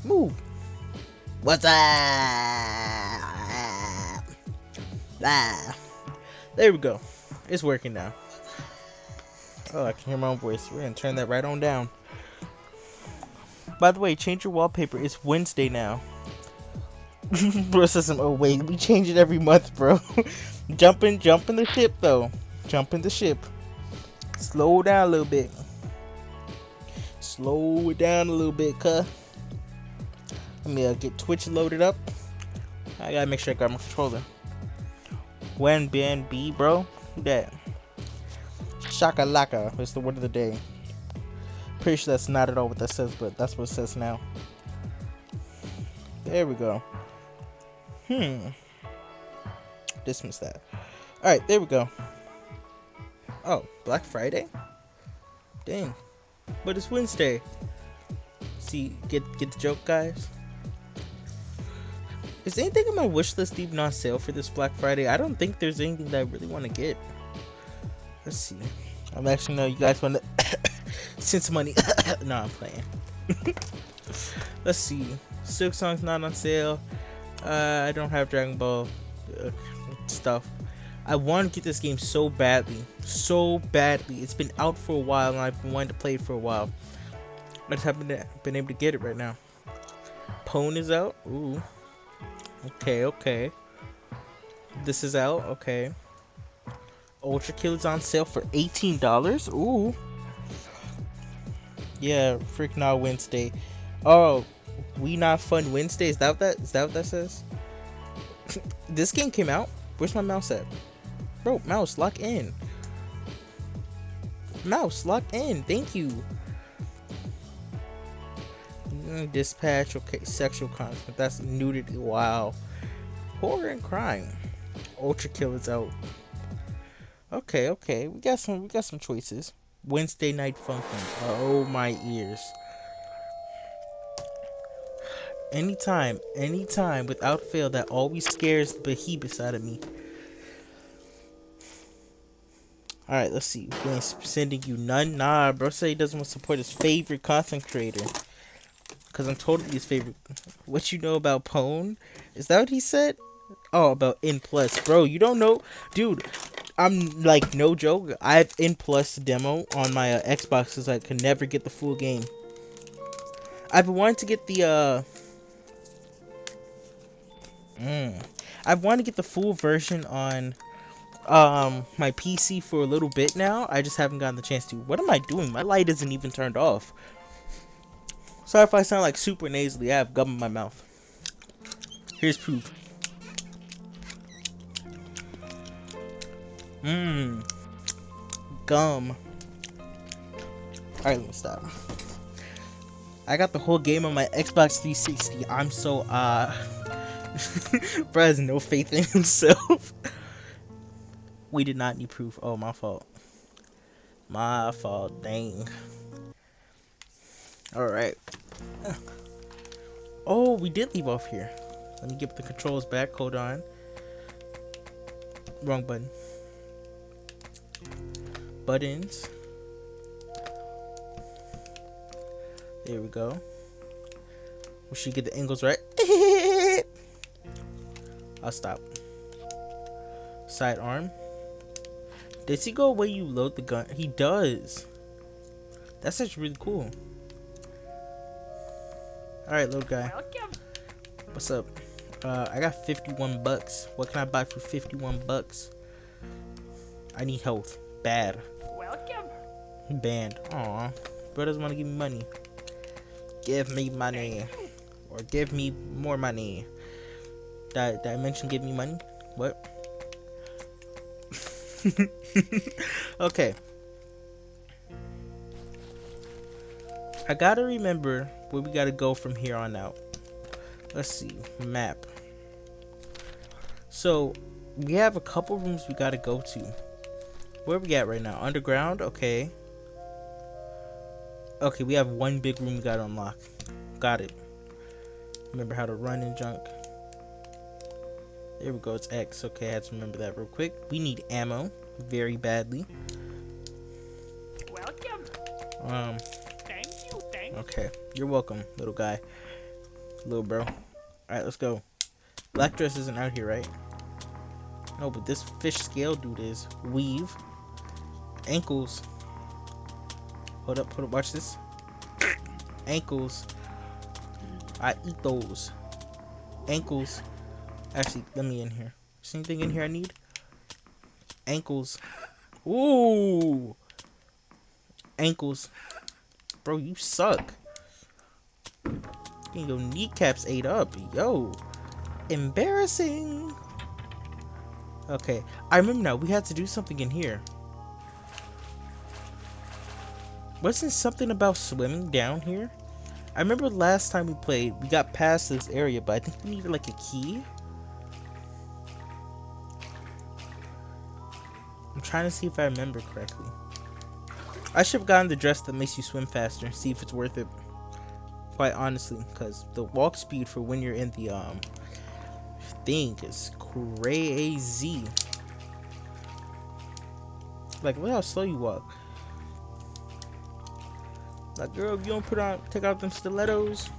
Move. What's up? Ah. There we go. It's working now. Oh, I can hear my own voice. We're gonna turn that right on down. By the way, change your wallpaper. It's Wednesday now. Bro says, oh wait, we change it every month, bro. jump in the ship though. Jump in the ship. Slow down a little bit. Slow it down a little bit, cuh. Let me get Twitch loaded up. I gotta make sure I got my controller. When Ben B, bro? Who that? Shakalaka is the word of the day. Pretty sure that's not at all what that says, but that's what it says now. There we go. Dismiss that. Alright, there we go. Oh, Black Friday? Dang. But it's Wednesday. See, get the joke, guys? Is anything on my wish list even on sale for this Black Friday? I don't think there's anything that I really want to get. Let's see. I'm actually know you guys want to send some money. No, I'm playing. Let's see. Silk Song's not on sale. I don't have Dragon Ball stuff. I want to get this game so badly. So badly. It's been out for a while and I've been wanting to play it for a while. I just haven't been able to get it right now. Pwn is out. Ooh. Okay. This is out. Okay. Ultra Kill is on sale for $18. Ooh. Yeah, freak not Wednesday. Oh, we not fun Wednesday. Is that what that says? This game came out. Where's my mouse at? Bro, mouse, lock in. Mouse, lock in. Thank you. Dispatch. Okay, sexual content. That's nudity. Wow. Horror and crime. Ultra Kill is out. Okay. We got some choices. Wednesday Night Funkin'. Oh my ears. Anytime, without fail, that always scares the behemoths out of me. Alright, let's see. We ain't sending you none. Nah, bro say he doesn't want to support his favorite content creator. Cause I'm totally his favorite. What you know about Pwn? Is that what he said? Oh, about N+. Bro, you don't know? Dude, I'm like, no joke. I have N+ demo on my Xbox because I could never get the full game. I've been wanting to get the, I've wanted to get the full version on my PC for a little bit now. I just haven't gotten the chance to. What am I doing? My light isn't even turned off. Sorry if I sound like super nasally. I have gum in my mouth. Here's proof. Gum. Alright, let me stop. I got the whole game on my Xbox 360. I'm so bro has no faith in himself. We did not need proof. Oh, my fault. My fault. Dang. Alright. Oh, we did leave off here. Let me get the controls back. Hold on. Wrong button. Buttons. There we go. We should get the angles right. I'll stop. Sidearm. Does he go away you load the gun? He does. That's actually really cool. Alright, little guy. Welcome. What's up? I got 51 bucks. What can I buy for 51 bucks? I need health. Bad. Welcome. Banned. Aw. Bro doesn't want to give me money. Give me money. Or give me more money. Did I mention give me money? What? Okay. I gotta remember where we gotta go from here on out. Let's see. Map. So, we have a couple rooms we gotta go to. Where are we at right now? Underground? Okay. Okay, we have one big room we gotta unlock. Got it. Remember how to run and junk. There we go, it's X. Okay, I had to remember that real quick. We need ammo very badly. Welcome. Thank you. Okay, you're welcome, little guy. little bro. Alright, let's go. Black dress isn't out here, right? No, but this fish scale dude is. Weave. Ankles. Hold up, watch this. Ankles. I eat those. Ankles. Actually, let me in here. Is anything in here I need? Ankles. Ooh. Ankles. Bro, you suck. Getting your kneecaps ate up. Yo. Embarrassing. Okay. I remember now. We had to do something in here. Wasn't something about swimming down here? I remember last time we played, we got past this area, but I think we needed like a key. I'm trying to see if I remember correctly. I should have gotten the dress that makes you swim faster and see if it's worth it. Quite honestly, because the walk speed for when you're in the thing is crazy. Like, look how slow you walk. Like, girl, if you don't take out them stilettos.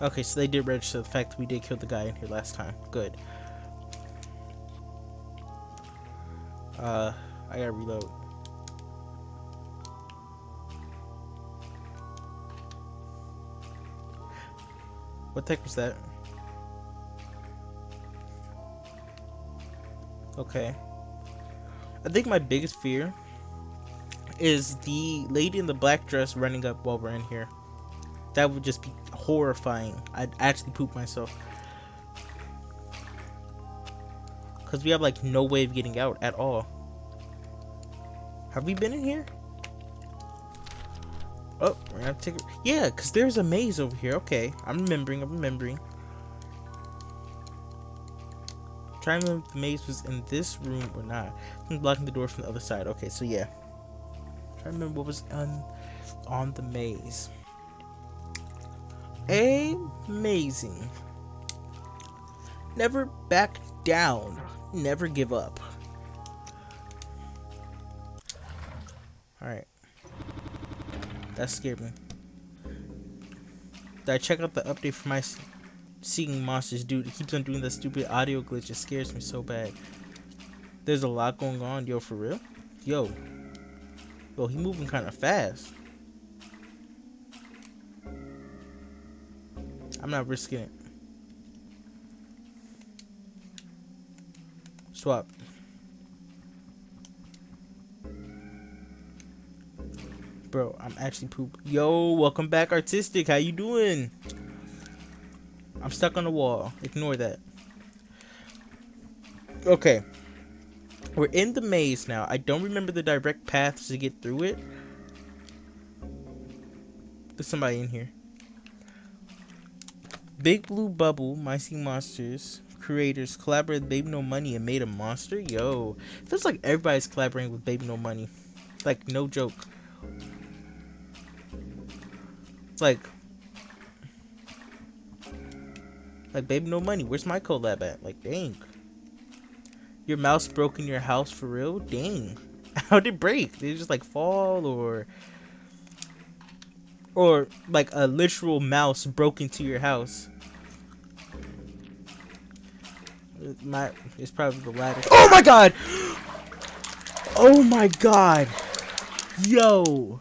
Okay, so they did register the fact that we did kill the guy in here last time. Good. I gotta reload. What the heck was that? Okay. I think my biggest fear is the lady in the black dress running up while we're in here. That would just be horrifying. I'd actually poop myself. Because we have like no way of getting out at all. Have we been in here? Oh, we're gonna take it. Yeah, because there's a maze over here. Okay, I'm remembering. Trying to remember if the maze was in this room or not. I'm blocking the door from the other side. Okay, so yeah. Trying to remember what was on the maze. Amazing. Never back down. Never give up. Alright. That scared me. Did I check out the update for my seeing monsters? Dude, it keeps on doing that stupid audio glitch. It scares me so bad. There's a lot going on. Yo, for real? Yo, he moving kind of fast. I'm not risking it. Swap. Bro, I'm actually poop. Yo, welcome back, Artistic. How you doing? I'm stuck on the wall. Ignore that. Okay. We're in the maze now. I don't remember the direct paths to get through it. There's somebody in here. Big Blue Bubble, My Sea Monsters creators collaborated with Baby No Money and made a monster. Yo, feels like everybody's collaborating with Baby No Money. Like, no joke. It's like Baby No Money. Where's my collab at? Like, dang. Your mouse broke in your house for real? Dang. How'd it break? Did it just like fall or like a literal mouse broke into your house? It's probably the latter. Oh my god! Oh my god! Yo!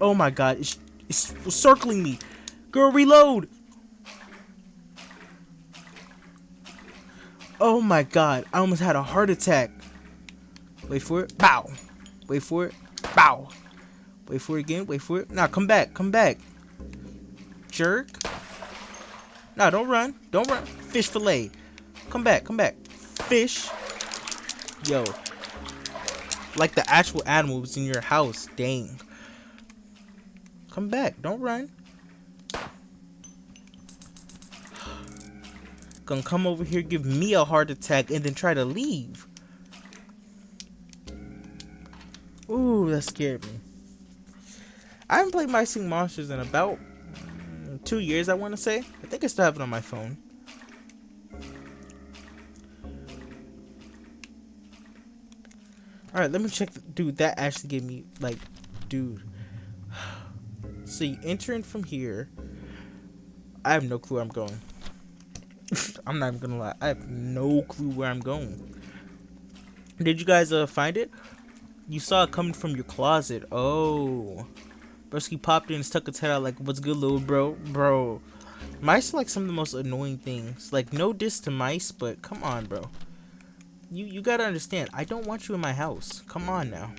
Oh my god! It's circling me. Girl, reload! Oh my god! I almost had a heart attack. Wait for it. Bow. Wait for it. Bow. Wait for it again. Wait for it. Nah, come back. Come back. Jerk. Nah, don't run. Don't run. Fish fillet. Come back. Come back. Fish. Yo. Like the actual animals in your house. Dang. Come back. Don't run. Gonna come over here, give me a heart attack, and then try to leave. Ooh, that scared me. I haven't played My Sing Monsters in about 2 years, I want to say. I think I still have it on my phone. Alright, let me check. Dude, that actually gave me, like, dude. So you enter in from here. I have no clue where I'm going. I'm not even gonna lie. I have no clue where I'm going. Did you guys find it? You saw it coming from your closet. Oh. Broski popped in and stuck its head out like, what's good, little bro? Bro. Mice are like some of the most annoying things. Like, no diss to mice, but come on, bro. You gotta understand, I don't want you in my house. Come on now.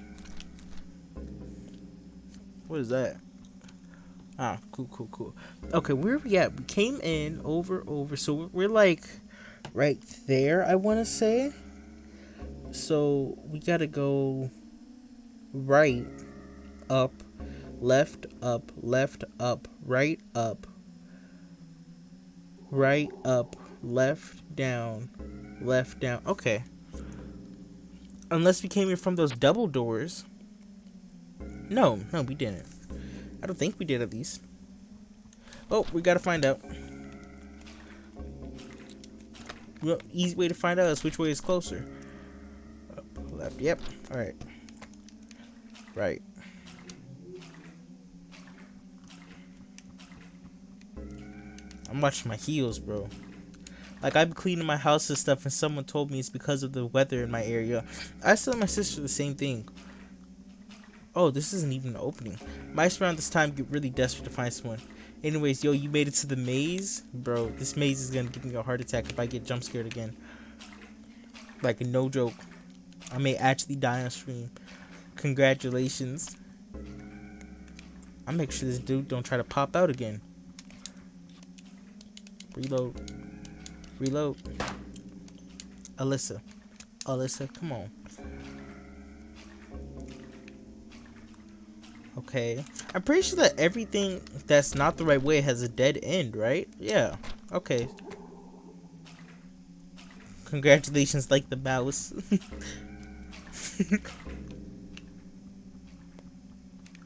What is that? Ah, cool. Okay, where are we at? We came in, over. So we're like right there, I want to say. So we gotta go right, up, left, right, up, left, down. Okay. Unless we came here from those double doors. No, we didn't. I don't think we did, at least. Oh, we gotta find out. Well, easy way to find out is which way is closer. Up, left, yep. Alright. Right. I'm watching my heels, bro. Like, I've been cleaning my house and stuff, and someone told me it's because of the weather in my area. I tell my sister the same thing. Oh, this isn't even an opening. Mice around this time get really desperate to find someone. Anyways, yo, you made it to the maze? Bro, this maze is gonna give me a heart attack if I get jump scared again. Like, no joke. I may actually die on stream. Congratulations. I'll make sure this dude don't try to pop out again. Reload. Alisa, come on. Okay. I'm pretty sure that everything that's not the right way has a dead end, right? Yeah. Okay. Congratulations, like the mouse.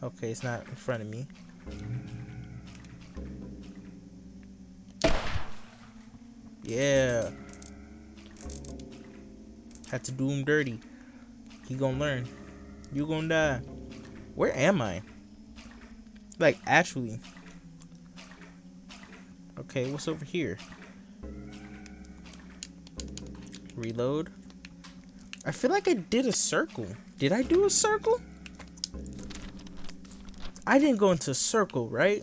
Okay, it's not in front of me. Yeah. Had to do him dirty. He gonna learn. You gonna die. Where am I? Like, actually. Okay, what's over here? Reload. I feel like I did a circle. Did I do a circle? I didn't go into a circle, right?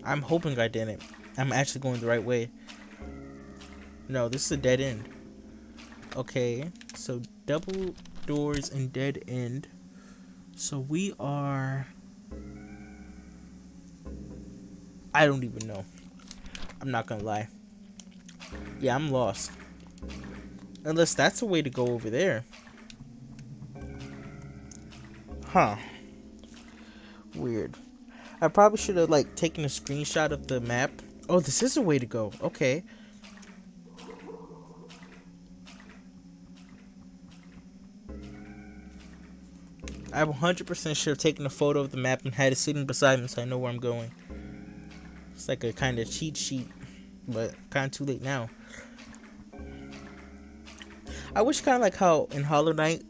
I'm hoping I didn't. I'm actually going the right way. No, this is a dead end. Okay, so double doors and dead end. So we are... I don't even know. I'm not gonna lie. Yeah, I'm lost. Unless that's a way to go over there. Huh. Weird. I probably should have, like, taken a screenshot of the map. Oh, this is a way to go. Okay. I 100% should have taken a photo of the map and had it sitting beside me so I know where I'm going. It's like a kind of cheat sheet, but kind of too late now. I wish kind of like how in Hollow Knight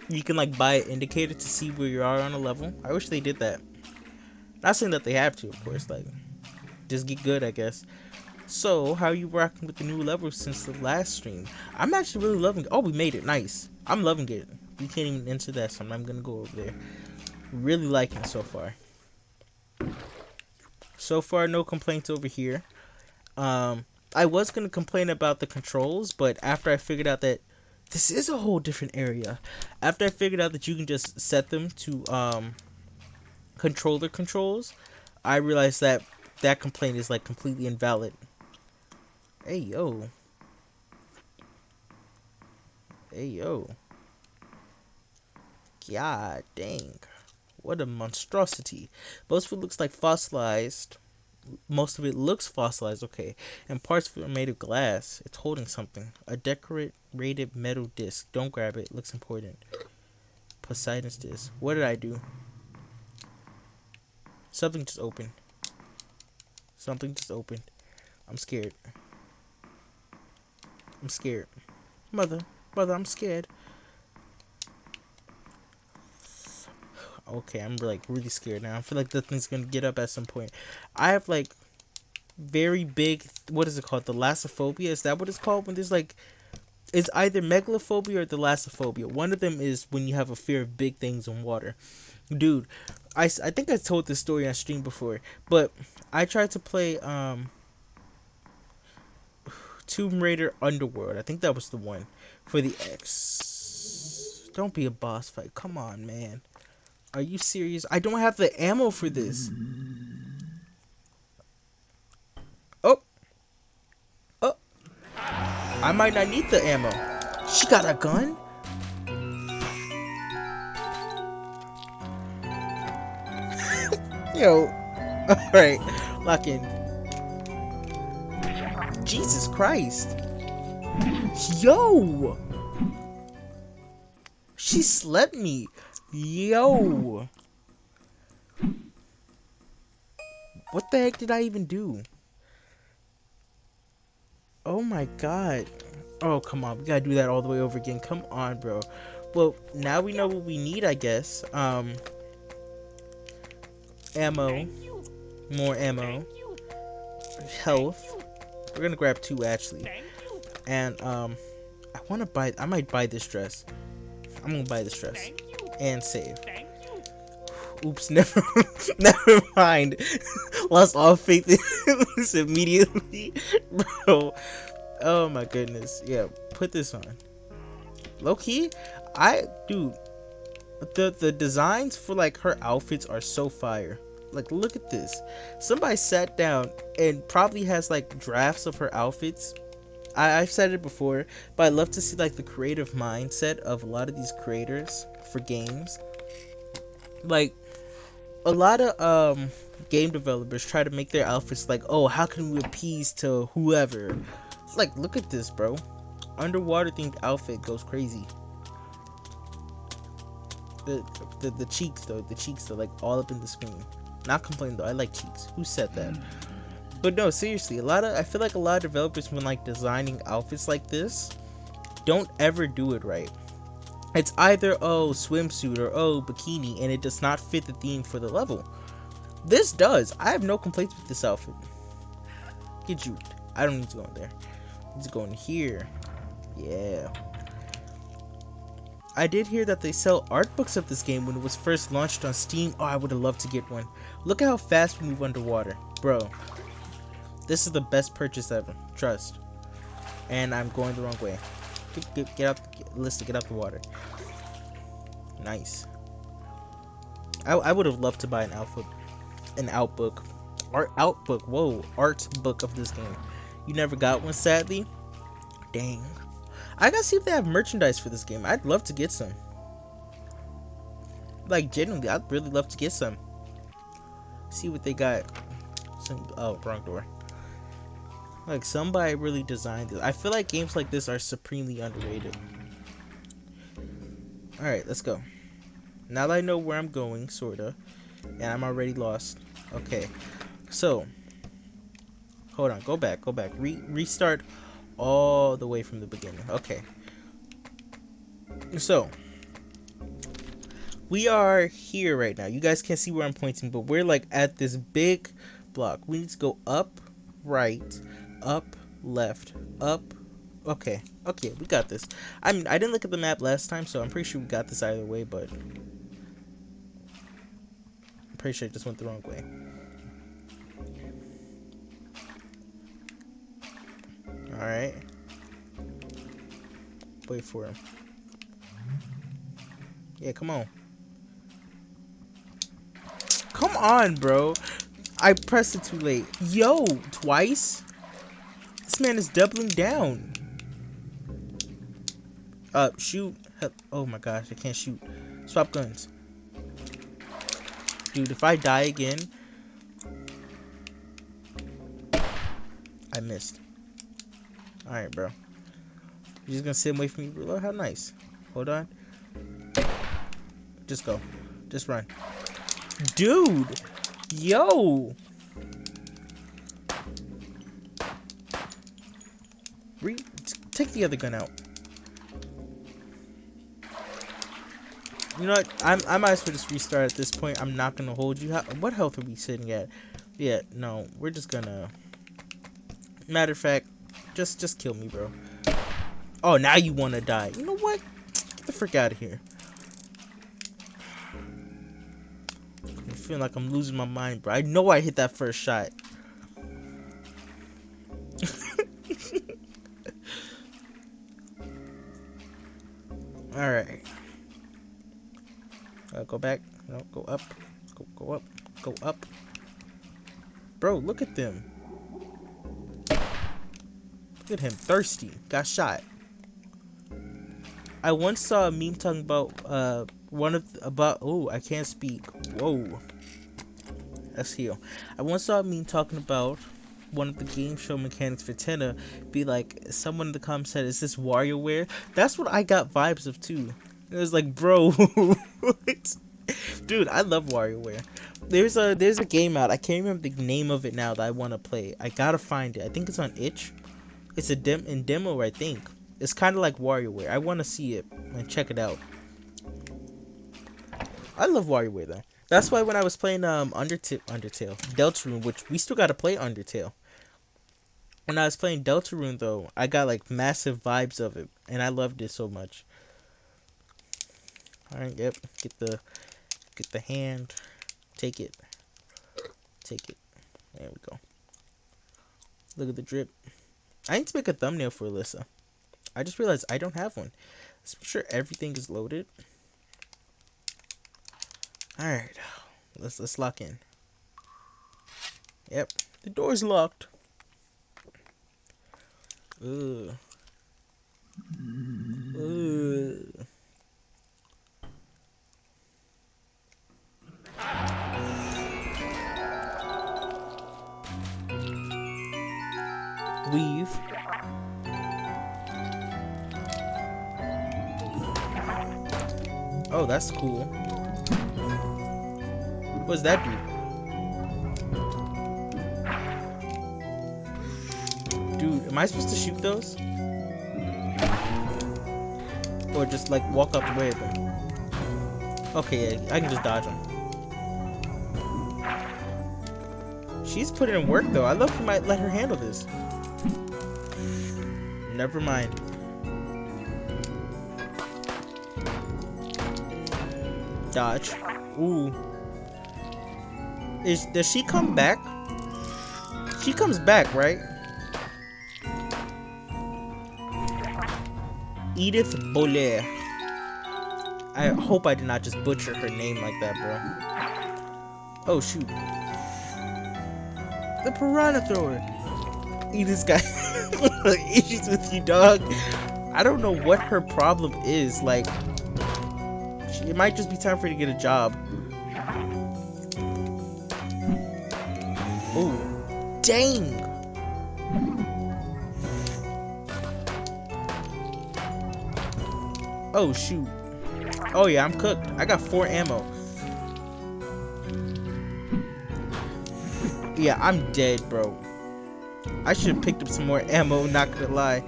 you can like buy an indicator to see where you are on a level. I wish they did that. Not saying that they have to, of course. Like, just get good, I guess. So, how are you rocking with the new levels since the last stream? I'm actually really loving it. Oh, we made it. Nice. I'm loving it. We can't even enter that, so I'm going to go over there. Really liking it so far. So far, no complaints over here. I was going to complain about the controls, but after I figured out that this is a whole different area. After I figured out that you can just set them to controller controls, I realized that that complaint is like completely invalid. Hey yo. God dang. What a monstrosity. Most of it looks like fossilized. Most of it looks fossilized, okay. And parts of it are made of glass. It's holding something. A decorated metal disc. Don't grab it. It looks important. Poseidon's disc. What did I do? Something just opened. I'm scared. Mother, I'm scared. Okay, I'm like really scared now. I feel like the thing's gonna get up at some point. I have like very big, what is it called? Thalassophobia? Is that what it's called? When there's like, it's either megalophobia or thalassophobia. One of them is when you have a fear of big things in water. Dude, I think I told this story on stream before, but I tried to play Tomb Raider Underworld. I think that was the one for the X. Don't be a boss fight. Come on, man. Are you serious? I don't have the ammo for this. Oh. Oh. I might not need the ammo. She got a gun? Yo. Alright. Lock in. Jesus Christ. Yo. She slept me. Yo. What the heck did I even do? Oh my god. Oh, come on. We gotta do that all the way over again. Come on, bro. Well, now we know what we need, I guess. Ammo. More ammo. Health. We're gonna grab 2, actually. And, I might buy this dress. I'm gonna buy this dress. And save. Oops, never mind. Lost all faith in this immediately. Bro. Oh my goodness. Yeah, put this on. Low key, dude, the designs for like her outfits are so fire. Like, look at this. Somebody sat down and probably has like drafts of her outfits. I've said it before, but I love to see like the creative mindset of a lot of these creators for games. Like, a lot of game developers try to make their outfits like, oh, how can we appease to whoever? It's like, look at this, bro. Underwater themed outfit goes crazy. The cheeks though, like all up in the screen. Not complaining though, I like cheeks. Who said that? But no, seriously, I feel like a lot of developers, when like designing outfits like this, don't ever do it right. It's either, oh, swimsuit, or oh, bikini, and it does not fit the theme for the level. This does. I have no complaints with this outfit. Get juked. I don't need to go in there. I need to go in here. Yeah. I did hear that they sell art books of this game when it was first launched on Steam. Oh, I would have loved to get one. Look at how fast we move underwater. Bro. This is the best purchase ever. Trust. And I'm going the wrong way. Get out, Alisa, get out the water. Nice. I would have loved to buy an art book of this game. You never got one, sadly. Dang. I gotta see if they have merchandise for this game. I'd love to get some. Like, genuinely, I'd really love to get some. See what they got. Oh, wrong door. Like, somebody really designed this. I feel like games like this are supremely underrated. Alright, let's go. Now that I know where I'm going, sorta, and I'm already lost. Okay, so, hold on, go back. Restart all the way from the beginning. Okay. So, we are here right now. You guys can't see where I'm pointing, but we're like at this big block. We need to go up, right, up, left, up. Okay, we got this. I mean, I didn't look at the map last time, so I'm pretty sure we got this either way, but I'm pretty sure I just went the wrong way. Alright. Wait for him. Yeah, come on. Come on, bro. I pressed it too late. Yo, twice? This man is doubling down. Shoot. Oh my gosh, I can't shoot. Swap guns. Dude, if I die again... I missed. Alright, bro. You're just gonna sit away from me, bro? How nice. Hold on. Just go. Just run. Dude! Yo! Take the other gun out. You know what? I might as well just restart at this point. I'm not gonna hold you. What health are we sitting at? Yeah, no, we're just gonna. Matter of fact, just kill me, bro. Oh, now you wanna die? You know what? Get the frick out of here. I'm feeling like I'm losing my mind, bro. I know I hit that first shot. All right. Go back. No, go up. Go up. Go up. Bro, look at them. Look at him, thirsty. Got shot. I once saw a meme talking about oh, I can't speak. Whoa. Let's heal. I once saw a meme talking about one of the game show mechanics for Tenna. Be like, someone in the comments said, "Is this WAYYY?" That's what I got vibes of too. It was like, bro, what? Dude, I love WAYYY. There's a game out. I can't remember the name of it now that I want to play. I gotta find it. I think it's on itch. It's a demo, I think. It's kind of like WAYYY. I want to see it and check it out. I love WAYYY though. That's why when I was playing Undertale, Deltarune, which we still gotta play Undertale. When I was playing Deltarune though, I got like massive vibes of it, and I loved it so much. All right, yep. Get the hand. Take it. Take it. There we go. Look at the drip. I need to make a thumbnail for Alisa. I just realized I don't have one. Let's make sure everything is loaded. Alright. Let's lock in. Yep. The door's locked. Ugh. Ugh. Weave. Oh, that's cool. What does that do? Dude, am I supposed to shoot those? Or just like walk out the way of them? Okay, yeah, I can just dodge them. She's putting in work though. I love you might let her handle this. Never mind. Dodge. Ooh. Does she come back? She comes back, right? Edith Boller. I hope I did not just butcher her name like that, bro. Oh shoot. The piranha thrower. Edith's got issues with you, dog. I don't know what her problem is. Like, it might just be time for her to get a job. Oh, dang. Oh, shoot. Oh, yeah, I'm cooked. I got 4 ammo. Yeah, I'm dead, bro. I should have picked up some more ammo, not gonna lie.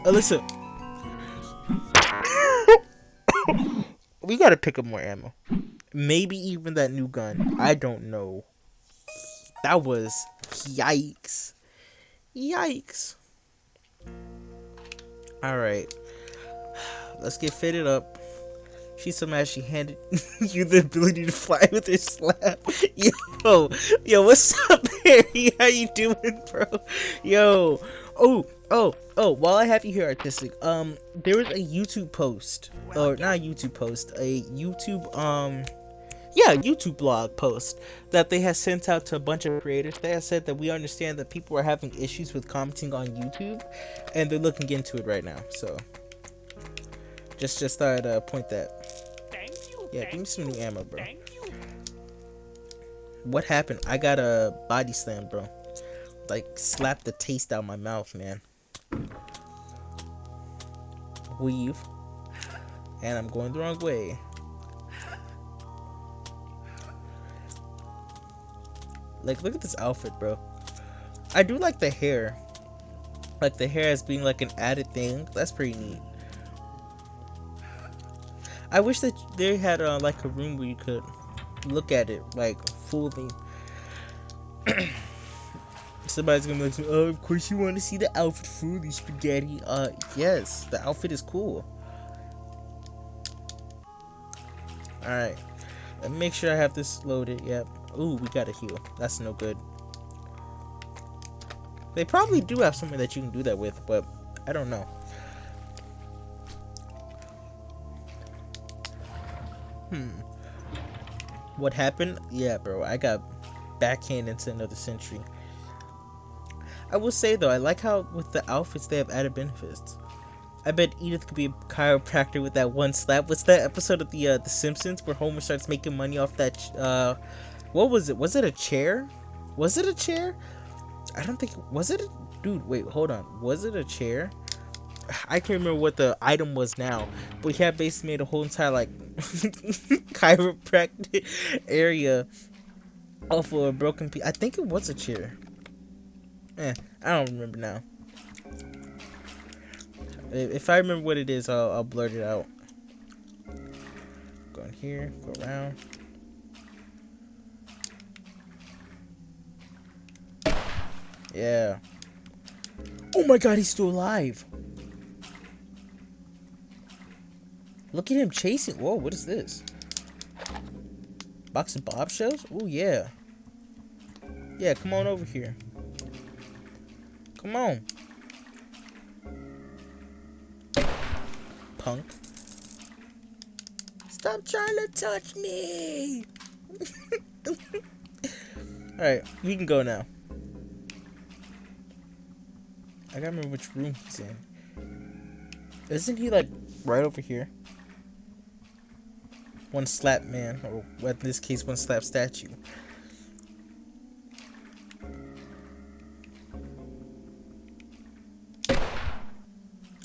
Alisa. We gotta pick up more ammo. Maybe even that new gun. I don't know. That was... yikes. Yikes. Alright. Let's get fitted up. She's so mad she handed you the ability to fly with her slap. Yo, what's up, Harry? How you doing, bro? Yo. Oh, while I have you here, Artistic, there was a YouTube post, or not a YouTube post, a YouTube, YouTube blog post that they had sent out to a bunch of creators. They had said that we understand that people are having issues with commenting on YouTube, and they're looking into it right now, so just thought I'd point that. Yeah, give me some new ammo, bro. What happened? I got a body slam, bro. Like, slap the taste out of my mouth, man. Weave. And I'm going the wrong way. Like, look at this outfit, bro. I do like the hair. Like, the hair as being, like, an added thing. That's pretty neat. I wish that they had like a room where you could look at it like fully. Somebody's gonna be like, oh, of course you want to see the outfit fully, spaghetti. Yes, the outfit is cool. All right, let me make sure I have this loaded. Yep. Ooh, we got a heal. That's no good. They probably do have something that you can do that with, but I don't know. What happened? Yeah, bro, I got backhanded into another century. I will say though, I like how with the outfits they have added benefits. I bet Edith could be a chiropractor with that one slap. What's that episode of the Simpsons where Homer starts making money off that what was it? Was it a chair? Was it a chair? I don't think was it a dude, wait, hold on. Was it a chair? I can't remember what the item was now, but he had basically made a whole entire like chiropractic area off of a broken piece. I think it was a chair. I don't remember now. If I remember what it is, I'll blurt it out. Go in here, go around. Yeah. Oh my god, he's still alive. Look at him chasing. Whoa, what is this? Box of Bob shells? Oh yeah. Yeah, come on over here. Come on. Punk. Stop trying to touch me. Alright, we can go now. I gotta remember which room he's in. Isn't he like right over here? One slap man, or in this case, one slap statue.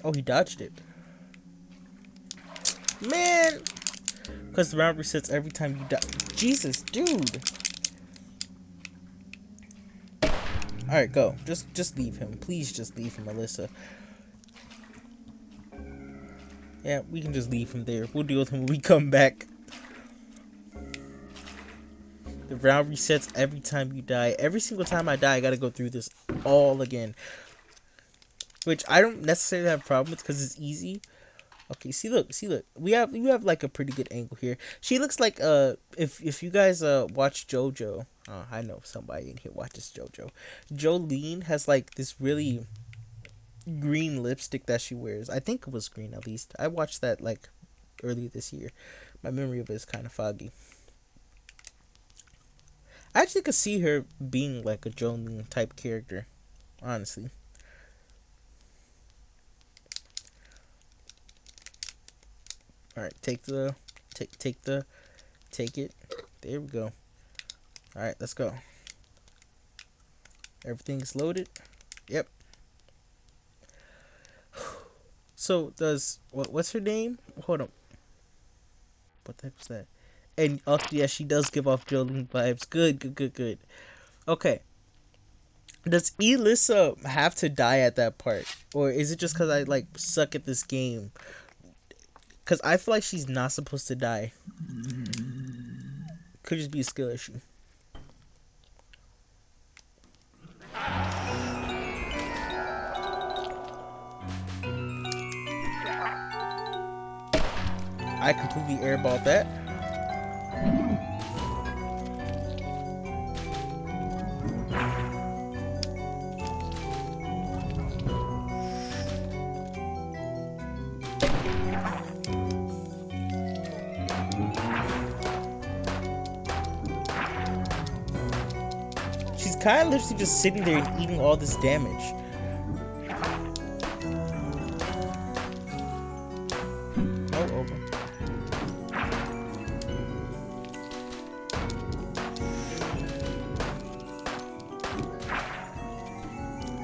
Oh, he dodged it. Man! Because the round resets every time you die. Jesus, dude! Alright, go. Just leave him. Please just leave him, Alisa. Yeah, we can just leave him there. We'll deal with him when we come back. The round resets every time you die. Every single time I die, I gotta go through this all again. Which I don't necessarily have a problem with because it's easy. Okay, see look. We have like a pretty good angle here. She looks like if you guys watch JoJo. I know somebody in here watches JoJo. Jolene has like this really green lipstick that she wears. I think it was green at least. I watched that like earlier this year. My memory of it is kind of foggy. I actually could see her being like a Jolene type character, honestly. All right, take it. There we go. All right, let's go. Everything's loaded. Yep. So does what's her name? Hold on. What the heck was that? And also, yeah, she does give off Jolene vibes. Good. Okay. Does Elisa have to die at that part, or is it just because I like suck at this game? Because I feel like she's not supposed to die. Could just be a skill issue. I completely airballed that. She's kind of literally just sitting there and eating all this damage.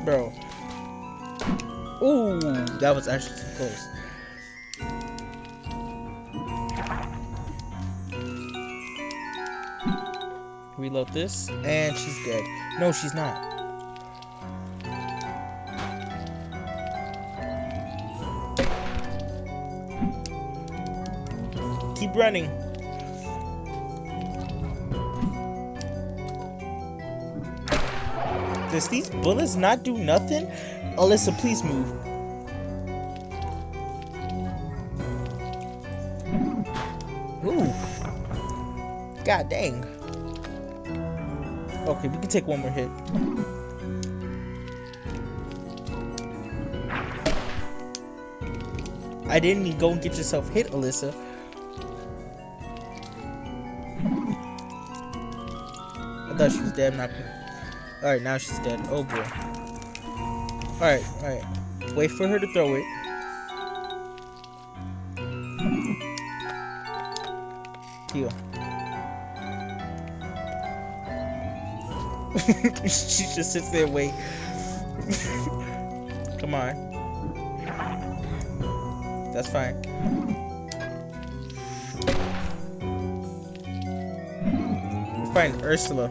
Bro. Ooh, that was actually too close. Reload this, and she's dead. No, she's not. Keep running. Does these bullets not do nothing? Alisa, please move. Ooh. God dang. Okay, we can take one more hit. I didn't even go and get yourself hit, Alisa. I thought she was dead. Alright, now she's dead. Oh boy. Alright, alright. Wait for her to throw it. Heal. She just sits there and wait. Come on. That's fine. We'll find Ursula.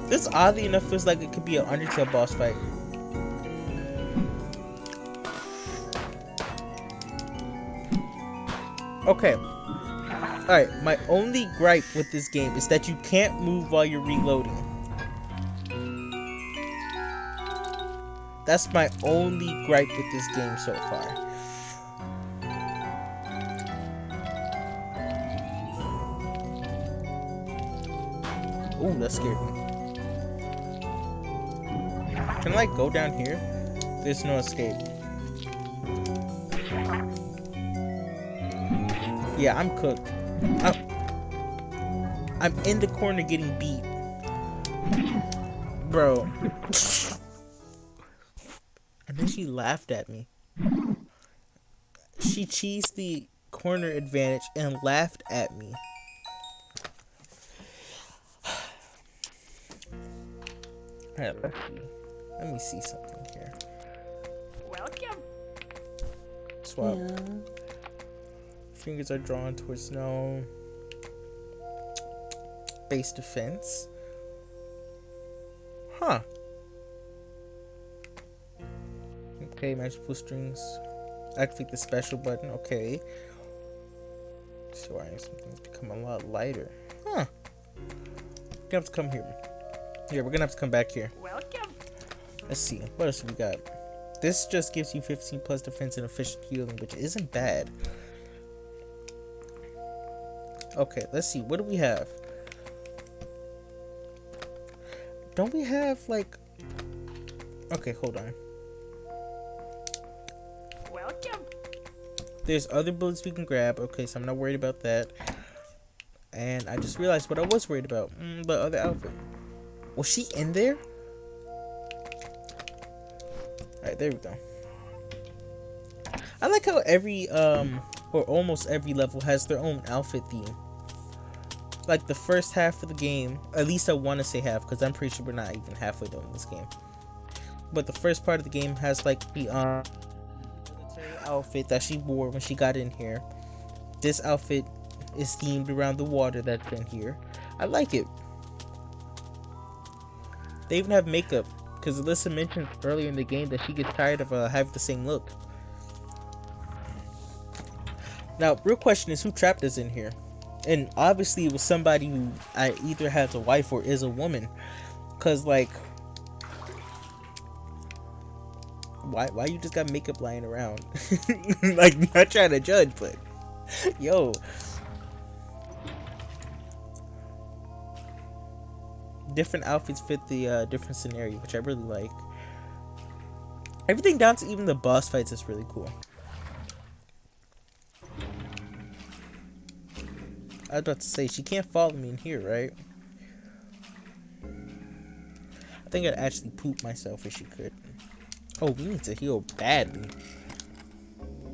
This oddly enough feels like it could be an Undertale boss fight. Okay. Alright, my only gripe with this game is that you can't move while you're reloading. That's my only gripe with this game so far. Ooh, that scared me. Can I like go down here? There's no escape. Yeah, I'm cooked. I'm in the corner getting beat. Bro. And then she laughed at me. She cheesed the corner advantage and laughed at me. Alright, let me see something here. Welcome. Swap. Yeah. Fingers are drawn towards no. Base defense. Huh. Okay, magical strings. Activate the special button. Okay. So I need something to become a lot lighter. Huh. We're gonna have to come here. Yeah, we're gonna have to come back here. Welcome. Let's see. What else do we got? This just gives you 15 plus defense and efficient healing, which isn't bad. Okay, let's see. What do we have? Don't we have, like... Okay, hold on. Welcome. There's other bullets we can grab. Okay, so I'm not worried about that. And I just realized what I was worried about. The other outfit. Was she in there? Alright, there we go. I like how every, or almost every level has their own outfit theme. Like the first half of the game, at least I want to say half, because I'm pretty sure we're not even halfway done in this game. But the first part of the game has like the military outfit that she wore when she got in here. This outfit is themed around the water that's in here. I like it. They even have makeup, because Alisa mentioned earlier in the game that she gets tired of having the same look. Now, real question is, who trapped us in here? And obviously it was somebody who either has a wife or is a woman. Cause like, why you just got makeup lying around? Like, not trying to judge, but yo. Different outfits fit the different scenario, which I really like. Everything down to even the boss fights is really cool. I was about to say, she can't follow me in here, right? I think I'd actually poop myself if she could. Oh, we need to heal badly.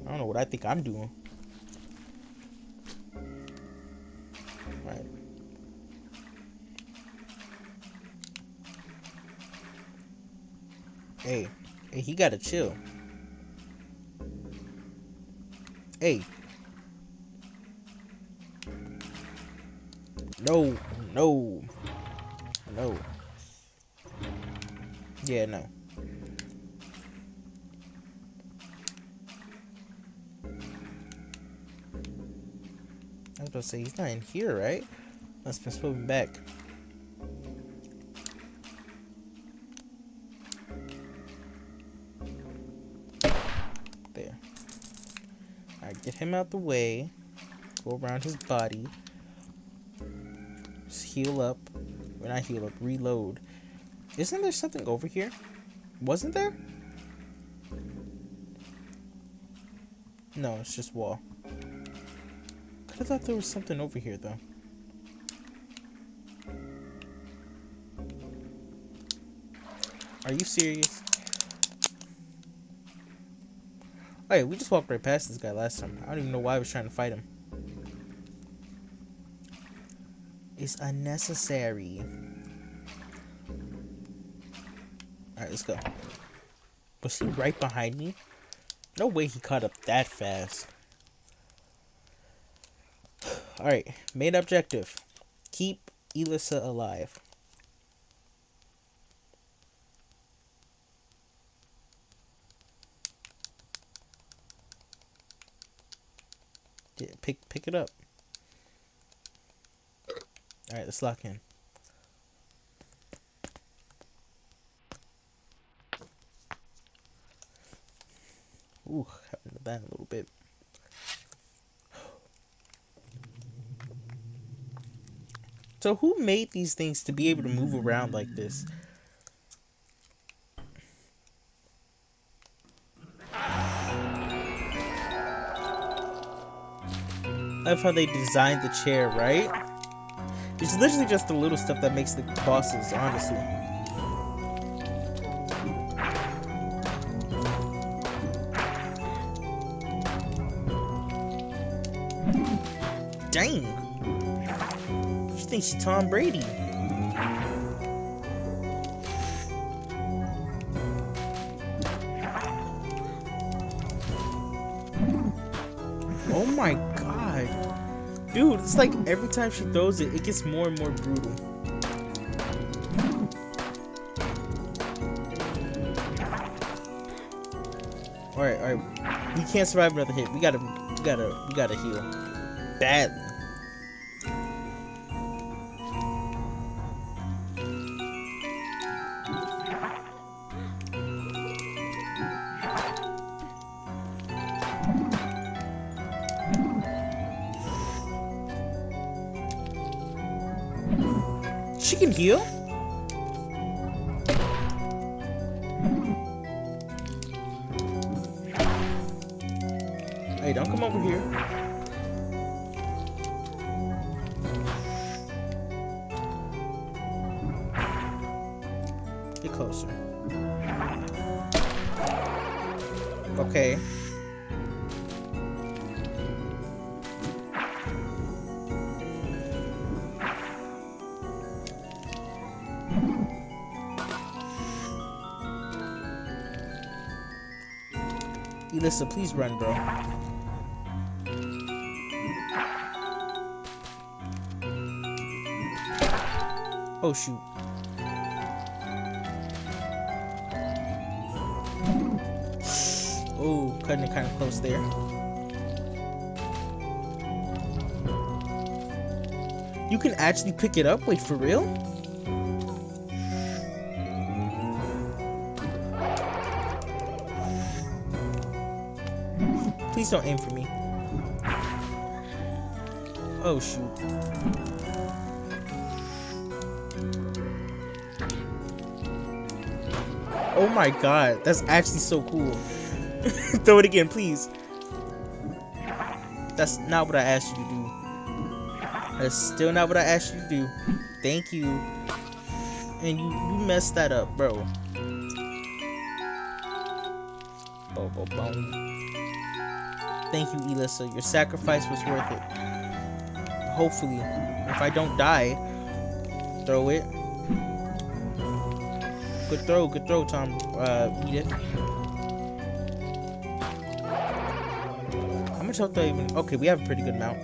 I don't know what I think I'm doing. Right. Hey, he gotta chill. Hey. No, no, no. Yeah, no. I was about to say, he's not in here, right? Let's just put him back. There. Alright, get him out the way. Go around his body. Just heal up. Or not heal up, reload. Isn't there something over here? Wasn't there? No, it's just wall. I thought there was something over here, though. Are you serious? Oh yeah, we just walked right past this guy last time. I don't even know why I was trying to fight him. It's unnecessary. Alright, let's go. Was he right behind me? No way he caught up that fast. Alright, main objective. Keep Alisa alive. Yeah, pick it up. Alright, let's lock in. Ooh, happened to that a little bit. So who made these things to be able to move around like this? I love how they designed the chair, right? It's literally just the little stuff that makes the bosses, honestly. Dang! She thinks she's Tom Brady. Oh my god. Dude, it's like every time she throws it, it gets more and more brutal. Alright. We can't survive another hit. We gotta heal. Badly. She can heal? Hey, don't come over here. Get closer. Okay. Alisa, please run, bro. Oh, shoot. Oh, cutting it kind of close there. You can actually pick it up? Wait, for real? Please don't aim for me. Oh, shoot. Oh my god, that's actually so cool. Throw it again, please. That's not what I asked you to do. That's still not what I asked you to do. Thank you. And you messed that up, bro. Boom, boom, boom. Thank you, Alisa. Your sacrifice was worth it. Hopefully, if I don't die, throw it. Good throw, Tom. Edith. How much health do I even? Okay, we have a pretty good amount.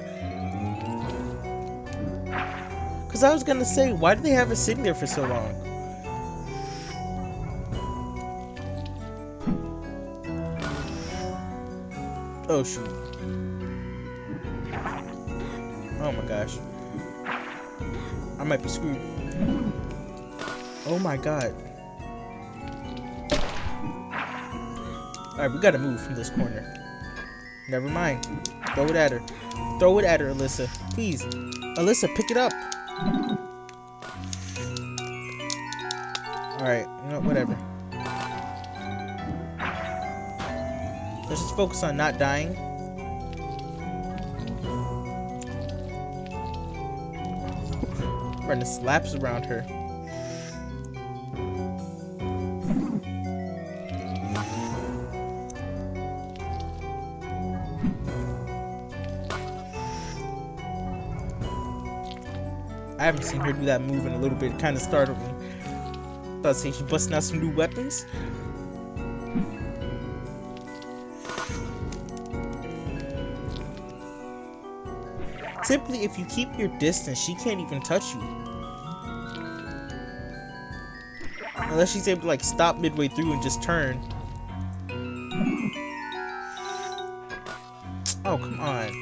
Cause I was gonna say, why do they have it sitting there for so long? Oh shoot. Oh my gosh. I might be screwed. Oh my god. Alright, we gotta move from this corner. Never mind. Throw it at her. Throw it at her, Alisa. Please. Alisa, pick it up. Alright, you know, whatever. Let's just focus on not dying. Running slaps around her. I haven't seen her do that move in a little bit. It kind of startled me. Thought say she's busting out some new weapons. Typically, if you keep your distance, she can't even touch you. Unless she's able to like stop midway through and just turn. Oh, come on.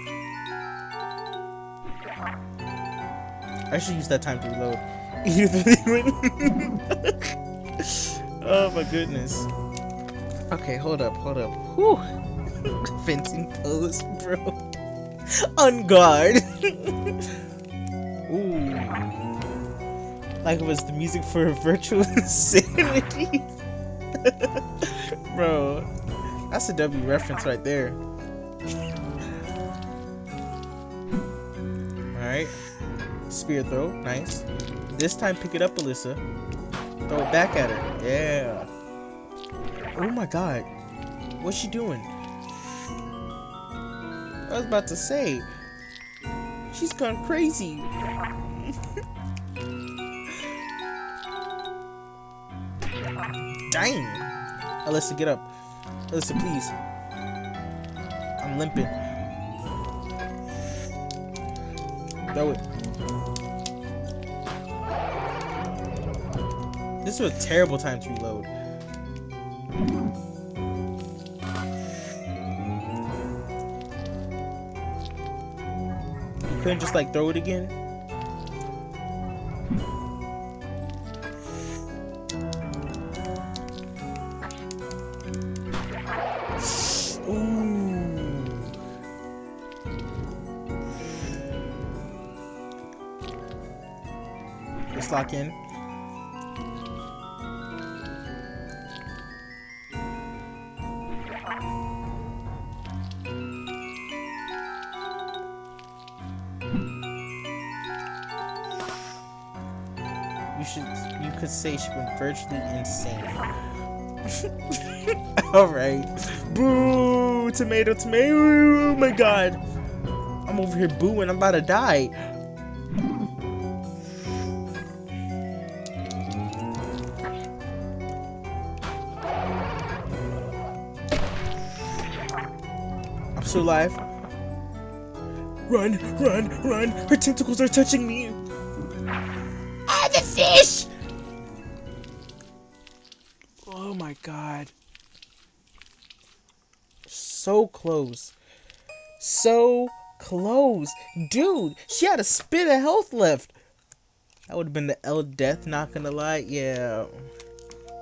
I should use that time to reload. Oh my goodness. Okay, hold up. Whew. Fencing pose, bro. On guard. Ooh. Like it was the music for virtual insanity. Bro, that's a W reference right there. Alright. Spear throw, nice. This time pick it up, Alisa. Throw it back at her. Yeah. Oh my god. What's she doing? I was about to say, she's gone crazy. Dang. Alisa, get up. Alisa, please. I'm limping. Throw it. This was a terrible time to reload. You couldn't just like throw it again? Ooh. Just lock in. You could say she went virtually insane. Alright. Boo! Tomato. Oh my god. I'm over here booing. I'm about to die. I'm still alive. Run. Her tentacles are touching me. Ah, the fish! Oh my god. So close. So close. Dude, she had a spit of health left. That would have been the L death, not gonna lie. Yeah.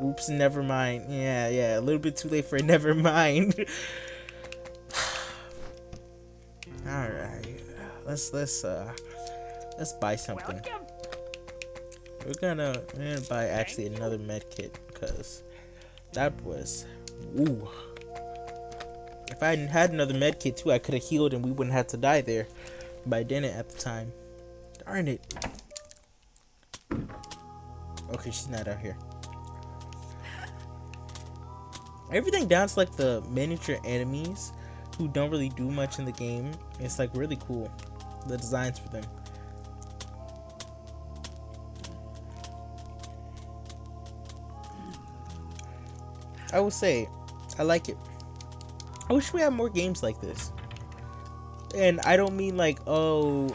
Oops, never mind. Yeah. A little bit too late for it. Never mind. Alright. Let's buy something. We're gonna buy actually another med kit because that was ooh. If I hadn't had another med kit too, I could have healed and we wouldn't have to die there. But I didn't at the time. Darn it. Okay, she's not out here. Everything down to like the miniature enemies who don't really do much in the game. It's like really cool. The designs for them. I will say, I like it. I wish we had more games like this. And I don't mean like, oh,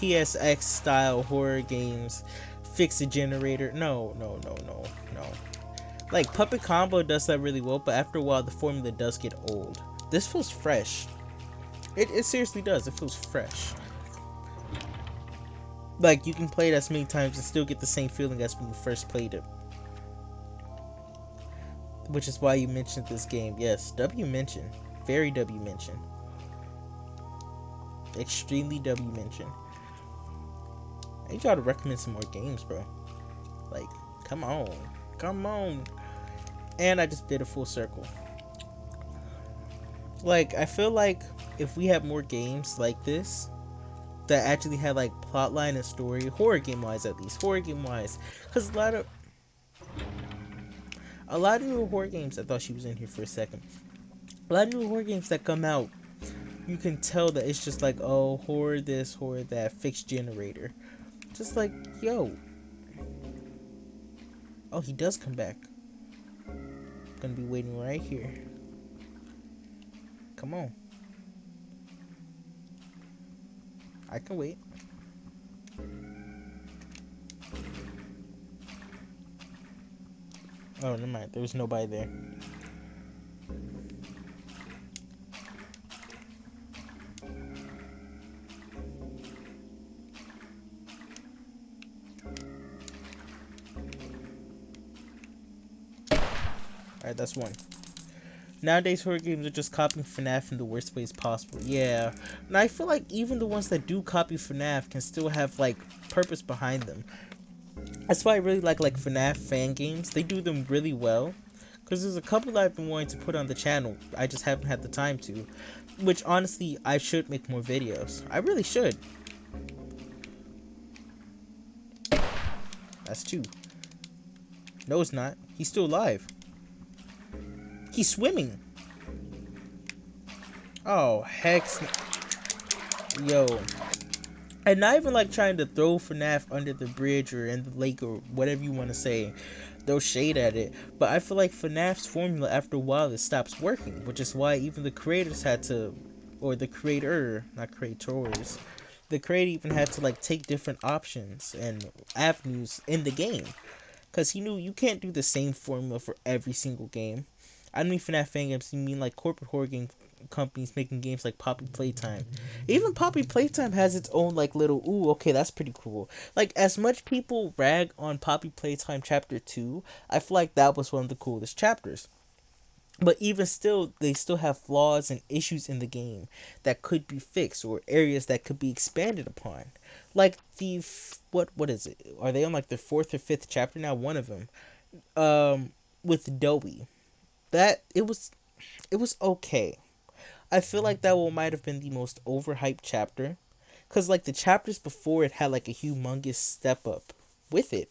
PSX style horror games fix a generator. No, no, no, no, no. Like Puppet Combo does that really well, but after a while the formula does get old. This feels fresh. It seriously does. It feels fresh. Like you can play it as many times and still get the same feeling as when you first played it. Which is why you mentioned this game. Yes, W mention. Very W mention. Extremely W mention. I need y'all to recommend some more games, bro. Like, come on. Come on. And I just did a full circle. Like, I feel like if we had more games like this that actually had like plotline and story, horror game wise at least, horror game wise, because a lot of new horror games. I thought she was in here for a second. A lot of new horror games that come out, you can tell that it's just like, oh, horror this, horror that, fixed generator. Just like, yo. Oh, he does come back. Gonna be waiting right here. Come on. I can wait. Oh, never mind. There was nobody there. Alright, that's one. Nowadays, horror games are just copying FNAF in the worst ways possible. Yeah. And I feel like even the ones that do copy FNAF can still have, like, purpose behind them. That's why I really like FNAF fan games. They do them really well. Because there's a couple that I've been wanting to put on the channel. I just haven't had the time to. Which, honestly, I should make more videos. I really should. That's two. No, it's not. He's still alive. He's swimming. Oh, heck. Yo. And not even like trying to throw FNAF under the bridge or in the lake or whatever you want to say. Throw shade at it. But I feel like FNAF's formula after a while it stops working. Which is why even the creators had to, or the creator, not creators. The creator even had to like take different options and avenues in the game. Because he knew you can't do the same formula for every single game. I don't mean FNAF fan games, you mean like corporate horror game companies making games like Poppy Playtime. Even Poppy Playtime has its own like little, ooh, okay, that's pretty cool. Like as much people rag on Poppy Playtime Chapter 2, I feel like that was one of the coolest chapters. But even still, they still have flaws and issues in the game that could be fixed or areas that could be expanded upon. Like the what is it? Are they on like the fourth or fifth chapter now? One of them, with Doey. That it was okay. I feel like that one might have been the most overhyped chapter, cause like the chapters before it had like a humongous step up with it,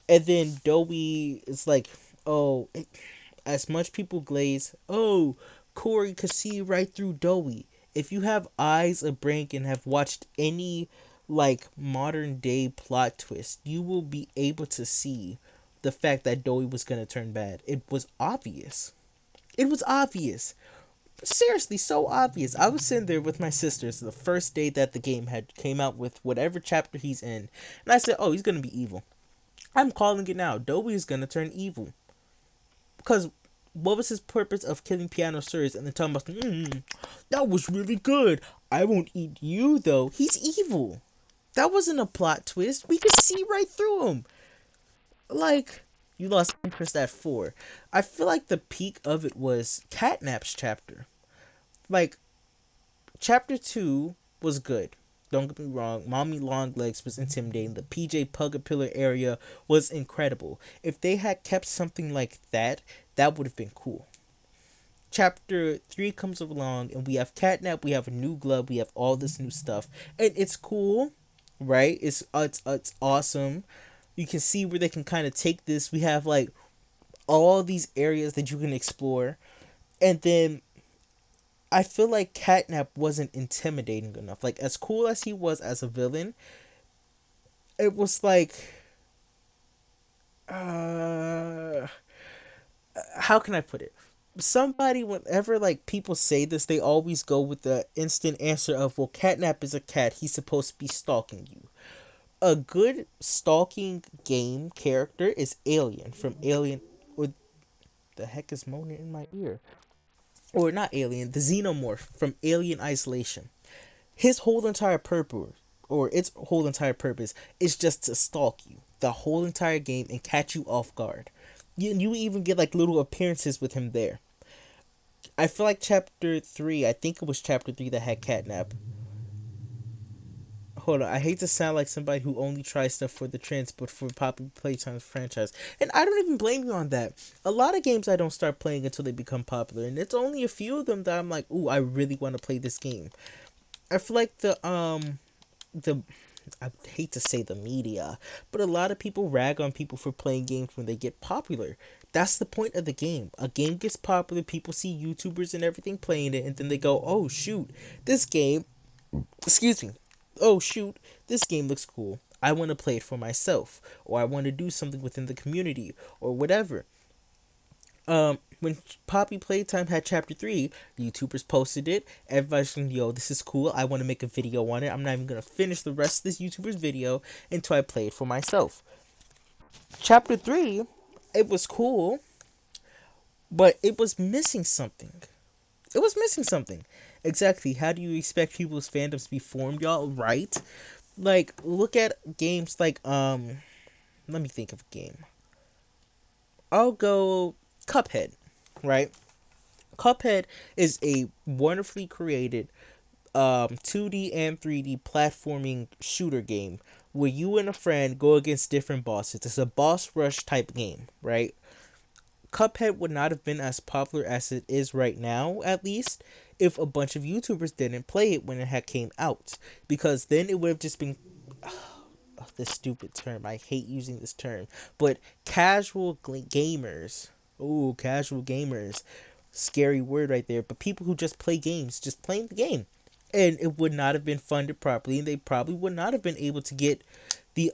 and then Doey is like, oh, as much people glaze, oh, Corey could see right through Doey. If you have eyes, a brain, and have watched any like modern day plot twist, you will be able to see the fact that Doey was gonna turn bad. It was obvious. It was obvious. Seriously, so obvious. I was sitting there with my sisters the first day that the game had came out with whatever chapter he's in, and I said, "Oh, he's gonna be evil." I'm calling it now. Doey is gonna turn evil. Because what was his purpose of killing Piano Sirs and then talking about, that was really good. I won't eat you though. He's evil. That wasn't a plot twist. We could see right through him. Like, you lost interest at 4. I feel like the peak of it was Catnap's chapter. Like, chapter 2 was good. Don't get me wrong, Mommy Longlegs was intimidating. The PJ Pugapillar area was incredible. If they had kept something like that, that would have been cool. Chapter 3 comes along, and we have Catnap, we have a new glove, we have all this new stuff. And it's cool, right? It's awesome. You can see where they can kind of take this. We have, like, all these areas that you can explore. And then I feel like Catnap wasn't intimidating enough. Like, as cool as he was as a villain, it was like, uh, how can I put it? Somebody, whenever like people say this, they always go with the instant answer of, well, Catnap is a cat, he's supposed to be stalking you. A good stalking game character is Alien from Alien. What the heck is moaning in my ear? Or not Alien, the Xenomorph from Alien Isolation. His whole entire purpose, or its whole entire purpose, is just to stalk you the whole entire game and catch you off guard. You even get like little appearances with him there. I feel like chapter 3, I think it was chapter 3 that had Catnap. Hold on, I hate to sound like somebody who only tries stuff for the trends, but for popular playtime franchise. And I don't even blame you on that. A lot of games I don't start playing until they become popular, and it's only a few of them that I'm like, ooh, I really want to play this game. I feel like the I hate to say the media, but a lot of people rag on people for playing games when they get popular. That's the point of the game. A game gets popular, people see YouTubers and everything playing it, and then they go, oh shoot, this game, excuse me, oh shoot, this game looks cool. I want to play it for myself, or I want to do something within the community, or whatever. When Poppy Playtime had chapter 3, YouTubers posted it. Everybody's like, yo, this is cool. I want to make a video on it. I'm not even going to finish the rest of this YouTuber's video until I play it for myself. Chapter 3, it was cool, but it was missing something. It was missing something. Exactly. How do you expect people's fandoms to be formed, y'all? Right? Like, look at games like, let me think of a game. I'll go Cuphead, right? Cuphead is a wonderfully created 2D and 3D platforming shooter game where you and a friend go against different bosses. It's a boss rush type game, right? Cuphead would not have been as popular as it is right now, at least, if a bunch of YouTubers didn't play it when it had came out, because then it would have just been this stupid term. I hate using this term, but casual gamers. Ooh, casual gamers. Scary word right there. But people who just play games, just playing the game, and it would not have been funded properly, and they probably would not have been able to get the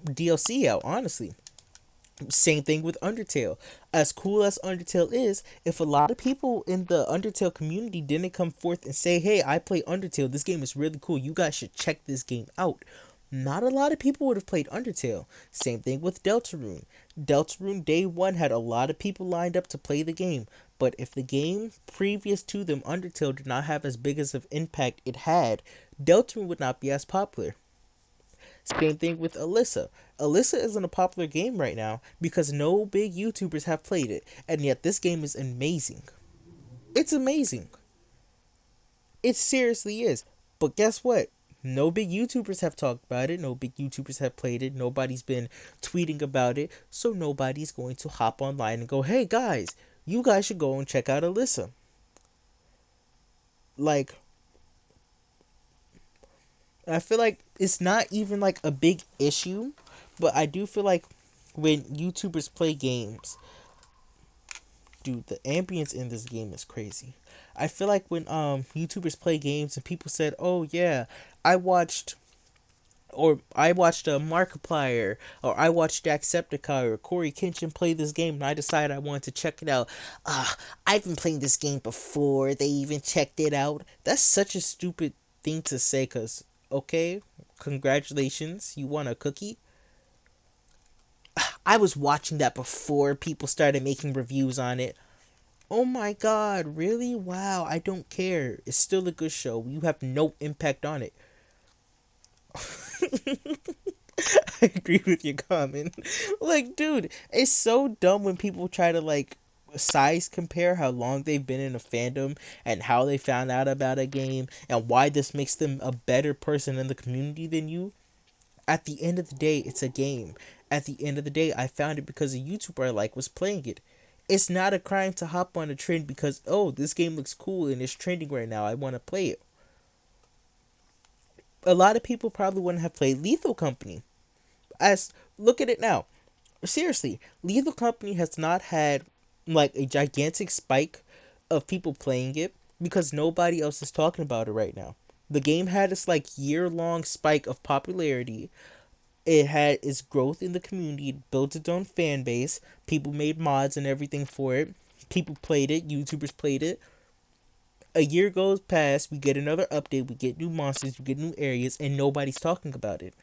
DLC out. Honestly, same thing with Undertale. As cool as Undertale is, if a lot of people in the Undertale community didn't come forth and say, hey, I play Undertale, this game is really cool, you guys should check this game out, not a lot of people would have played Undertale. Same thing with Deltarune. Deltarune day one had a lot of people lined up to play the game, but if the game previous to them, Undertale, did not have as big as of impact it had, Deltarune would not be as popular. Same thing with Alisa. Alisa isn't a popular game right now because no big YouTubers have played it, and yet this game is amazing. It's amazing. It seriously is. But guess what? No big YouTubers have talked about it. No big YouTubers have played it. Nobody's been tweeting about it. So nobody's going to hop online and go, hey guys, you guys should go and check out Alisa. Like, I feel like it's not even like a big issue, but I do feel like when YouTubers play games, dude, the ambience in this game is crazy. I feel like when YouTubers play games and people said, "Oh yeah, I watched I watched a Markiplier, or I watched Jacksepticeye or Corey Kenshin play this game, and I decided I wanted to check it out. I've been playing this game before they even checked it out." That's such a stupid thing to say, cause okay, congratulations, you won a cookie. I was watching that before people started making reviews on it. Oh my god, really? Wow, I don't care. It's still a good show. You have no impact on it. I agree with your comment. Like, dude, it's so dumb when people try to like size compare how long they've been in a fandom and how they found out about a game and why this makes them a better person in the community than you. At the end of the day, it's a game. At the end of the day, I found it because a YouTuber I like was playing it. It's not a crime to hop on a trend because, oh, this game looks cool and it's trending right now, I want to play it. A lot of people probably wouldn't have played Lethal Company. As look at it now. Seriously, Lethal Company has not had like a gigantic spike of people playing it because nobody else is talking about it right now. The game had this like year-long spike of popularity. It had its growth in the community, it built its own fan base, people made mods and everything for it. People played it. YouTubers played it. A year goes past. We get another update. We get new monsters. We get new areas, and nobody's talking about it.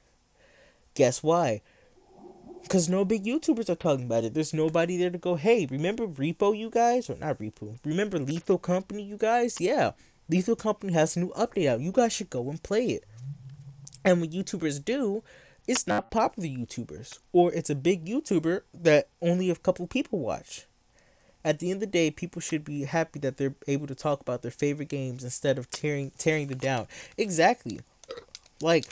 Guess why? Because no big YouTubers are talking about it. There's nobody there to go, hey, remember Repo, you guys? Or not Repo. Remember Lethal Company, you guys? Yeah. Lethal Company has a new update out. You guys should go and play it. And when YouTubers do, it's not popular YouTubers. Or it's a big YouTuber that only a couple people watch. At the end of the day, people should be happy that they're able to talk about their favorite games instead of tearing them down. Exactly. Like,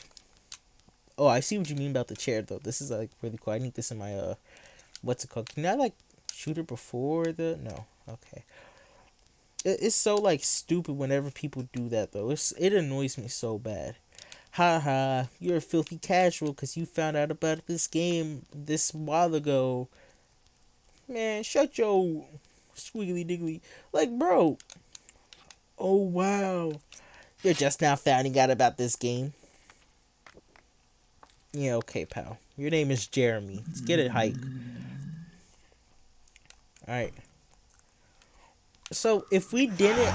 oh, I see what you mean about the chair, though. This is, like, really cool. I need this in my, what's it called? Can I, like, shoot her before the... No. Okay. It's so, like, stupid whenever people do that, though. It annoys me so bad. Haha, you're a filthy casual because you found out about this game this while ago. Man, shut your squiggly diggly. Like, bro. Oh, wow. You're just now finding out about this game. Yeah, okay, pal. Your name is Jeremy. Let's get it hike. Alright. So, if we didn't...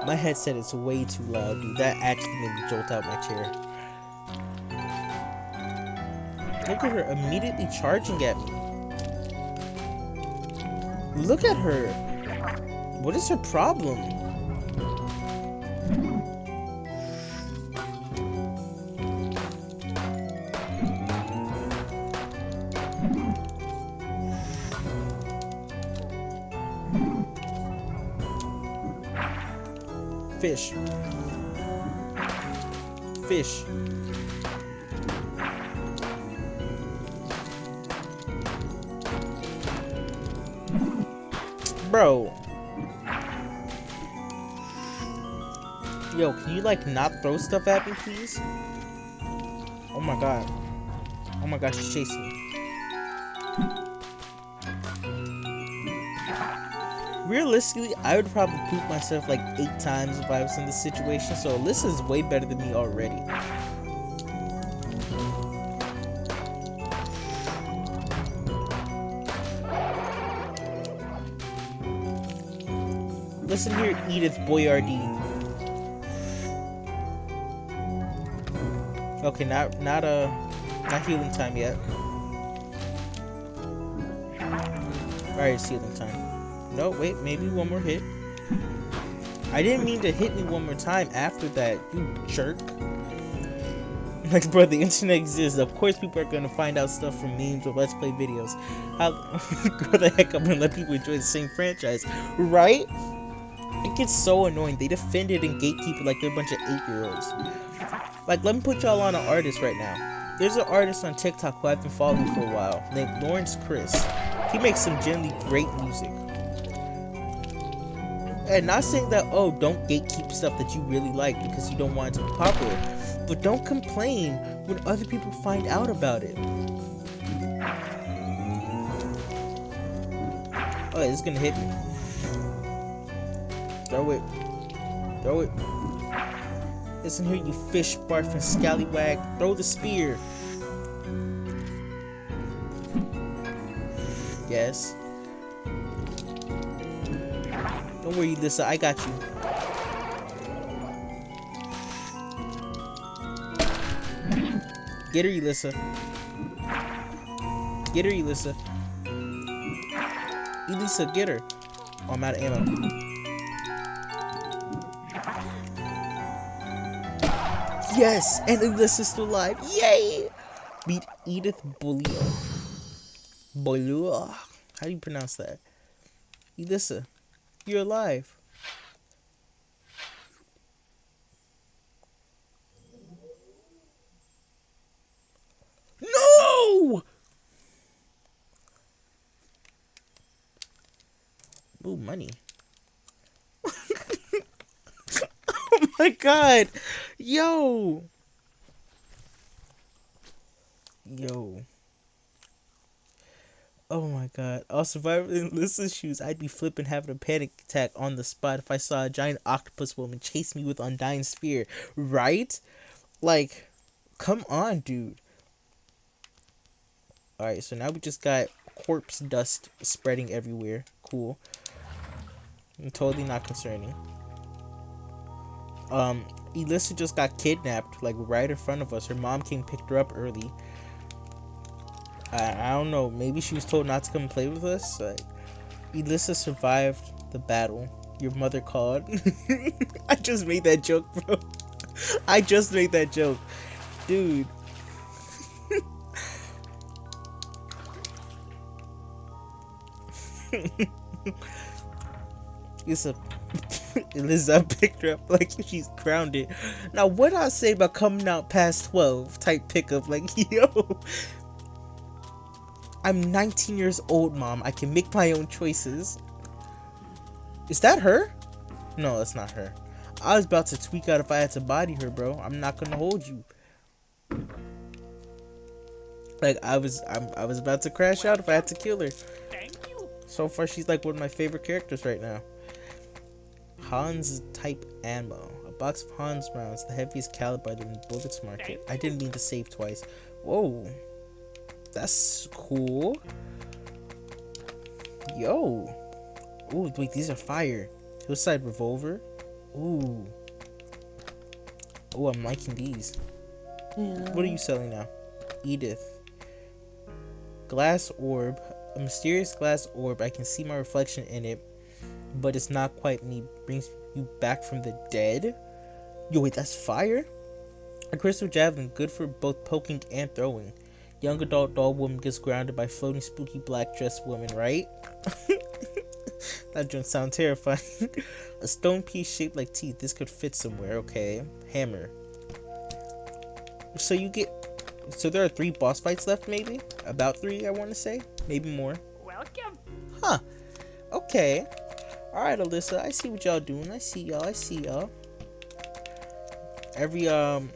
My headset is way too loud, dude. That actually made me jolt out my chair. Look at her immediately charging at me. Look at her. What is her problem? Fish. Fish. Bro. Yo, can you like not throw stuff at me, please? Oh my god. Oh my gosh, she's chasing me. Realistically, I would probably poop myself like 8 times if I was in this situation, so Alisa's way better than me already. Listen here, Edith Boyardee. Okay, not healing time yet. Alright, it's healing time. No, wait, maybe one more hit. I didn't mean to hit me one more time after that, you jerk. Like, bro, the internet exists. Of course people are gonna find out stuff from memes or Let's Play videos. How grow the heck up and let people enjoy the same franchise, right? It gets so annoying. They defend it and gatekeep it like they're a bunch of 8-year-olds. Like, let me put y'all on an artist right now. There's an artist on TikTok who I've been following for a while, named Lawrence Chris. He makes some generally great music. And not saying that, oh, don't gatekeep stuff that you really like because you don't want it to be popular. But don't complain when other people find out about it. Oh, it's gonna hit me. Throw it. Throw it. Listen here, you fish barfing scallywag. Throw the spear. Yes. Don't worry, Alisa, I got you. Get her, Alisa. Get her, Alisa. Alisa, get her. Oh, I'm out of ammo. Yes! And Alisa's still alive. Yay! Beat Edith Bolio. Bolio. How do you pronounce that? Alisa, you're alive. No! Ooh, money. Oh my god! Yo! Yo. Oh my god. I was surviving in Lisa's shoes. I'd be flipping, having a panic attack on the spot if I saw a giant octopus woman chase me with Undying Spear. Right? Like, come on, dude. Alright, so now we just got corpse dust spreading everywhere. Cool. Totally not concerning. Elisa just got kidnapped, like right in front of us. Her mom came picked her up early. I don't know. Maybe she was told not to come and play with us. Like, Elisa survived the battle. Your mother called. I just made that joke, bro. I just made that joke, dude. Elisa picked her up like she's grounded. Now, what I say about coming out past 12 type pickup? Like, yo, I'm 19 years old, mom. I can make my own choices. Is that her? No, that's not her. I was about to tweak out if I had to body her, bro. I'm not gonna hold you. Like, I was about to crash out if I had to kill her. Thank you. So far, she's like one of my favorite characters right now. Hans type ammo. A box of Hans rounds, the heaviest caliber in the bullets market. I didn't mean to save twice. Whoa. That's cool. Yo. Ooh, wait, these are fire. Hillside revolver. Ooh. Ooh, I'm liking these. Yeah. What are you selling now? Edith. Glass orb. A mysterious glass orb. I can see my reflection in it, but it's not quite me. Brings you back from the dead. Yo, wait, that's fire? A crystal javelin, good for both poking and throwing. Young adult doll woman gets grounded by floating spooky black dressed woman, right? That don't sound terrifying. A stone piece shaped like teeth. This could fit somewhere. Okay. Hammer. So you get... So there are 3 boss fights left, maybe? About 3, I want to say. Maybe more. Welcome. Huh. Okay. Alright, Alisa. I see what y'all doing. I see y'all. I see y'all. Every, Oh,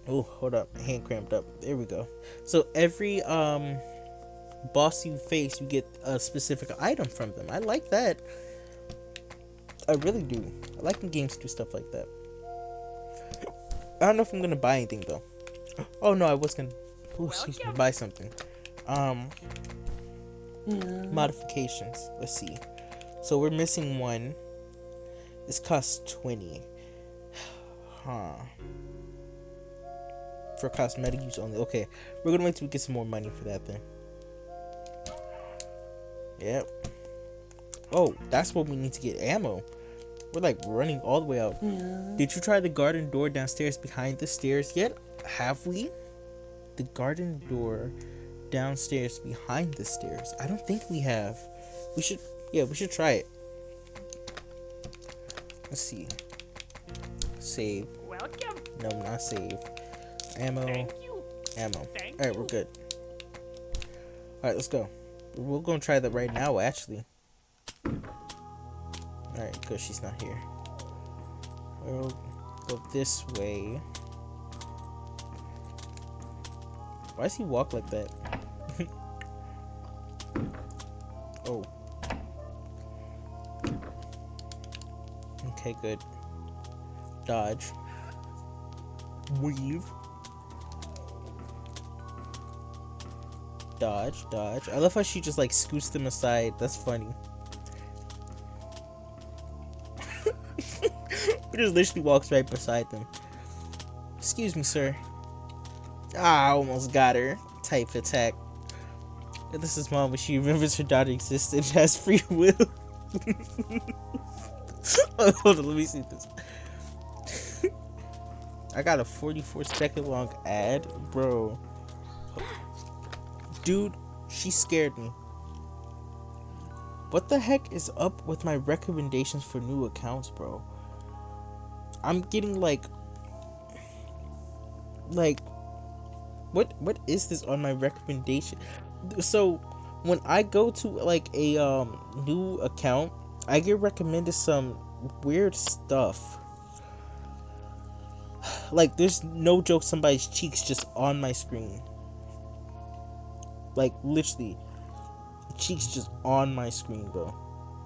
hold up. Hand cramped up. There we go. So every, boss you face, you get a specific item from them. I like that. I really do. I like when games do stuff like that. I don't know if I'm gonna buy anything though. Oh no, I was gonna. Oh, excuse me, buy something. Modifications. Let's see. So we're missing one. This costs 20. Huh. For cosmetic use only. Okay, we're gonna wait till we get some more money for that then. Yep. Oh, that's what we need to get ammo. We're like running all the way out. Did you try the garden door downstairs behind the stairs yet? Have we? The garden door downstairs behind the stairs. I don't think we have. We should, yeah, we should try it. Let's see. Save. Welcome. No, not save. Ammo. Thank you. Ammo. Thank Alright, you. we're good. Alright, let's go. We're gonna try that right now, actually. Alright, because she's not here. We'll go this way. Why does he walk like that? Oh. Okay, good. Dodge. Weave. Dodge, dodge. I love how she just like scoots them aside. That's funny. He just literally walks right beside them. Excuse me, sir. Ah, I almost got her. Type attack. This is mom when she remembers her daughter existed and has free will. Hold on, let me see this. I got a 44-second long ad, bro. Dude, she scared me. What the heck is up with my recommendations for new accounts, bro? I'm getting like what is this on my recommendation? So when I go to like a new account, I get recommended some weird stuff. Like there's no joke, somebody's cheeks just on my screen. Like literally cheeks just on my screen, bro.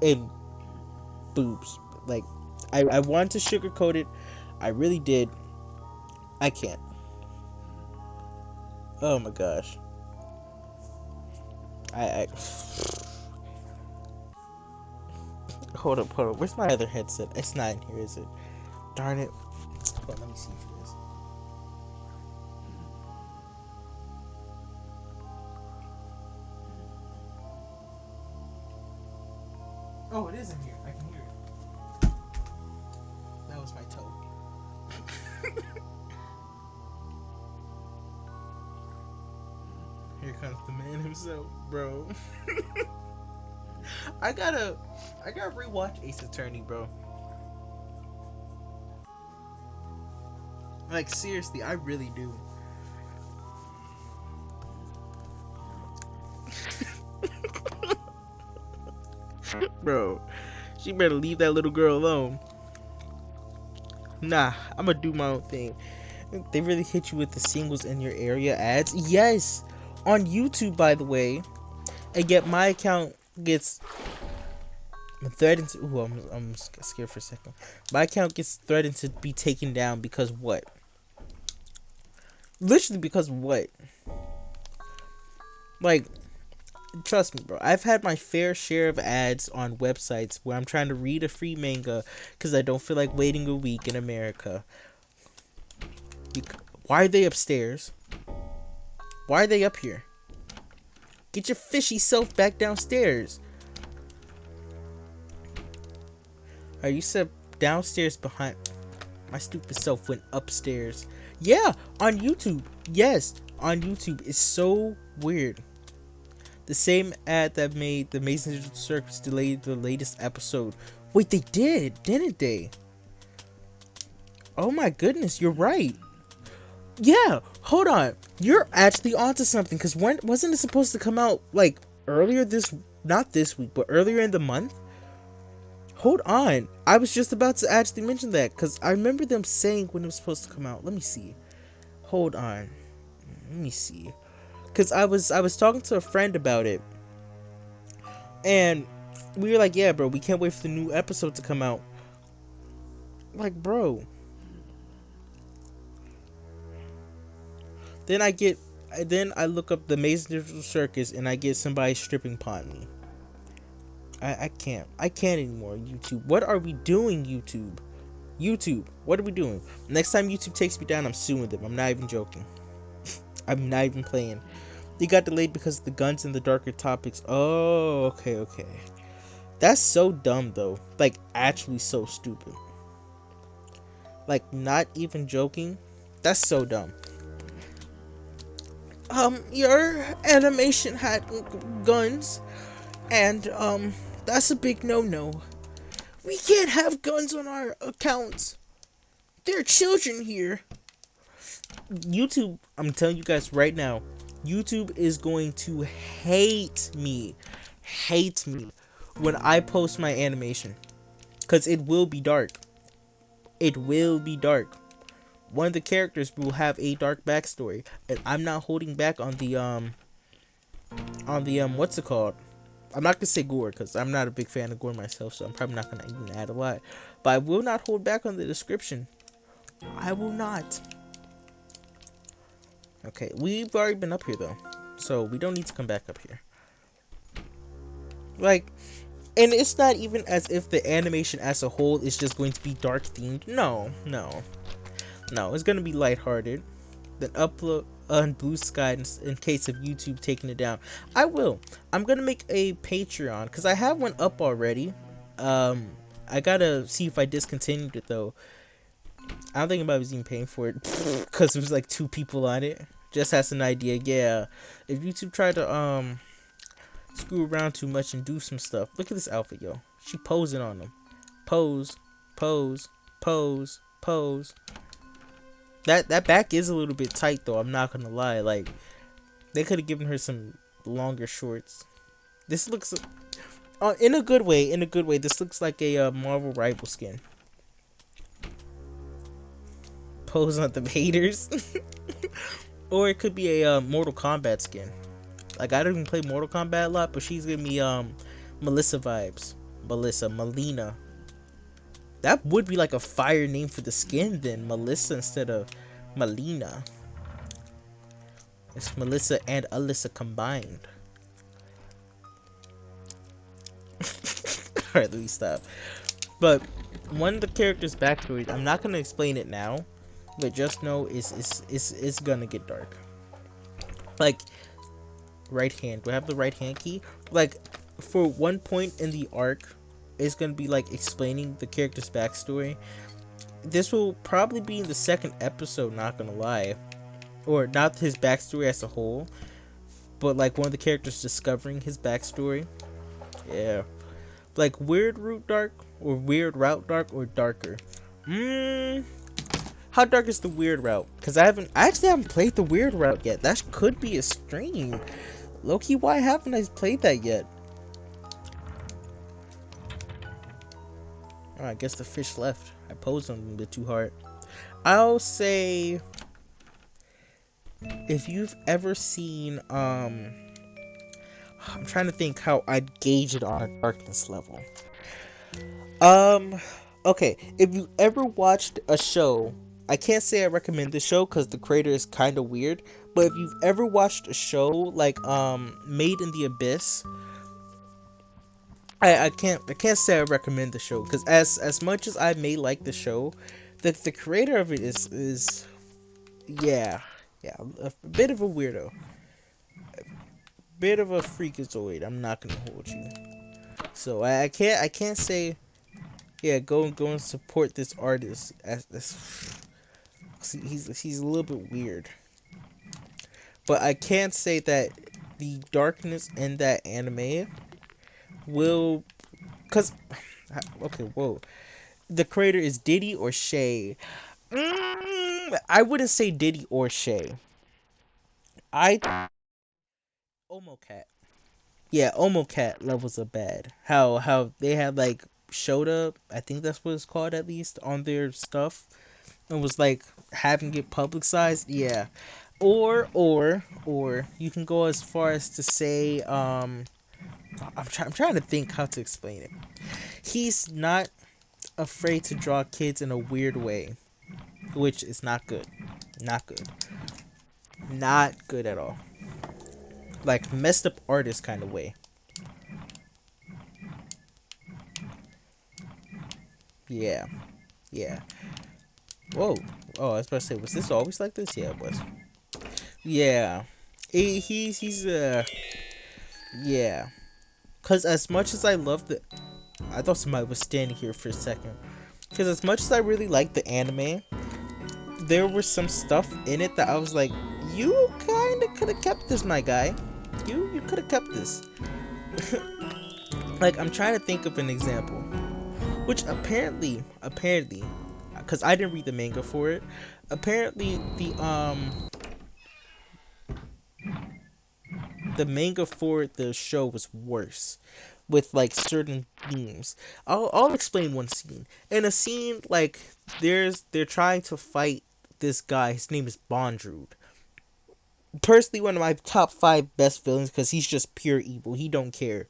And boobs. Like I wanted to sugarcoat it. I really did. I can't. Oh my gosh. I hold up, hold up. Where's my other headset? It's not in here, is it? Darn it. Hold on, let me see if it is. Oh, it is in here. I can hear it. That was my toe. Here comes the man himself, bro. I gotta rewatch Ace Attorney, bro. Like seriously, I really do. Bro, she better leave that little girl alone. Nah, I'm gonna do my own thing. They really hit you with the singles in your area ads. Yes, on YouTube, by the way. And yet my account gets threatened to. Ooh, I'm scared for a second. My account gets threatened to be taken down because what? Literally because what? Like, trust me, bro. I've had my fair share of ads on websites where I'm trying to read a free manga because I don't feel like waiting a week in America. Why are they upstairs? Why are they up here? Get your fishy self back downstairs. Are you said downstairs behind? My stupid self went upstairs. Yeah, on YouTube. Yes, on YouTube. It's so weird. The same ad that made the Amazing Digital Circus delay the latest episode. Wait, they did, didn't they? Oh my goodness, you're right. Yeah, hold on. You're actually onto something. Because when wasn't it supposed to come out like earlier this? Not this week, but earlier in the month. Hold on. I was just about to actually mention that because I remember them saying when it was supposed to come out. Let me see. Hold on. Let me see. Because I was talking to a friend about it. And we were like, yeah, bro, we can't wait for the new episode to come out. Like, bro. Then I look up the Amazing Digital Circus and I get somebody stripping upon me. I can't anymore, YouTube. What are we doing, YouTube? YouTube, what are we doing? Next time YouTube takes me down, I'm suing them. I'm not even joking. I'm not even playing. They got delayed because of the guns and the darker topics. Oh, okay. That's so dumb, though. Like, actually so stupid. Like, not even joking. That's so dumb. Your animation had guns, and, that's a big no-no. We can't have guns on our accounts. There are children here. YouTube, I'm telling you guys right now, YouTube is going to hate me when I post my animation. Because it will be dark. It will be dark. One of the characters will have a dark backstory. And I'm not holding back on the, what's it called? I'm not gonna say gore because I'm not a big fan of gore myself, so I'm probably not gonna even add a lot. But I will not hold back on the description. I will not. Okay, we've already been up here though, so we don't need to come back up here. Like, and it's not even as if the animation as a whole is just going to be dark themed. No, it's gonna be lighthearted. Then upload on Blue Sky in case of YouTube taking it down. I will. I'm gonna make a Patreon because I have one up already. I gotta see if I discontinued it though. I don't think anybody was even paying for it because there was like 2 people on it. Just as an idea, yeah. If YouTube tried to screw around too much and do some stuff, look at this outfit, yo. She posing on them. Pose. That back is a little bit tight though. I'm not gonna lie. Like, they could have given her some longer shorts. This looks, in a good way. This looks like a Marvel rival skin. Pose on the haters, or it could be a Mortal Kombat skin. Like, I don't even play Mortal Kombat a lot, but she's giving me Melissa vibes. Melina. That would be like a fire name for the skin then, Melissa instead of Melina. It's Melissa and Alisa combined. Alright, let me stop. But one of the characters' backstories, I'm not gonna explain it now, but just know it's gonna get dark. Like right hand. Do I have the right hand key? Like for one point in the arc, it's gonna be like explaining the character's backstory. This will probably be in the second episode, not gonna lie. Or not his backstory as a whole, but like one of the characters discovering his backstory. Yeah. Like weird route dark or weird route dark or darker. Mmm. How dark is the weird route? Because I actually haven't played the weird route yet. That could be a stream. Loki, why haven't I played that yet? Oh, I guess the fish left. I posed on him a bit too hard. I'll say if you've ever seen I'm trying to think how I'd gauge it on a darkness level. Um okay, if you ever watched a show, I can't say I recommend the show because the creator is kind of weird, but if you've ever watched a show like Made in the Abyss, I can't say I recommend the show because as much as I may like the show, the creator of it is yeah, a bit of a weirdo, bit of a freakazoid. I'm not gonna hold you. So I can't say yeah go and support this artist as he's a little bit weird. But I can't say that the darkness in that anime will cause okay whoa the creator is Diddy or Shay. I wouldn't say Diddy or Shay. I Omocat. Yeah, Omocat levels are bad. How they had like showed up, I think that's what it's called at least, on their stuff. And was like having it publicized. Yeah. Or you can go as far as to say, I'm trying to think how to explain it. He's not afraid to draw kids in a weird way, which is not good. Not good. Not good at all. Like messed up artist kind of way. Yeah. Yeah. Whoa. Oh, I was about to say, was this always like this? Yeah, it was. Yeah. He's yeah. Cause as much as I love the, I thought somebody was standing here for a second. Cause as much as I really like the anime, there was some stuff in it that I was like, you kind of could have kept this, my guy. You could have kept this. Like I'm trying to think of an example, which apparently, because I didn't read the manga for it. Apparently, the manga for the show was worse with like certain themes. I'll explain one scene. In a scene like they're trying to fight this guy. His name is Bondrude. Personally, one of my top 5 best villains because he's just pure evil. He don't care.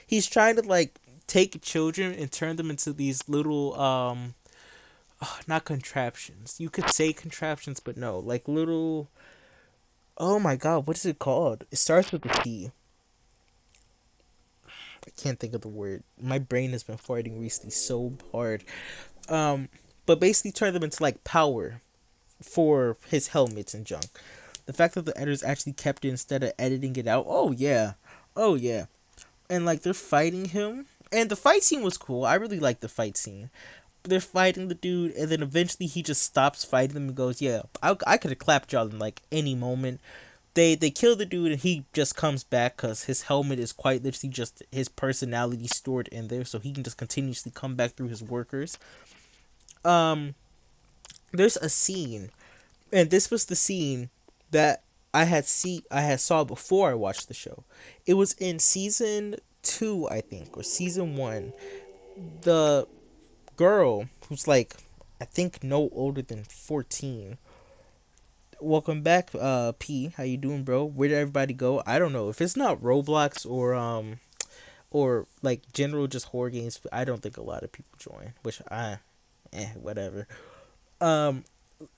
He's trying to like take children and turn them into these little not contraptions. You could say contraptions, but no, like little. Oh my god, what is it called? It starts with a T. I can't think of the word. My brain has been farting recently so hard. Um, but basically turn them into like power for his helmets and junk. The fact that the editors actually kept it instead of editing it out. Oh yeah, oh yeah. And like they're fighting him, and the fight scene was cool. I really liked the fight scene. They're fighting the dude, and then eventually he just stops fighting them and goes, "Yeah, I could have clapped y'all in like any moment." They kill the dude and he just comes back because his helmet is quite literally just his personality stored in there, so he can just continuously come back through his workers. Um, there's a scene, and this was the scene that I had saw before I watched the show. It was in season 2, I think, or season 1. The girl who's like I think no older than 14. Welcome back, P. How you doing, bro? Where did everybody go? I don't know. If it's not Roblox or like general just horror games, I don't think a lot of people join. Which whatever. Um,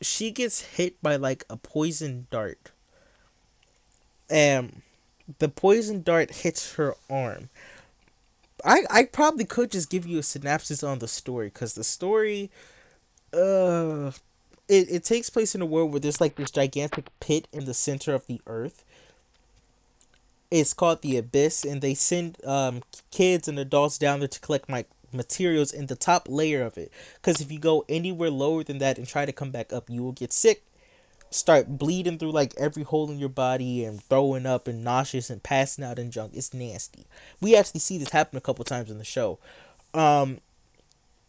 she gets hit by like a poison dart, and the poison dart hits her arm. I probably could just give you a synopsis on the story, because the story, uh, it takes place in a world where there's like this gigantic pit in the center of the earth. It's called the Abyss, and they send kids and adults down there to collect like materials in the top layer of it. Because if you go anywhere lower than that and try to come back up, you will get sick, start bleeding through like every hole in your body, and throwing up and nauseous and passing out and junk. It's nasty. We actually see this happen a couple times in the show. Um,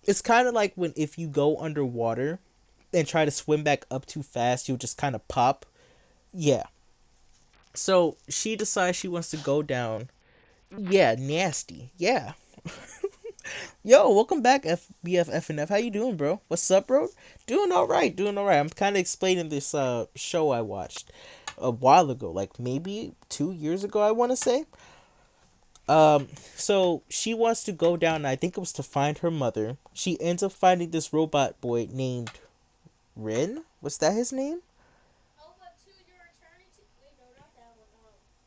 it's kind of like when if you go underwater and try to swim back up too fast, you'll just kind of pop. Yeah. So she decides she wants to go down. Yeah, nasty. Yeah. Yo, welcome back, FBFFNF. How you doing, bro? What's up, bro? Doing all right. Doing all right. I'm kind of explaining this show I watched a while ago, like maybe 2 years ago, I want to say. So she wants to go down. I think it was to find her mother. She ends up finding this robot boy named Ren. Was that his name?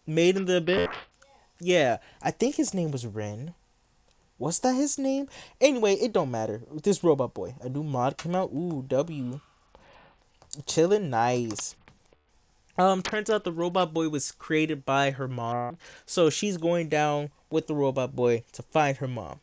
Made in the Abyss. Yeah, I think his name was Ren. Was that his name? Anyway, it don't matter. This robot boy. A new mod came out. Ooh, W. Chillin' nice. Turns out the robot boy was created by her mom. So she's going down with the robot boy to find her mom.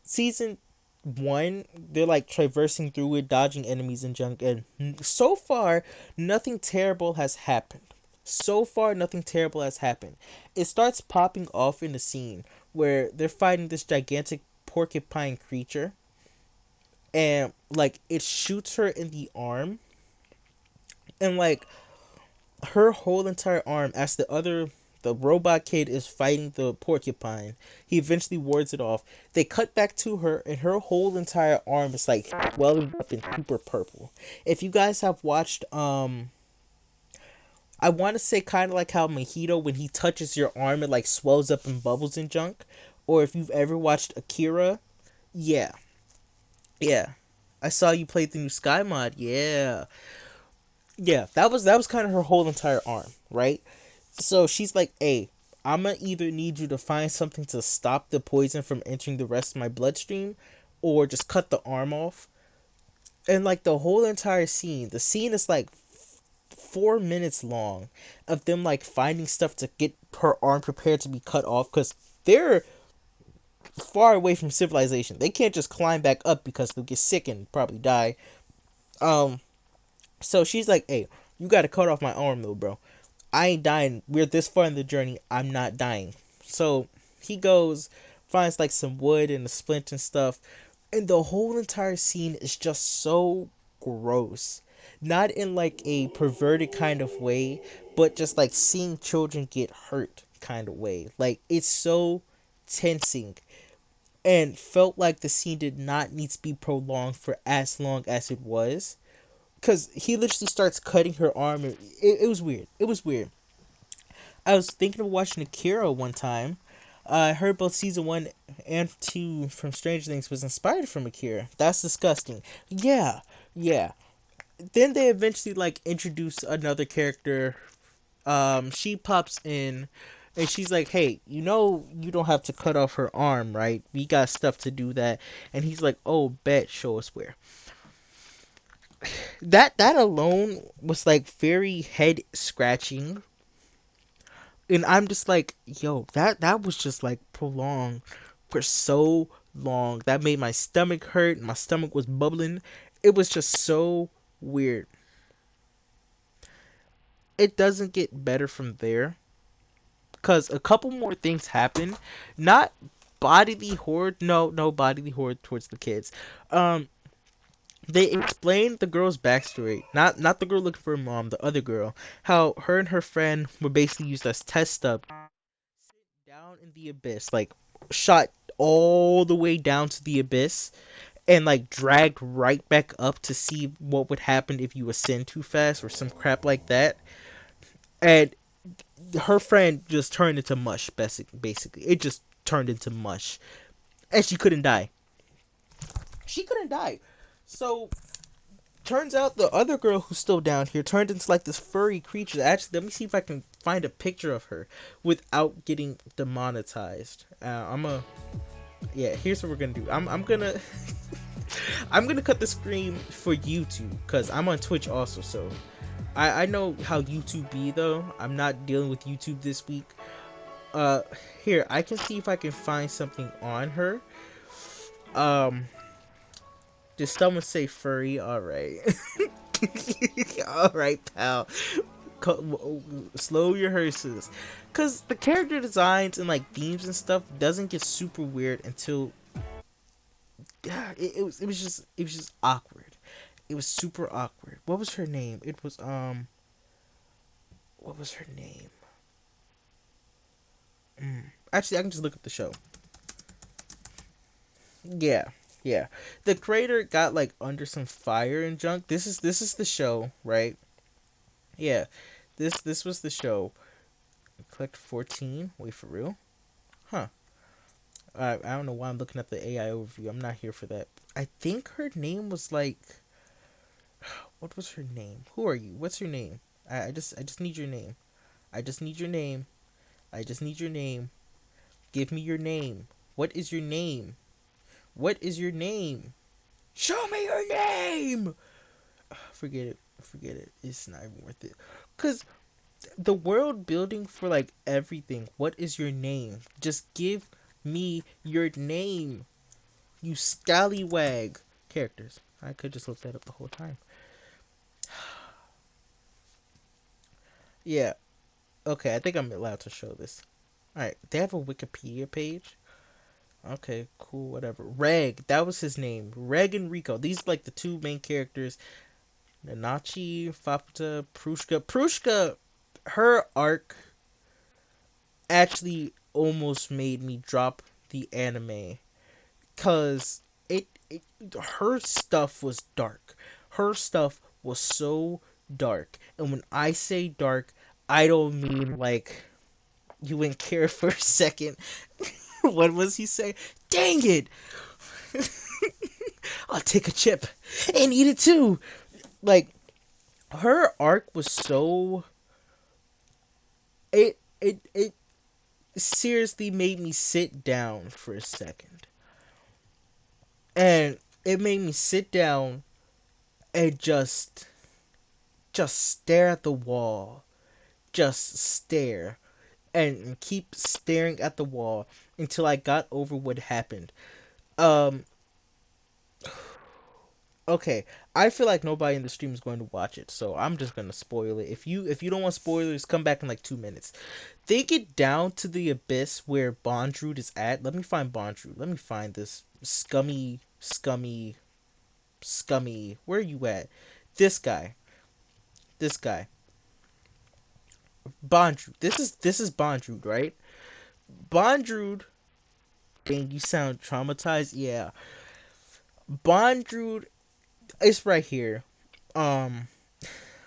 Season one, they're like traversing through it, dodging enemies and junk, and so far nothing terrible has happened. So far nothing terrible has happened. It starts popping off in the scene where they're fighting this gigantic porcupine creature, and like it shoots her in the arm, and like her whole entire arm, as the robot kid is fighting the porcupine, he eventually wards it off. They cut back to her, and her whole entire arm is like swelling up and super purple. If you guys have watched I want to say kind of like how Mojito, when he touches your arm, it like swells up and bubbles and junk. Or if you've ever watched Akira, yeah, yeah. I saw you play the new Sky mod. Yeah, yeah. That was kind of her whole entire arm, right? So she's like, "Hey, I'ma either need you to find something to stop the poison from entering the rest of my bloodstream, or just cut the arm off." And like the whole entire scene, the scene is like 4 minutes long of them like finding stuff to get her arm prepared to be cut off, because they're far away from civilization. They can't just climb back up because they'll get sick and probably die. Um, so she's like, "Hey, you gotta cut off my arm, though, bro. I ain't dying. We're this far in the journey. I'm not dying." So he goes, finds like some wood and a splint and stuff, and the whole entire scene is just so gross. Not in like a perverted kind of way, but just like seeing children get hurt kind of way. Like it's so tensing, and felt like the scene did not need to be prolonged for as long as it was. Because he literally starts cutting her arm. It was weird. It was weird. I was thinking of watching Akira one time. I heard both season one and two from Stranger Things was inspired from Akira. That's disgusting. Yeah, yeah. Then they eventually like introduce another character. She pops in, and she's like, "Hey, you don't have to cut off her arm, right? We got stuff to do that." And he's like, "Oh, bet, show us where." That alone was like very head scratching, and I'm just like, yo, that was just like prolonged for so long. That made my stomach hurt. My stomach was bubbling. It was just so weird. It doesn't get better from there, because a couple more things happen. Not bodily horror. No, no bodily horror towards the kids. Um, they explained the girl's backstory. Not the girl looking for her mom. The other girl. How her and her friend were basically used as test stub down in the abyss, like shot all the way down to the abyss, and like dragged right back up to see what would happen if you ascend too fast or some crap like that. And her friend just turned into mush. Basically, it just turned into mush, and she couldn't die. She couldn't die. So turns out the other girl who's still down here turned into like this furry creature. Actually, let me see if I can find a picture of her without getting demonetized. I'm a Yeah, here's what we're gonna do. I'm gonna I'm gonna cut the screen for YouTube because I'm on Twitch also. So I know how YouTube be though. I'm not dealing with YouTube this week. Uh, Here I can see if I can find something on her. Um, did someone say furry? All right, all right, pal. Slow your hearses, cause the character designs and like themes and stuff doesn't get super weird until it was just awkward. It was super awkward. What was her name? It was what was her name? Actually, I can just look up the show. Yeah, yeah. The creator got like under some fire and junk. This is the show, right? Yeah, this was the show. Collect 14. Wait for real? Huh. I don't know why I'm looking at the AI overview. I'm not here for that. I think her name was like what was her name? Who are you? What's your name? I just need your name. I just need your name. I just need your name. Give me your name. What is your name? What is your name? Show me your name. Forget it. Forget it. It's not even worth it. Cause the world building for like everything. What is your name? Just give me your name. You scallywag. Characters. I could just look that up the whole time. Yeah. Okay. I think I'm allowed to show this. All right. They have a Wikipedia page. Okay. Cool. Whatever. Reg. That was his name. Reg and Rico. These are like the two main characters. Nanachi, Faputa, Prushka. Prushka, her arc actually almost made me drop the anime because it her stuff was dark. Her stuff was so dark, and when I say dark, I don't mean like you wouldn't care for a second. What was he saying? Dang it! I'll take a chip and eat it too. Like her arc was so it seriously made me sit down for a second. And it made me sit down and just stare at the wall. Just stare and keep staring at the wall until I got over what happened. Um okay, I feel like nobody in the stream is going to watch it, so I'm just going to spoil it. If you don't want spoilers, come back in like 2 minutes. They get down to the abyss where Bondrewd is at. Let me find Bondrewd. Let me find this scummy. Where are you at? This guy. This guy. Bondrewd. This is Bondrewd, right? Bondrewd. Dang, you sound traumatized. Yeah. Bondrewd is right here. Um,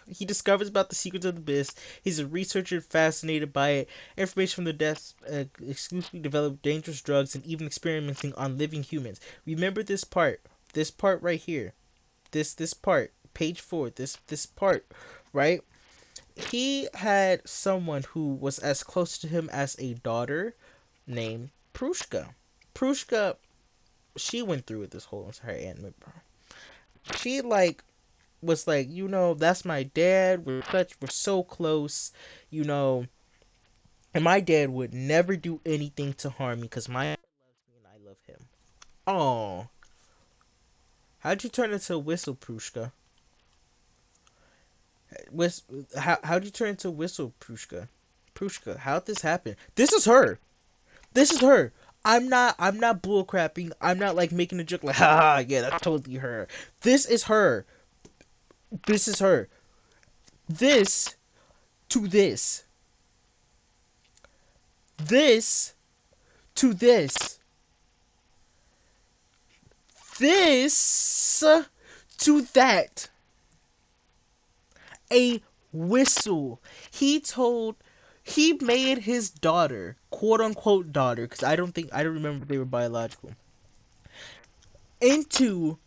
he discovers about the secrets of the abyss. He's a researcher fascinated by it. Information from the deaths, exclusively developed dangerous drugs, and even experimenting on living humans. Remember this part. This part right here. This part. Page 4. This part. Right? He had someone who was as close to him as a daughter named Prushka. Prushka, she went through it this whole entire anime, bro. She like was like, that's my dad. We're so close, you know. And my dad would never do anything to harm me because my dad loves me and I love him. Oh, how'd you turn into a whistle, Prushka? Whis- how'd you turn into a whistle, Prushka? Prushka, how'd this happen? This is her. This is her. I'm not bullcrapping. I'm not like making a joke like, ha, yeah, that's totally her. This is her. This is her. This to this. This to this. This to that. A whistle. He made his daughter, quote unquote daughter, because I don't remember if they were biological, into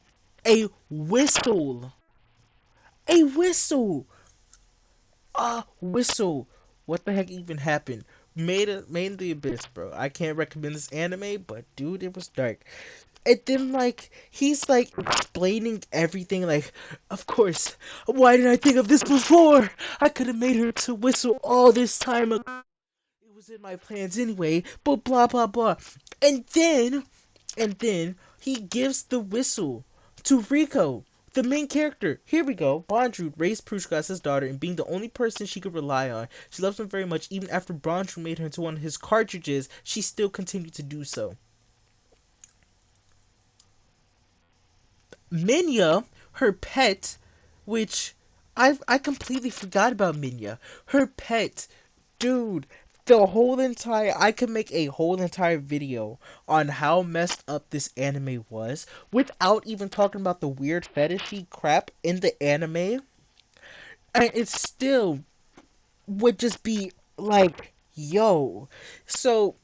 a whistle. A whistle. A whistle. What the heck even happened? made in the abyss, bro. I can't recommend this anime, but dude, it was dark. And then like he's like explaining everything like, of course, why didn't I think of this before? I could have made her to whistle all this time ago. It was in my plans anyway, but blah blah blah. And then he gives the whistle to Rico, the main character. Here we go. Bondrewd raised Prushka as his daughter, and being the only person she could rely on, she loves him very much. Even after Bondrewd made her into one of his cartridges, she still continued to do so. Minya, her pet, which I completely forgot about Minya. Her pet, dude. The whole entire I could make a whole entire video on how messed up this anime was without even talking about the weird fetishy crap in the anime. And it still would just be like, yo. So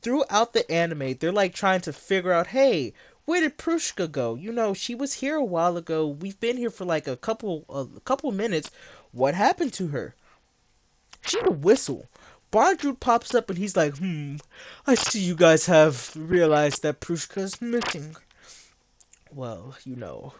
throughout the anime, they're like trying to figure out, hey, where did Prushka go? You know, she was here a while ago. We've been here for like a couple minutes. What happened to her? She's a whistle. Bondrewd pops up and he's like, I see you guys have realized that Prushka's missing. Well, you know,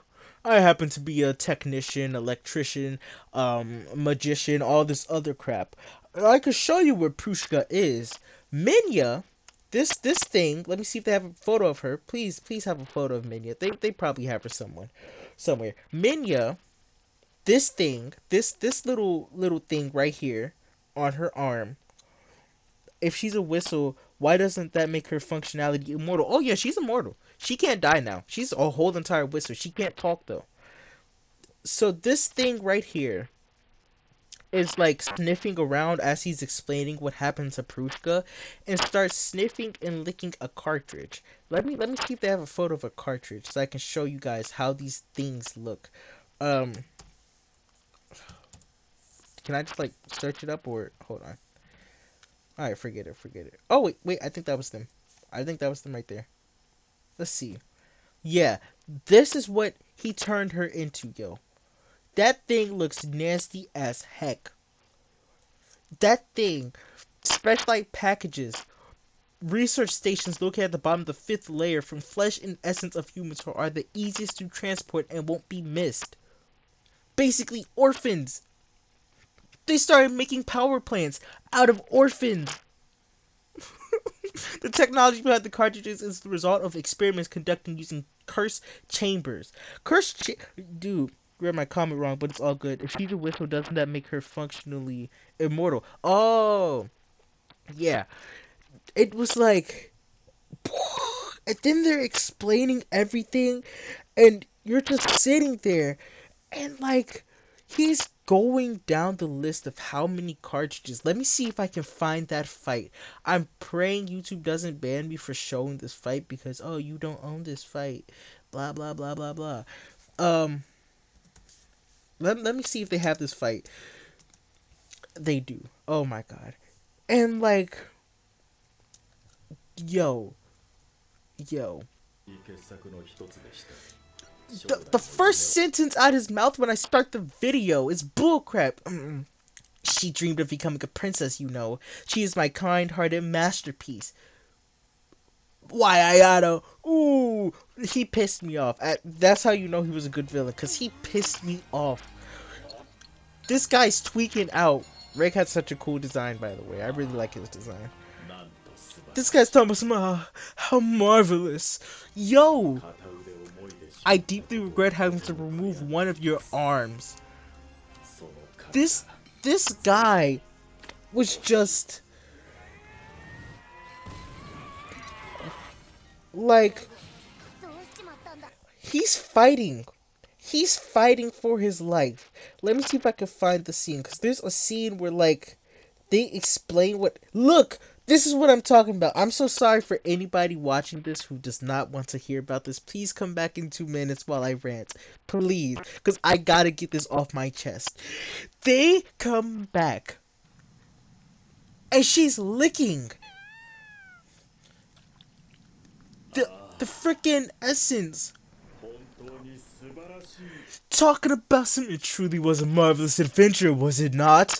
I happen to be a technician, electrician, magician, all this other crap. I could show you where Prushka is. Minya, this thing. Let me see if they have a photo of her. Please have a photo of Minya. They probably have her somewhere. Minya, this thing, this little thing right here on her arm. If she's a whistle, why doesn't that make her functionality immortal? Oh yeah, she's immortal. She can't die now. She's a whole entire whistle. She can't talk though. So this thing right here is like sniffing around as he's explaining what happened to Prushka, and starts sniffing and licking a cartridge. Let me see if they have a photo of a cartridge so I can show you guys how these things look. Um, can I just like search it up or hold on? All right, forget it. Oh wait, I think that was them. I think that was them right there. Let's see. Yeah, this is what he turned her into, yo. That thing looks nasty as heck. That thing, specialized packages, research stations located at the bottom of the fifth layer from flesh and essence of humans who are the easiest to transport and won't be missed. Basically, orphans. They started making power plants out of orphans. The technology behind the cartridges is the result of experiments conducted using cursed chambers. Dude, read my comment wrong, but it's all good. If she's a whistle, doesn't that make her functionally immortal? Oh, yeah. It was like, and then they're explaining everything, and you're just sitting there, and like, he's going down the list of how many cartridges. Let me see if I can find that fight. I'm praying YouTube doesn't ban me for showing this fight because, oh, you don't own this fight. Blah, blah, blah, blah, blah. Um, let me see if they have this fight. They do. Oh my god. And like, yo, yo. The first sentence out of his mouth when I start the video is bullcrap. She dreamed of becoming a princess, you know. She is my kind-hearted masterpiece. Why, Ayano? Ooh, he pissed me off. That's how you know he was a good villain, because he pissed me off. This guy's tweaking out. Rick had such a cool design, by the way. I really like his design. This guy's talking about how marvelous. Yo! I deeply regret having to remove one of your arms. This guy was just like, he's fighting for his life. Let me see if I can find the scene, because there's a scene where like they explain what, look, this is what I'm talking about. I'm so sorry for anybody watching this who does not want to hear about this. Please come back in 2 minutes while I rant, please, because I gotta get this off my chest. They come back and she's licking the freaking essence, talking about something. It truly was a marvelous adventure, was it not?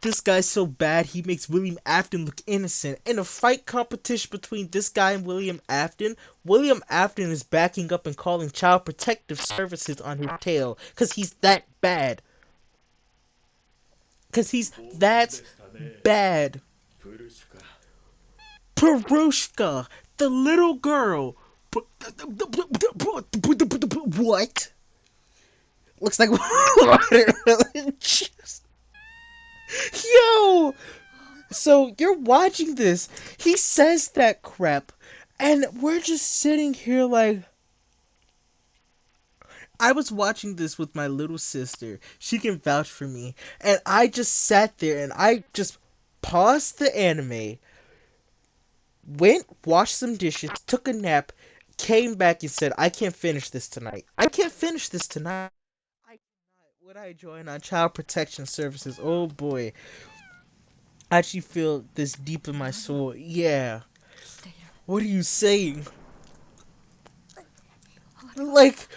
this guy's so bad he makes William Afton look innocent. In a fight competition between this guy and William Afton is backing up and calling Child Protective Services on his tail because he's that bad. Because he's that bad. Perushka, the little girl. What? Looks like watermelon juice. Yo! So you're watching this. He says that crap. And we're just sitting here like. I was watching this with my little sister. She can vouch for me. And I just sat there and I just paused the anime, went, washed some dishes, took a nap, came back and said, I can't finish this tonight. I can't finish this tonight. I cannot. Would I join on Child Protection Services? Oh boy. I actually feel this deep in my soul. Yeah. What are you saying? Like,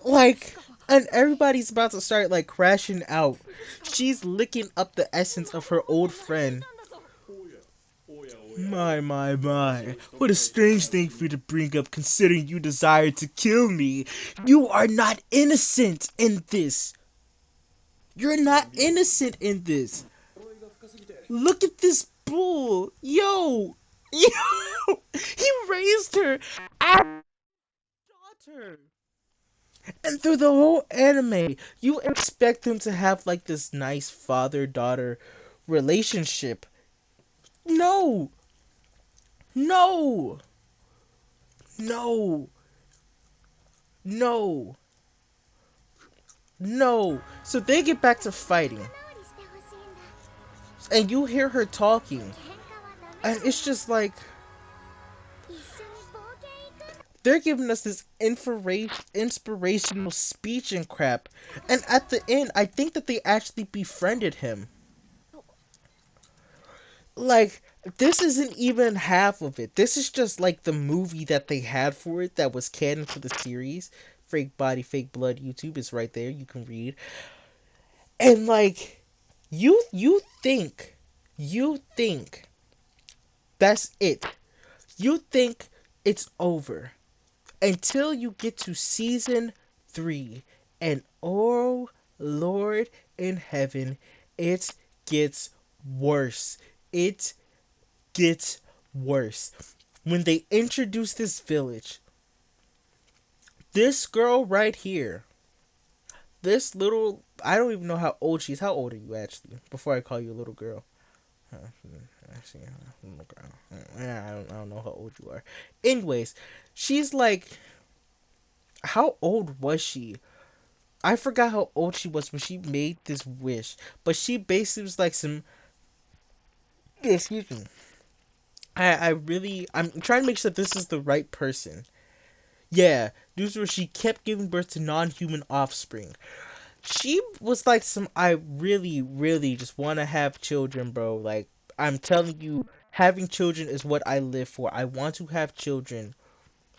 like, and everybody's about to start like crashing out. She's licking up the essence of her old friend. My. What a strange thing for you to bring up considering you desire to kill me. You are not innocent in this. You're not innocent in this. Look at this bull. Yo. Yo. He raised her as daughter. And through the whole anime, you expect them to have like this nice father-daughter relationship. No. No. No. No. No. So they get back to fighting. And you hear her talking. And it's just like they're giving us this inspirational speech and crap. And at the end, I think that they actually befriended him. Like, this isn't even half of it. This is just like the movie that they had for it that was canon for the series. Fake Body, Fake Blood YouTube is right there. You can read. And like, you think that's it. You think it's over until you get to season 3. And oh Lord in heaven, it gets worse. It gets worse. When they introduce this village, this girl right here, this little, I don't even know how old she is. How old are you actually? Before I call you a little girl. Actually, little girl. I don't know how old you are. Anyways, she's like, how old was she? I forgot how old she was when she made this wish. But she basically was like some, excuse me. I'm trying to make sure that this is the right person. Yeah, this is where she kept giving birth to non-human offspring. She was like some, I really just want to have children, bro. Like, I'm telling you, having children is what I live for. I want to have children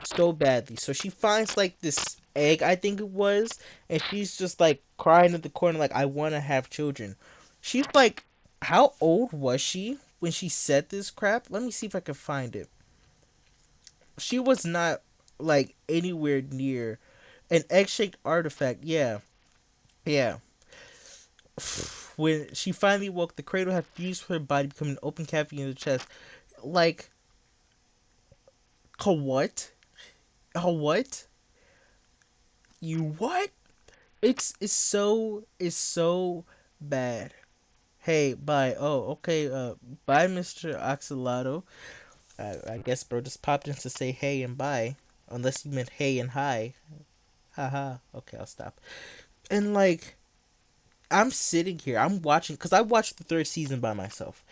so badly. So she finds like this egg, I think it was, and she's just like crying in the corner like, I want to have children. She's like, how old was she when she said this crap? Let me see if I can find it. She was not like anywhere near an egg-shaped artifact. Yeah, yeah. When she finally woke, the cradle had fused her body, becoming an open cavity in the chest. Like, a what? A what? You what? It's so bad. Hey, bye. Oh, okay. Bye, Mr. Oxalado. I guess bro just popped in to say hey and bye. Unless you meant hey and hi. Haha. Okay, I'll stop. And like, I'm sitting here, I'm watching, because I watched the third season by myself.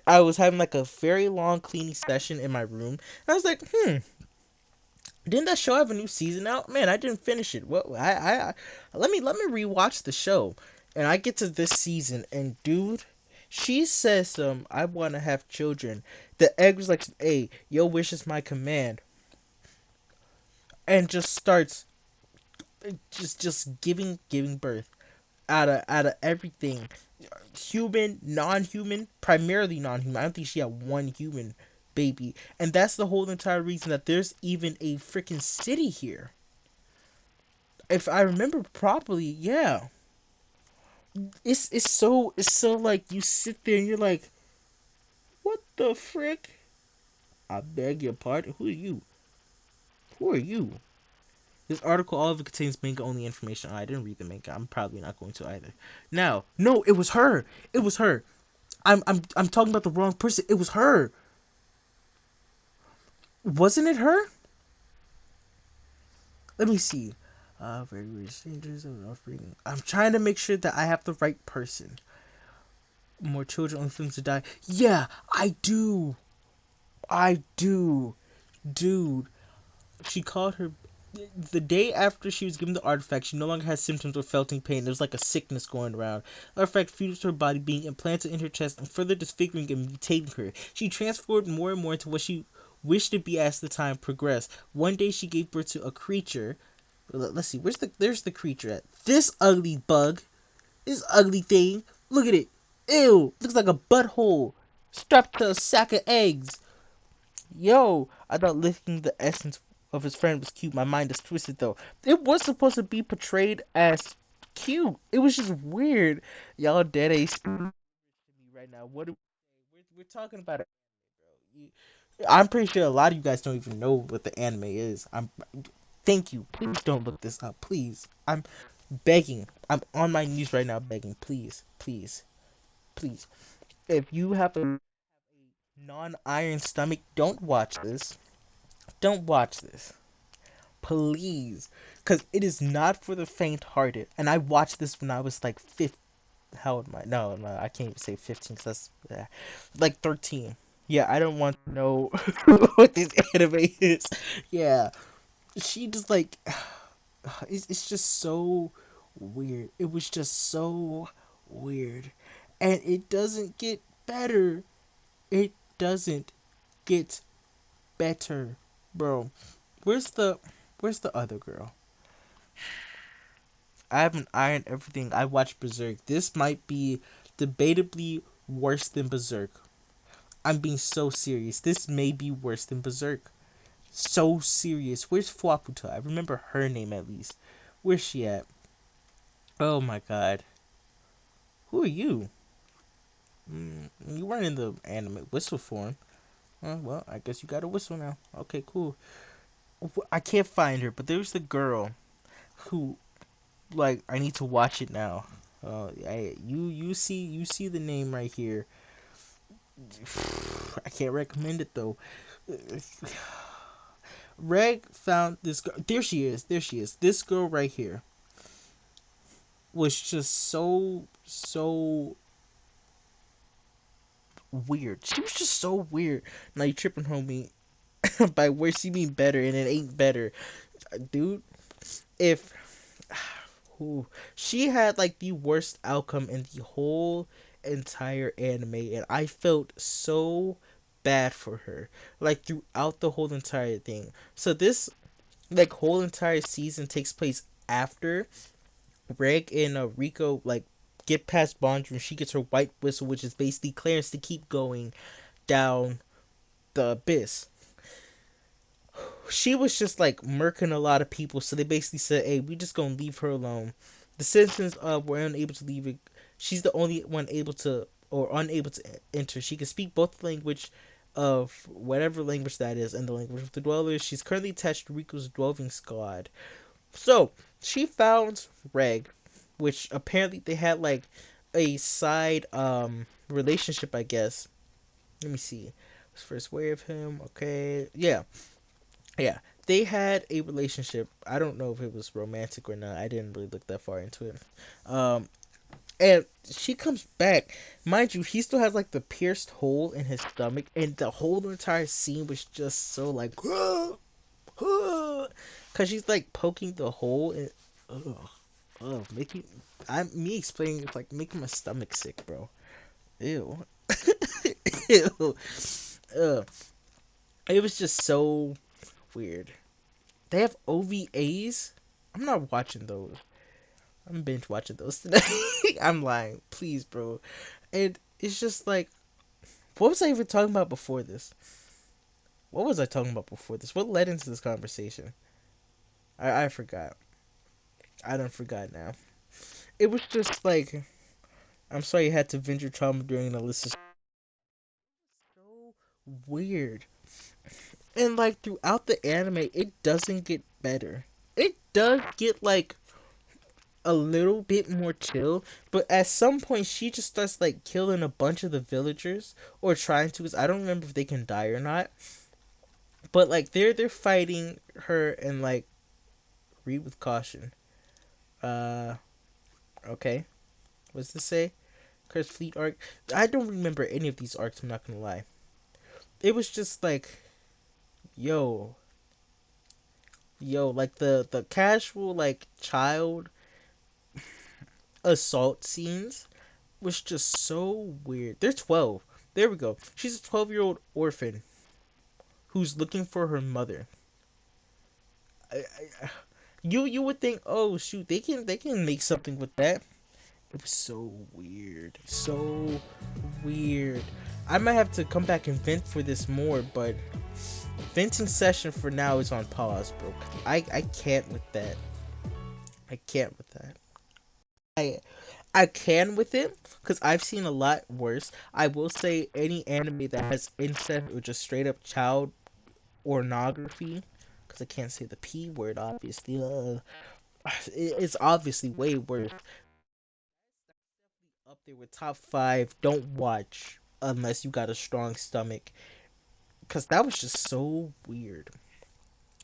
I was having like a very long cleaning session in my room. And I was like, didn't that show have a new season out? Man, I didn't finish it. What I let me rewatch the show. And I get to this season, and dude, she says I want to have children. The egg was like, hey, your wish is my command, and just starts just giving birth. out of everything, human, non-human, primarily non-human. I don't think she had one human baby, and that's the whole entire reason that there's even a freaking city here. If I remember properly, yeah. It's so like you sit there and you're like, what the frick? I beg your pardon. Who are you? Who are you? This article all of it contains manga only information. I didn't read the manga. I'm probably not going to either. Now, no, it was her. It was her. I'm talking about the wrong person. It was her. Wasn't it her? Let me see. Very weird strangers of offspring. I'm trying to make sure that I have the right person. More children on films to die. Yeah, I do. I do. Dude, she called her the day after she was given the artifact. She no longer had symptoms or felt pain. There was like a sickness going around. The artifact fused to her body, being implanted in her chest and further disfiguring and mutating her. She transformed more and more into what she wished to be as the time progressed. One day she gave birth to a creature. Let's see, there's the creature at? This ugly bug. This ugly thing. Look at it. Ew. Looks like a butthole strapped to a sack of eggs. Yo, I thought licking the essence of his friend was cute. My mind is twisted though. It was supposed to be portrayed as cute. It was just weird. Y'all dead ace me right now. What we're talking about it, bro. I'm pretty sure a lot of you guys don't even know what the anime is. Thank you. Please don't look this up. Please. I'm begging. I'm on my knees right now begging. Please. Please. Please. If you have a non-iron stomach, don't watch this. Don't watch this. Please, because it is not for the faint-hearted. And I watched this when I was like 15. How old am I? No, no, I can't even say 15 because that's like 13. Yeah, I don't want to know what this anime is. Yeah, she just like it's just so weird. It was just so weird, and it doesn't get better. It doesn't get better, bro. Where's the Where's the other girl? I haven't ironed everything. I watched Berserk. This might be debatably worse than Berserk. I'm being so serious. This may be worse than Berserk. So serious. Where's Fwaputa? I remember her name at least. Where's she at? Oh my god. Who are you? You weren't in the anime whistle form. Well, I guess you got a whistle now. Okay, cool. I can't find her, but there's the girl who, like, I need to watch it now. You see the name right here. I can't recommend it though. Reg found this girl. There she is. There she is. This girl right here was just so weird. She was just so weird. Now you tripping, homie. By worse you mean better, and it ain't better, dude. If Ooh, she had like the worst outcome in the whole entire anime, and I felt so bad for her, like throughout the whole entire thing. So this like whole entire season takes place after Reg and Rico like get past Bondroom. She gets her white whistle, which is basically clearance to keep going down the abyss. She was just like murking a lot of people, so they basically said, "Hey, we just gonna leave her alone." The citizens were unable to leave it. She's the only one able to or unable to enter. She can speak both the language of whatever language that is and the language of the dwellers. She's currently attached to Rico's dwelling squad. So she found Reg, which apparently they had like a side relationship, I guess. Let me see. First way of him. Okay, yeah. Yeah, they had a relationship. I don't know if it was romantic or not. I didn't really look that far into it. Um, and she comes back. Mind you, he still has like the pierced hole in his stomach, and the whole entire scene was just so like, because she's like poking the hole and, making, me explaining it's like making my stomach sick, bro. Ew. Ew. Ugh. It was just so weird. They have OVAs. I'm not watching those. I'm binge watching those today. I'm lying. Please, bro. And it's just like, what was I even talking about before this? What was I talking about before this? What led into this conversation? I forgot. I don't forgot now. It was just like, I'm sorry you had to vent your trauma during Alisa. So weird. And like throughout the anime, it doesn't get better. It does get like a little bit more chill, but at some point she just starts like killing a bunch of the villagers or trying to. 'Cause I don't remember if they can die or not. But like they're fighting her and like read with caution. Uh, okay. What's this say? Curse Fleet arc. I don't remember any of these arcs. I'm not gonna lie. It was just like, yo, like the casual like child assault scenes was just so weird. They're 12. There we go. She's a 12-year-old orphan who's looking for her mother. You would think, oh shoot, they can make something with that. It was so weird, so weird. I might have to come back and vent for this more, but venting session for now is on pause, bro. I can't with that. I can't with that. I I can with it because I've seen a lot worse. I will say any anime that has incest or just straight up child pornography, because I can't say the P word, obviously. It's obviously way worse. Up there with top five. Don't watch unless you got a strong stomach, because that was just so weird.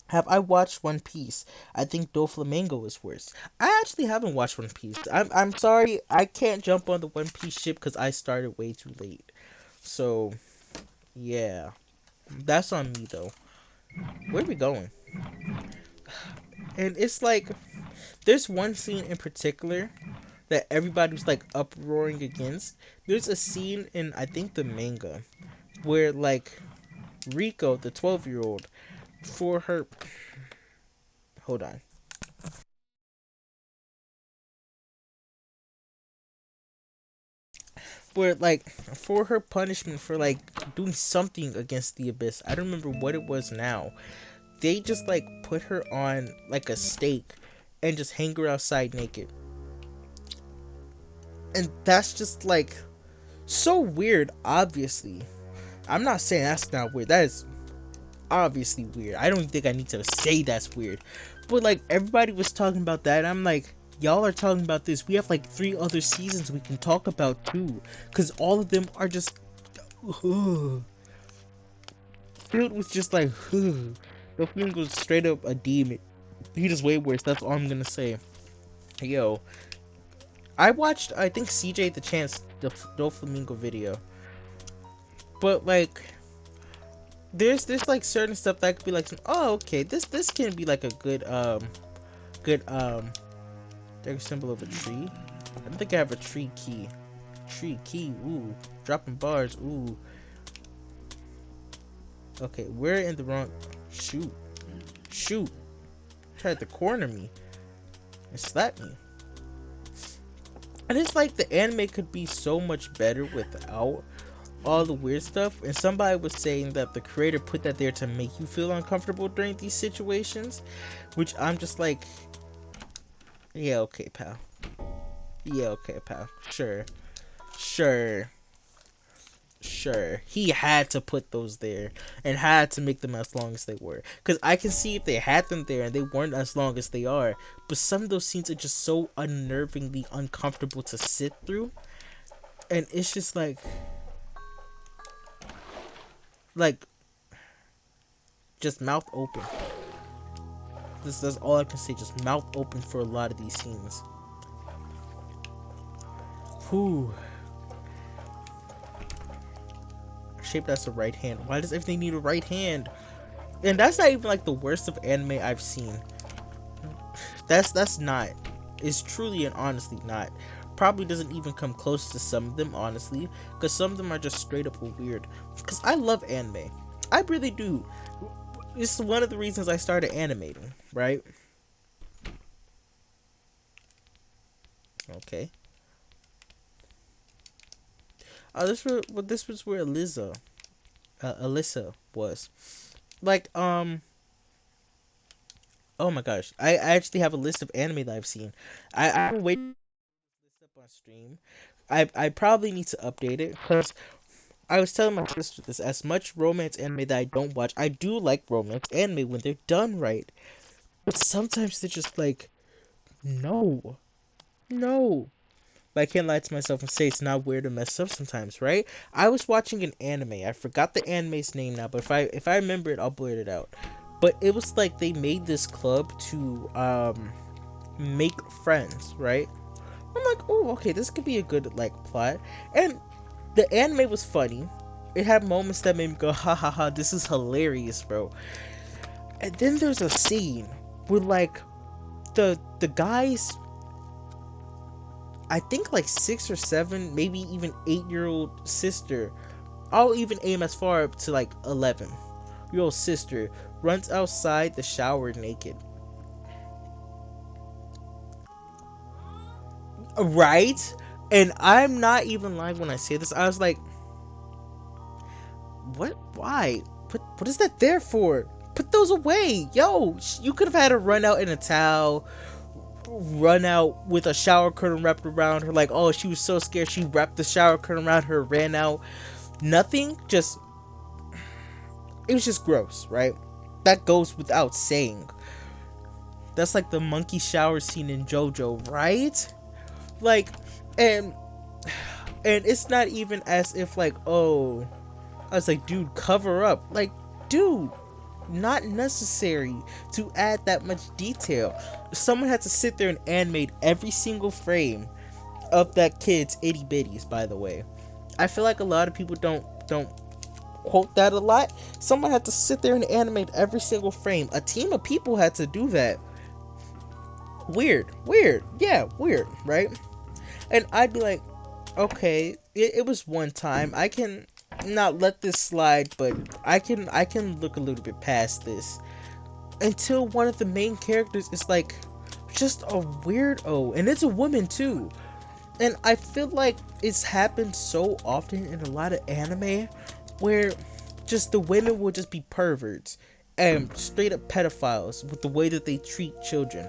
Have I watched One Piece? I think Doflamingo is worse. I actually haven't watched One Piece. I'm sorry, I can't jump on the One Piece ship because I started way too late. So yeah, that's on me though. Where are we going? And it's like there's one scene in particular that everybody was like uproaring against. There's a scene in I think the manga where like Rico, the 12-year-old, for her hold on. Where like for her punishment for like doing something against the abyss. I don't remember what it was now. They just like put her on like a stake and just hang her outside naked. And that's just like so weird, obviously. I'm not saying that's not weird. That is obviously weird. I don't think I need to say that's weird. But like everybody was talking about that. I'm like, y'all are talking about this. We have like 3 other seasons we can talk about too. Cause all of them are just filled with just like the film goes straight up a demon. He just way worse. That's all I'm gonna say. Yo, I watched I think CJ the Chance the Doflamingo video. But like there's like certain stuff that could be like, oh okay, this can be like a good there's a symbol of a tree. I don't think I have a tree key. Tree key, ooh. Dropping bars, ooh. Okay, we're in the wrong shoot. Shoot. Tried to corner me and slap me. And it's like the anime could be so much better without all the weird stuff. And somebody was saying that the creator put that there to make you feel uncomfortable during these situations, which I'm just like, yeah, okay, pal. Yeah, okay, pal. Sure. Sure. Sure. He had to put those there and had to make them as long as they were. Because I can see if they had them there and they weren't as long as they are. But some of those scenes are just so unnervingly uncomfortable to sit through. And it's just like, just mouth open. That's all I can say. Just mouth open for a lot of these scenes. Whew. Shaped as a right hand. Why does everything need a right hand? And that's not even like the worst of anime I've seen. That's not. It's truly and honestly not. Probably doesn't even come close to some of them, honestly, because some of them are just straight up weird. Because I love anime. I really do. It's one of the reasons I started animating, right? Okay. Oh, this was where Alisa was. Like, oh my gosh, I actually have a list of anime that I've seen. I'm waiting this up on stream. I probably need to update it because I was telling my sister this. As much romance anime that I don't watch, I do like romance anime when they're done right. But sometimes they're just like, no, no. But I can't lie to myself and say it's not weird to mess up sometimes, right? I was watching an anime. I forgot the anime's name now, but if I remember it, I'll blurt it out. But it was like they made this club to make friends, right? I'm like, oh, okay, this could be a good like plot. And the anime was funny. It had moments that made me go, ha ha ha, this is hilarious, bro. And then there's a scene where like the guys, I think like 6 or 7, maybe even 8-year-old sister, I'll even aim as far up to like 11-year-old sister runs outside the shower naked. Right? And I'm not even lying when I say this. I was like, what? Why? What is that there for? Put those away. Yo, you could have had her run out in a towel, run out with a shower curtain wrapped around her. Like, oh, she was so scared. She wrapped the shower curtain around her, ran out. Nothing. Just, it was just gross, right? That goes without saying. That's like the monkey shower scene in JoJo, right? Like, and it's not even as if like, oh, I was like, dude, cover up. Like, dude, not necessary to add that much detail. Someone had to sit there and animate every single frame of that kid's itty bitties, by the way. I feel like a lot of people don't quote that a lot. Someone had to sit there and animate every single frame. A team of people had to do that. Weird. Yeah, weird, right? And I'd be like, okay, it was one time. I can not let this slide, but I can look a little bit past this. Until one of the main characters is like just a weirdo, and it's a woman too. And I feel like it's happened so often in a lot of anime where just the women will just be perverts and straight up pedophiles with the way that they treat children.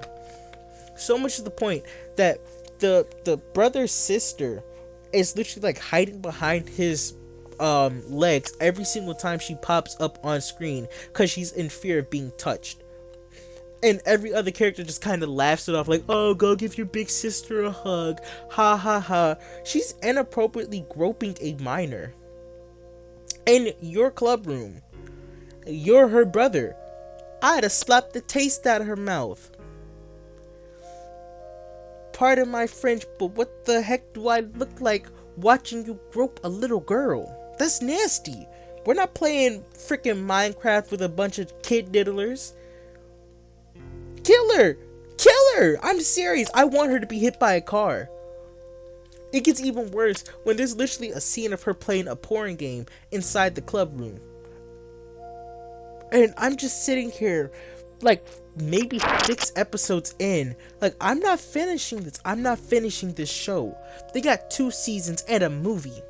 So much to the point that the brother's sister is literally like hiding behind his legs every single time she pops up on screen because she's in fear of being touched. And every other character just kind of laughs it off like, oh, go give your big sister a hug, ha ha ha. She's inappropriately groping a minor in your club room. You're her brother. I'd have slapped the taste out of her mouth. Pardon my French, but what the heck do I look like watching you grope a little girl? That's nasty. We're not playing freaking Minecraft with a bunch of kid diddlers. Kill her! Kill her! I'm serious. I want her to be hit by a car. It gets even worse when there's literally a scene of her playing a porn game inside the club room. And I'm just sitting here like maybe 6 episodes in, like I'm not finishing this show. They got 2 seasons and a movie.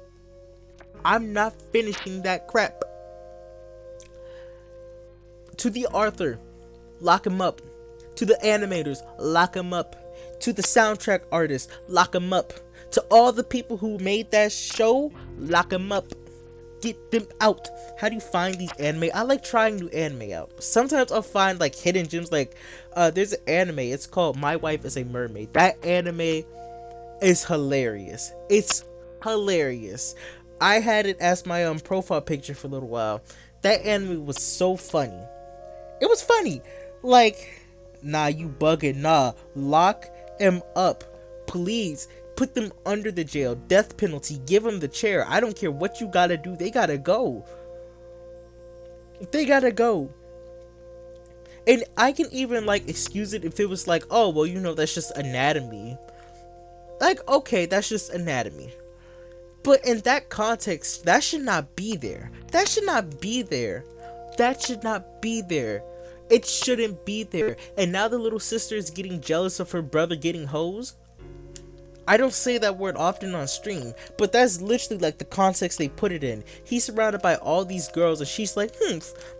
I'm not finishing that crap. To the author, lock him up. To the animators, lock him up. To the soundtrack artists, lock him up. To all the people who made that show, lock him up. Get them out. How do you find these anime? I like trying new anime out. Sometimes I'll find like hidden gems. Like there's an anime, it's called My Wife is a Mermaid. That anime is hilarious. It's hilarious. I had it as my profile picture for a little while. That anime was so funny. It was funny. Like, nah, you bugging. Nah, lock him up, please. Put them under the jail. Death penalty. Give them the chair. I don't care what you gotta do. They gotta go. They gotta go. And I can even like excuse it if it was like, oh, well, you know, that's just anatomy. Like, okay, that's just anatomy. But in that context, that should not be there. That should not be there. That should not be there. It shouldn't be there. And now the little sister is getting jealous of her brother getting hosed. I don't say that word often on stream, but that's literally like the context they put it in. He's surrounded by all these girls and she's like,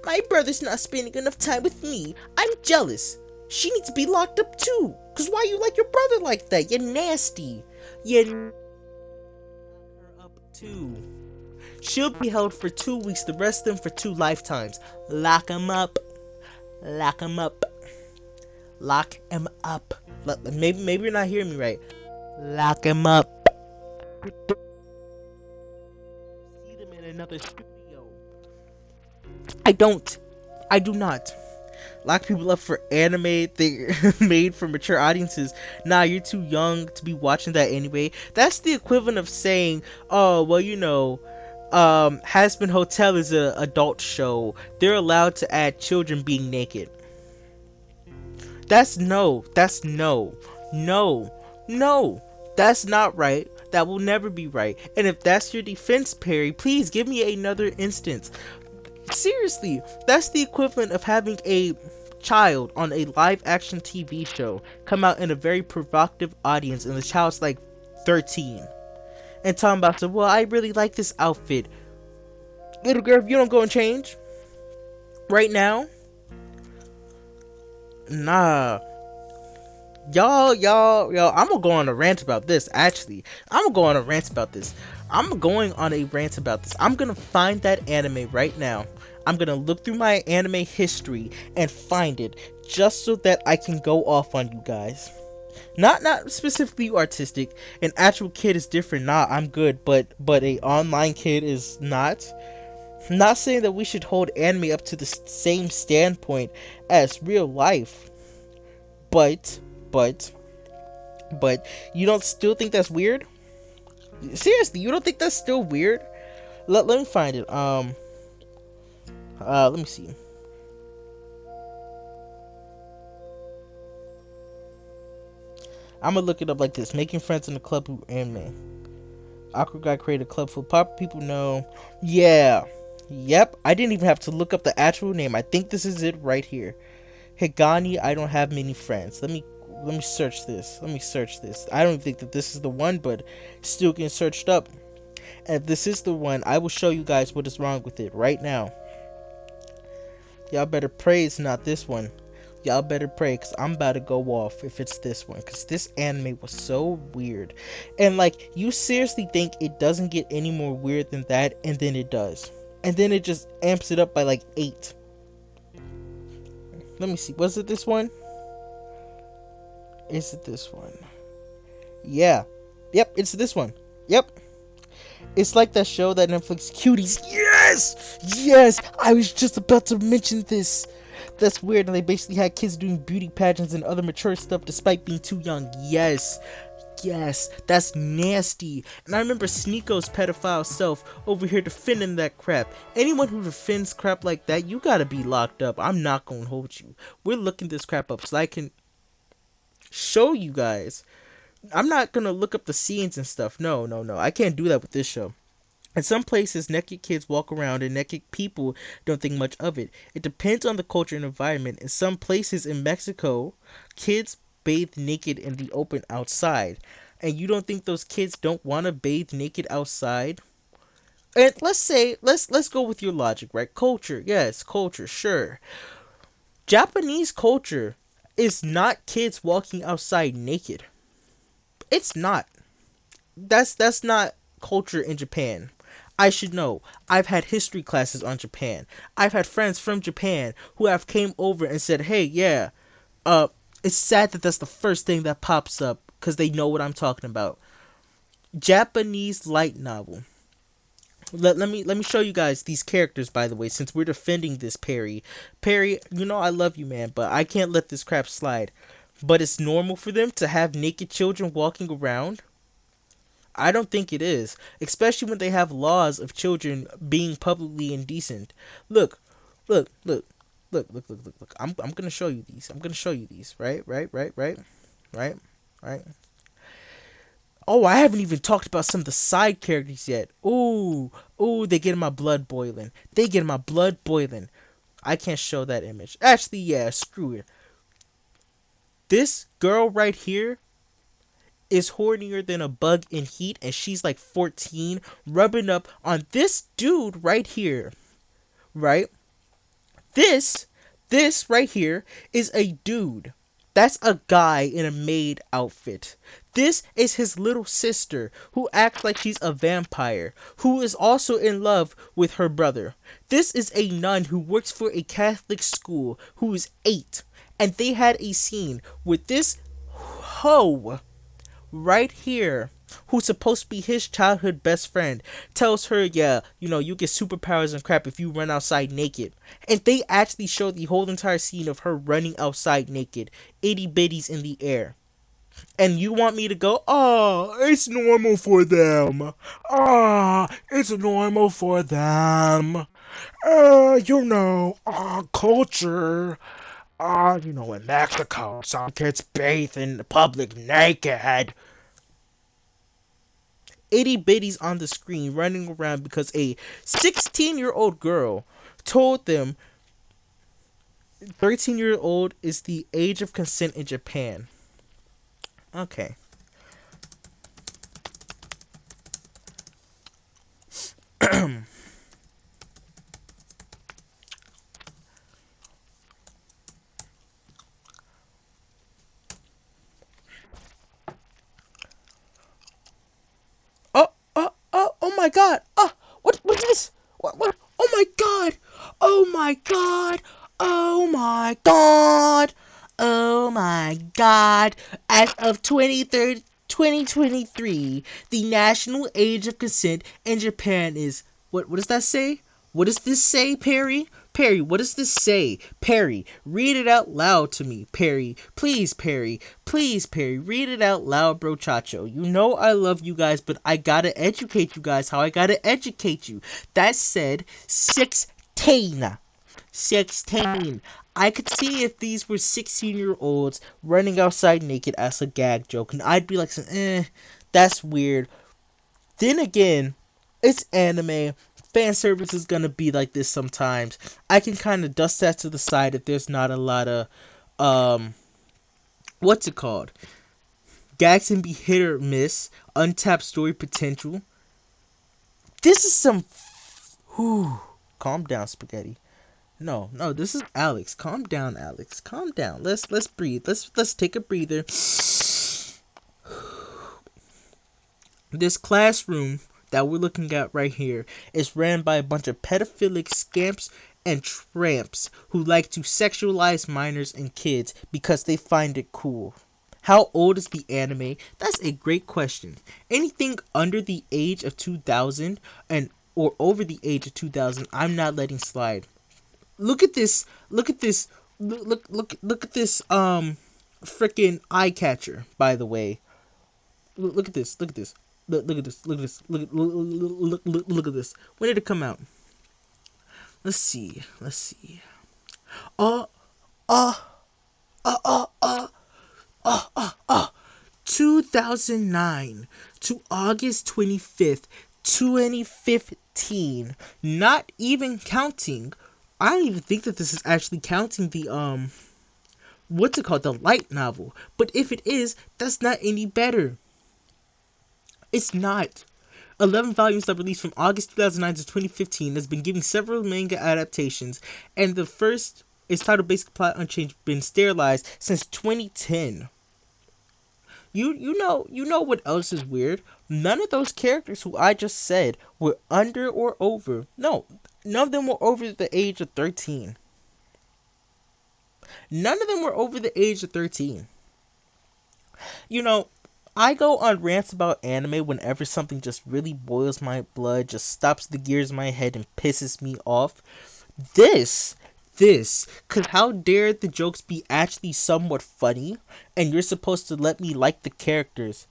my brother's not spending enough time with me. I'm jealous. She needs to be locked up too. Cause why you like your brother like that? You're nasty. You're lock her up too. She'll be held for 2 weeks, the rest of them for 2 lifetimes. Lock him up. Lock him up. Lock him up. Maybe you're not hearing me right. Lock him up. See them in another studio. I don't. I do not. Lock people up for anime they made for mature audiences. Nah, you're too young to be watching that anyway. That's the equivalent of saying, oh, well, Has Been Hotel is a adult show. They're allowed to add children being naked. That's no. That's no. No. No. That's not right. That will never be right. And if that's your defense, Perry, please give me another instance. Seriously, that's the equivalent of having a child on a live action TV show come out in a very provocative audience and the child's like 13 and talking about, well, I really like this outfit. Little girl, if you don't go and change right now, nah. Y'all, I'm gonna go on a rant about this. Actually, I'm gonna go on a rant about this. I'm going on a rant about this. I'm gonna find that anime right now. I'm gonna look through my anime history and find it just so that I can go off on you guys. Not specifically artistic. An actual kid is different. Nah, I'm good, but a online kid is not. Not saying that we should hold anime up to the same standpoint as real life, but but you don't still think that's weird? Seriously, you don't think that's still weird? Let me find it. Let me see. I'm gonna look it up like this: making friends in a club with anime. Awkward guy created a club full of pop people know. Yeah. Yep. I didn't even have to look up the actual name. I think this is it right here. Higani, I don't have many friends. Let me search this. I don't think that this is the one, but still getting searched up. And if this is the one, I will show you guys what is wrong with it right now. Y'all better pray it's not this one. Y'all better pray, because I'm about to go off if it's this one, because this anime was so weird. And like, you seriously think it doesn't get any more weird than that, and then it does. And then it just amps it up by like 8. Let me see, was it this one? Is it this one? Yeah. Yep, it's this one. Yep. It's like that show that Netflix, Cuties. Yes! Yes! I was just about to mention this. That's weird, and they basically had kids doing beauty pageants and other mature stuff despite being too young. Yes. Yes, that's nasty. And I remember Sneeko's pedophile self over here defending that crap. Anyone who defends crap like that, you gotta be locked up. I'm not gonna hold you. We're looking this crap up so I can show you guys. I'm not gonna look up the scenes and stuff. No. I can't do that with this show. In some places, naked kids walk around and naked people don't think much of it. It depends on the culture and environment. In some places in Mexico, kids bathe naked in the open outside. And you don't think those kids don't want to bathe naked outside? And let's say, let's go with your logic, right? Culture, yes, culture, sure. Japanese culture is not kids walking outside naked. It's not. That's not culture in Japan. I should know. I've had history classes on Japan. I've had friends from Japan who have came over and said, "Hey, yeah, uh, it's sad that that's the first thing that pops up because they know what I'm talking about." Japanese light novel. Let me show you guys these characters, by the way, since we're defending this Perry. Perry, you know I love you, man, but I can't let this crap slide. But it's normal for them to have naked children walking around? I don't think it is, especially when they have laws of children being publicly indecent. Look, look, look, look. I'm gonna show you these. I'm gonna show you these. Right. Oh, I haven't even talked about some of the side characters yet. Ooh, they get my blood boiling. I can't show that image. Actually, yeah, screw it. This girl right here is hornier than a bug in heat, and she's like 14, rubbing up on this dude right here, right? This, this right here is a dude. That's a guy in a maid outfit. This is his little sister who acts like she's a vampire, who is also in love with her brother. This is a nun who works for a Catholic school who is 8. And they had a scene with this hoe right here, who's supposed to be his childhood best friend, tells her, yeah, you get superpowers and crap if you run outside naked. And they actually show the whole entire scene of her running outside naked, itty bitties in the air. And you want me to go, oh, it's normal for them. It's normal for them. Culture. In Mexico, some kids bathe in the public naked. Itty bitties on the screen running around because a 16-year-old girl told them 13-year-old is the age of consent in Japan. Okay. Oh my god. What's this? What? Oh my god. Oh my god. Oh my god. Oh my god. As of 2023, the national age of consent in Japan is, what does that say? What does this say, Perry? Perry, what does this say? Perry, read it out loud to me. Perry, please, Perry. Please, Perry, read it out loud, bro chacho. You know I love you guys, but I gotta educate you guys how I gotta educate you. That said 16. 16. I could see if these were 16-year-olds running outside naked as a gag joke, and I'd be like, that's weird. Then again, it's anime. Fan service is gonna be like this sometimes. I can kind of dust that to the side if there's not a lot of, what's it called? Gags can be hit or miss, untapped story potential. This is some, calm down, spaghetti. No, this is Alex. Calm down, Alex. Calm down. Let's breathe. Let's take a breather. This classroom that we're looking at right here is ran by a bunch of pedophilic scamps and tramps who like to sexualize minors and kids because they find it cool. How old is the anime? That's a great question. Anything under the age of 2000 or over the age of 2000, I'm not letting slide. Look at this. Look at this. Look at this freaking eye catcher, by the way. Look at this. Look at this. Look at this. Look at this. Look at this. When did it come out? Let's see. Uh, uh, uh, uh, uh, 2009 to August 25th, 2015. Not even counting. I don't even think that this is actually counting the what's it called? The light novel. But if it is, that's not any better. It's not. 11 volumes that released from August 2009 to 2015 has been giving several manga adaptations, and the first is titled Basic Plot Unchanged, been sterilized since 2010. You know what else is weird? None of those characters who I just said were under or over. No, none of them were over the age of 13. None of them were over the age of 13. I go on rants about anime whenever something just really boils my blood, just stops the gears in my head and pisses me off. This, cause how dare the jokes be actually somewhat funny, and you're supposed to let me like the characters.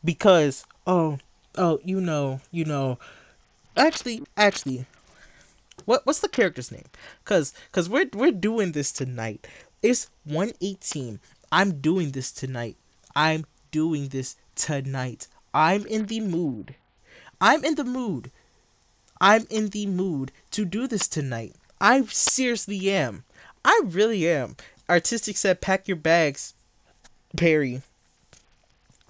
Because, actually, what's the character's name? Cause we're doing this tonight. It's 118. I'm doing this tonight. I'm doing this tonight. I'm in the mood. I'm in the mood. I'm in the mood to do this tonight. I seriously am. I really am. Artistic said, pack your bags, Perry.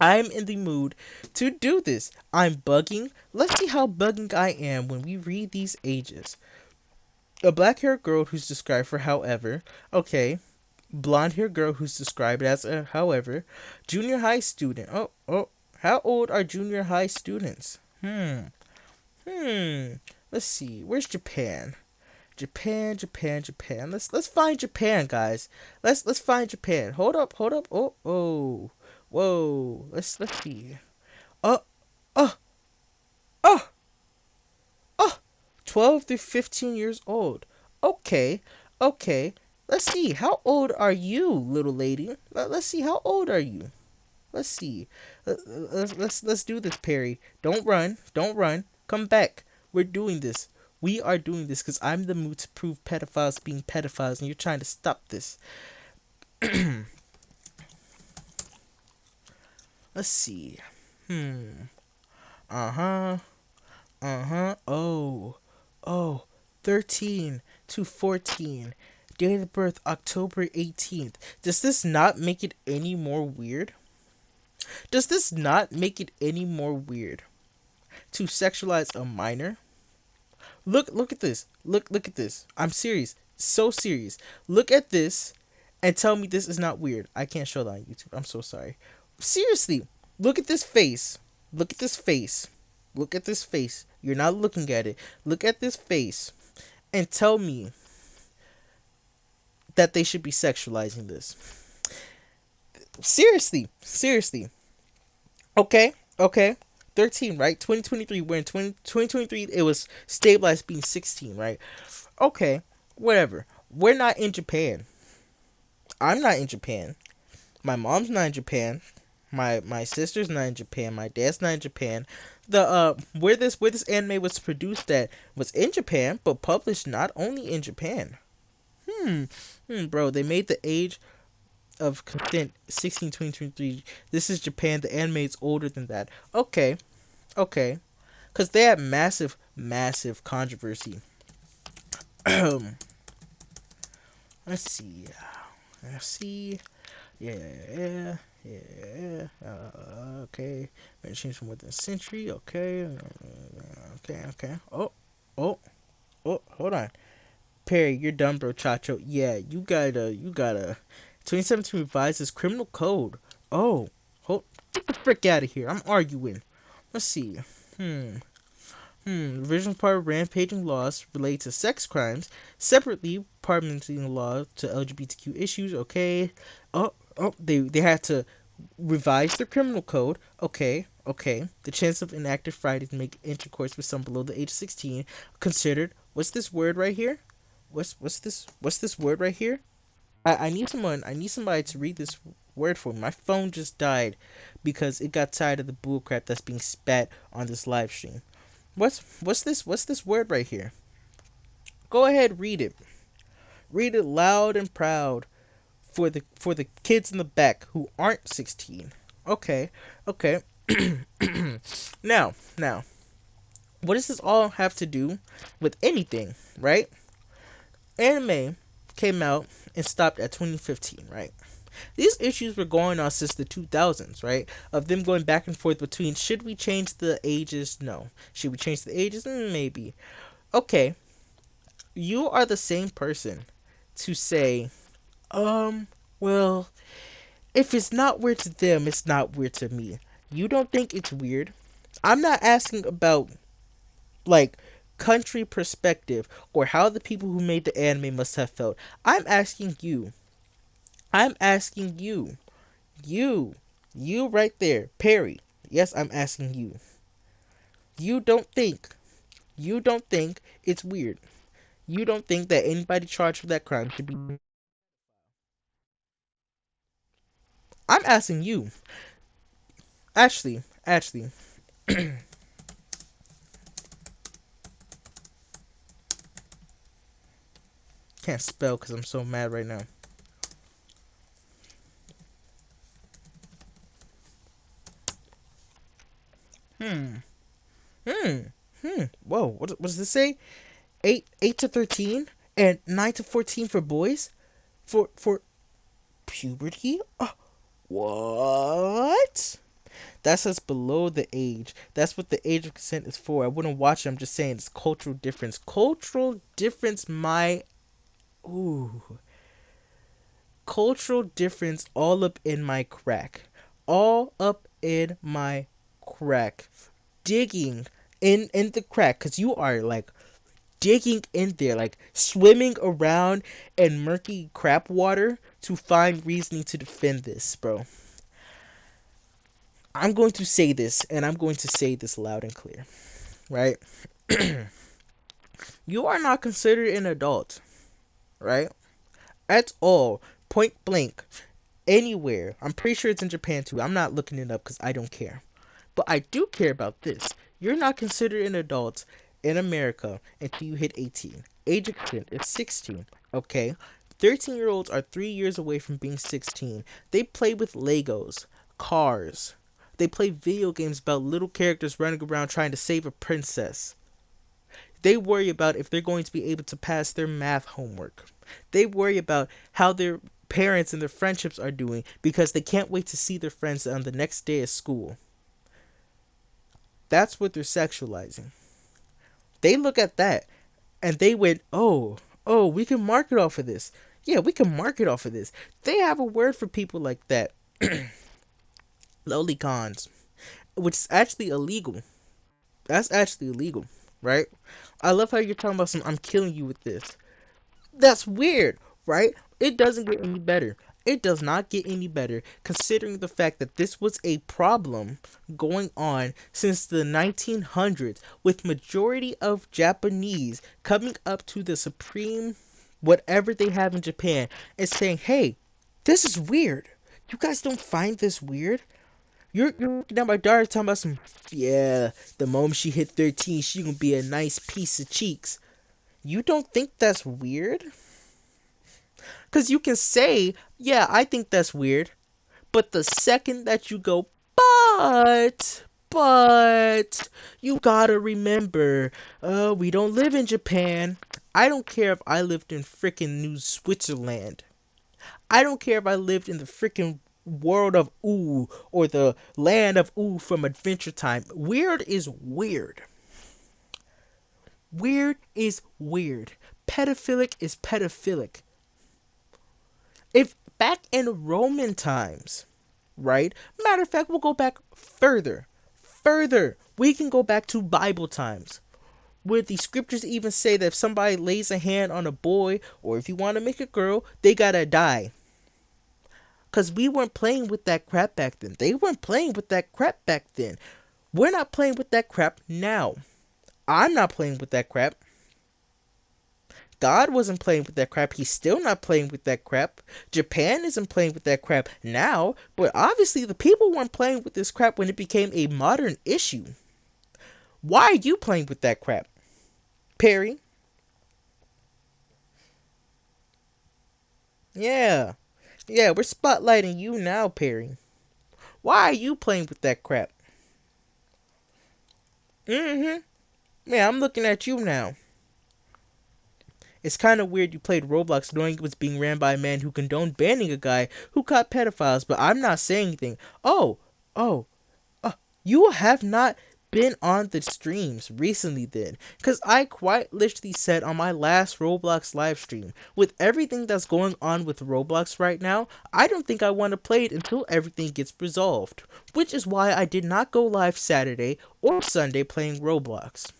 I'm in the mood to do this. I'm bugging. Let's see how bugging I am when we read these ages. A black haired girl who's described for however. Okay. Blonde haired girl who's described as a however. Junior high student. Oh. How old are junior high students? Hmm. Let's see. Where's Japan? Japan. Let's find Japan, guys. Let's find Japan. Hold up. Oh. Whoa. Let's see. Oh, oh, oh, oh. 12 to 15 years old. Okay. Okay. Let's see. How old are you, little lady? Let's see. How old are you? Let's see. Let's do this, Perry. Don't run. Don't run. Come back. We're doing this. We are doing this because I'm the mood to prove pedophiles being pedophiles, and you're trying to stop this. Let's see. Hmm. Uh huh. Uh huh. Oh. 13 to 14. Date of birth October 18th. Does this not make it any more weird? Does this not make it any more weird to sexualize a minor? Look at this. Look at this. I'm serious. So serious. Look at this and tell me this is not weird. I can't show that on YouTube. I'm so sorry. Seriously. Look at this face. Look at this face. Look at this face. You're not looking at it. Look at this face and tell me that they should be sexualizing this. Seriously. Okay. 13, right? 2023, we're in 2023, it was stabilized being 16, right? Okay, whatever. We're not in Japan. I'm not in Japan. My mom's not in Japan. My sister's not in Japan. My dad's not in Japan. The where this anime was produced at was in Japan, but published not only in Japan. Bro, they made the age of consent 16, 2023. This is Japan. The anime is older than that. Okay. Because they had massive controversy. Let's see. Let's see. Yeah. Okay. Made change from within a century. Okay. Oh. Hold on. Perry, you're done, bro. Chacho. Yeah, you gotta. 2017 revises criminal code. Oh, get the frick out of here. I'm arguing. Let's see. Hmm. Revision part of rampaging laws related to sex crimes. Separately, parliamenting law to LGBTQ issues. Okay. They had to revise the criminal code. Okay. The chance of inactive Friday to make intercourse with someone below the age of 16 considered. What's this word right here? What's this word right here? I need someone. I need somebody to read this word for me. My phone just died because it got tired of the bullcrap that's being spat on this live stream. What's this word right here? Go ahead, read it. Read it loud and proud for the kids in the back who aren't 16. Okay. Now, what does this all have to do with anything, right? Anime came out and stopped at 2015, right? These issues were going on since the 2000s, right? Of them going back and forth between should we change the ages? No. Should we change the ages? Maybe. Okay, you are the same person to say, well, if it's not weird to them, it's not weird to me. You don't think it's weird? I'm not asking about, like, country perspective or how the people who made the anime must have felt. I'm asking you. I'm asking you. You. You right there. Perry. Yes, I'm asking you. You don't think. You don't think it's weird. You don't think that anybody charged for that crime should be. I'm asking you. Actually, can't spell because I'm so mad right now. Hmm. Hmm. Whoa. What does this say? Eight to 13 and 9 to 14 for boys. For puberty. What? That says below the age. That's what the age of consent is for. I wouldn't watch it. I'm just saying it's cultural difference. Cultural difference, my. Ooh. Cultural difference all up in my crack. All up in my crack. Digging in the crack. Because you are like digging in there. Like swimming around in murky crap water to find reasoning to defend this, bro. I'm going to say this, and I'm going to say this loud and clear, right? You are not considered an adult, right? At all, point blank, anywhere. I'm pretty sure it's in Japan too. I'm not looking it up because I don't care. But I do care about this. You're not considered an adult in America until you hit 18. Age of consent is 16, okay? 13-year-olds are 3 years away from being 16. They play with Legos, cars. They play video games about little characters running around trying to save a princess. They worry about if they're going to be able to pass their math homework. They worry about how their parents and their friendships are doing because they can't wait to see their friends on the next day of school. That's what they're sexualizing. They look at that and they went, oh, we can market off of this. Yeah, we can market off of this. They have a word for people like that. Lolicons, which is actually illegal. That's actually illegal, right? I love how you're talking about some I'm killing you with this. That's weird, right? It doesn't get any better. It does not get any better considering the fact that this was a problem going on since the 1900s with majority of Japanese coming up to the supreme whatever they have in Japan and saying, "Hey, this is weird. You guys don't find this weird?" You're looking at my daughter talking about some, yeah, the moment she hit 13, she gonna be a nice piece of cheeks. You don't think that's weird? Because you can say, yeah, I think that's weird. But the second that you go, but, you gotta remember, we don't live in Japan. I don't care if I lived in frickin' New Switzerland. I don't care if I lived in the frickin' world of Ooh or the land of Ooh from Adventure Time. Weird is weird. Weird is weird. Pedophilic is pedophilic. If back in Roman times, right? Matter of fact, we'll go back further. Further. We can go back to Bible times. Where the scriptures even say that if somebody lays a hand on a boy, or if you want to make a girl, they gotta die. Because we weren't playing with that crap back then. They weren't playing with that crap back then. We're not playing with that crap now. I'm not playing with that crap. God wasn't playing with that crap. He's still not playing with that crap. Japan isn't playing with that crap now. But obviously the people weren't playing with this crap when it became a modern issue. Why are you playing with that crap, Perry? Yeah. Yeah, we're spotlighting you now, Perry. Why are you playing with that crap? Mm-hmm. Yeah, I'm looking at you now. It's kind of weird you played Roblox knowing it was being ran by a man who condoned banning a guy who caught pedophiles, but I'm not saying anything. Oh, oh, you have not been on the streams recently then, because I quite literally said on my last Roblox live stream, with everything that's going on with Roblox right now, I don't think I want to play it until everything gets resolved, which is why I did not go live Saturday or Sunday playing Roblox.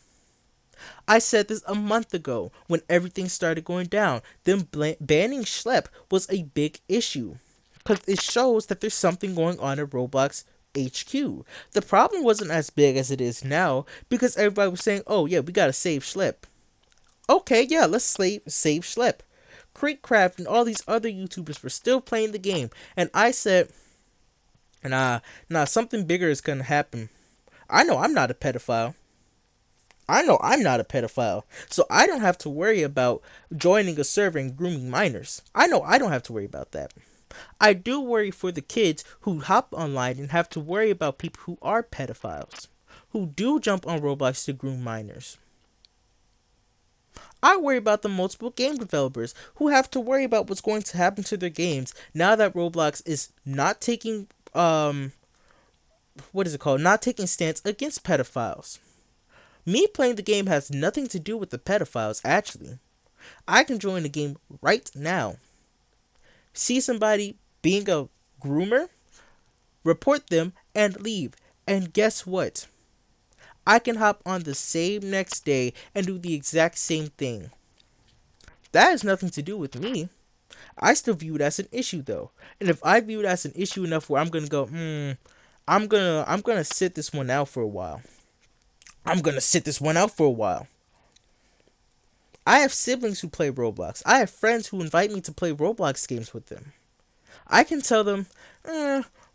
I said this a month ago when everything started going down. Them banning Schlep was a big issue because it shows that there's something going on at Roblox HQ. The problem wasn't as big as it is now because everybody was saying, "Oh yeah, we gotta save Schlep." Okay, yeah, let's save Schlep. Creekcraft and all these other YouTubers were still playing the game, and I said, nah, something bigger is gonna happen. I know I'm not a pedophile. I know I'm not a pedophile, so I don't have to worry about joining a server and grooming minors. I know I don't have to worry about that. I do worry for the kids who hop online and have to worry about people who are pedophiles, who do jump on Roblox to groom minors. I worry about the multiple game developers who have to worry about what's going to happen to their games now that Roblox is not taking what is it called? Not taking stance against pedophiles. Me playing the game has nothing to do with the pedophiles, actually. I can join the game right now, see somebody being a groomer, report them, and leave. And guess what? I can hop on the same next day and do the exact same thing. That has nothing to do with me. I still view it as an issue though. And if I view it as an issue enough where I'm gonna go, I'm gonna sit this one out for a while. I'm gonna sit this one out for a while. I have siblings who play Roblox. I have friends who invite me to play Roblox games with them. I can tell them,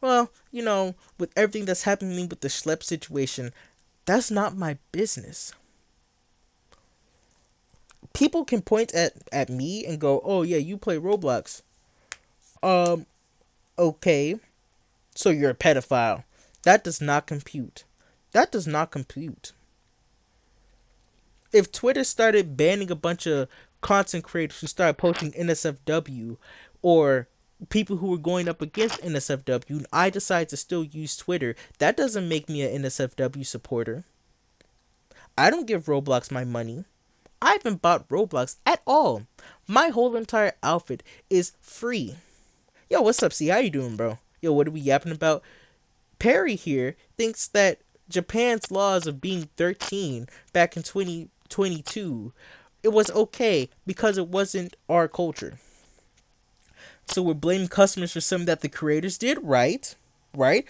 well, with everything that's happening with the schlep situation, that's not my business. People can point at me and go, oh yeah, you play Roblox. Um, okay, so you're a pedophile. That does not compute. That does not compute. If Twitter started banning a bunch of content creators who started posting NSFW or people who were going up against NSFW and I decide to still use Twitter, that doesn't make me an NSFW supporter. I don't give Roblox my money. I haven't bought Roblox at all. My whole entire outfit is free. Yo, what's up, C? How you doing, bro? Yo, what are we yapping about? Perry here thinks that Japan's laws of being 13 back in 2022, it was okay because it wasn't our culture. So we're blaming customers for something that the creators did, right? Right?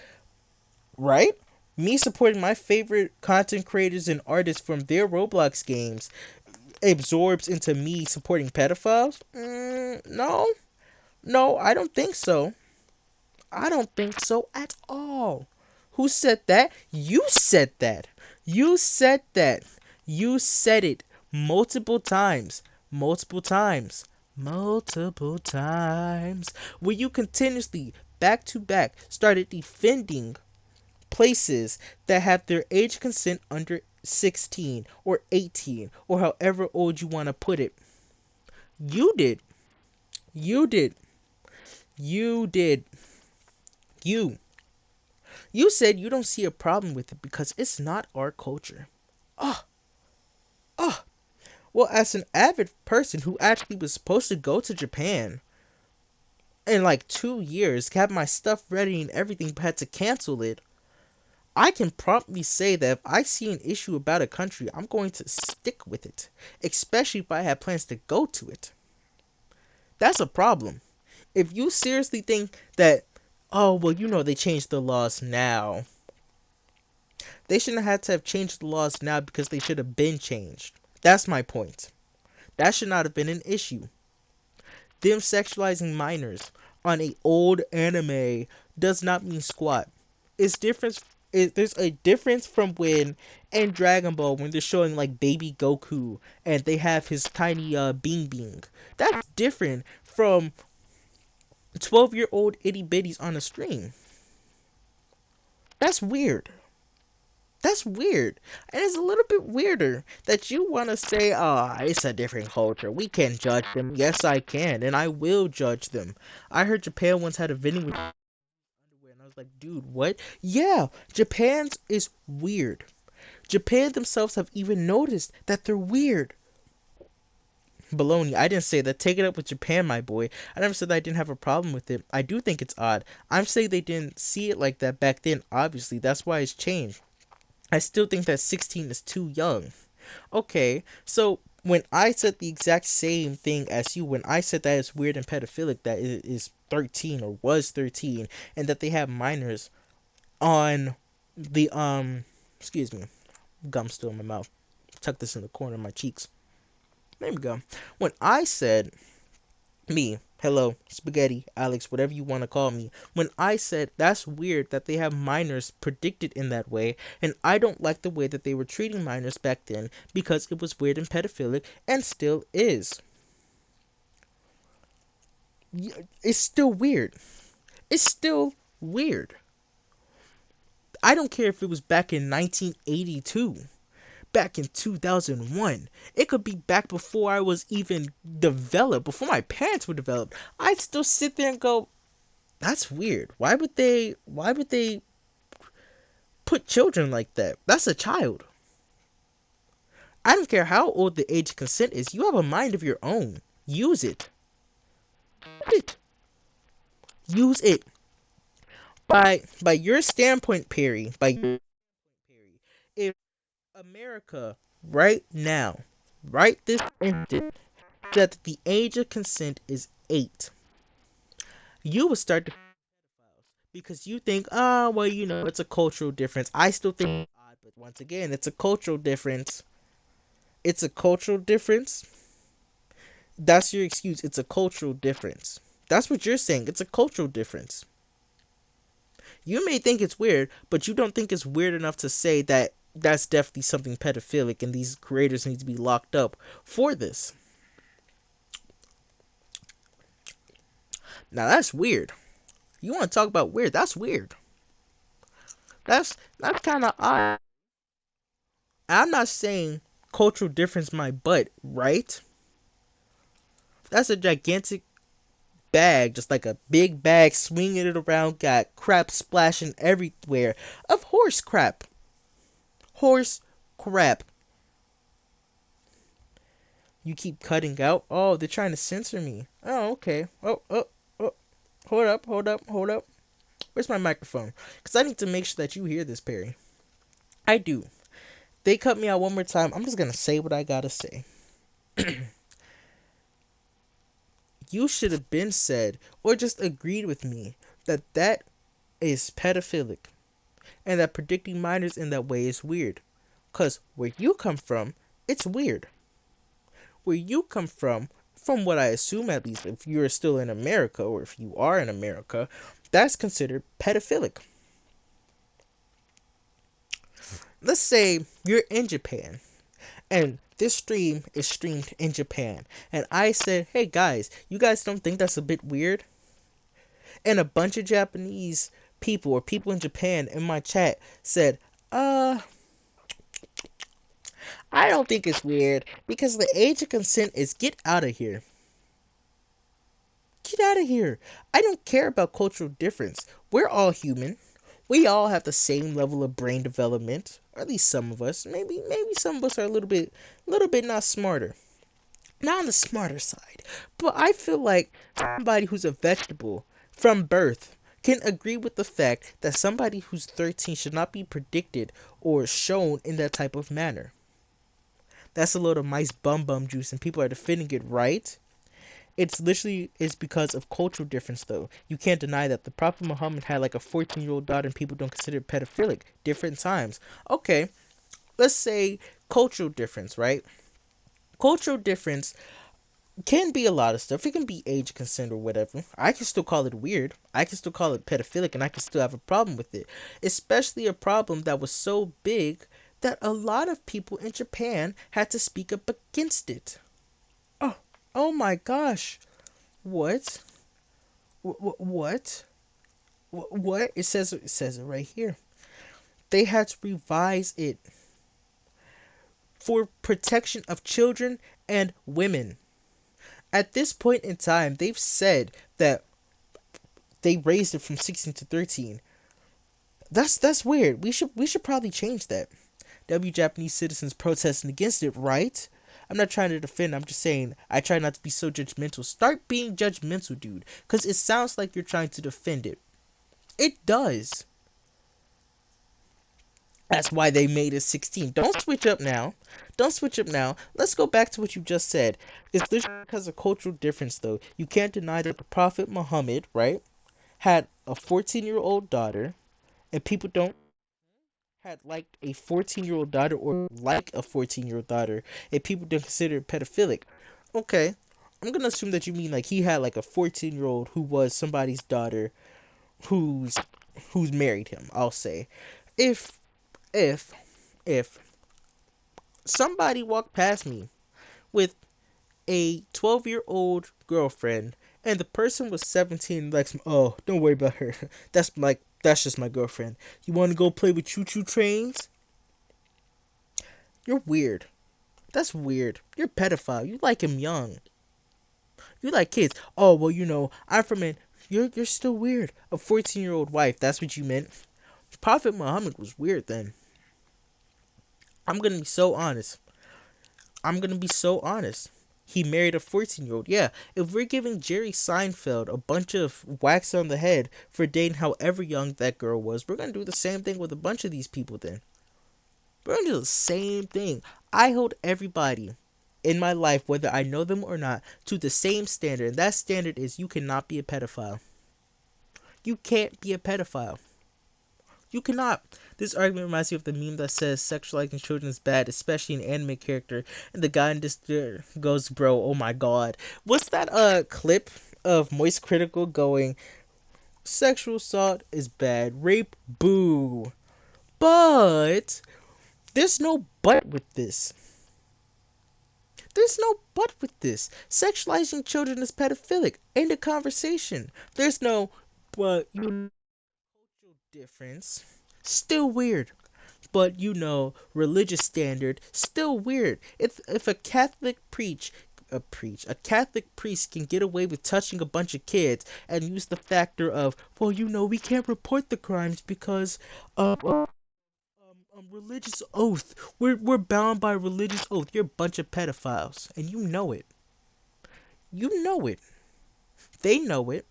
Right? Me supporting my favorite content creators and artists from their Roblox games absorbs into me supporting pedophiles? No. No, I don't think so. I don't think so at all. Who said that? You said that. You said that. You said it multiple times. Multiple times. Multiple times. Where you continuously, back to back, started defending places that have their age consent under 16 or 18 or however old you want to put it. You did. You did. You did. You. You said you don't see a problem with it because it's not our culture. Oh, oh. Well, as an avid person who actually was supposed to go to Japan in like 2 years, have my stuff ready and everything, but had to cancel it, I can promptly say that if I see an issue about a country, I'm going to stick with it, especially if I have plans to go to it. That's a problem. If you seriously think that, oh, well, they changed the laws now. They shouldn't have had to have changed the laws now because they should have been changed. That's my point. That should not have been an issue. Them sexualizing minors on a old anime does not mean squat. It's different. There's a difference from when in Dragon Ball when they're showing like baby Goku and they have his tiny Bing Bing. That's different from 12-year-old itty bitties on a stream. That's weird. That's weird. And it's a little bit weirder that you want to say, oh, it's a different culture. We can judge them. Yes, I can. And I will judge them. I heard Japan once had a vending machine underwear. And I was like, dude, what? Yeah, Japan's is weird. Japan themselves have even noticed that they're weird. Baloney. I didn't say that. Take it up with Japan, my boy. I never said that I didn't have a problem with it. I do think it's odd. I'm saying they didn't see it like that back then, obviously. That's why it's changed. I still think that 16 is too young. Okay, so when I said the exact same thing as you, when I said that it's weird and pedophilic that it is 13 or was 13, and that they have minors on the, excuse me, gum still in my mouth. Tuck this in the corner of my cheeks. There we go. When I said, me, hello, spaghetti, Alex, whatever you want to call me, when I said that's weird that they have minors predicted in that way, and I don't like the way that they were treating minors back then because it was weird and pedophilic and still is. It's still weird. It's still weird. I don't care if it was back in 1982. Back in 2001. It could be back before I was even developed, before my parents were developed. I'd still sit there and go, that's weird. Why would they put children like that. That's a child. I don't care how old the age of consent is. You have a mind of your own. Use it. Use it. Use it. By your standpoint, Perry. By your Perry, if America right now, right this instant, that the age of consent is 8, you would start to because you think, oh, well, it's a cultural difference. I still think it's odd, but once again, it's a cultural difference. It's a cultural difference. That's your excuse. It's a cultural difference. That's what you're saying. It's a cultural difference. You may think it's weird, but you don't think it's weird enough to say that that's definitely something pedophilic and these creators need to be locked up for this. Now that's weird. You want to talk about weird? That's weird. That's kind of odd. I'm not saying cultural difference my butt, right? That's a gigantic bag, just like a big bag, swinging it around, got crap splashing everywhere of horse crap. Horse crap. You keep cutting out. Oh, they're trying to censor me. Oh, okay. Oh. Hold up. Where's my microphone? Because I need to make sure that you hear this, Perry. I do. They cut me out one more time. I'm just going to say what I got to say. You should have been said, or just agreed with me, that that is pedophilic. And that predicting minors in that way is weird. Because where you come from, it's weird. Where you come from what I assume at least, if you're still in America, or if you are in America, that's considered pedophilic. Let's say you're in Japan, and this stream is streamed in Japan, and I said, hey guys, you guys don't think that's a bit weird? And a bunch of Japanese people, or people in Japan in my chat said, I don't think it's weird, because the age of consent is get out of here. Get out of here. I don't care about cultural difference. We're all human. We all have the same level of brain development, or at least some of us. Maybe some of us are a little bit not smarter. Not on the smarter side. But I feel like somebody who's a vegetable from birth can agree with the fact that somebody who's 13 should not be predicted or shown in that type of manner. That's a load of mice bum juice and people are defending it, right? It's because of cultural difference though. You can't deny that the Prophet Muhammad had like a 14-year-old daughter and people don't consider it pedophilic. Different times. Okay, let's say cultural difference, right? Cultural difference can be a lot of stuff. It can be age consent or whatever. I can still call it weird. I can still call it pedophilic and I can still have a problem with it. Especially a problem that was so big that a lot of people in Japan had to speak up against it. Oh my gosh. What? What? What? It says it right here. They had to revise it for protection of children and women. At this point in time, they've said that they raised it from 16 to 13. That's weird. We should probably change that. Japanese citizens protesting against it, right? I'm not trying to defend. I'm just saying I try not to be so judgmental. Start being judgmental, dude, because it sounds like you're trying to defend it. It does. That's why they made it 16. Don't switch up now. Don't switch up now. Let's go back to what you just said. It's literally because of cultural difference, though. You can't deny that the Prophet Muhammad, right, had a 14-year-old daughter, and people don't had like a 14-year-old daughter or like a 14-year-old daughter, and people don't consider it pedophilic. Okay, I'm gonna assume that you mean like he had like a 14-year-old who was somebody's daughter, who's married him. I'll say, if if if somebody walked past me with a 12-year-old girlfriend and the person was 17, like, oh, don't worry about her. That's just my girlfriend. You want to go play with choo-choo trains? You're weird. That's weird. You're a pedophile. You like him young. You like kids. Oh, well, I'm from it. You're still weird. A 14-year-old wife. That's what you meant. Prophet Muhammad was weird then. I'm gonna be so honest. I'm gonna be so honest. He married a 14-year-old. Yeah, if we're giving Jerry Seinfeld a bunch of wax on the head for dating however young that girl was, we're gonna do the same thing with a bunch of these people then. We're gonna do the same thing. I hold everybody in my life, whether I know them or not, to the same standard. And that standard is you cannot be a pedophile. You can't be a pedophile. You cannot. This argument reminds me of the meme that says sexualizing children is bad, especially an anime character. And the guy in this goes, bro, oh my god. What's that clip of Moist Critical going, sexual assault is bad, rape, boo. But there's no but with this. There's no but with this. Sexualizing children is pedophilic. End of conversation. There's no but you know, difference. Still weird. But religious standard, still weird. If a Catholic a Catholic priest can get away with touching a bunch of kids and use the factor of, well, we can't report the crimes because religious oath. We're bound by religious oath. You're a bunch of pedophiles, and you know it. You know it. They know it.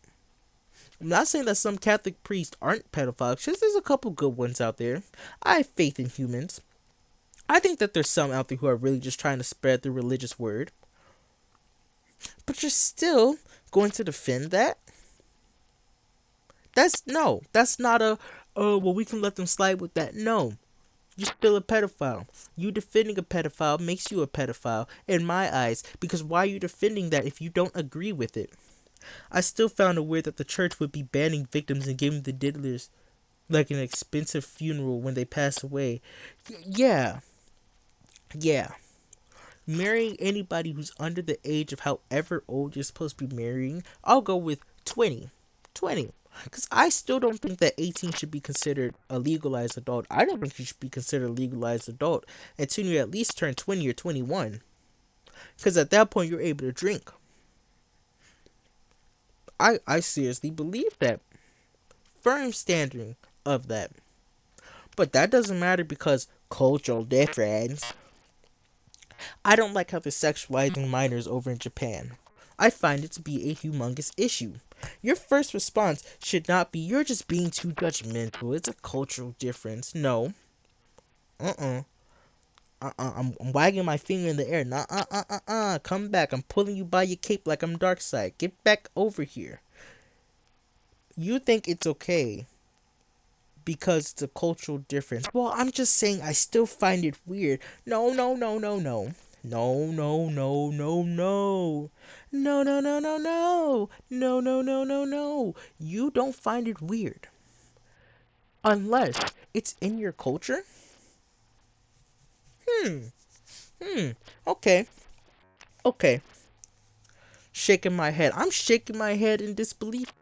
I'm not saying that some Catholic priests aren't pedophiles, because there's a couple good ones out there. I have faith in humans. I think that there's some out there who are really just trying to spread the religious word. But you're still going to defend that? That's not a, oh, well, we can let them slide with that. No, you're still a pedophile. You defending a pedophile makes you a pedophile in my eyes, because why are you defending that if you don't agree with it? I still found it weird that the church would be banning victims and giving the diddlers like an expensive funeral when they pass away. Yeah, yeah. Marrying anybody who's under the age of however old you're supposed to be marrying, I'll go with 20. 20. Because I still don't think that 18 should be considered a legalized adult. I don't think you should be considered a legalized adult until you at least turn 20 or 21. Because at that point, you're able to drink. I seriously believe that. Firm standing of that. But that doesn't matter because cultural difference. I don't like how they're sexualizing minors over in Japan. I find it to be a humongous issue. Your first response should not be, you're just being too judgmental. It's a cultural difference. No. Uh-uh. I'm wagging my finger in the air. Nah, come back. I'm pulling you by your cape like I'm Darkseid. Get back over here. You think it's okay because it's a cultural difference. Well, I'm just saying I still find it weird. No, no, no, no, no. No, no, no, no, no. No, no, no, no, no. No, no, no, no, no. You don't find it weird. Unless it's in your culture. Hmm. Hmm. Okay. Okay. Shaking my head. I'm shaking my head in disbelief.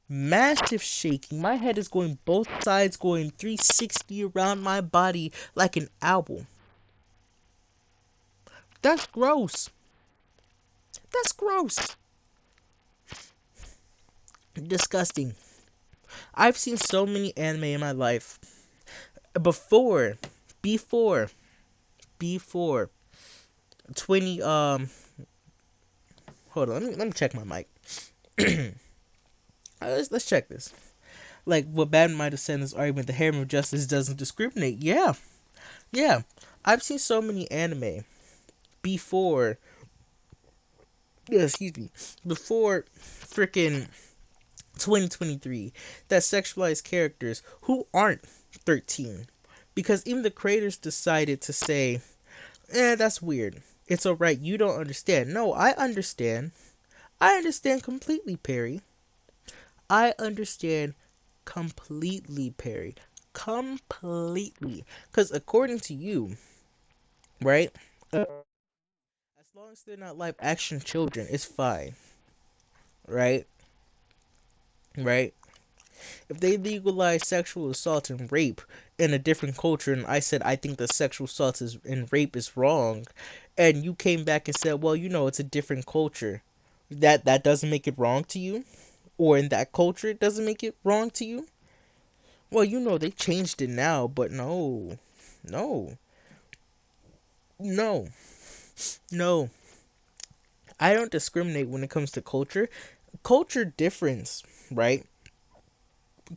Massive shaking. My head is going both sides, going 360 around my body like an owl. That's gross. That's gross. Disgusting. I've seen so many anime in my life. Before, before, before 20 hold on, let me check my mic. Let's check this. Like what Batman might have said in this argument, the harem of justice doesn't discriminate. Yeah. Yeah. I've seen so many anime before, yeah, excuse me, before freaking 2023 that sexualize characters who aren't 13, because even the creators decided to say, that's weird, it's alright, you don't understand. No, I understand completely, Perry. I understand completely, Perry. Completely. Because according to you, right, as long as they're not live action children, it's fine. Right. Right. If they legalize sexual assault and rape in a different culture, and I said I think that sexual assault and rape is wrong, and you came back and said, well, it's a different culture, that doesn't make it wrong to you, or in that culture it doesn't make it wrong to you. Well, they changed it now, but no, no, no, no. I don't discriminate when it comes to culture. Culture difference, right?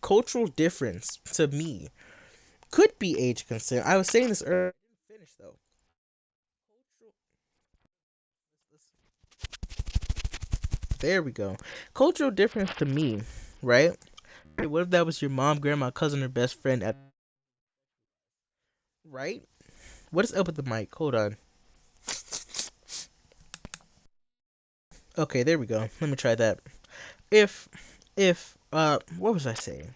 Cultural difference to me could be age consent. I was saying this earlier. I didn't finish though. Cultural, there we go. Cultural difference to me, right? Hey, what if that was your mom, grandma, cousin, or best friend at right? What is up with the mic? Hold on. Okay, there we go. Let me try that. If what was I saying?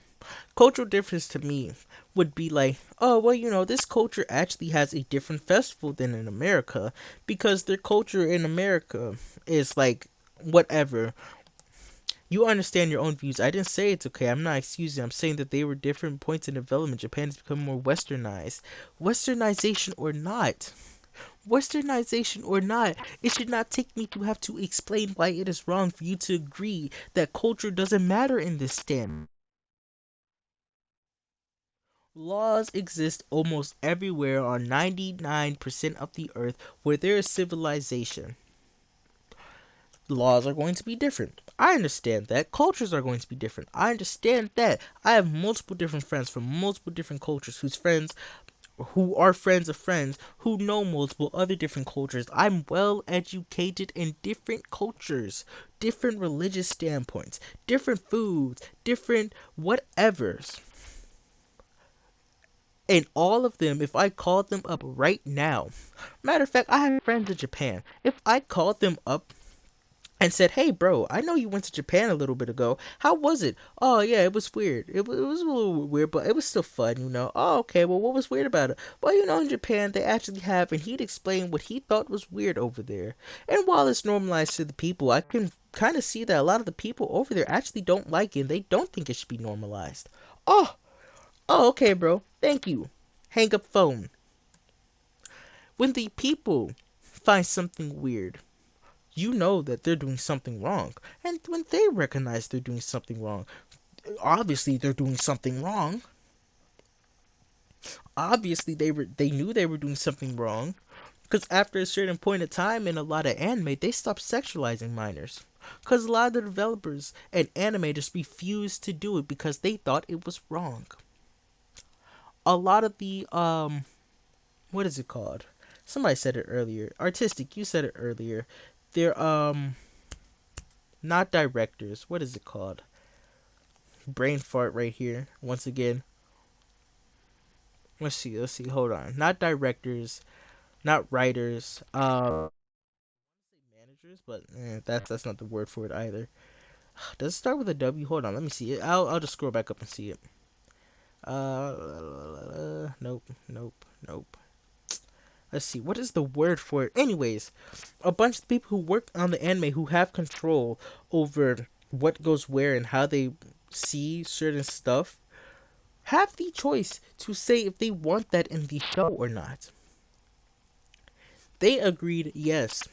Cultural difference to me would be like, oh well, this culture actually has a different festival than in America because their culture in America is like whatever. You understand your own views. I didn't say it's okay. I'm not excusing. I'm saying that they were different points in development. Japan has become more westernized. Westernization or not. Westernization or not, it should not take me to have to explain why it is wrong for you to agree that culture doesn't matter in this stand. Laws exist almost everywhere on 99% of the earth where there is civilization. Laws are going to be different. I understand that. Cultures are going to be different. I understand that. I have multiple different friends from multiple different cultures who are friends of friends who know multiple other different cultures. I'm well educated in different cultures, different religious standpoints, different foods, different whatevers. And all of them, if I called them up right now, matter of fact, I have friends in Japan. If I called them up and said, "Hey, bro, I know you went to Japan a little bit ago. How was it?" "Oh, yeah, it was weird. It was a little weird, but it was still fun." "Oh, okay. Well, what was weird about it?" "Well, in Japan, they actually have," and he'd explain what he thought was weird over there. And while it's normalized to the people, I can kind of see that a lot of the people over there actually don't like it. And they don't think it should be normalized. Oh, oh, okay, bro. Thank you. Hang up phone. When the people find something weird, you know that they're doing something wrong. And when they recognize they're doing something wrong, obviously they're doing something wrong. Obviously they knew they were doing something wrong. Because after a certain point of time in a lot of anime, they stopped sexualizing minors. Because a lot of the developers and animators refused to do it because they thought it was wrong. A lot of the what is it called? Somebody said it earlier. Artistic, you said it earlier. They're not directors. What is it called? Brain fart right here. Once again. Let's see. Hold on. Not directors, not writers. Managers, but that's not the word for it either. Does it start with a W? Hold on. Let me see it. I'll just scroll back up and see it. Nope, nope, nope. Let's see. What is the word for it? Anyways, a bunch of people who work on the anime who have control over what goes where and how they see certain stuff have the choice to say if they want that in the show or not. They agreed yes.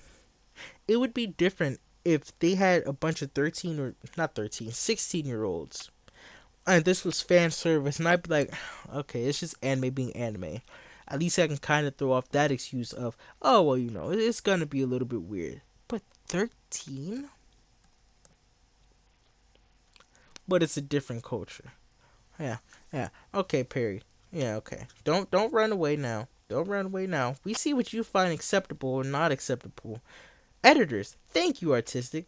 It would be different if they had a bunch of 13 or not 13, 16-year olds. And this was fan service, and I'd be like, okay, it's just anime being anime. At least I can kind of throw off that excuse of, oh, well, it's gonna be a little bit weird. But 13? But it's a different culture. Yeah, yeah. Okay, Perry. Yeah, okay. Don't run away now. Don't run away now. We see what you find acceptable or not acceptable. Editors, thank you, Artistic.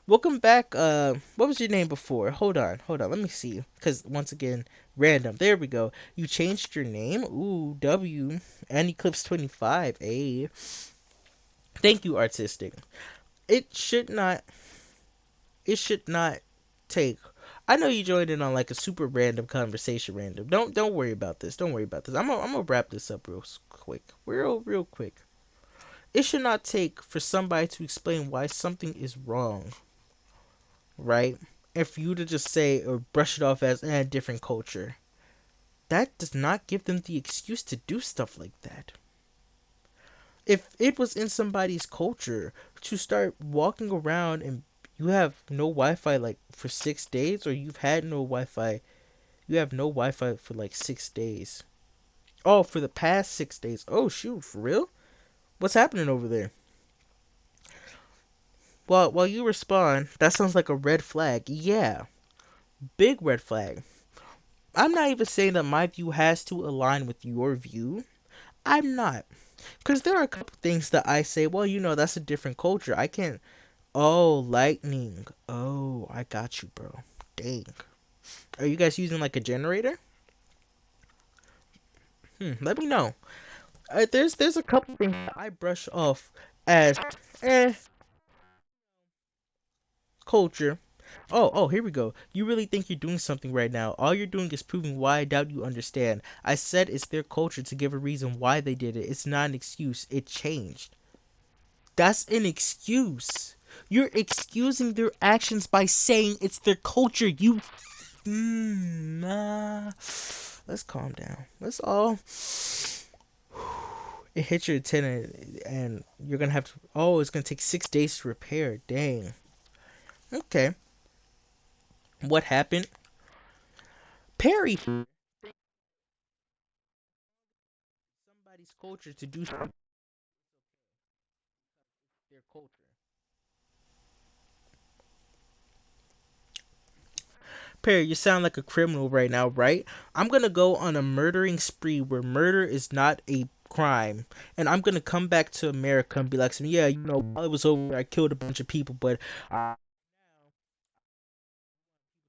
Welcome back. What was your name before? Hold on. Let me see. Cause once again, random. There we go. You changed your name. Ooh, W. And Eclipse 25. A. Thank you, Artistic. It should not. It should not take. I know you joined in on like a super random conversation. Random. Don't worry about this. Don't worry about this. I'm gonna wrap this up quick. Real quick. It should not take for somebody to explain why something is wrong, right? And for you to just say or brush it off as a different culture, that does not give them the excuse to do stuff like that. If it was in somebody's culture to start walking around and you have no Wi-Fi like for 6 days, or you've had no Wi-Fi You have no Wi-Fi for like 6 days. Oh, for the past 6 days. Oh shoot, for real? What's happening over there? Well, while you respond, that sounds like a red flag. Yeah, big red flag. I'm not even saying that my view has to align with your view. I'm not. Because there are a couple things that I say, well, that's a different culture. I can't. Oh, lightning. Oh, I got you, bro. Dang. Are you guys using like a generator? Let me know. There's a couple things that I brush off as eh culture. Oh, here we go. You really think you're doing something right now. All you're doing is proving why I doubt you understand. I said it's their culture to give a reason why they did it. It's not an excuse. It changed. That's an excuse. You're excusing their actions by saying it's their culture. Nah. Let's calm down. Let's all. It hit your antenna, and you're gonna have to. Oh, it's gonna take 6 days to repair. Dang. Okay. What happened? Perry. Somebody's culture to do something their culture. Perry, you sound like a criminal right now, right? I'm gonna go on a murdering spree where murder is not a crime, and I'm gonna come back to America and be like, yeah, while it was over, I killed a bunch of people, but I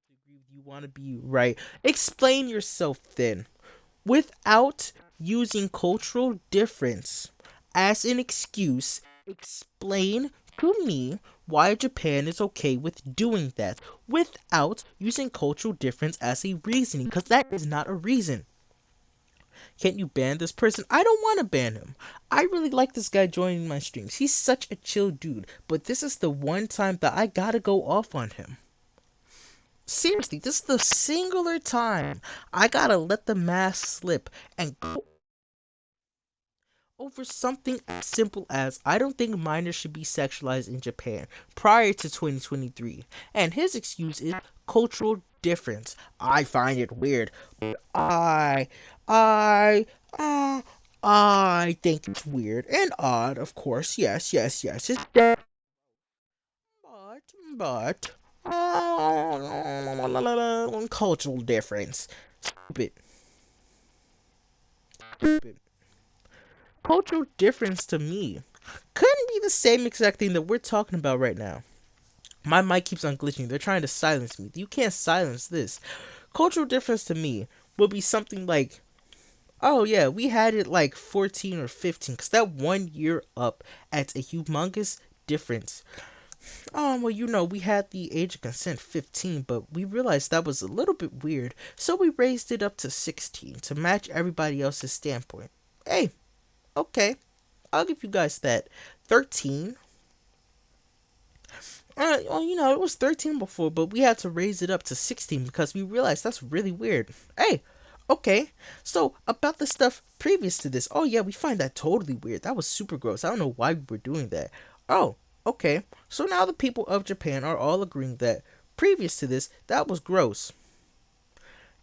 agree with you. Want to be right? Explain yourself then, without using cultural difference as an excuse. Explain to me why Japan is okay with doing that without using cultural difference as a reasoning, because that is not a reason. Can't you ban this person? I don't want to ban him. I really like this guy joining my streams. He's such a chill dude, but this is the one time that I gotta go off on him. Seriously, this is the singular time I gotta let the mask slip and go over something as simple as I don't think minors should be sexualized in Japan prior to 2023. And his excuse is cultural difference. I find it weird, but I, uh, I think it's weird and odd, of course. Yes, yes, yes. It's that, but, cultural difference. Stupid, stupid. Cultural difference to me couldn't be the same exact thing that we're talking about right now. My mic keeps on glitching. They're trying to silence me. You can't silence this. Cultural difference to me would be something like, oh yeah, we had it like 14 or 15, because that 1 year up adds a humongous difference. Oh, well, we had the age of consent 15, but we realized that was a little bit weird, so we raised it up to 16 to match everybody else's standpoint. Hey, okay, I'll give you guys that. 13. Well, it was 13 before, but we had to raise it up to 16 because we realized that's really weird. Hey, okay. So, about the stuff previous to this. Oh, yeah, we find that totally weird. That was super gross. I don't know why we were doing that. Oh, okay. So now the people of Japan are all agreeing that previous to this, that was gross.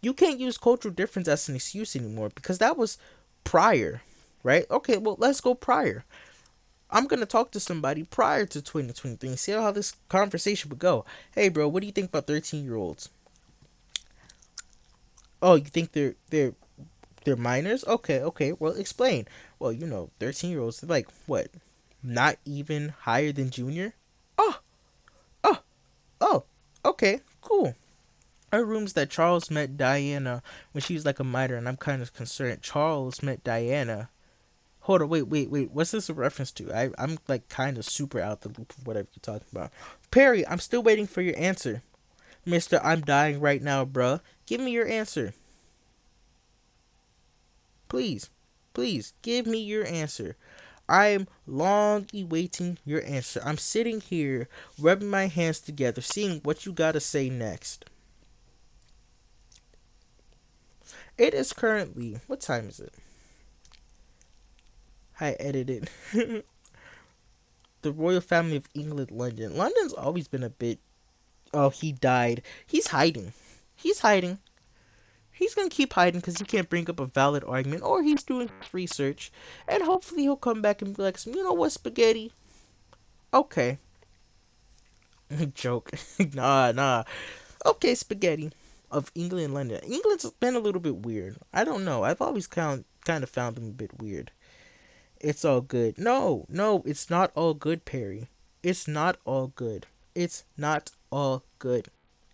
You can't use cultural difference as an excuse anymore because that was prior, right? Okay, well, let's go prior. I'm gonna talk to somebody prior to 2023 and see how this conversation would go. Hey, bro, what do you think about 13-year-olds? Oh, you think they're minors? Okay, okay. Well, explain. Well, 13-year-olds, they're like what? Not even higher than junior? Oh, oh, oh. Okay, cool. Our room's that Charles met Diana when she was like a minor, and I'm kind of concerned. Charles met Diana. Hold on, wait. What's this a reference to? I'm like kind of super out the loop of whatever you're talking about. Perry, I'm still waiting for your answer. Mister, I'm dying right now, bruh. Give me your answer. Please. Please, give me your answer. I'm long awaiting your answer. I'm sitting here, rubbing my hands together, seeing what you gotta say next. It is currently, what time is it? I edited. The royal family of England, London. London's always been a bit. Oh, he died. He's hiding. He's hiding. He's gonna keep hiding because he can't bring up a valid argument, or he's doing research, and hopefully he'll come back and be like, you know what, Spaghetti? Okay, joke. Nah. Okay, Spaghetti of England and London. England's been a little bit weird. I don't know. I've always kind of found them a bit weird. It's all good. No, it's not all good, Perry. It's not all good. It's not all good.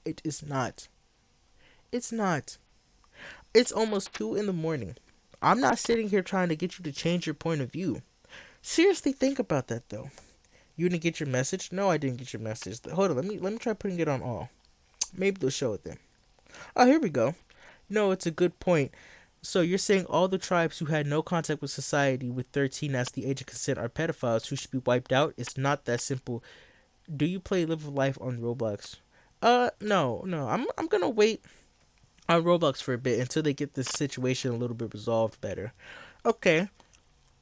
It is not. It's not. It's almost 2 in the morning. I'm not sitting here trying to get you to change your point of view. Seriously, think about that though. You didn't get your message? No, I didn't get your message. Hold on, let me try putting it on all. Maybe they'll show it then. Oh, here we go. No, it's a good point. So you're saying all the tribes who had no contact with society with 13 as the age of consent are pedophiles who should be wiped out? It's not that simple. Do you play Live Life on Roblox? No. I'm gonna wait on Roblox for a bit until they get this situation a little bit resolved better. Okay,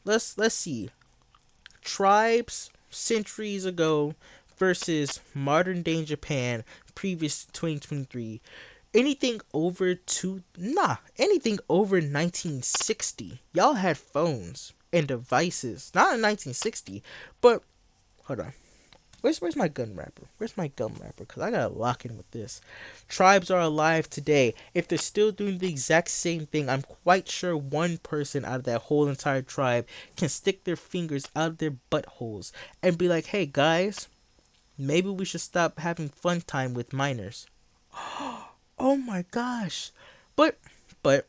let's see. Tribes centuries ago versus modern day Japan, previous 2023. Anything over 1960. Y'all had phones and devices. Not in 1960, but hold on. Where's my gun wrapper? Where's my gum wrapper? Because I gotta lock in with this. Tribes are alive today. If they're still doing the exact same thing, I'm quite sure one person out of that whole entire tribe can stick their fingers out of their buttholes and be like, hey guys, maybe we should stop having fun time with minors. Oh my gosh. But, but,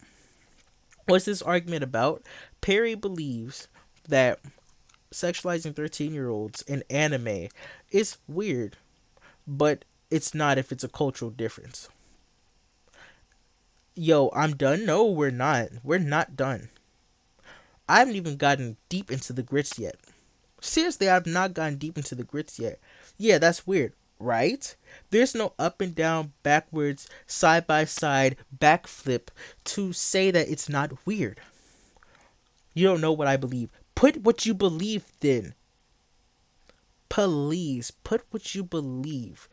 what's this argument about? Perry believes that sexualizing 13-year-olds in anime is weird, but it's not if it's a cultural difference. Yo, I'm done? No, we're not. We're not done. I haven't even gotten deep into the grits yet. Seriously, I've not gotten deep into the grits yet. Yeah, that's weird, right? There's no up and down, backwards, side by side, backflip to say that it's not weird. You don't know what I believe. Put what you believe then. Please, put what you believe.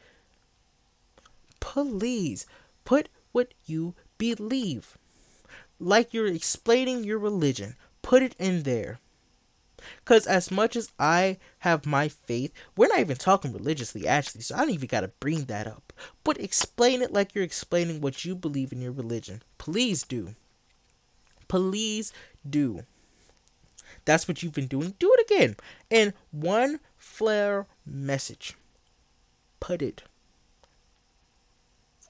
Please, put what you believe. Like you're explaining your religion. Put it in there. Because as much as I have my faith, we're not even talking religiously, actually, so I don't even got to bring that up. But explain it like you're explaining what you believe in your religion. Please do. Please do. That's what you've been doing. Do it again. In one flare message. Put it.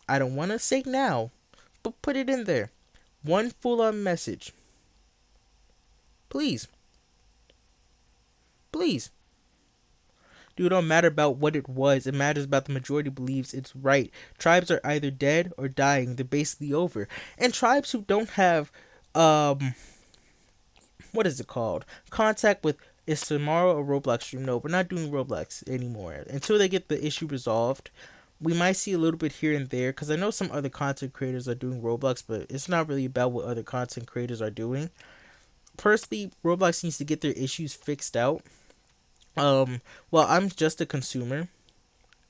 I don't want to say now, but put it in there. One full on message. Please. Please. Dude, it don't matter about what it was. It matters about the majority believes it's right. Tribes are either dead or dying. They're basically over. And tribes who don't have, what is it called? Contact with, is tomorrow a Roblox stream? No, we're not doing Roblox anymore. Until they get the issue resolved, we might see a little bit here and there. Because I know some other content creators are doing Roblox, but it's not really about what other content creators are doing. Personally, Roblox needs to get their issues fixed out. Well, I'm just a consumer.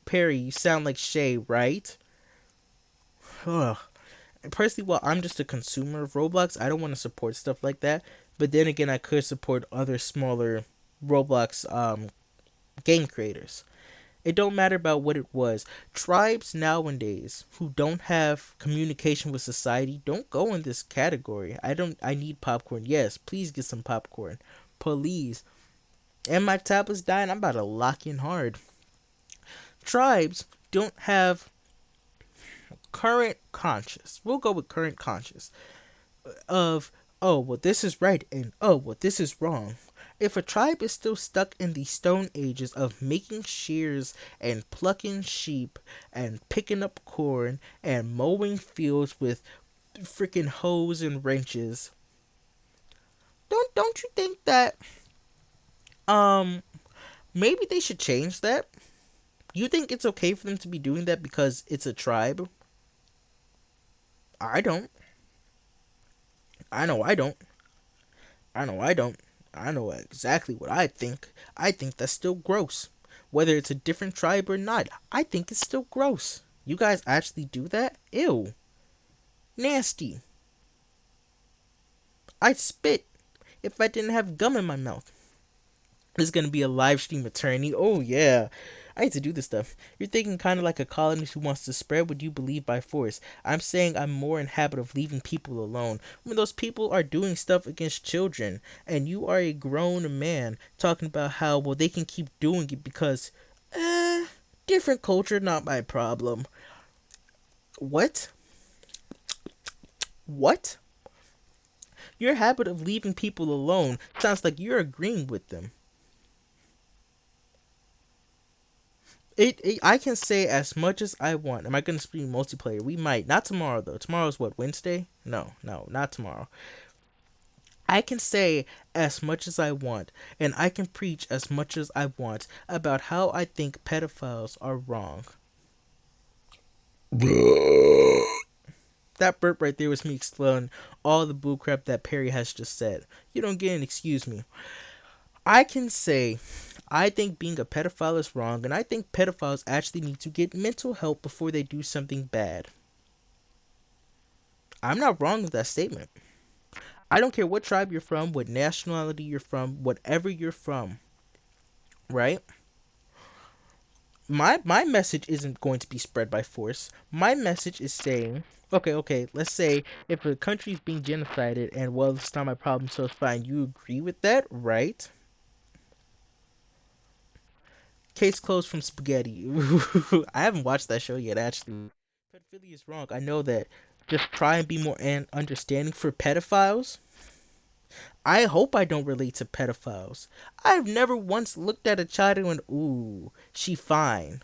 Perry, you sound like Shay, right? Ugh. Personally, well, I'm just a consumer of Roblox. I don't want to support stuff like that. But then again, I could support other smaller Roblox game creators. It don't matter about what it was. Tribes nowadays who don't have communication with society don't go in this category. I need popcorn. Yes, please get some popcorn. Please. And my tablet's dying. I'm about to lock in hard. Tribes don't have current conscious. We'll go with current conscious of, oh, well, this is right and oh, well, this is wrong. If a tribe is still stuck in the stone ages of making shears and plucking sheep and picking up corn and mowing fields with freaking hoes and wrenches, don't you think that um maybe they should change that? You think it's okay for them to be doing that because it's a tribe? I don't. I know I don't. I know I don't. I know exactly what I think. I think that's still gross. Whether it's a different tribe or not, I think it's still gross. You guys actually do that? Ew. Nasty. I'd spit if I didn't have gum in my mouth. This is gonna be a live stream attorney. Oh yeah. I need to do this stuff. You're thinking kind of like a colonist who wants to spread what you believe by force. I'm saying I'm more in habit of leaving people alone when those people are doing stuff against children, and you are a grown man talking about how well they can keep doing it because, different culture, not my problem. What? What? Your habit of leaving people alone sounds like you're agreeing with them. I can say as much as I want. Am I gonna stream multiplayer? We might. Not tomorrow though. Tomorrow's what, Wednesday? No, no, not tomorrow. I can say as much as I want, and I can preach as much as I want about how I think pedophiles are wrong. That burp right there was me exploding all the bullcrap that Perry has just said. You don't get an excuse me. I can say I think being a pedophile is wrong, and I think pedophiles actually need to get mental help before they do something bad. I'm not wrong with that statement. I don't care what tribe you're from, what nationality you're from, whatever you're from, right? My message isn't going to be spread by force. My message is saying, okay, let's say if a country is being genocided and well, it's not my problem, so it's fine. You agree with that, right? Case closed from Spaghetti. I haven't watched that show yet, actually. Pedophilia is wrong. I know that. Just try and be more understanding for pedophiles. I hope I don't relate to pedophiles. I've never once looked at a child and went, ooh, she fine.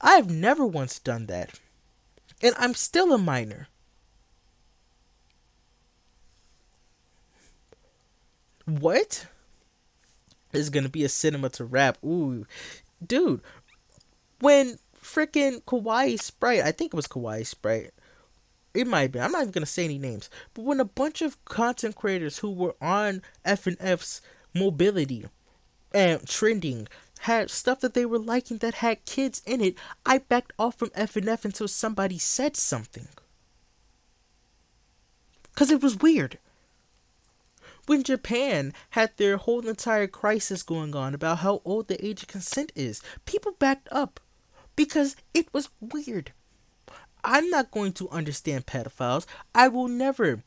I've never once done that. And I'm still a minor. What? This is gonna be a cinema to rap. Ooh. Dude, when freaking Kawaii Sprite, I think it was Kawaii Sprite. It might be. I'm not even gonna say any names. But when a bunch of content creators who were on FNF's mobility and trending had stuff that they were liking that had kids in it, I backed off from FNF until somebody said something. Because it was weird. When Japan had their whole entire crisis going on about how old the age of consent is, people backed up because it was weird. I'm not going to understand pedophiles. I will never,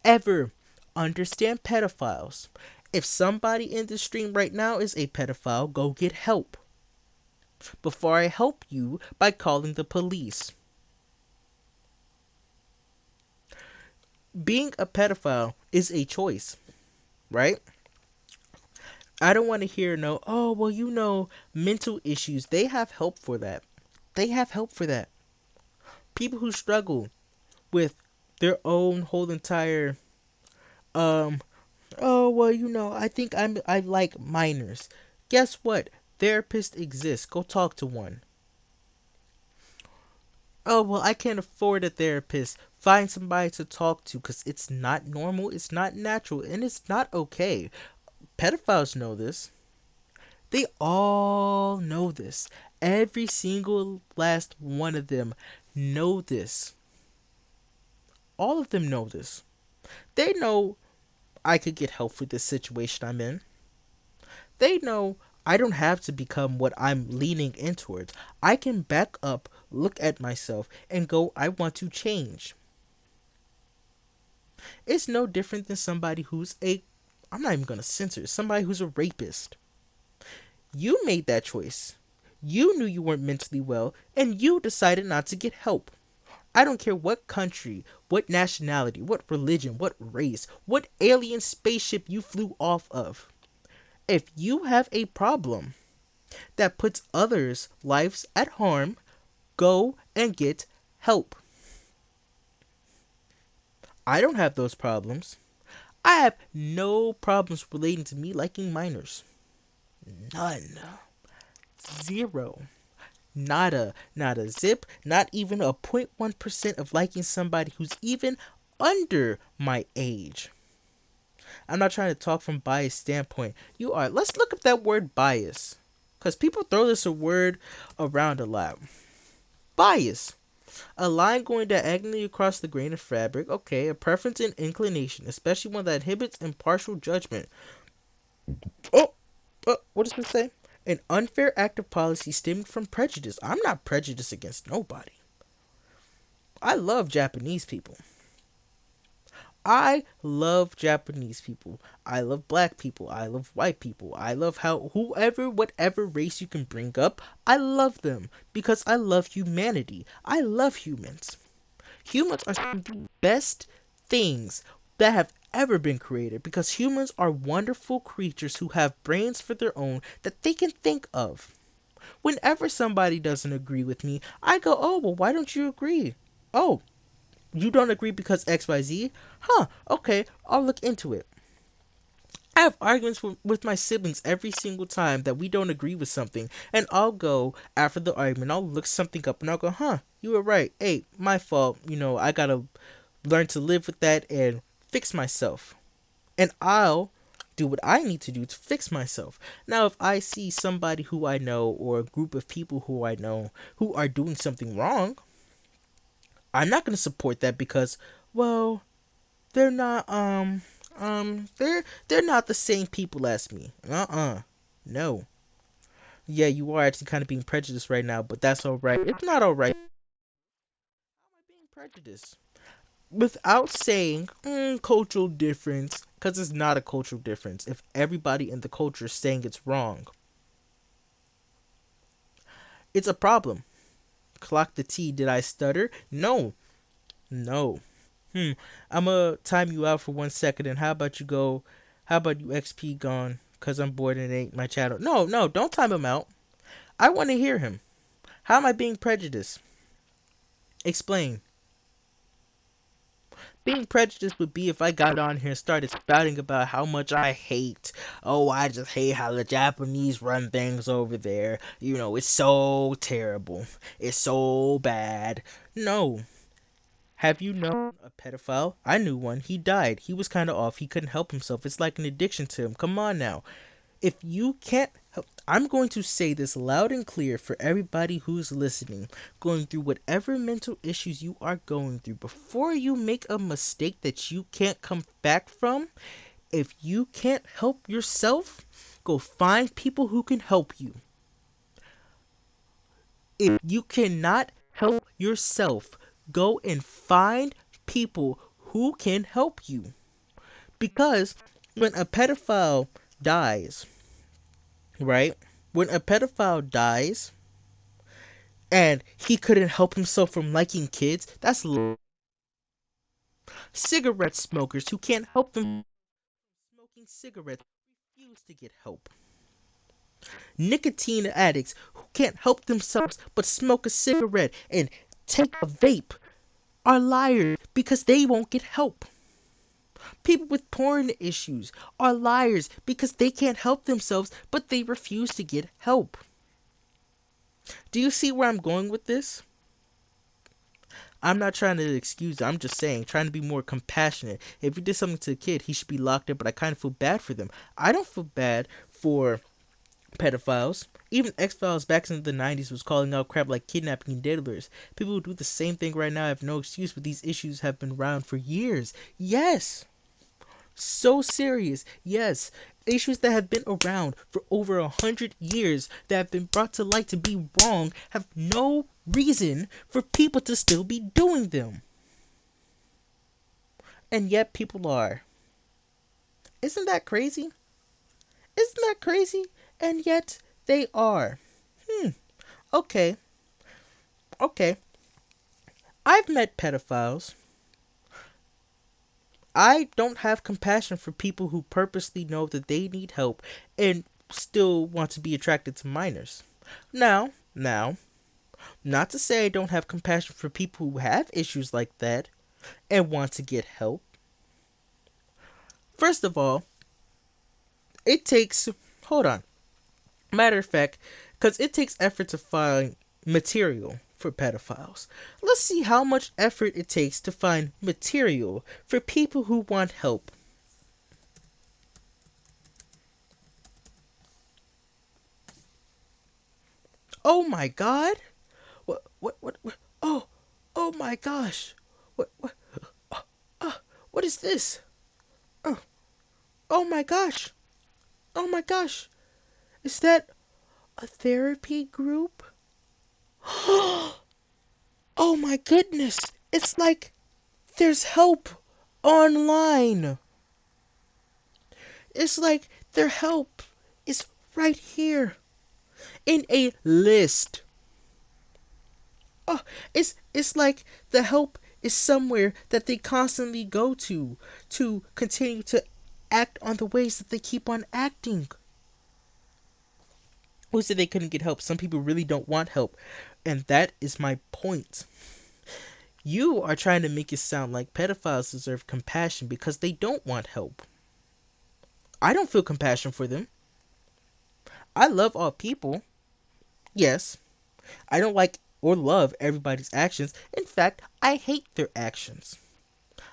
ever understand pedophiles. If somebody in the stream right now is a pedophile, go get help before I help you by calling the police. Being a pedophile is a choice, right? I don't want to hear no, oh, well, mental issues. They have help for that. They have help for that. People who struggle with their own whole entire, um, oh, well, I think I like minors. Guess what? Therapists exist. Go talk to one. Oh, well, I can't afford a therapist. Find somebody to talk to because it's not normal, it's not natural, and it's not okay. Pedophiles know this. They all know this. Every single last one of them know this. All of them know this. They know I could get help for this situation I'm in. They know I don't have to become what I'm leaning in towards. I can back up, look at myself, and go, I want to change. It's no different than somebody who's I'm not even going to censor, somebody who's a rapist. You made that choice. You knew you weren't mentally well, and you decided not to get help. I don't care what country, what nationality, what religion, what race, what alien spaceship you flew off of. If you have a problem that puts others' lives at harm, go and get help. I don't have those problems. I have no problems relating to me liking minors. None. Zero. Nada. Not a zip. Not even a 0.1% of liking somebody who's even under my age. I'm not trying to talk from bias standpoint. You are. Let's look up that word bias. Because people throw this word around a lot. Bias. A line going diagonally across the grain of fabric. Okay, a preference and inclination, especially one that inhibits impartial judgment. Oh, what does it say? An unfair act of policy stemming from prejudice. I'm not prejudiced against nobody. I love Japanese people. I love Japanese people. I love black people. I love white people. I love how whoever, whatever race you can bring up, I love them because I love humanity. I love humans. Humans are some of the best things that have ever been created because humans are wonderful creatures who have brains for their own that they can think of. Whenever somebody doesn't agree with me, I go, oh, well, why don't you agree? Oh, you don't agree because XYZ? Huh, okay, I'll look into it. I have arguments with my siblings every single time that we don't agree with something, and I'll go after the argument, I'll look something up, and I'll go, huh, you were right. Hey, my fault. I gotta learn to live with that and fix myself. And I'll do what I need to do to fix myself. Now, if I see somebody who I know or a group of people who I know who are doing something wrong, I'm not going to support that because, well, they're not they're not the same people as me. No. Yeah, you are actually kind of being prejudiced right now, but that's all right. It's not all right. How am I being prejudiced? Without saying cultural difference, because it's not a cultural difference. If everybody in the culture is saying it's wrong, it's a problem. Clock the T. Did I stutter? No. No. I'm gonna time you out for 1 second, and how about you go? How about you XP gone? Cause I'm bored and it ain't my channel. No, no, don't time him out. I want to hear him. How am I being prejudiced? Explain. Being prejudiced would be if I got on here and started spouting about how much I hate. Oh, I just hate how the Japanese run things over there. It's so terrible. It's so bad. No. Have you known a pedophile? I knew one. He died. He was kind of off. He couldn't help himself. It's like an addiction to him. Come on now. If you can't help, I'm going to say this loud and clear for everybody who's listening, going through whatever mental issues you are going through. Before you make a mistake that you can't come back from, if you can't help yourself, go find people who can help you. If you cannot help yourself, go and find people who can help you. Because when a pedophile dies, right? When a pedophile dies and he couldn't help himself from liking kids, that's cigarette smokers who can't help them smoking cigarettes refuse to get help. Nicotine addicts who can't help themselves but smoke a cigarette and take a vape are liars because they won't get help. People with porn issues are liars because they can't help themselves but they refuse to get help. Do you see where I'm going with this? I'm not trying to excuse it. I'm just saying, trying to be more compassionate. If you did something to a kid, he should be locked up, but I kind of feel bad for them. I don't feel bad for pedophiles. Even X-Files back in the 90s was calling out crap like kidnapping and diddlers. People who do the same thing right now have no excuse, but these issues have been around for years. Yes! So serious. Yes. Issues that have been around for over 100 years that have been brought to light to be wrong have no reason for people to still be doing them. And yet people are. Isn't that crazy? Isn't that crazy? And yet they are. Okay. Okay. I've met pedophiles. I don't have compassion for people who purposely know that they need help and still want to be attracted to minors. Now, not to say I don't have compassion for people who have issues like that and want to get help. First of all, it takes, hold on, matter of fact, because it takes effort to find material for pedophiles. Let's see how much effort it takes to find material for people who want help. Oh my god! What? Oh, Oh my gosh. What uh, what is this? Oh, oh my gosh. Oh my gosh. Is that a therapy group? Oh my goodness. It's like there's help online. It's like their help is right here in a list. Oh, it's like the help is somewhere that they constantly go to continue to act on the ways that they keep on acting. Who said they couldn't get help? Some people really don't want help. And that is my point. You are trying to make it sound like pedophiles deserve compassion because they don't want help. I don't feel compassion for them. I love all people. Yes. I don't like or love everybody's actions. In fact, I hate their actions.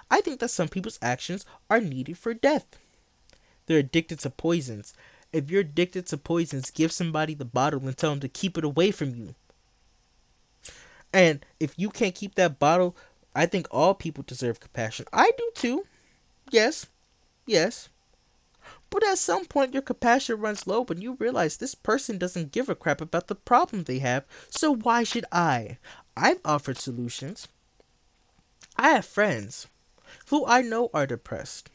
I think that some people's actions are needed for death. They're addicted to poisons. If you're addicted to poisons, give somebody the bottle and tell them to keep it away from you. And if you can't keep that bottle, I think all people deserve compassion. I do too. Yes, yes. But at some point, your compassion runs low when you realize this person doesn't give a crap about the problem they have, so why should I? I've offered solutions. I have friends who I know are depressed.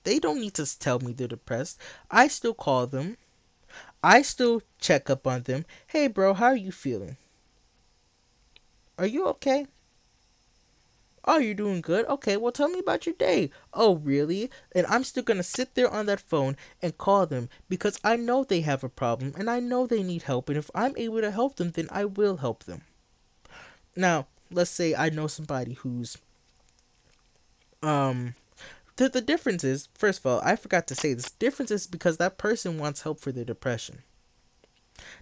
They don't need to tell me they're depressed. I still call them. I still check up on them. Hey, bro, how are you feeling? Are you okay? Oh, you're doing good? Okay, well, tell me about your day. Oh, really? And I'm still gonna sit there on that phone and call them because I know they have a problem and I know they need help. And if I'm able to help them, then I will help them. Now, let's say I know somebody who's, um, the difference is, first of all, I forgot to say this. Difference is because that person wants help for their depression.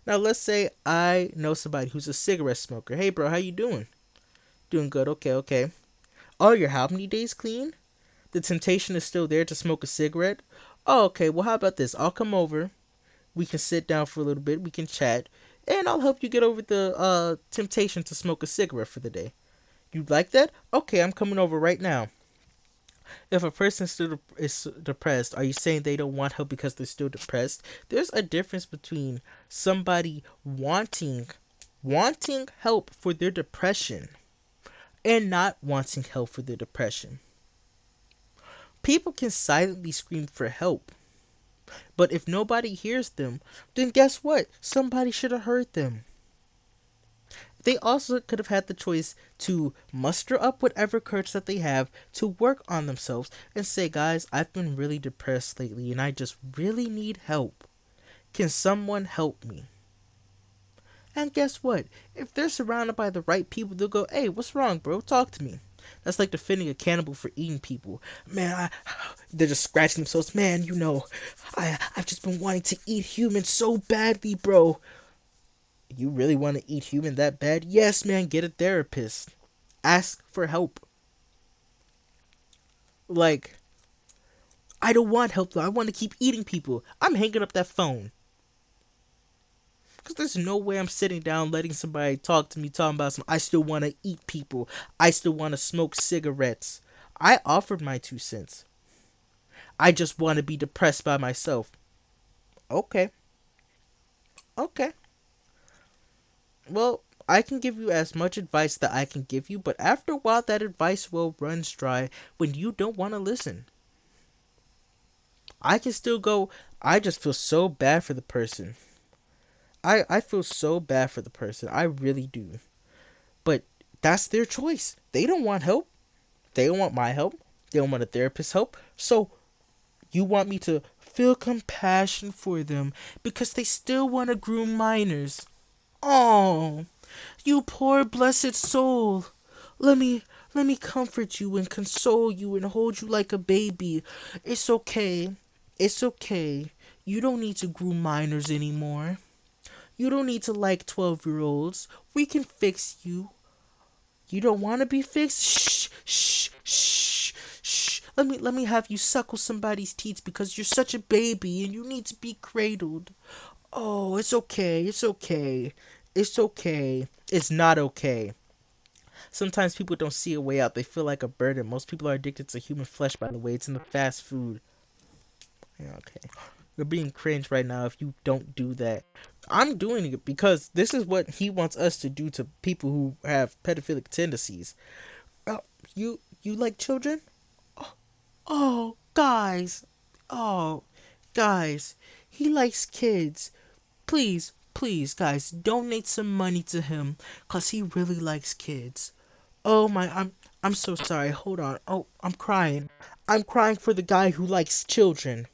Now, let's say I know somebody who's a cigarette smoker. Hey, bro, how you doing? Doing good. Okay, okay. Oh, you're how many days clean? The temptation is still there to smoke a cigarette. Oh, okay. Well, how about this? I'll come over. We can sit down for a little bit. We can chat, and I'll help you get over the temptation to smoke a cigarette for the day. You'd like that? Okay, I'm coming over right now. If a person still is depressed, are you saying they don't want help because they're still depressed? There's a difference between somebody wanting help for their depression and not wanting help for their depression. People can silently scream for help, but if nobody hears them, then guess what? Somebody should have heard them. They also could have had the choice to muster up whatever courage that they have to work on themselves and say, guys, I've been really depressed lately and I just really need help. Can someone help me? And guess what? If they're surrounded by the right people, they'll go, hey, what's wrong, bro? Talk to me. That's like defending a cannibal for eating people. Man, they're just scratching themselves. Man, I've just been wanting to eat humans so badly, bro. You really want to eat human that bad? Yes, man, get a therapist. Ask for help. Like, I don't want help though. I want to keep eating people. I'm hanging up that phone. Because there's no way I'm sitting down letting somebody talk to me, talking about I still want to eat people. I still want to smoke cigarettes. I offered my 2 cents. I just want to be depressed by myself. Okay. Okay. Well, I can give you as much advice that I can give you, but after a while that advice will run dry when you don't want to listen. I can still go, I just feel so bad for the person. I feel so bad for the person. I really do. But that's their choice. They don't want help. They don't want my help. They don't want a therapist's help. So you want me to feel compassion for them because they still want to groom minors. Oh, you poor blessed soul. Let me let me comfort you and console you and hold you like a baby. It's okay. It's okay. You don't need to groom minors anymore. You don't need to like 12-year-olds. We can fix you. You don't want to be fixed? Shh, shh, shh, shh. Let me have you suckle somebody's teeth because you're such a baby and you need to be cradled. Oh, it's okay. It's okay. It's okay. It's not okay. Sometimes people don't see a way out. They feel like a burden. Most people are addicted to human flesh, by the way. It's in the fast food. Yeah, okay. You're being cringe right now if you don't do that. I'm doing it because this is what he wants us to do to people who have pedophilic tendencies. Oh, you like children? Oh, guys. Oh, guys. He likes kids. Please, please, guys, donate some money to him, 'cause he really likes kids. Oh my, I'm so sorry. Hold on. Oh, I'm crying. I'm crying for the guy who likes children.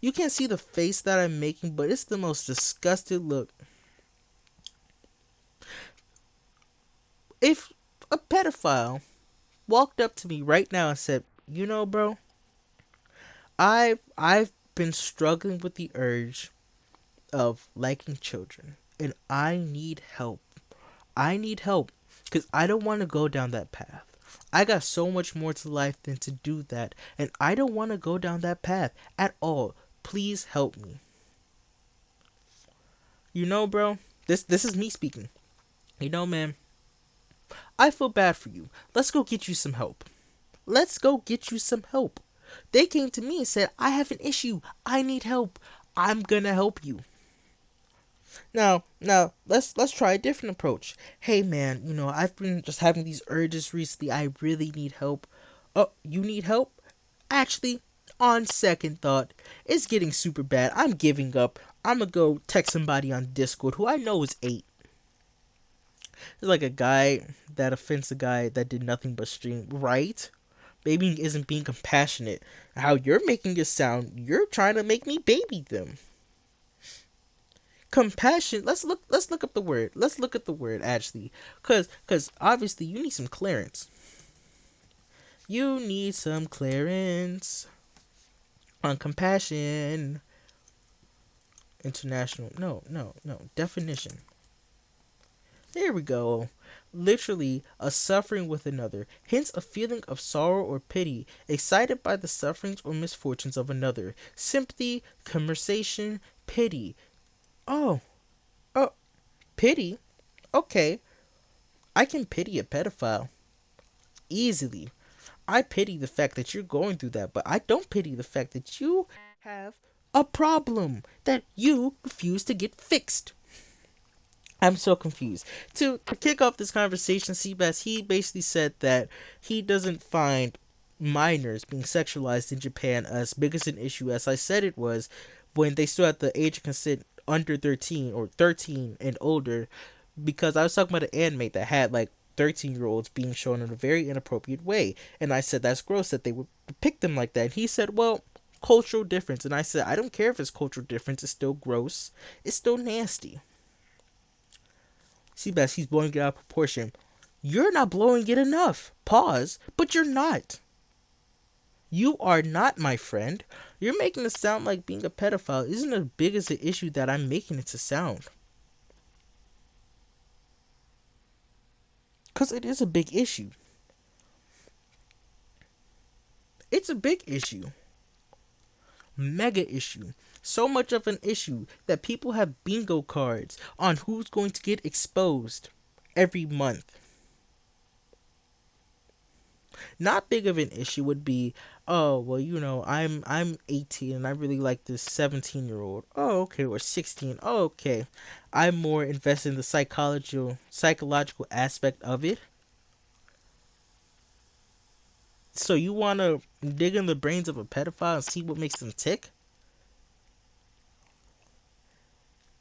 You can't see the face that I'm making, but it's the most disgusted look. If a pedophile walked up to me right now and said, "You know, bro, I've been struggling with the urge of liking children, and I need help. I need help because I don't want to go down that path. I got so much more to life than to do that, and I don't want to go down that path at all. Please help me." You know, bro, this is me speaking. You know, man, I feel bad for you. Let's go get you some help. Let's go get you some help. They came to me and said, "I have an issue. I need help. I'm gonna help you." Now, let's try a different approach. "Hey man, I've been just having these urges recently. I really need help." "Oh, you need help? Actually, on second thought, it's getting super bad. I'm giving up. I'm gonna go text somebody on Discord who I know is 8." It's like a guy that offends a guy that did nothing but stream, right? Babying isn't being compassionate. How you're making it sound, you're trying to make me baby them. Compassion. Let's look up the word. Let's look at the word actually. Cause obviously you need some clearance. You need some clearance on compassion. International. No, no, no. Definition. There we go. Literally, a suffering with another, hence a feeling of sorrow or pity, excited by the sufferings or misfortunes of another. Sympathy, conversation, pity. Oh, oh, pity? Okay, I can pity a pedophile. Easily. I pity the fact that you're going through that, but I don't pity the fact that you have a problem that you refuse to get fixed. I'm so confused. To kick off this conversation, Seabass, he basically said that he doesn't find minors being sexualized in Japan as big as an issue as I said it was when they still had the age of consent under 13 or 13 and older, because I was talking about an anime that had like 13-year-olds being shown in a very inappropriate way, and I said that's gross that they would depict them like that, and he said, well, cultural difference, and I said I don't care if it's cultural difference, it's still gross, it's still nasty. Seabass, he's blowing it out of proportion. You're not blowing it enough. Pause. But you're not. You are not, my friend. You're making it sound like being a pedophile isn't as big as an issue that I'm making it to sound. Because it is a big issue. It's a big issue. Mega issue. So much of an issue that people have bingo cards on who's going to get exposed every month. Not big of an issue would be, "Oh, well, I'm 18 and I really like this 17-year-old. Oh, okay, or 16. Oh, okay. I'm more invested in the psychological aspect of it." So you want to dig in the brains of a pedophile and see what makes them tick?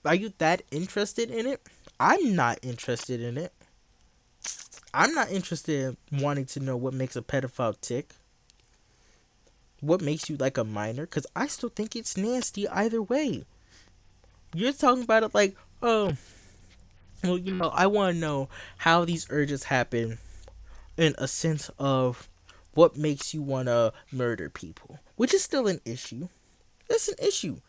Are you that interested in it? I'm not interested in it. I'm not interested in wanting to know what makes a pedophile tick. What makes you like a minor? Because I still think it's nasty either way. You're talking about it like, "Oh, well, I want to know how these urges happen in a sense of what makes you want to murder people," which is still an issue. That's an issue.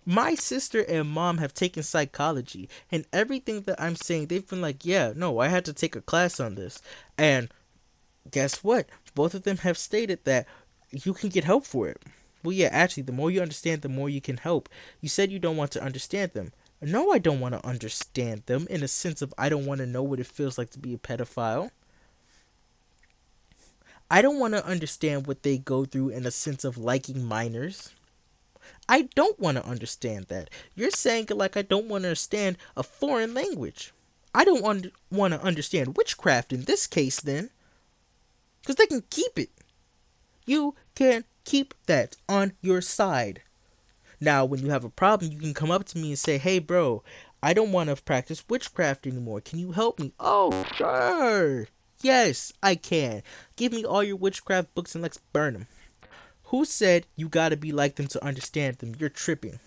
My sister and mom have taken psychology, and everything that I'm saying, they've been like, "Yeah, no, I had to take a class on this." And guess what? Both of them have stated that you can get help for it. Well, yeah, actually, the more you understand, the more you can help. You said you don't want to understand them. No, I don't want to understand them in a sense of I don't want to know what it feels like to be a pedophile. I don't want to understand what they go through in a sense of liking minors. I don't want to understand that. You're saying it like I don't want to understand a foreign language. I don't want to understand witchcraft in this case then, because they can keep it. You can keep that on your side. Now, when you have a problem, you can come up to me and say, hey, bro, I don't want to practice witchcraft anymore. Can you help me? Oh, sure. Yes, I can. Give me all your witchcraft books and let's burn them. Who said you gotta be like them to understand them? You're tripping.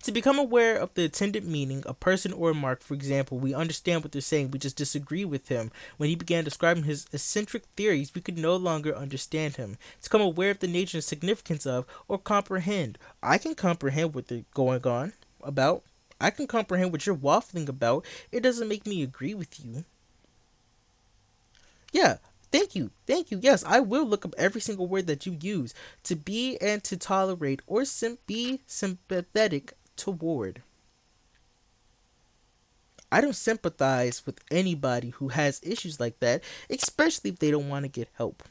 To become aware of the intended meaning, a person or a mark, for example, we understand what they're saying, we just disagree with him. When he began describing his eccentric theories, we could no longer understand him. To become aware of the nature and significance of, or comprehend. I can comprehend what they're going on about. I can comprehend what you're waffling about. It doesn't make me agree with you. Yeah, thank you. Thank you. Yes, I will look up every single word that you use. To be and to tolerate or be sympathetic toward. I don't sympathize with anybody who has issues like that, especially if they don't want to get help.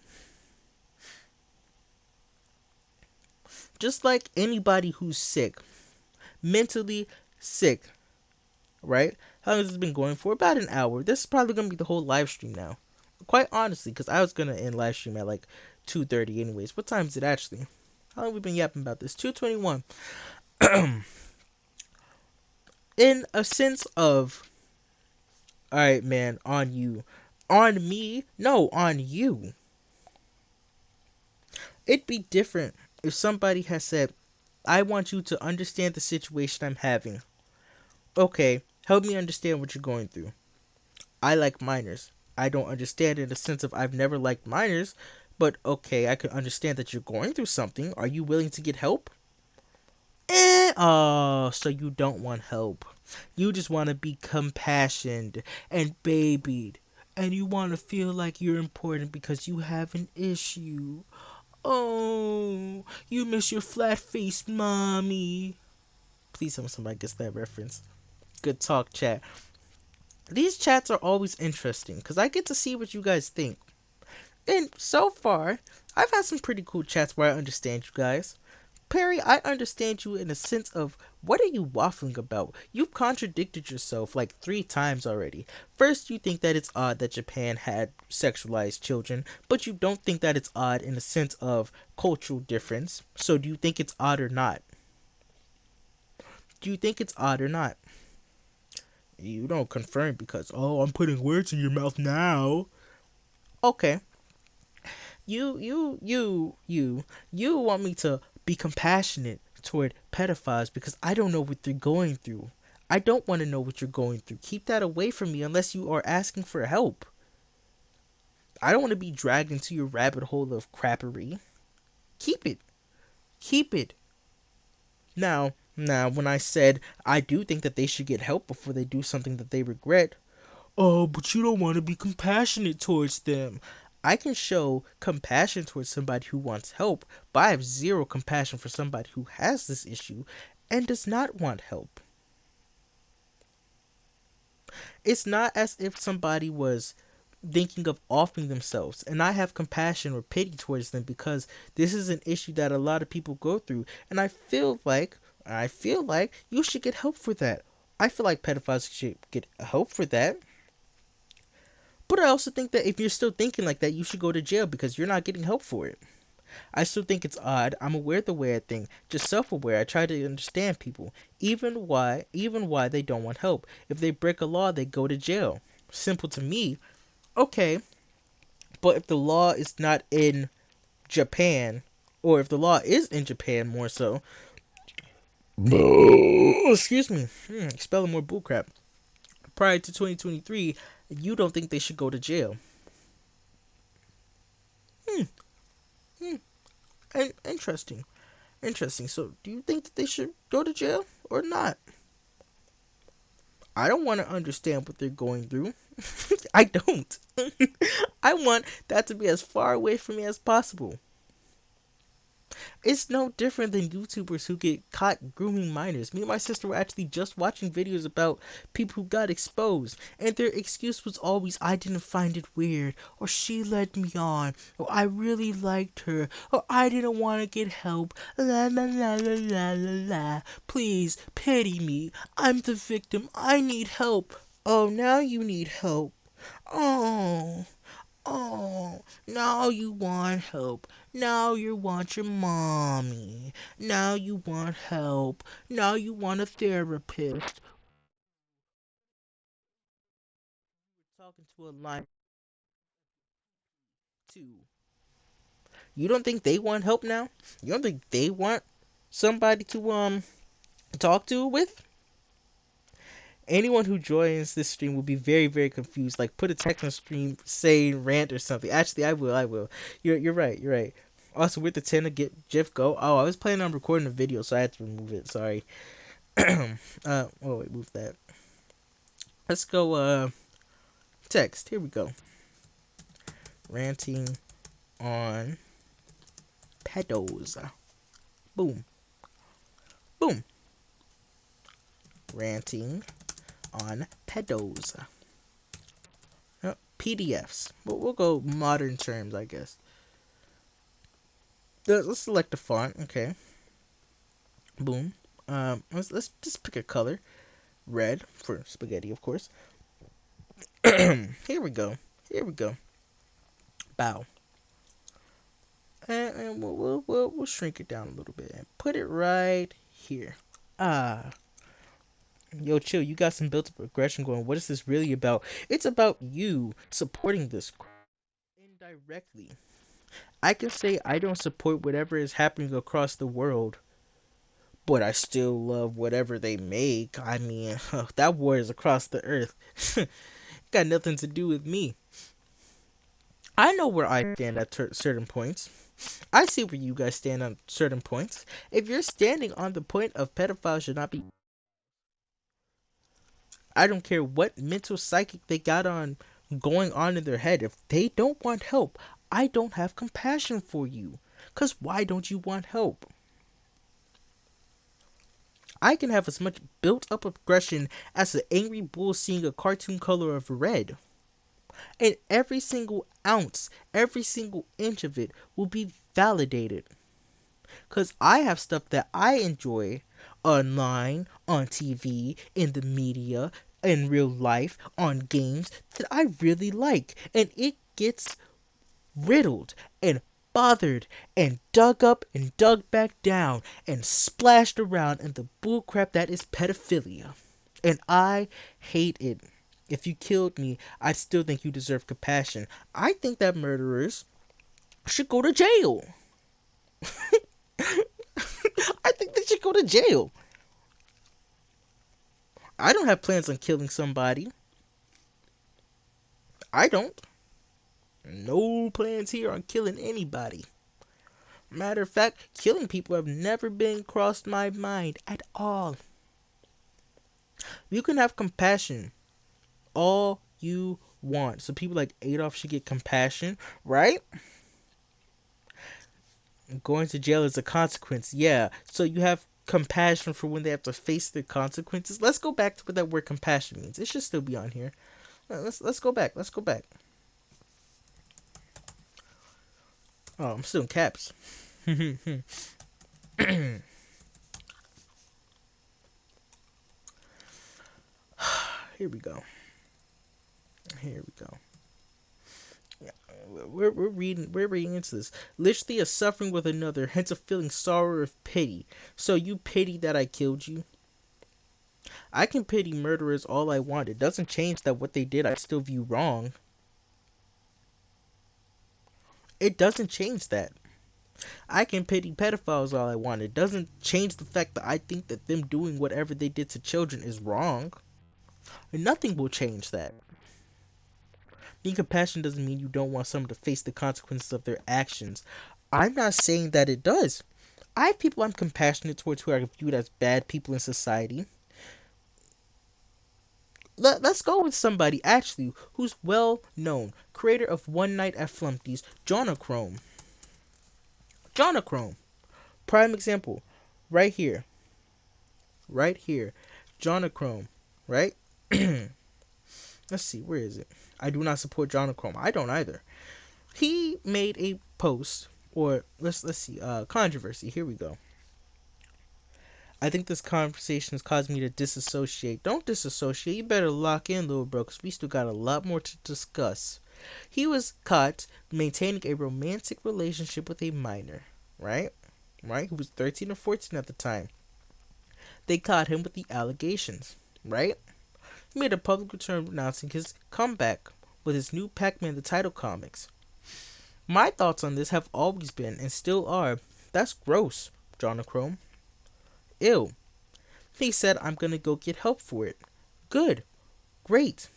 Just like anybody who's sick, mentally sick, right? How long has this been going for? About an hour. This is probably going to be the whole live stream now. Quite honestly, because I was going to end live stream at like 2:30 anyways. What time is it actually? How long have we been yapping about this? 2:21. In a sense of, alright, man, on you. On me? No, on you. It'd be different if somebody has said, I want you to understand the situation I'm having. Okay, help me understand what you're going through. I like minors. I don't understand in the sense of I've never liked minors, but okay, I can understand that you're going through something. Are you willing to get help? Oh, so you don't want help. You just want to be compassioned and babied. And you want to feel like you're important because you have an issue. Oh, you miss your flat-faced mommy. Please tell me somebody gets that reference. Good talk, chat. These chats are always interesting because I get to see what you guys think. And so far, I've had some pretty cool chats where I understand you guys. Perry, I understand you in a sense of what are you waffling about? You've contradicted yourself like 3 times already. First, you think that it's odd that Japan had sexualized children, but you don't think that it's odd in a sense of cultural difference. So, do you think it's odd or not? Do you think it's odd or not? You don't confirm because, oh, I'm putting words in your mouth now. Okay. You want me to be compassionate toward pedophiles because I don't know what they're going through. I don't want to know what you're going through. Keep that away from me unless you are asking for help. I don't want to be dragged into your rabbit hole of crappery. Keep it. Keep it. Now, when I said I do think that they should get help before they do something that they regret, oh, but you don't want to be compassionate towards them. I can show compassion towards somebody who wants help, but I have zero compassion for somebody who has this issue and does not want help. It's not as if somebody was thinking of offing themselves, and I have compassion or pity towards them because this is an issue that a lot of people go through, and I feel like you should get help for that. I feel like pedophiles should get help for that. But I also think that if you're still thinking like that, you should go to jail because you're not getting help for it. I still think it's odd. I'm aware of the way I think, just self-aware. I try to understand people, even why they don't want help. If they break a law, they go to jail. Simple to me. Okay, but if the law is not in Japan, or if the law is in Japan more so, excuse me, spelling more bullcrap. Prior to 2023, you don't think they should go to jail. Hmm, hmm, interesting. Interesting. So, do you think that they should go to jail or not? I don't want to understand what they're going through. I don't. I want that to be as far away from me as possible. It's no different than YouTubers who get caught grooming minors. Me and my sister were actually just watching videos about people who got exposed, and their excuse was always, I didn't find it weird, or she led me on, or I really liked her, or I didn't want to get help. La la la la la la la. Please, pity me. I'm the victim. I need help. Oh, now you need help. Oh. Oh, now you want help. Now you want your mommy. Now you want help. Now you want a therapist. Talking to a line too. You don't think they want help now? You don't think they want somebody to talk to with? Anyone who joins this stream will be very, very confused. Like, put a text on stream saying rant or something. Actually, I will. I will. You're right. You're right. Also, with the 10 to get GIF go. Oh, I was planning on recording a video, so I had to remove it. Sorry. Oh wait, move that. Let's go. Text. Here we go. Ranting on pedos. Boom. Boom. Ranting on pedos. PDFs. We'll go modern terms, I guess. Let's select a font. Okay. Boom. Let's just pick a color. Red for spaghetti, of course. Here we go. Here we go. Bow. And we'll shrink it down a little bit and put it right here. Ah. Yo, chill. You got some built-up aggression going. What is this really about? It's about you supporting this indirectly. I can say I don't support whatever is happening across the world, but I still love whatever they make. I mean, that war is across the earth. Got nothing to do with me. I know where I stand at certain points. I see where you guys stand on certain points. If you're standing on the point of pedophiles should not be, I don't care what mental psychic they got on going on in their head. If they don't want help, I don't have compassion for you. Cause why don't you want help? I can have as much built up aggression as an angry bull seeing a cartoon color of red. And every single ounce, every single inch of it will be validated. Because I have stuff that I enjoy online, on TV, in the media, in real life, on games that I really like. And it gets riddled and bothered and dug up and dug back down and splashed around in the bullcrap that is pedophilia. And I hate it. If you killed me, I still think you deserve compassion. I think that murderers should go to jail. I think they should go to jail. I don't have plans on killing somebody. I don't. No plans here on killing anybody. Matter of fact, killing people have never been crossed my mind at all. You can have compassion all you want. So people like Adolf should get compassion, right? Going to jail is a consequence. Yeah. So you have compassion for when they have to face the consequences. Let's go back to what that word compassion means. It should still be on here. Let's go back. Let's go back. Oh, I'm still in caps. Here we go. Here we go. Yeah, we're reading into this. Literally a suffering with another, hence a feeling sorrow of pity. So you pity that I killed you? I can pity murderers all I want. It doesn't change that what they did I still view wrong. It doesn't change that. I can pity pedophiles all I want. It doesn't change the fact that I think that them doing whatever they did to children is wrong. And nothing will change that. Being compassionate doesn't mean you don't want someone to face the consequences of their actions. I'm not saying that it does. I have people I'm compassionate towards who are viewed as bad people in society. Let's go with somebody actually who's well known, creator of One Night at Flumpty's, Jonachrome. Jonachrome, prime example, right here, right here, Jonachrome, right? Let's see, where is it? I do not support Jonachrome. I don't either. He made a post, or let's see, controversy. Here we go. I think this conversation has caused me to disassociate. Don't disassociate. You better lock in, little bro, because we still got a lot more to discuss. He was caught maintaining a romantic relationship with a minor, right? Right? Who was 13 or 14 at the time. They caught him with the allegations, right? He made a public return announcing his comeback with his new Pac-Man the Title comics. My thoughts on this have always been, and still are, that's gross, Jonachrome. Ew. He said, I'm gonna go get help for it. Good. Great.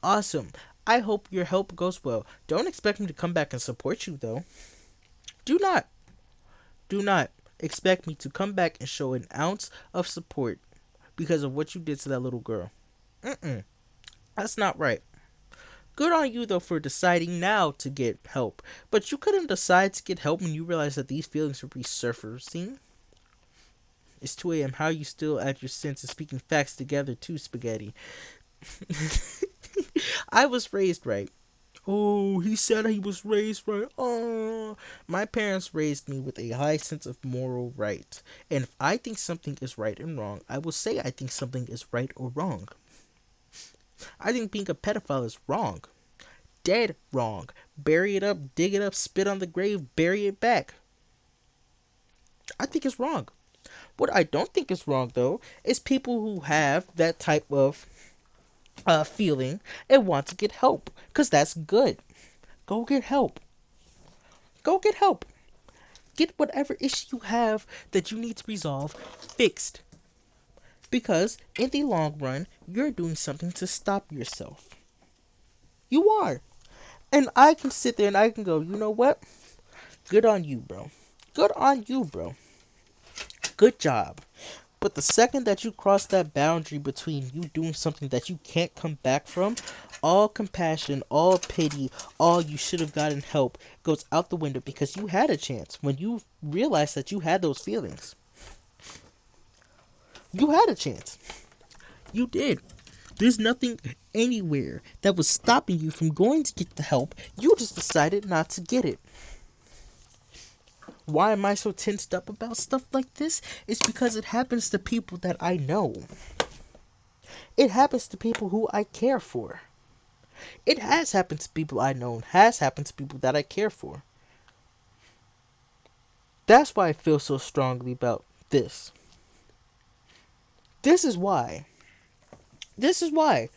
Awesome. I hope your help goes well. Don't expect me to come back and support you, though. Do not, do not expect me to come back and show an ounce of support because of what you did to that little girl. Mm-mm. That's not right. Good on you, though, for deciding now to get help. But you couldn't decide to get help when you realized that these feelings were resurfacing. It's 2 a.m. How are you still at your senses speaking facts together too, Spaghetti? I was raised right. Oh, he said he was raised right. Oh, my parents raised me with a high sense of moral right. And if I think something is right and wrong, I will say I think something is right or wrong. I think being a pedophile is wrong. Dead wrong. Bury it up, dig it up, spit on the grave, bury it back. I think it's wrong. What I don't think is wrong, though, is people who have that type of feeling and want to get help. Because that's good. Go get help. Go get help. Get whatever issue you have that you need to resolve fixed. Because in the long run, you're doing something to stop yourself. You are. And I can sit there and I can go, you know what? Good on you, bro. Good on you, bro. Good job. But the second that you cross that boundary between you doing something that you can't come back from, all compassion, all pity, all you should have gotten help goes out the window because you had a chance when you realized that you had those feelings. You had a chance. You did. There's nothing anywhere that was stopping you from going to get the help. You just decided not to get it. Why am I so tensed up about stuff like this? It's because it happens to people that I know. It happens to people who I care for. It has happened to people I know and has happened to people that I care for. That's why I feel so strongly about this. This is why. This is why.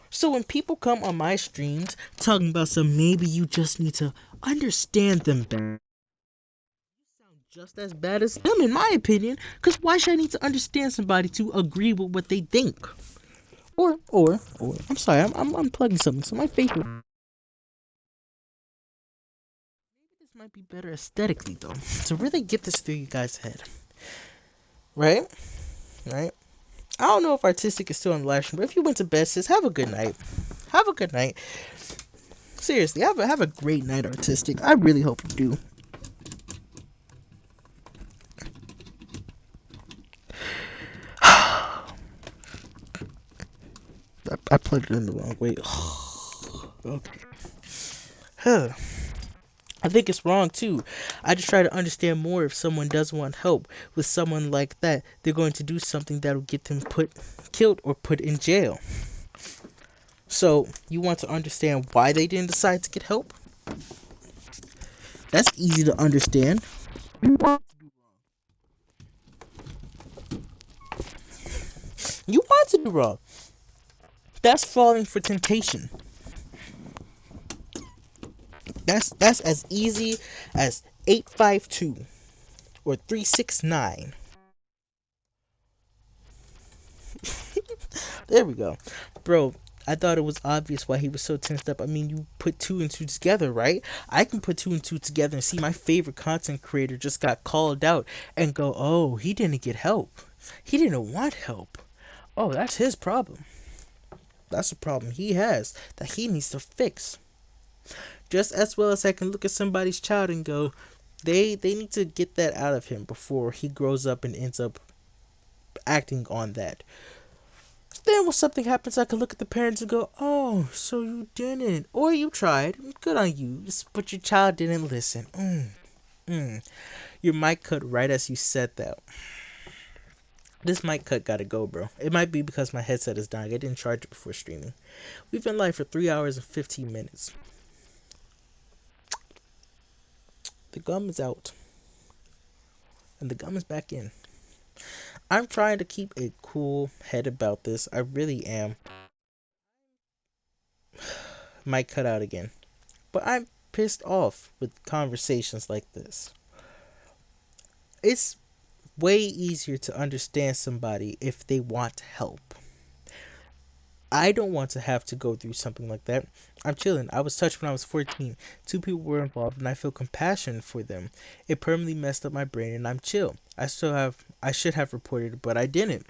So when people come on my streams talking about some maybe you just need to understand them better, you sound just as bad as them in my opinion. Cause why should I need to understand somebody to agree with what they think? Or I'm sorry, I'm plugging something. So my favorite. Maybe this might be better aesthetically though. To really get this through you guys' head. Right? Right? I don't know if artistic is still on the live stream, but if you went to bed, sis, have a good night. Have a good night. Seriously, have a great night, artistic. I really hope you do. I plugged it in the wrong way. Okay. Huh. I think it's wrong too. I just try to understand more if someone does want help with someone like that. They're going to do something that'll get them killed or put in jail. So you want to understand why they didn't decide to get help? That's easy to understand. You want to do wrong. That's falling for temptation. That's as easy as 852 or 369. There we go. Bro, I thought it was obvious why he was so tensed up. I mean, you put two and two together, right? I can put two and two together and see my favorite content creator just got called out and go, oh, he didn't get help. He didn't want help. Oh, that's his problem. That's a problem he has that he needs to fix. Just as well as I can look at somebody's child and go, they need to get that out of him before he grows up and ends up acting on that. Then when something happens, I can look at the parents and go, oh, so you didn't. Or you tried. Good on you. But your child didn't listen. Your mic cut right as you said that. This mic cut gotta go, bro. It might be because my headset is dying. I didn't charge it before streaming. We've been live for 3 hours and 15 minutes. The gum is out. And the gum is back in. I'm trying to keep a cool head about this. I really am. Might cut out again. But I'm pissed off with conversations like this. It's way easier to understand somebody if they want help. I don't want to have to go through something like that. I'm chilling. I was touched when I was 14. Two people were involved and I feel compassion for them. It permanently messed up my brain and I'm chill. I should have reported it, but I didn't.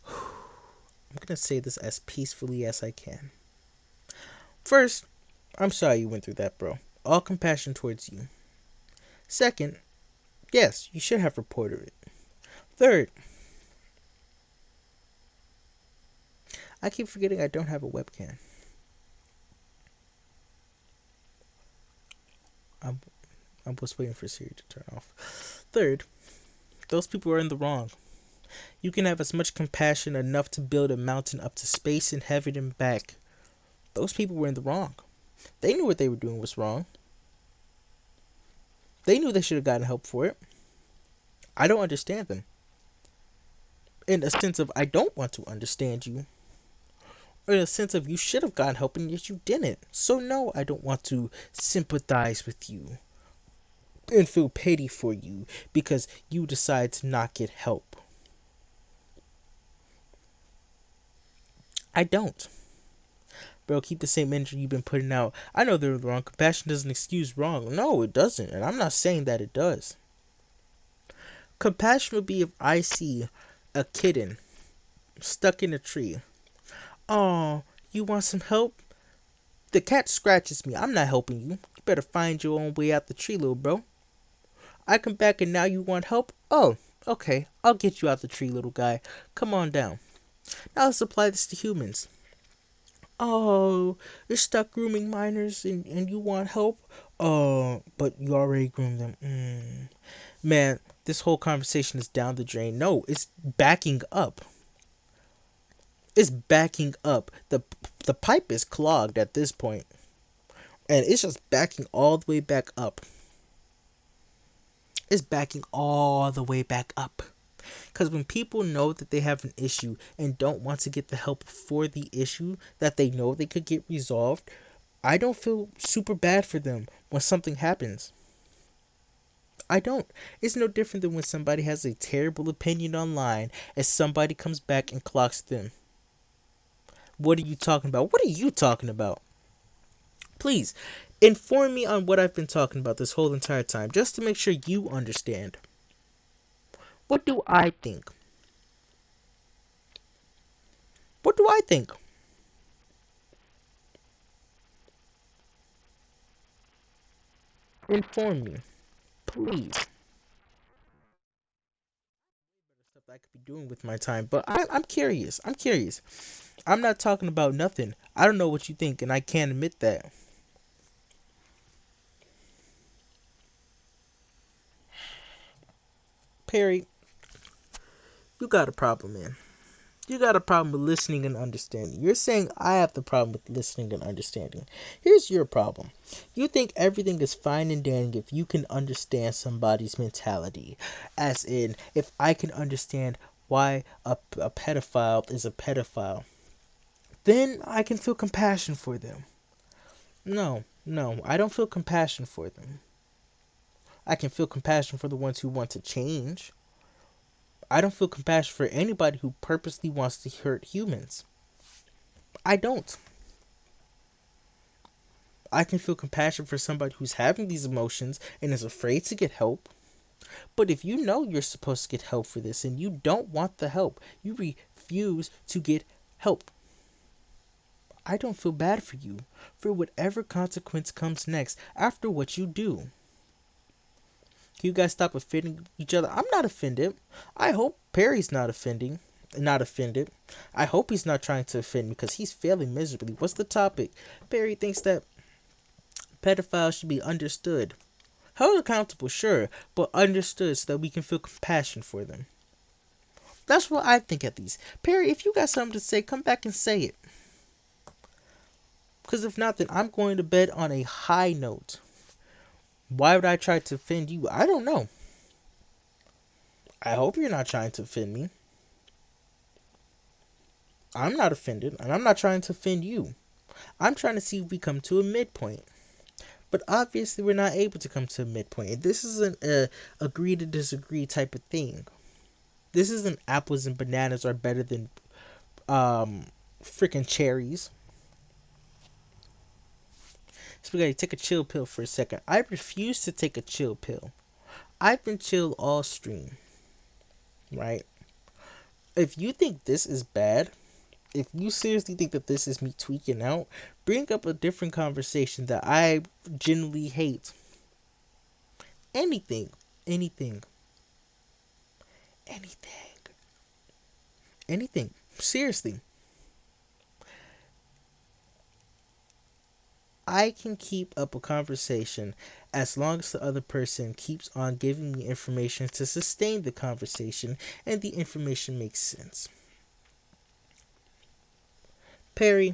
I'm gonna say this as peacefully as I can. First, I'm sorry you went through that, bro. All compassion towards you. Second, yes, you should have reported it. Third, I keep forgetting I don't have a webcam. I'm just waiting for Siri to turn off. Third, those people are in the wrong. You can have as much compassion enough to build a mountain up to space and heaven and back. Those people were in the wrong. They knew what they were doing was wrong. They knew they should have gotten help for it. I don't understand them. In a sense of I don't want to understand you. Or in a sense of you should have gotten help and yet you didn't. So no, I don't want to sympathize with you and feel pity for you because you decide to not get help. I don't. Bro, keep the same energy you've been putting out. I know they're wrong. Compassion doesn't excuse wrong. No, it doesn't. And I'm not saying that it does. Compassion would be if I see a kitten stuck in a tree. Oh, you want some help? The cat scratches me. I'm not helping you. You better find your own way out the tree, little bro. I come back and now you want help? Oh, okay. I'll get you out the tree, little guy. Come on down. Now let's apply this to humans. Oh, you're stuck grooming minors and you want help? Oh, but you already groomed them. Man, this whole conversation is down the drain. No, it's backing up. It's backing up. The pipe is clogged at this point, and it's just backing all the way back up. It's backing all the way back up. Because when people know that they have an issue and don't want to get the help for the issue that they know they could get resolved, I don't feel super bad for them when something happens. I don't. It's no different than when somebody has a terrible opinion online and somebody comes back and clocks them. What are you talking about? What are you talking about? Please, inform me on what I've been talking about this whole entire time, just to make sure you understand. What do I think? What do I think? Inform me, please. Stuff I could be doing with my time, but I'm curious. I'm curious. I'm not talking about nothing. I don't know what you think, and I can't admit that. Perry, you got a problem, man. You got a problem with listening and understanding. You're saying I have the problem with listening and understanding. Here's your problem. You think everything is fine and dandy if you can understand somebody's mentality. As in, if I can understand why a pedophile is a pedophile, then I can feel compassion for them. No, no, I don't feel compassion for them. I can feel compassion for the ones who want to change. I don't feel compassion for anybody who purposely wants to hurt humans. I don't. I can feel compassion for somebody who's having these emotions and is afraid to get help. But if you know you're supposed to get help for this and you don't want the help, you refuse to get help. I don't feel bad for you for whatever consequence comes next after what you do. Can you guys stop offending each other? I'm not offended. I hope Perry's not offended. I hope he's not trying to offend me because he's failing miserably. What's the topic? Perry thinks that pedophiles should be understood. Held accountable, sure, but understood so that we can feel compassion for them. That's what I think at least. Perry, if you got something to say, come back and say it. Because if not, then I'm going to bed on a high note. Why would I try to offend you? I don't know. I hope you're not trying to offend me. I'm not offended, and I'm not trying to offend you. I'm trying to see if we come to a midpoint. But obviously, we're not able to come to a midpoint. This isn't a agree to disagree type of thing. This isn't apples and bananas are better than freaking cherries. Spaghetti, take a chill pill for a second. I refuse to take a chill pill. I've been chill all stream, right? If you think this is bad, if you seriously think that this is me tweaking out, bring up a different conversation that I genuinely hate. Anything, anything, anything, anything. Seriously, I can keep up a conversation as long as the other person keeps on giving me information to sustain the conversation and the information makes sense. Perry,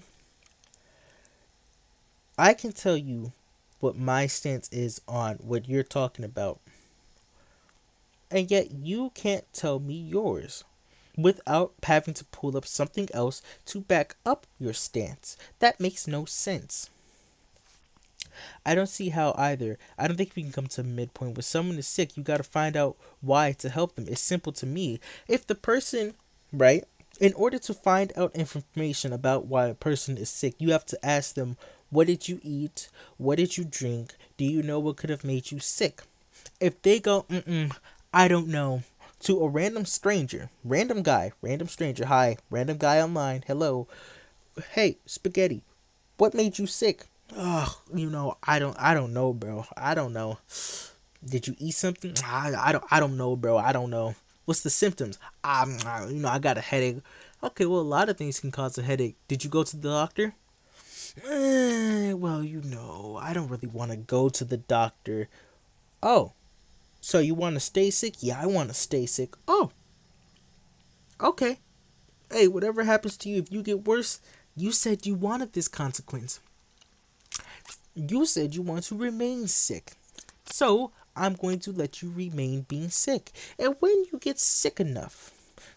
I can tell you what my stance is on what you're talking about, and yet you can't tell me yours without having to pull up something else to back up your stance. That makes no sense. I don't see how either. I don't think we can come to a midpoint. When someone is sick, you got to find out why to help them. It's simple to me. If the person, right, in order to find out information about why a person is sick, you have to ask them, what did you eat? What did you drink? Do you know what could have made you sick? If they go, I don't know, to a random stranger, random guy, random stranger, hi, random guy online, hello, hey, spaghetti, what made you sick? Oh, I don't know, bro. I don't know. Did you eat something? I don't know, bro. I don't know. What's the symptoms? I got a headache. Okay, well, a lot of things can cause a headache. Did you go to the doctor? Well, I don't really want to go to the doctor. Oh, so you want to stay sick? Yeah, I want to stay sick. Oh, okay. Hey, whatever happens to you, if you get worse, you said you wanted this consequence. You said you want to remain sick. So, I'm going to let you remain being sick. And when you get sick enough,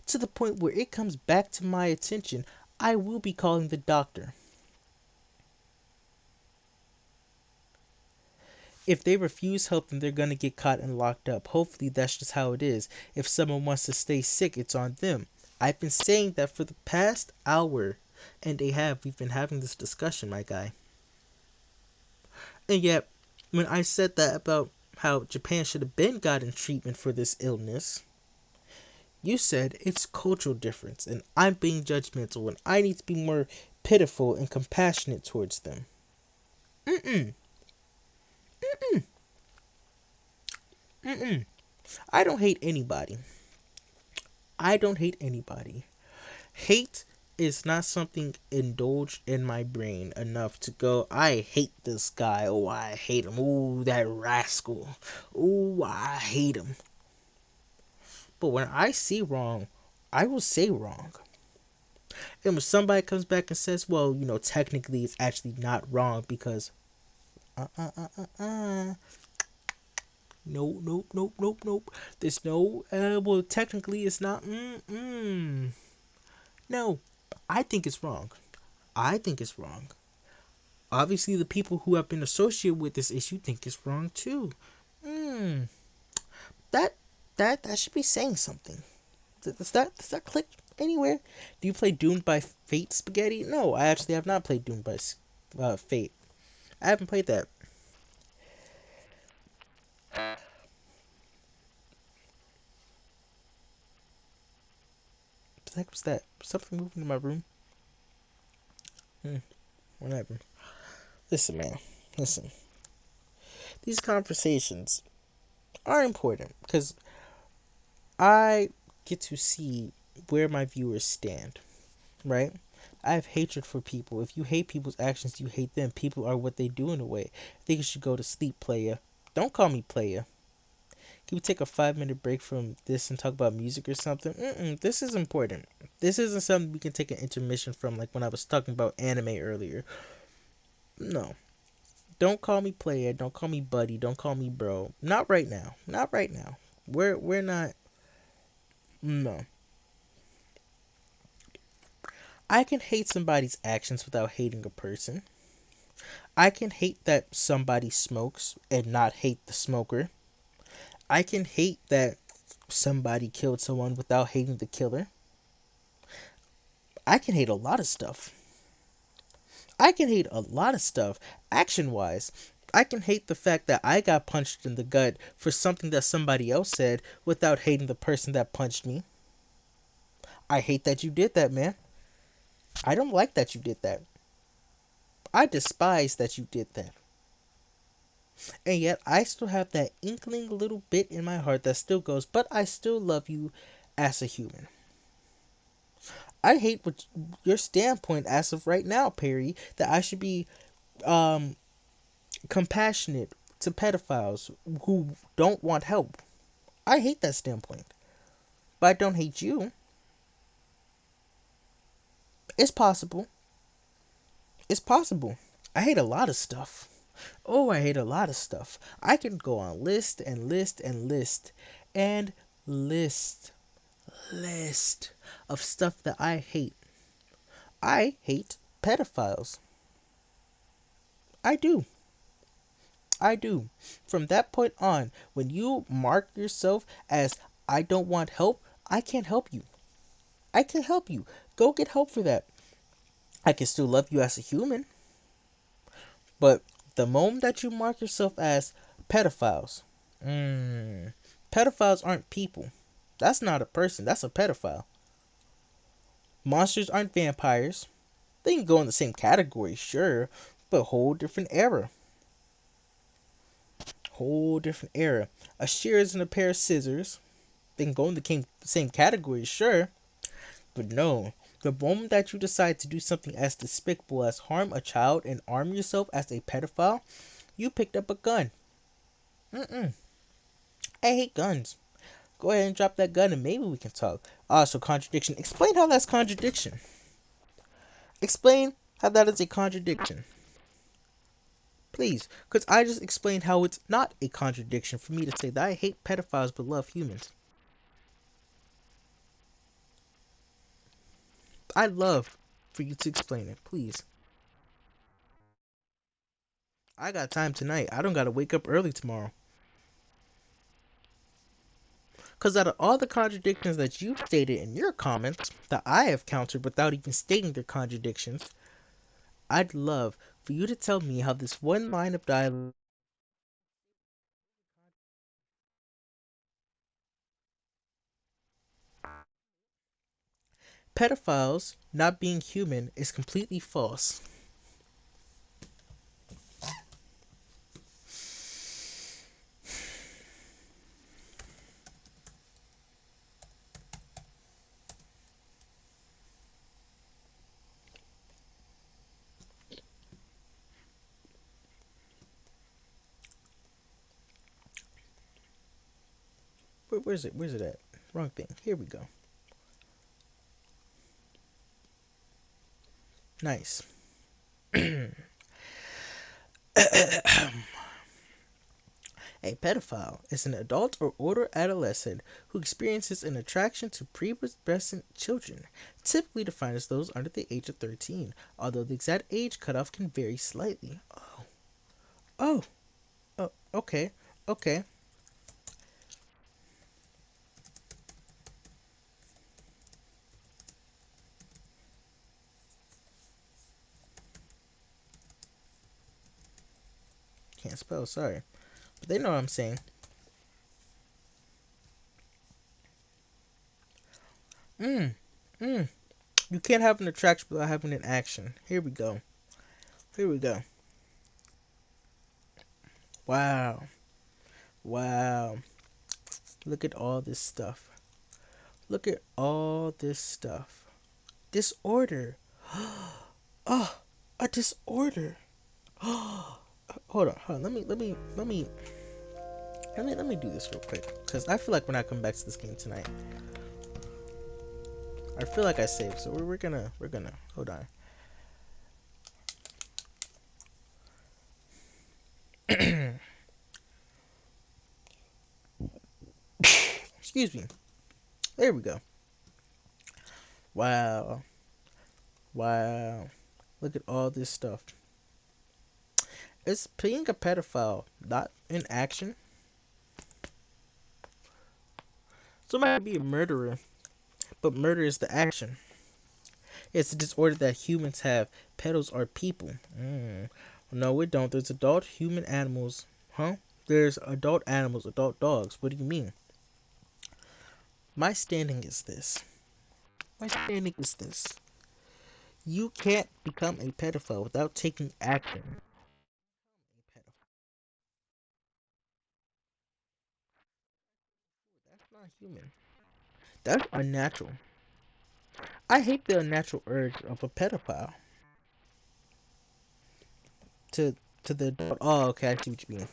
to the point where it comes back to my attention, I will be calling the doctor. If they refuse help, then they're going to get caught and locked up. Hopefully, that's just how it is. If someone wants to stay sick, it's on them. I've been saying that for the past hour and a half. We've been having this discussion, my guy. And yet, when I said that about how Japan should have been gotten treatment for this illness, you said it's cultural difference and I'm being judgmental and I need to be more pitiful and compassionate towards them. Mm-mm. Mm-mm. Mm-mm. I don't hate anybody. I don't hate anybody. Hate is not something indulged in my brain enough to go, I hate this guy. Oh, I hate him. Ooh, that rascal. Ooh, I hate him. But when I see wrong, I will say wrong. And when somebody comes back and says, well, technically it's actually not wrong because, no, nope, nope, nope, nope. There's no, well, technically it's not, no, I think it's wrong. I think it's wrong. Obviously, the people who have been associated with this issue think it's wrong too. Mm, that should be saying something. Does that click anywhere? Do you play Doomed by Fate Spaghetti? No, I actually have not played Doomed by Fate. I haven't played that. What the heck was that? Something moving in my room? Hmm, whatever. Listen, man. Listen. These conversations are important because I get to see where my viewers stand, right? I have hatred for people. If you hate people's actions, you hate them. People are what they do in a way. I think you should go to sleep, playa. Don't call me playa. Can we take a 5 minute break from this and talk about music or something? This is important. This isn't something we can take an intermission from, like when I was talking about anime earlier. No. Don't call me player. Don't call me buddy. Don't call me bro. Not right now. Not right now. We're not. No. I can hate somebody's actions without hating a person. I can hate that somebody smokes and not hate the smoker. I can hate that somebody killed someone without hating the killer. I can hate a lot of stuff. I can hate a lot of stuff action wise. I can hate the fact that I got punched in the gut for something that somebody else said without hating the person that punched me. I hate that you did that, man. I don't like that you did that. I despise that you did that. And yet I still have that inkling little bit in my heart that still goes, but I still love you as a human. I hate what your standpoint as of right now, Perry, that I should be um compassionate to pedophiles who don't want help. I hate that standpoint. But I don't hate you. It's possible. It's possible. I hate a lot of stuff. Oh, I hate a lot of stuff. I can go on list and list and list and list list of stuff that I hate. I hate pedophiles. I do. I do. From that point on, when you mark yourself as I don't want help, I can't help you. I can help you. Go get help for that. I can still love you as a human, but the moment that you mark yourself as pedophiles, mm, pedophiles aren't people. That's not a person. That's a pedophile. Monsters aren't vampires. They can go in the same category, sure, but whole different era. Whole different era. A shears and a pair of scissors. They can go in the same category, sure, but no. The moment that you decide to do something as despicable as harm a child and arm yourself as a pedophile, you picked up a gun. Mm-mm. I hate guns. Go ahead and drop that gun and maybe we can talk. Ah, so contradiction. Explain how that's contradiction. Explain how that is a contradiction. Please. Because I just explained how it's not a contradiction for me to say that I hate pedophiles but love humans. I'd love for you to explain it, please. I got time tonight. I don't gotta wake up early tomorrow. Because out of all the contradictions that you stated in your comments that I have countered without even stating their contradictions, I'd love for you to tell me how this one line of dialogue. Pedophiles not being human is completely false. Where's it? Where's it at? Wrong thing. Here we go. Nice. A pedophile is an adult or older adolescent who experiences an attraction to prepubescent children, typically defined as those under the age of 13, although the exact age cutoff can vary slightly. Oh, oh, okay, okay. can't spell, sorry. But they know what I'm saying. Mm, mm. You can't have an attraction without having an action. Here we go. Here we go. Wow. Wow. Look at all this stuff. Look at all this stuff. Disorder. Oh, a disorder. Hold on. Let me do this real quick, because I feel like we're not coming back to this game tonight. I feel like I saved, so we're gonna hold on. Excuse me. There we go. Wow. Wow. Look at all this stuff. Is being a pedophile not in action? Somebody could be a murderer, but murder is the action. It's a disorder that humans have. Pedos are people. No, we don't. There's adult human animals. Huh? There's adult animals, adult dogs. What do you mean? My standing is this. My standing is this. You can't become a pedophile without taking action. That's not human. That's unnatural. I hate the unnatural urge of a pedophile to the adult. Oh, okay, I see what you mean.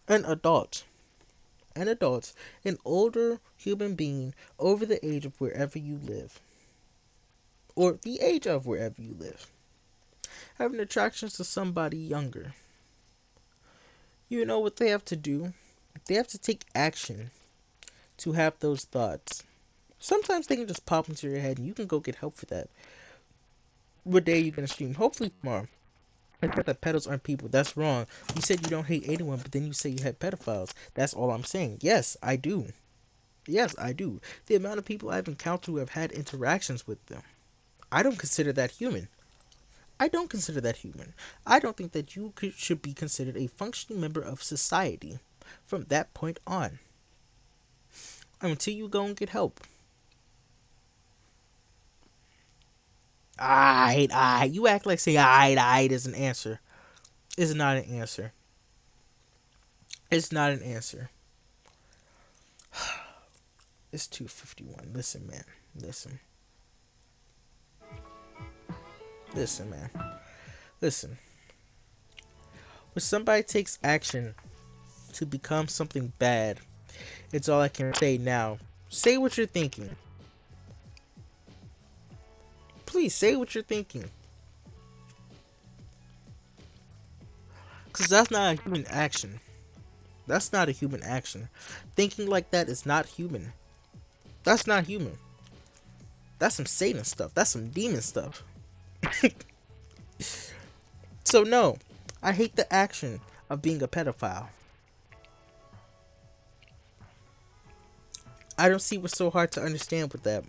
An adult, an adult, an older human being over the age of wherever you live, or the age of wherever you live, having attractions to somebody younger. You know what they have to do? They have to take action to have those thoughts. Sometimes they can just pop into your head and you can go get help for that. What day are you gonna stream? Hopefully tomorrow. I said that pedos aren't people. That's wrong. You said you don't hate anyone, but then you say you hate pedophiles. That's all I'm saying. Yes, I do. Yes, I do. The amount of people I've encountered who have had interactions with them, I don't consider that human. I don't consider that human. I don't think that you should be considered a functioning member of society from that point on. Until you go and get help. I. You act like saying I is an answer. It's not an answer. It's not an answer. It's 2:51. Listen, man. Listen. Listen, man. Listen. When somebody takes action to become something bad, it's all I can say now. Say what you're thinking. Please say what you're thinking. Because that's not a human action. That's not a human action. Thinking like that is not human. That's not human. That's some Satan stuff. That's some demon stuff. So no, I hate the action of being a pedophile. I don't see what's so hard to understand with that.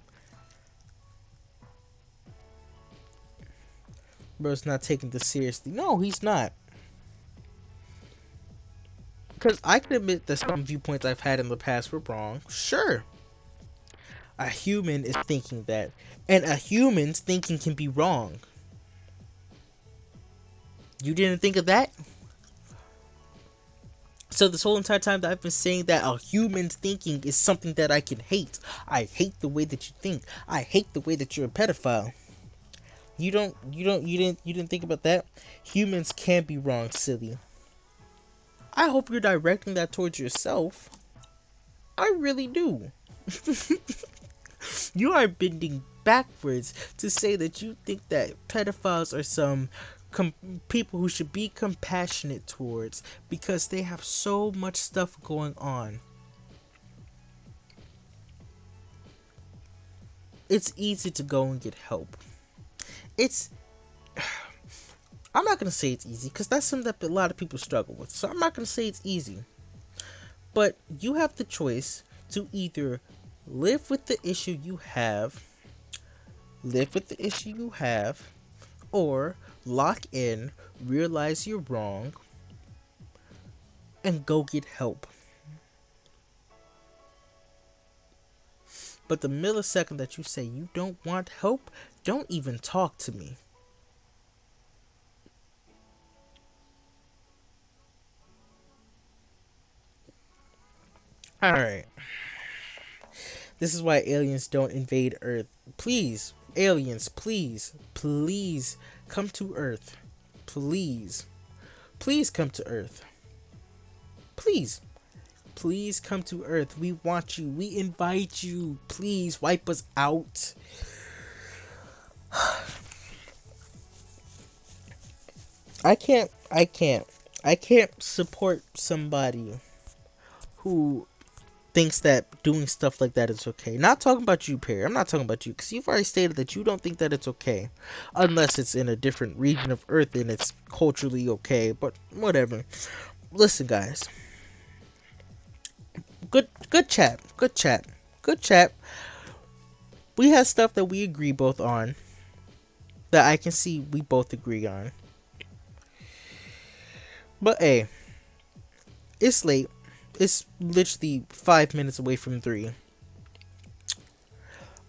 Bro's not taking this seriously. No, he's not. Because I can admit that some viewpoints I've had in the past were wrong. Sure. A human is thinking that. And a human's thinking can be wrong. You didn't think of that? So this whole entire time that I've been saying that a human's thinking is something that I can hate. I hate the way that you think. I hate the way that you're a pedophile. You didn't think about that? Humans can be wrong, silly. I hope you're directing that towards yourself. I really do. You are bending backwards to say that you think that pedophiles are some people who should be compassionate towards because they have so much stuff going on. It's easy to go and get help. It's I'm not going to say it's easy because that's something that a lot of people struggle with. So I'm not going to say it's easy. But you have the choice to either live with the issue you have, or lock in, realize you're wrong, and go get help. But the millisecond that you say you don't want help, don't even talk to me. Alright. This is why aliens don't invade Earth. Please, aliens, please, please come to Earth. Please. Please come to Earth. Please. Please come to Earth. We want you. We invite you. Please wipe us out. I can't support somebody who thinks that doing stuff like that is okay. Not talking about you, Perry. I'm not talking about you, because you've already stated that you don't think that it's okay, unless it's in a different region of Earth and it's culturally okay. But whatever. Listen, guys. Good chat. Good chat. Good chat. We have stuff that we agree both on. That I can see we both agree on. But hey, it's late. It's literally 5 minutes away from 3.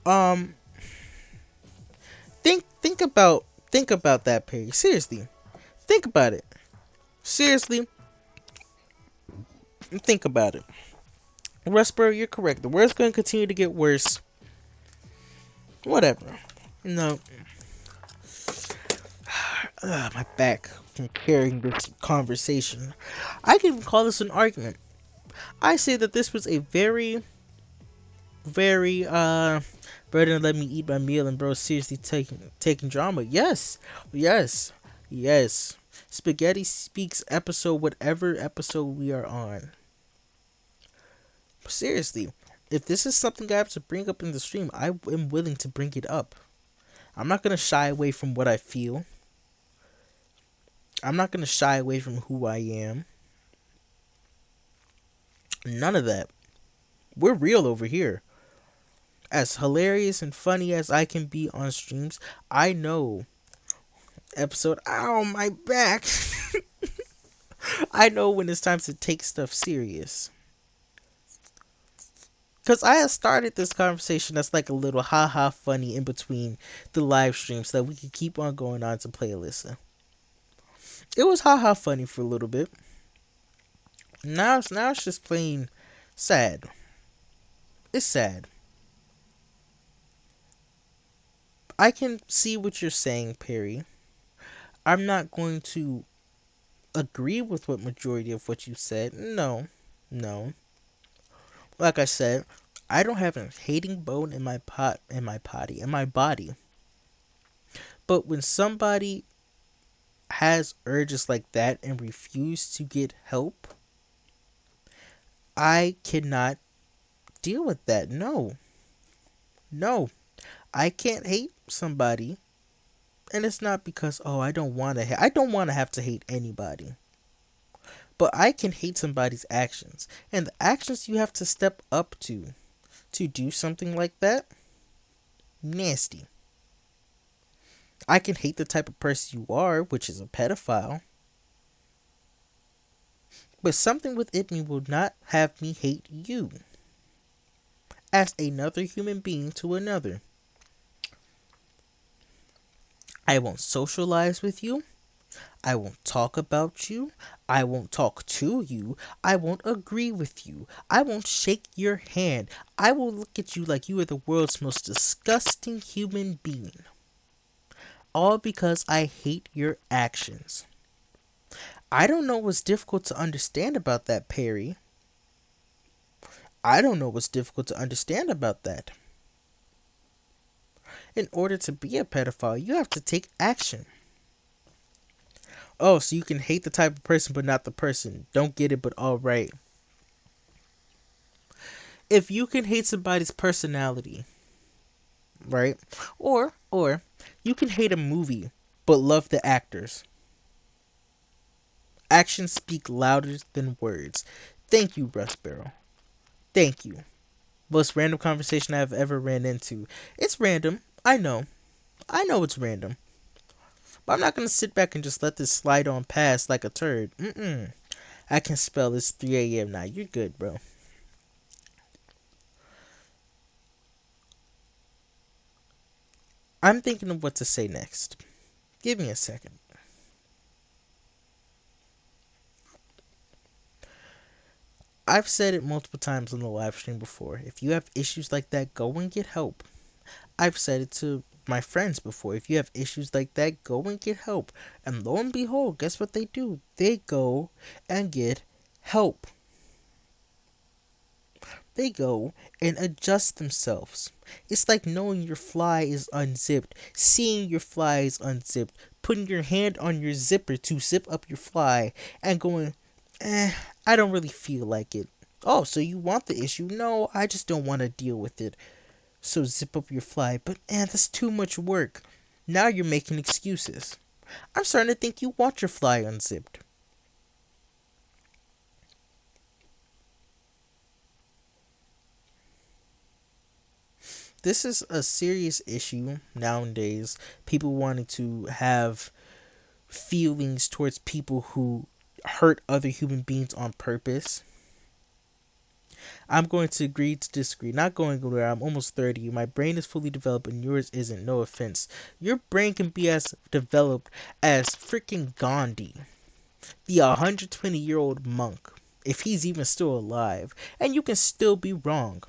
Um, think about that, Perry. Seriously, think about it. Seriously, think about it. Rustboro, you're correct. The world's going to continue to get worse. Whatever. No. My back from carrying this conversation. I can even call this an argument. I say that this was a very, very, better than let me eat my meal and bro seriously taking drama. Yes. Yes. Yes. Spaghetti Speaks episode, whatever episode we are on. Seriously, if this is something I have to bring up in the stream, I am willing to bring it up. I'm not gonna shy away from what I feel. I'm not gonna shy away from who I am. None of that. We're real over here. As hilarious and funny as I can be on streams, I know episode, ow, my back. I know when it's time to take stuff serious. Because I had started this conversation that's like a little haha funny in between the live streams so that we could keep on going on to play Alisa. It was haha funny for a little bit. Now it's just plain sad. It's sad. I can see what you're saying, Perry. I'm not going to agree with what majority of what you said. No. No. Like I said, I don't have a hating bone in my body. But when somebody has urges like that and refuse to get help, I cannot deal with that. No. No. I can't hate somebody. And it's not because, oh, I don't want to have to hate anybody. But I can hate somebody's actions. And the actions you have to step up to do something like that, nasty. I can hate the type of person you are, which is a pedophile. But something within me will not have me hate you as another human being to another. I won't socialize with you. I won't talk about you. I won't talk to you. I won't agree with you. I won't shake your hand. I will look at you like you are the world's most disgusting human being. All because I hate your actions. I don't know what's difficult to understand about that, Perry. I don't know what's difficult to understand about that. In order to be a pedophile, you have to take action. Oh, so you can hate the type of person but not the person. Don't get it, but alright. If you can hate somebody's personality, right? Or you can hate a movie but love the actors. Actions speak louder than words. Thank you, Russ Barrel. Thank you. Most random conversation I've ever ran into. It's random. I know it's random. But I'm not going to sit back and just let this slide on past like a turd. I can spell. It's 3 a.m. now. You're good, bro. I'm thinking of what to say next. Give me a second. I've said it multiple times on the live stream before. If you have issues like that, go and get help. I've said it to my friends before. If you have issues like that, go and get help. And lo and behold, guess what they do? They go and get help. They go and adjust themselves. It's like knowing your fly is unzipped, seeing your fly is unzipped, putting your hand on your zipper to zip up your fly, and going, I don't really feel like it. Oh, so you want the issue? No, I just don't want to deal with it. So zip up your fly. But that's too much work. Now you're making excuses. I'm starting to think you want your fly unzipped. This is a serious issue nowadays. People wanting to have feelings towards people who hurt other human beings on purpose. I'm going to agree to disagree. Not going anywhere. I'm almost 30. My brain is fully developed and yours isn't. No offense. Your brain can be as developed as freaking Gandhi, the 120-year-old monk, if he's even still alive, and you can still be wrong.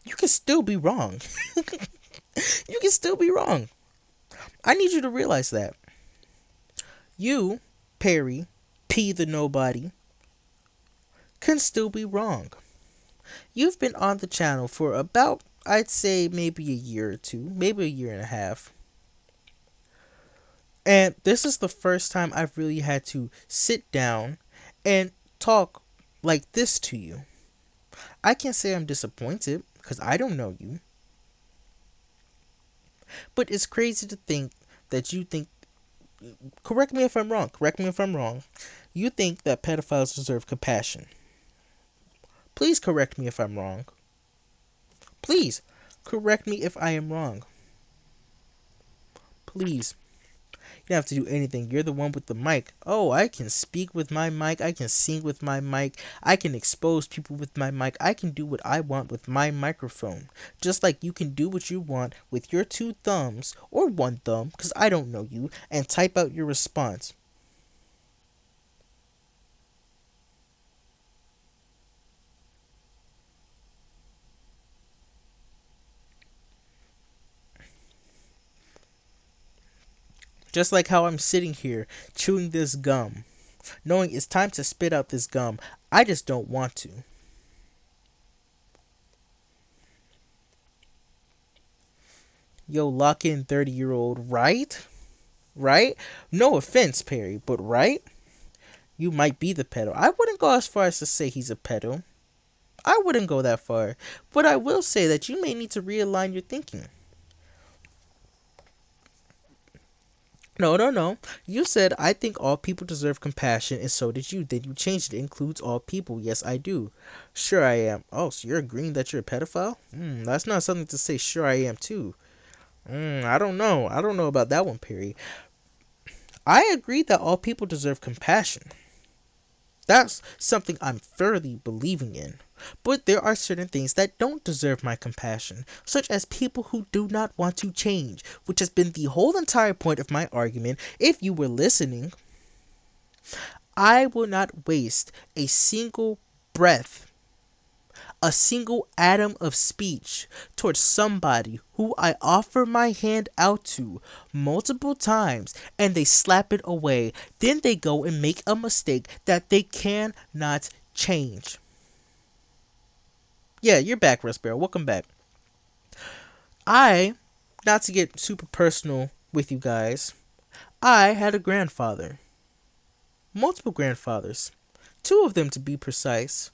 You can still be wrong. You can still be wrong. I need you to realize that. You, Perry, P the nobody, can still be wrong. You've been on the channel for about, I'd say, maybe a year or two, maybe a year and a half. And this is the first time I've really had to sit down and talk like this to you. I can't say I'm disappointed because I don't know you. But it's crazy to think that you think, correct me if I'm wrong, correct me if I'm wrong, you think that pedophiles deserve compassion. Please correct me if I'm wrong. Please correct me if I am wrong. Please. You don't have to do anything. You're the one with the mic. Oh, I can speak with my mic. I can sing with my mic. I can expose people with my mic. I can do what I want with my microphone. Just like you can do what you want with your two thumbs, or one thumb, because I don't know you, and type out your response. Just like how I'm sitting here chewing this gum, knowing it's time to spit out this gum. I just don't want to. Yo, lock in 30-year-old, right? Right? No offense, Perry, but right? You might be the pedo. I wouldn't go as far as to say he's a pedo. I wouldn't go that far. But I will say that you may need to realign your thinking. No, no, no. You said, I think all people deserve compassion, and so did you. Then you changed it. It includes all people. Yes, I do. Sure, I am. Oh, so you're agreeing that you're a pedophile? That's not something to say, sure, I am too. I don't know. I don't know about that one, Perry. I agree that all people deserve compassion. That's something I'm thoroughly believing in. But there are certain things that don't deserve my compassion, such as people who do not want to change, which has been the whole entire point of my argument. If you were listening, I will not waste a single breath, a single atom of speech towards somebody who I offer my hand out to multiple times and they slap it away. Then they go and make a mistake that they cannot change. Yeah, you're back, Rustbarrel. Welcome back. I, not to get super personal with you guys, I had a grandfather. Multiple grandfathers. Two of them to be precise.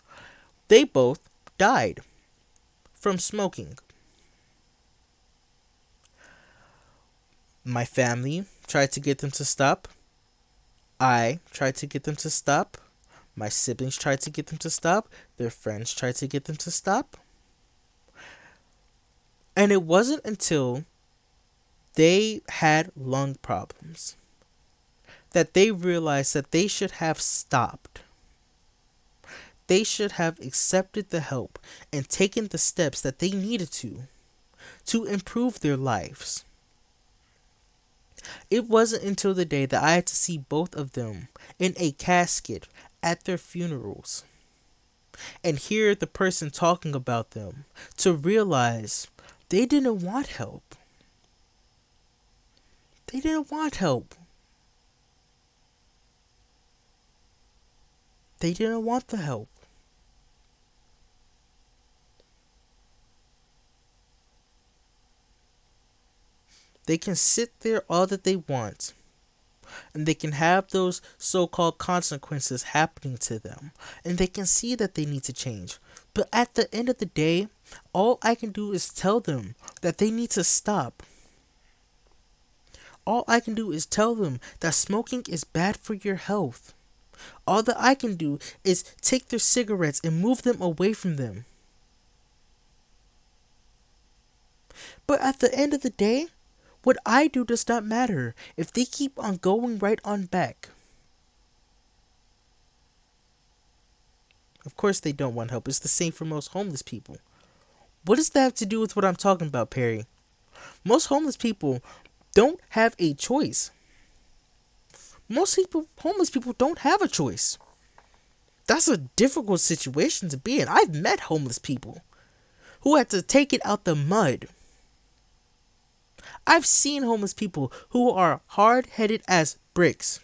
They both died from smoking. My family tried to get them to stop. I tried to get them to stop. My siblings tried to get them to stop. Their friends tried to get them to stop. And it wasn't until they had lung problems that they realized that they should have stopped. They should have accepted the help and taken the steps that they needed to improve their lives. It wasn't until the day that I had to see both of them in a casket at their funerals and hear the person talking about them to realize they didn't want help. They didn't want help. They didn't want the help. They can sit there all that they want, and they can have those so-called consequences happening to them, and they can see that they need to change. But at the end of the day, all I can do is tell them that they need to stop. All I can do is tell them that smoking is bad for your health. All that I can do is take their cigarettes and move them away from them. But at the end of the day, what I do does not matter if they keep on going right on back. Of course they don't want help. It's the same for most homeless people. What does that have to do with what I'm talking about, Perry? Most homeless people don't have a choice. Homeless people don't have a choice. That's a difficult situation to be in. I've met homeless people who had to take it out the mud. I've seen homeless people who are hard-headed as bricks,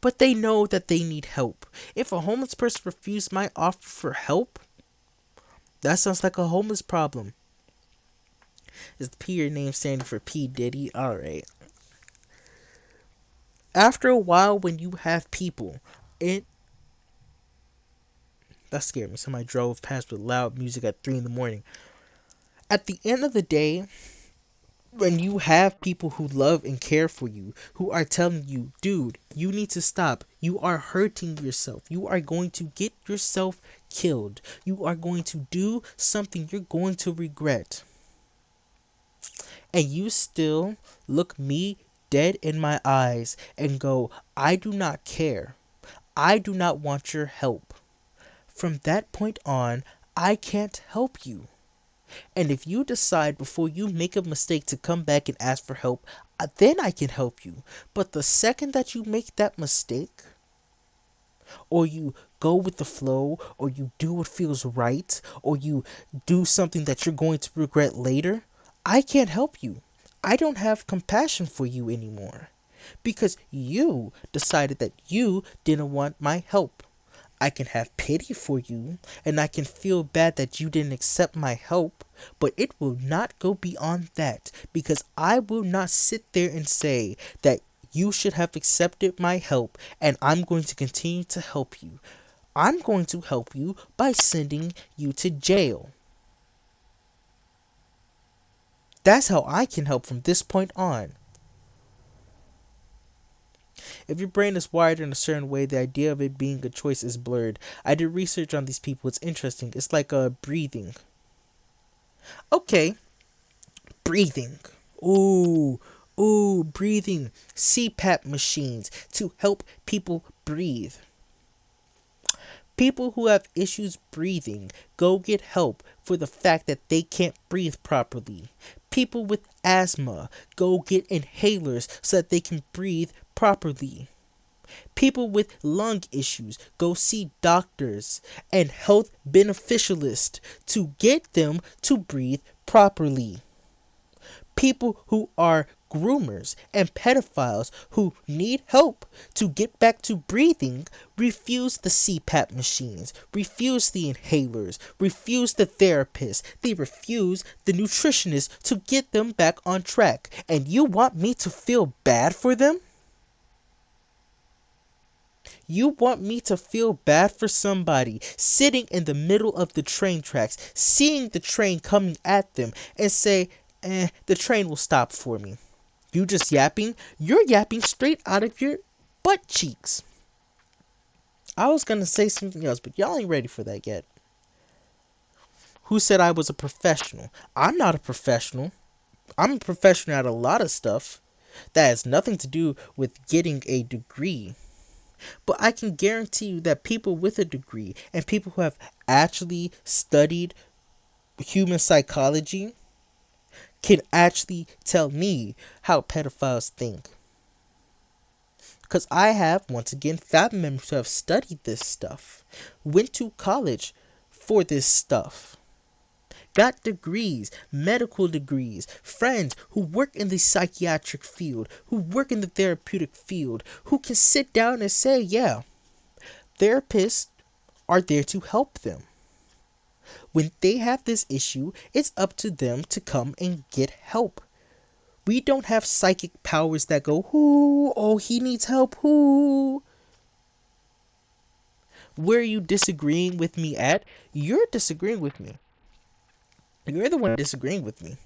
but they know that they need help. If a homeless person refused my offer for help, that sounds like a homeless problem. Is P your name standing for P. Diddy? Alright. After a while, when you have people, that scared me. Somebody drove past with loud music at 3 in the morning. At the end of the day, when you have people who love and care for you, who are telling you, dude, you need to stop. You are hurting yourself. You are going to get yourself killed. You are going to do something you're going to regret. And you still look me dead in my eyes and go, I do not care. I do not want your help. From that point on, I can't help you. And if you decide before you make a mistake to come back and ask for help, then I can help you. But the second that you make that mistake, or you go with the flow, or you do what feels right, or you do something that you're going to regret later, I can't help you. I don't have compassion for you anymore. Because you decided that you didn't want my help. I can have pity for you, and I can feel bad that you didn't accept my help, but it will not go beyond that, because I will not sit there and say that you should have accepted my help, and I'm going to continue to help you. I'm going to help you by sending you to jail. That's how I can help from this point on. If your brain is wired in a certain way, the idea of it being a choice is blurred. I did research on these people. It's interesting. It's like breathing. Okay, breathing. Ooh, breathing. CPAP machines to help people breathe. People who have issues breathing go get help for the fact that they can't breathe properly. People with asthma go get inhalers so that they can breathe properly. People with lung issues go see doctors and health beneficialists to get them to breathe properly. People who are groomers and pedophiles who need help to get back to breathing refuse the CPAP machines, refuse the inhalers, refuse the therapists, they refuse the nutritionists to get them back on track. And you want me to feel bad for them? You want me to feel bad for somebody sitting in the middle of the train tracks, seeing the train coming at them, and say, the train will stop for me. You just yapping? You're yapping straight out of your butt cheeks. I was gonna say something else, but y'all ain't ready for that yet. Who said I was a professional? I'm not a professional. I'm a professional at a lot of stuff. That has nothing to do with getting a degree. But I can guarantee you that people with a degree and people who have actually studied human psychology can actually tell me how pedophiles think. Because I have, once again, family members who have studied this stuff, went to college for this stuff, got degrees, medical degrees, friends who work in the psychiatric field, who work in the therapeutic field, who can sit down and say, yeah, therapists are there to help them. When they have this issue, it's up to them to come and get help. We don't have psychic powers that go, whoo, oh, he needs help, whoo. Where are you disagreeing with me at? You're disagreeing with me. You're the one disagreeing with me.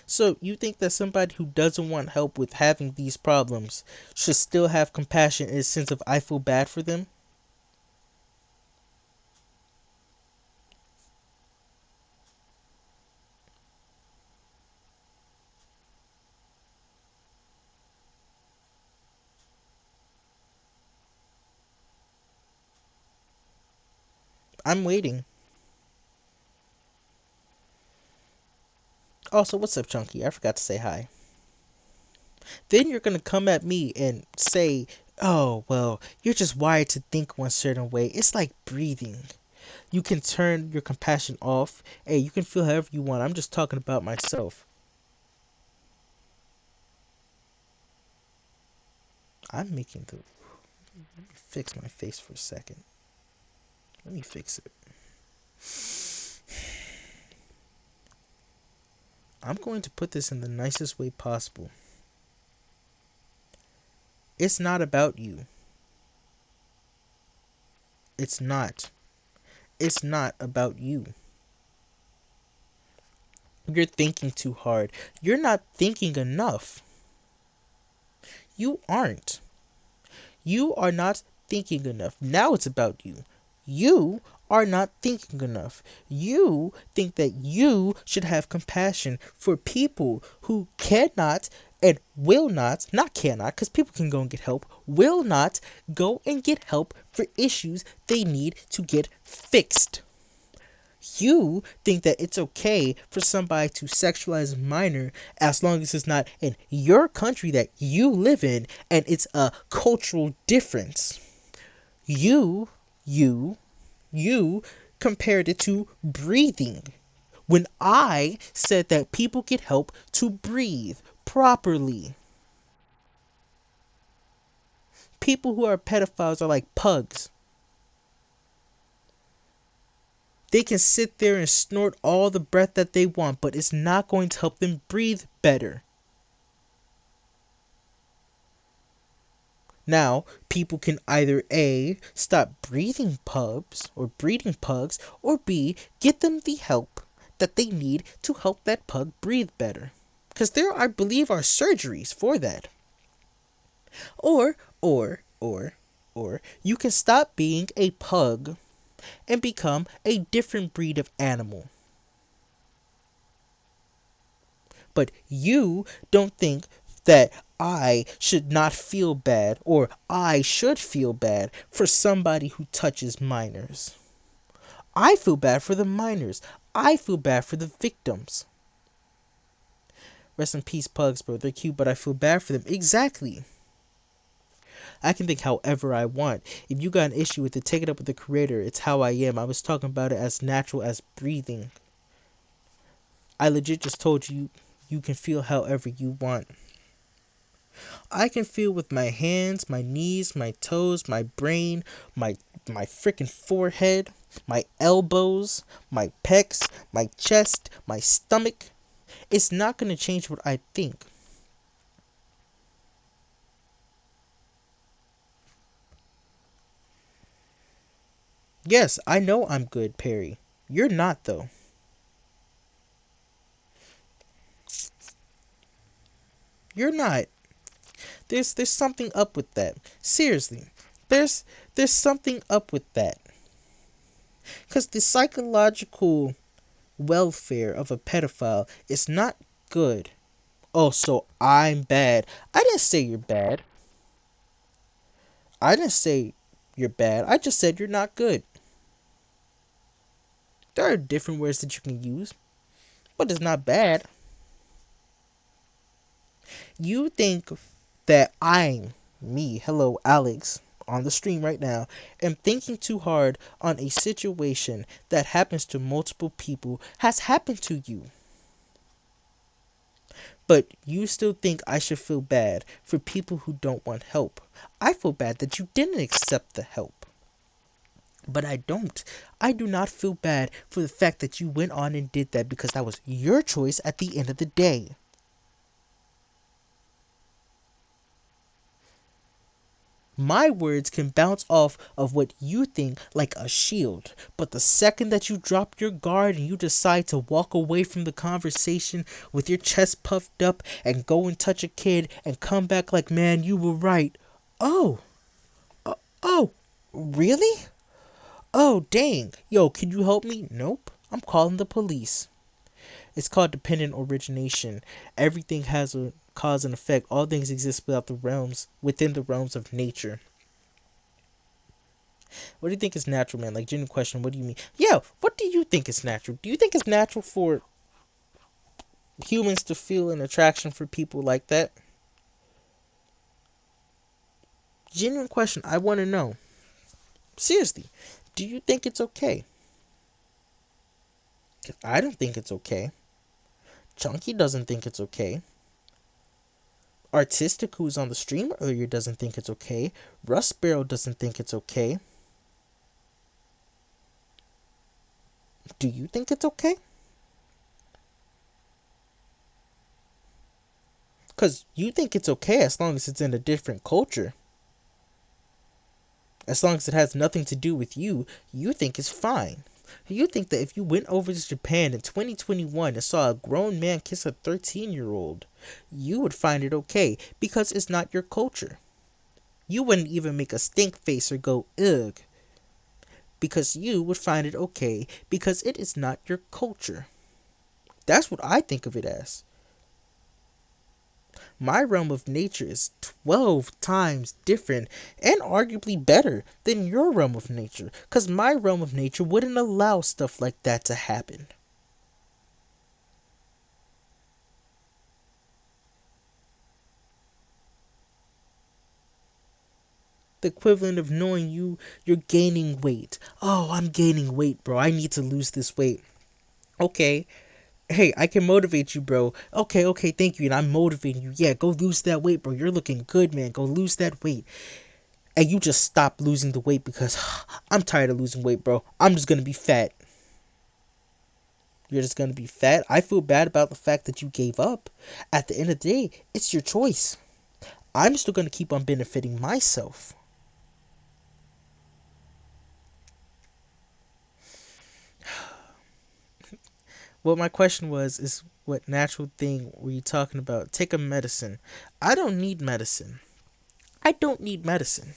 So you think that somebody who doesn't want help with having these problems should still have compassion in a sense of I feel bad for them? I'm waiting. Also, what's up, Chunky? I forgot to say hi. Then you're gonna come at me and say, oh, well, you're just wired to think one certain way. It's like breathing. You can turn your compassion off. Hey, you can feel however you want. I'm just talking about myself. I'm making the... Let me fix my face for a second. Let me fix it. I'm going to put this in the nicest way possible. It's not about you. It's not. It's not about you. You're thinking too hard. You're not thinking enough. You aren't. You are not thinking enough. Now it's about you. You are not thinking enough. You think that you should have compassion for people who cannot and will not cannot, because people can go and get help, will not go and get help for issues they need to get fixed. You think that it's okay for somebody to sexualize a minor as long as it's not in your country that you live in and it's a cultural difference. You, you, you compared it to breathing. When I said that people get help to breathe properly. People who are pedophiles are like pugs. They can sit there and snort all the breath that they want, but it's not going to help them breathe better. Now, people can either A, stop breeding pugs, or B, get them the help that they need to help that pug breathe better. Because there, I believe, are surgeries for that. Or, you can stop being a pug and become a different breed of animal. But you don't think that I should not feel bad or I should feel bad for somebody who touches minors. I feel bad for the minors. I feel bad for the victims. Rest in peace, pugs, bro. They're cute, but I feel bad for them. Exactly. I can think however I want. If you got an issue with it, take it up with the creator. It's how I am. I was talking about it as natural as breathing. I legit just told you you can feel however you want. I can feel with my hands, my knees, my toes, my brain, my freaking forehead, my elbows, my pecs, my chest, my stomach. It's not going to change what I think. Yes, I know I'm good, Perry. You're not, though. You're not. There's something up with that. Seriously. There's something up with that. Cuz the psychological welfare of a pedophile is not good. Oh, so I'm bad. I didn't say you're bad. I didn't say you're bad. I just said you're not good. There are different words that you can use, but it's not bad. You think that I'm me, hello Alex, on the stream right now, am thinking too hard on a situation that happens to multiple people, has happened to you. But you still think I should feel bad for people who don't want help. I feel bad that you didn't accept the help. But I don't. I do not feel bad for the fact that you went on and did that because that was your choice at the end of the day. My words can bounce off of what you think like a shield, but the second that you drop your guard and you decide to walk away from the conversation with your chest puffed up and go and touch a kid and come back like, man, you were right. Oh, oh, really? Oh, dang. Yo, can you help me? Nope. I'm calling the police. It's called dependent origination. Everything has a cause and effect. All things exist within the realms of nature. What do you think is natural, man? Like, genuine question, what do you mean? Yeah, what do you think is natural? Do you think it's natural for humans to feel an attraction for people like that? Genuine question, I want to know. Seriously, do you think it's okay? 'Cause I don't think it's okay. Chunky doesn't think it's okay. Artistic, who was on the stream earlier, doesn't think it's okay. Russ Sparrow doesn't think it's okay. Do you think it's okay? Because you think it's okay as long as it's in a different culture. As long as it has nothing to do with you, you think it's fine. You think that if you went over to Japan in 2021 and saw a grown man kiss a 13-year-old, you would find it okay because it's not your culture. You wouldn't even make a stink face or go, ugh, because you would find it okay because it is not your culture. That's what I think of it as. My realm of nature is 12 times different and arguably better than your realm of nature, because my realm of nature wouldn't allow stuff like that to happen. The equivalent of knowing you're gaining weight. Oh, I'm gaining weight, bro. I need to lose this weight. Okay. Hey, I can motivate you, bro. Okay, okay, thank you. And I'm motivating you. Yeah, go lose that weight, bro. You're looking good, man. Go lose that weight. And you just stop losing the weight because I'm tired of losing weight, bro. I'm just gonna be fat. You're just gonna be fat. I feel bad about the fact that you gave up. At the end of the day, it's your choice. I'm still gonna keep on benefiting myself. What my question was is what natural thing were you talking about? Take a medicine. I don't need medicine. I don't need medicine.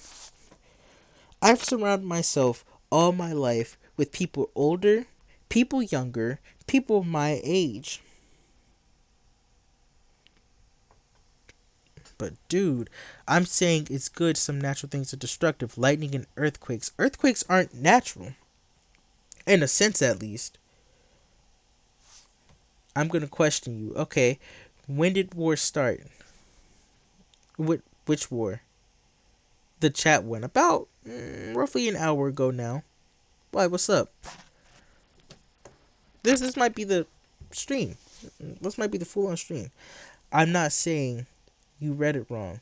I've surrounded myself all my life with people older, people younger, people my age. But dude, I'm saying it's good some natural things are destructive. Lightning and earthquakes. Earthquakes aren't natural. In a sense at least. I'm gonna question you. Okay, when did war start? Which war? The chat one. About roughly an hour ago now. Why, what's up? This might be the stream. This might be the full on stream. I'm not saying you read it wrong.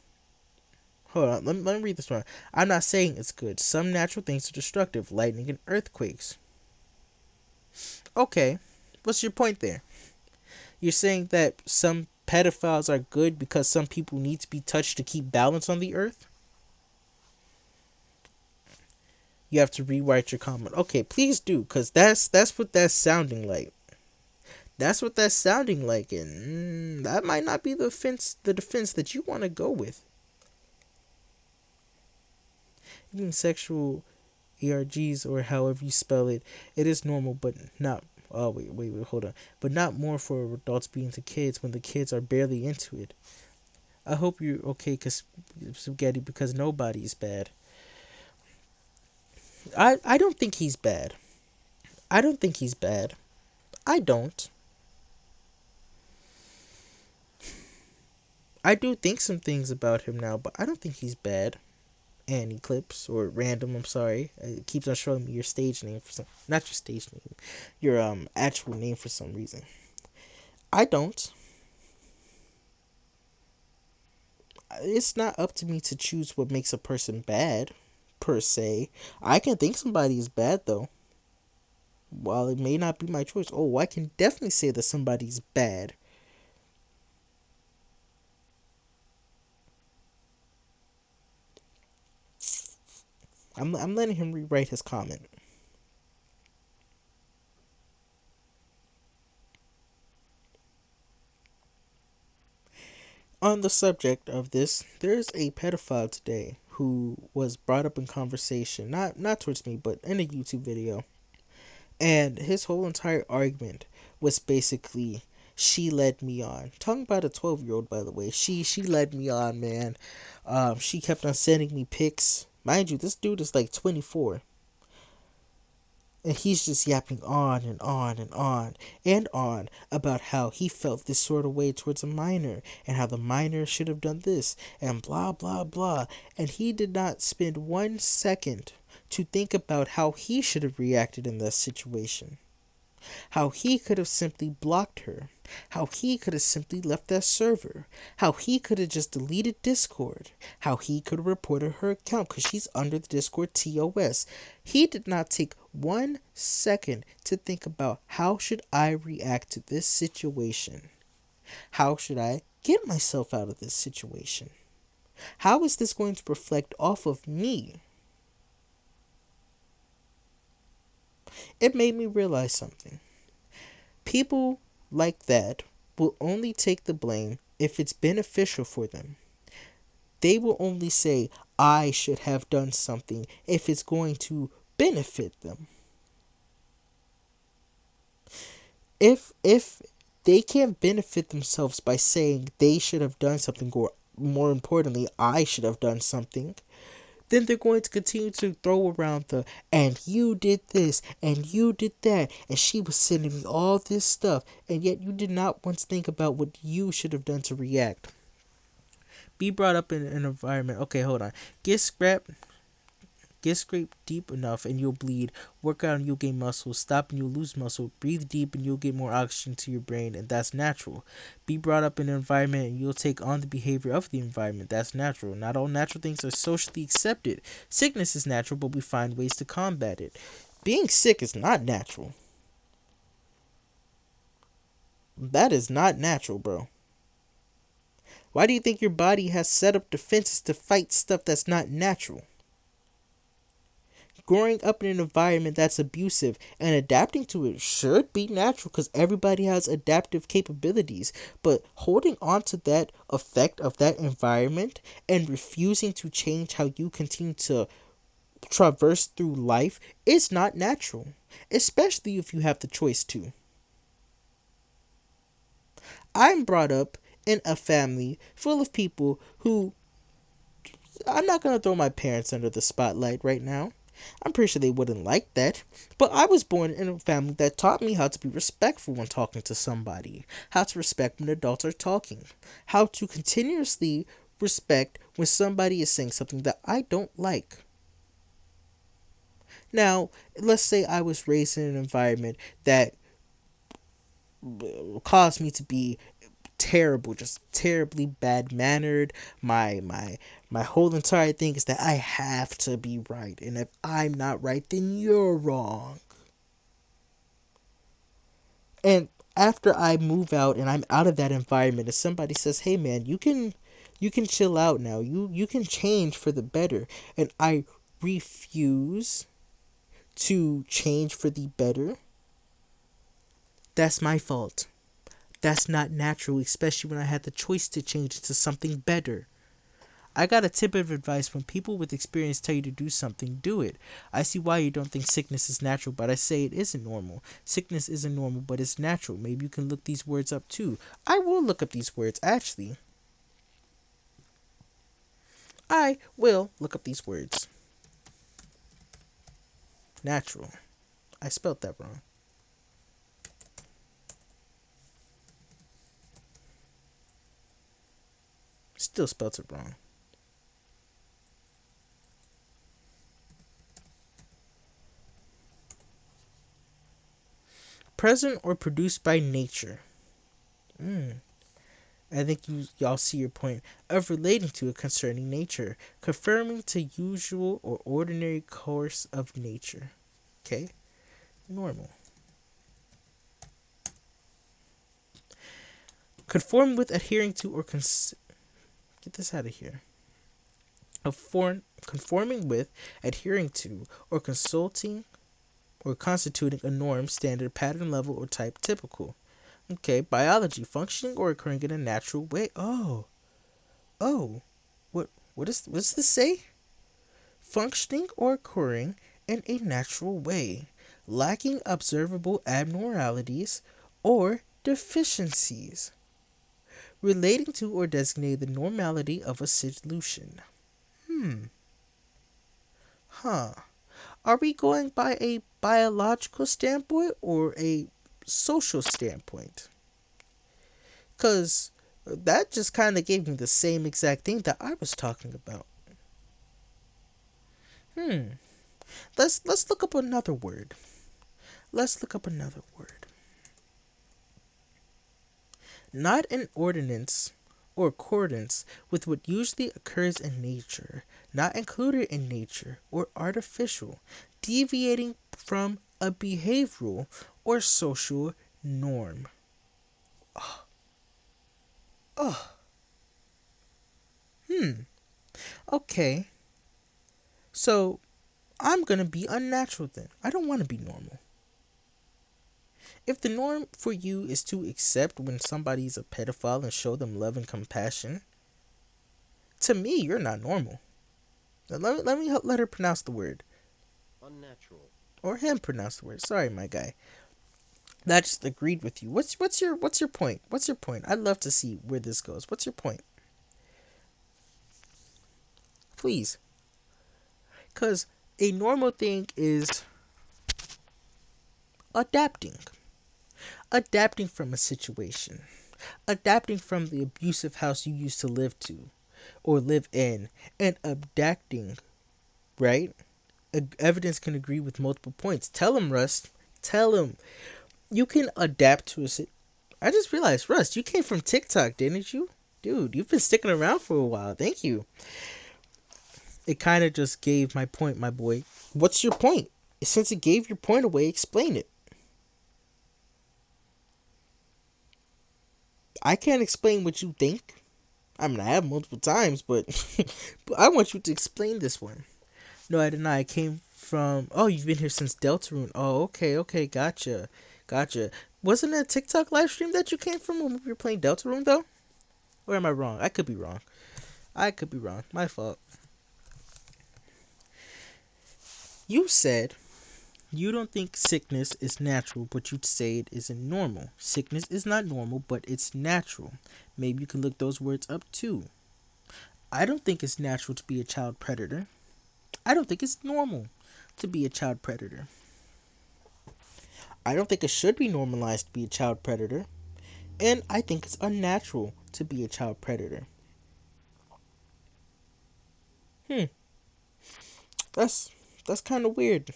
Hold on, let me read this one. I'm not saying it's good. Some natural things are destructive, lightning and earthquakes. Okay, what's your point there? You're saying that some pedophiles are good because some people need to be touched to keep balance on the earth? You have to rewrite your comment. Okay, please do, because that's what that's sounding like. That's what that's sounding like, and that might not be the defense that you want to go with. Even sexual ERGs or however you spell it, it is normal, but not Oh wait, hold on. But not more for adults being to kids when the kids are barely into it. I hope you're okay, cause spaghetti, because nobody's bad. I don't think he's bad. I don't think he's bad. I don't. I do think some things about him now, but I don't think he's bad. And Eclipse or Random, I'm sorry. It keeps on showing me your stage name for some, not your stage name, your actual name for some reason. I don't. It's not up to me to choose what makes a person bad, per se. I can think somebody is bad though. While it may not be my choice, oh, I can definitely say that somebody's bad. I'm letting him rewrite his comment. On the subject of this, there's a pedophile today who was brought up in conversation, not towards me, but in a YouTube video. And his whole entire argument was basically she led me on. Talking about a 12-year-old, by the way. She led me on, man. She kept on sending me pics. Mind you, this dude is like 24. And he's just yapping on and on and on and on about how he felt this sort of way towards a minor and how the minor should have done this and blah blah blah. And he did not spend 1 second to think about how he should have reacted in that situation. How he could have simply blocked her. How he could have simply left that server. How he could have just deleted Discord. How he could have reported her account because she's under the Discord TOS. He did not take 1 second to think about how should I react to this situation. How should I get myself out of this situation? How is this going to reflect off of me? It made me realize something. People like that will only take the blame if it's beneficial for them. They will only say, I should have done something if it's going to benefit them. If they can't benefit themselves by saying they should have done something, or more importantly, I should have done something, then they're going to continue to throw around the and you did this and you did that and she was sending me all this stuff, and yet you did not once think about what you should have done to react. Be brought up in an environment. Okay, hold on. Get scrapped. Get scraped deep enough and you'll bleed. Work out and you'll gain muscle. Stop and you'll lose muscle. Breathe deep and you'll get more oxygen to your brain, and that's natural. Be brought up in an environment and you'll take on the behavior of the environment. That's natural. Not all natural things are socially accepted. Sickness is natural, but we find ways to combat it. Being sick is not natural. That is not natural, bro. Why do you think your body has set up defenses to fight stuff that's not natural? Growing up in an environment that's abusive and adapting to it should be natural because everybody has adaptive capabilities. But holding on to that effect of that environment and refusing to change how you continue to traverse through life is not natural, especially if you have the choice to. I'm brought up in a family full of people who, I'm not going to throw my parents under the spotlight right now. I'm pretty sure they wouldn't like that. But I was born in a family that taught me how to be respectful when talking to somebody, how to respect when adults are talking, how to continuously respect when somebody is saying something that I don't like. Now, let's say I was raised in an environment that caused me to be terrible, just terribly bad mannered. My whole entire thing is that I have to be right, and if I'm not right, then you're wrong. And after I move out and I'm out of that environment, if somebody says, "Hey man, you can chill out now. You can change for the better," and I refuse to change for the better, that's my fault. That's not natural, especially when I had the choice to change to something better. I got a tip of advice: when people with experience tell you to do something, do it. I see why you don't think sickness is natural, but I say it isn't normal. Sickness isn't normal, but it's natural. Maybe you can look these words up too. I will look up these words, actually. I will look up these words. Natural. I spelled that wrong. Still spelled it wrong. Present or produced by nature. I think y'all see your point of relating to it concerning nature, conforming to usual or ordinary course of nature. Okay, normal. Conform with, adhering to, or get this out of here. Conforming with, adhering to, or consulting or constituting a norm, standard, pattern, level, or type, typical. Okay, biology, functioning or occurring in a natural way. Oh, what does this say? Functioning or occurring in a natural way, lacking observable abnormalities or deficiencies, relating to or designating the normality of a solution. Huh. Are we going by a biological standpoint or a social standpoint? Because that just kind of gave me the same exact thing that I was talking about. Hmm. Let's look up another word. Let's look up another word. Not in ordinance or accordance with what usually occurs in nature, not included in nature, or artificial, deviating from a behavioral or social norm. Oh, okay. So I'm gonna be unnatural then. I don't want to be normal. If the norm for you is to accept when somebody's a pedophile and show them love and compassion, to me, you're not normal. Now, let her pronounce the word. Unnatural. Or him pronounce the word. Sorry, my guy. That just agreed with you. What's your point? What's your point? I'd love to see where this goes. What's your point? Please. Cause a normal thing is adapting. Adapting from a situation. Adapting from the abusive house you used to live to or live in. And adapting, right? Evidence can agree with multiple points. Tell him, Rust. Tell him. You can adapt to a I just realized, Rust, you came from TikTok, didn't you? Dude, you've been sticking around for a while. Thank you. It kind of just gave my point, my boy. What's your point? Since it gave your point away, explain it. I can't explain what you think. I mean, I have multiple times, but, but I want you to explain this one. No, I did not. I came from. Oh, you've been here since Deltarune. Oh, okay, gotcha, gotcha. Wasn't it a TikTok live stream that you came from when we were playing Deltarune, though? Or am I wrong? I could be wrong. I could be wrong. My fault. You said you don't think sickness is natural, but you'd say it isn't normal. Sickness is not normal, but it's natural. Maybe you can look those words up too. I don't think it's natural to be a child predator. I don't think it's normal to be a child predator. I don't think it should be normalized to be a child predator. And I think it's unnatural to be a child predator. Hmm, that's that's kind of weird.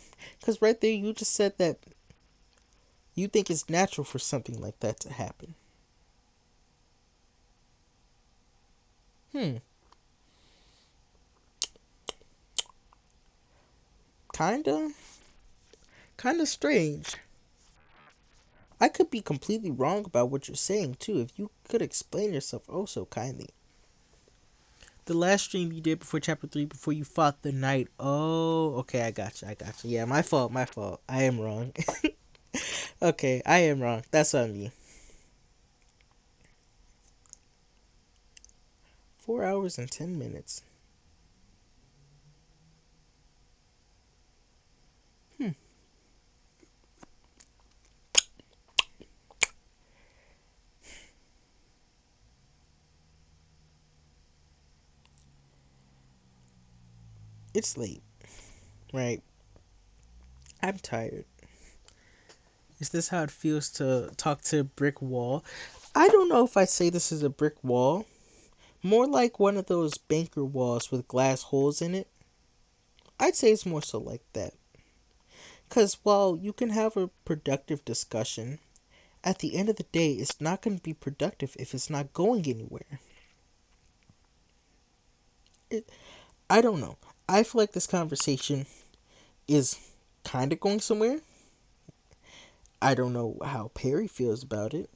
Cause right there you just said that you think it's natural for something like that to happen. Hmm, kinda, kinda strange. I could be completely wrong about what you're saying too. If you could explain yourself oh so kindly. The last stream you did before chapter 3, before you fought the knight. Oh, okay, I got you. I got you. Yeah, my fault. My fault. I am wrong. Okay, I am wrong. That's on me. 4 hours and 10 minutes. Hmm. It's late, right? I'm tired. Is this how it feels to talk to a brick wall? I don't know if I say this is a brick wall. More like one of those banker walls with glass holes in it. I'd say it's more so like that. Because while you can have a productive discussion, at the end of the day, it's not going to be productive if it's not going anywhere. It, I don't know. I feel like this conversation is kind of going somewhere. I don't know how Perry feels about it.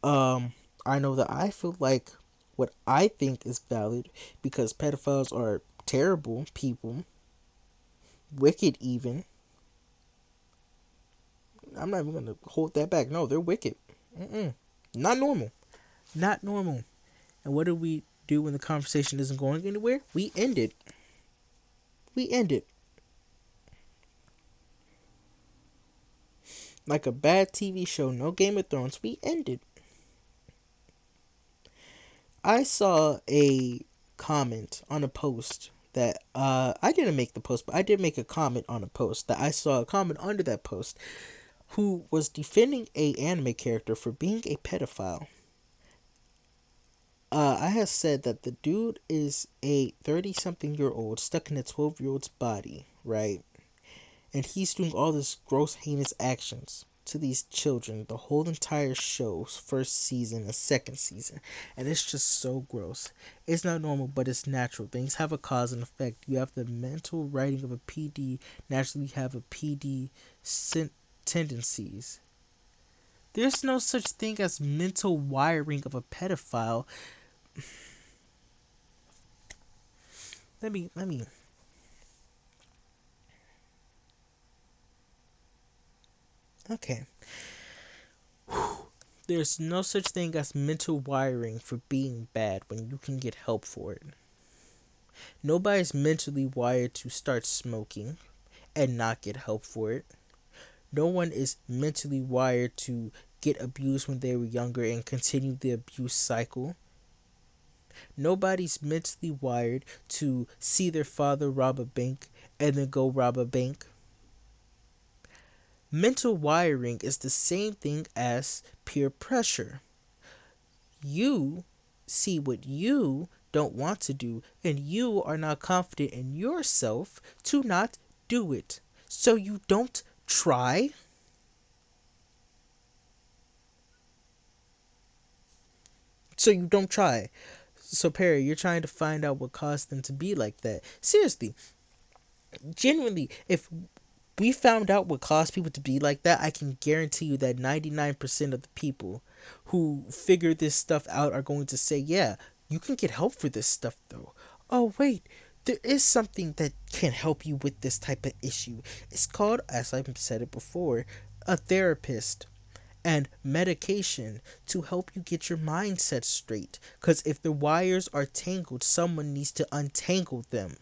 Um, I know that I feel like what I think is valid because pedophiles are terrible people, wicked even. I'm not even gonna hold that back. No, they're wicked. Mm-mm. Not normal. Not normal. And what do we do when the conversation isn't going anywhere? We end it. We end it. Like a bad TV show, no Game of Thrones, we end it. I saw a comment on a post that I didn't make the post, but I did make a comment on a post that I saw a comment under that post who was defending a anime character for being a pedophile. I have said that the dude is a 30 something year old stuck in a 12-year old's body, right? And he's doing all this gross, heinous actions to these children the whole entire show's first season and second season. And it's just so gross. It's not normal, but it's natural. Things have a cause and effect. You have the mental writing of a PD, naturally have a PD tendencies. There's no such thing as mental wiring of a pedophile. Let me. Okay. There's no such thing as mental wiring for being bad when you can get help for it. Nobody's mentally wired to start smoking and not get help for it. No one is mentally wired to get abused when they were younger and continue the abuse cycle. Nobody's mentally wired to see their father rob a bank and then go rob a bank. Mental wiring is the same thing as peer pressure. You see what you don't want to do, and you are not confident in yourself to not do it. So you don't try. So you don't try. So Perry, you're trying to find out what caused them to be like that. Seriously, genuinely, if we found out what caused people to be like that, I can guarantee you that 99% of the people who figure this stuff out are going to say, yeah, you can get help for this stuff though. Oh, wait, there is something that can help you with this type of issue. It's called, as I've said it before, a therapist and medication to help you get your mindset straight. Because if the wires are tangled, someone needs to untangle them.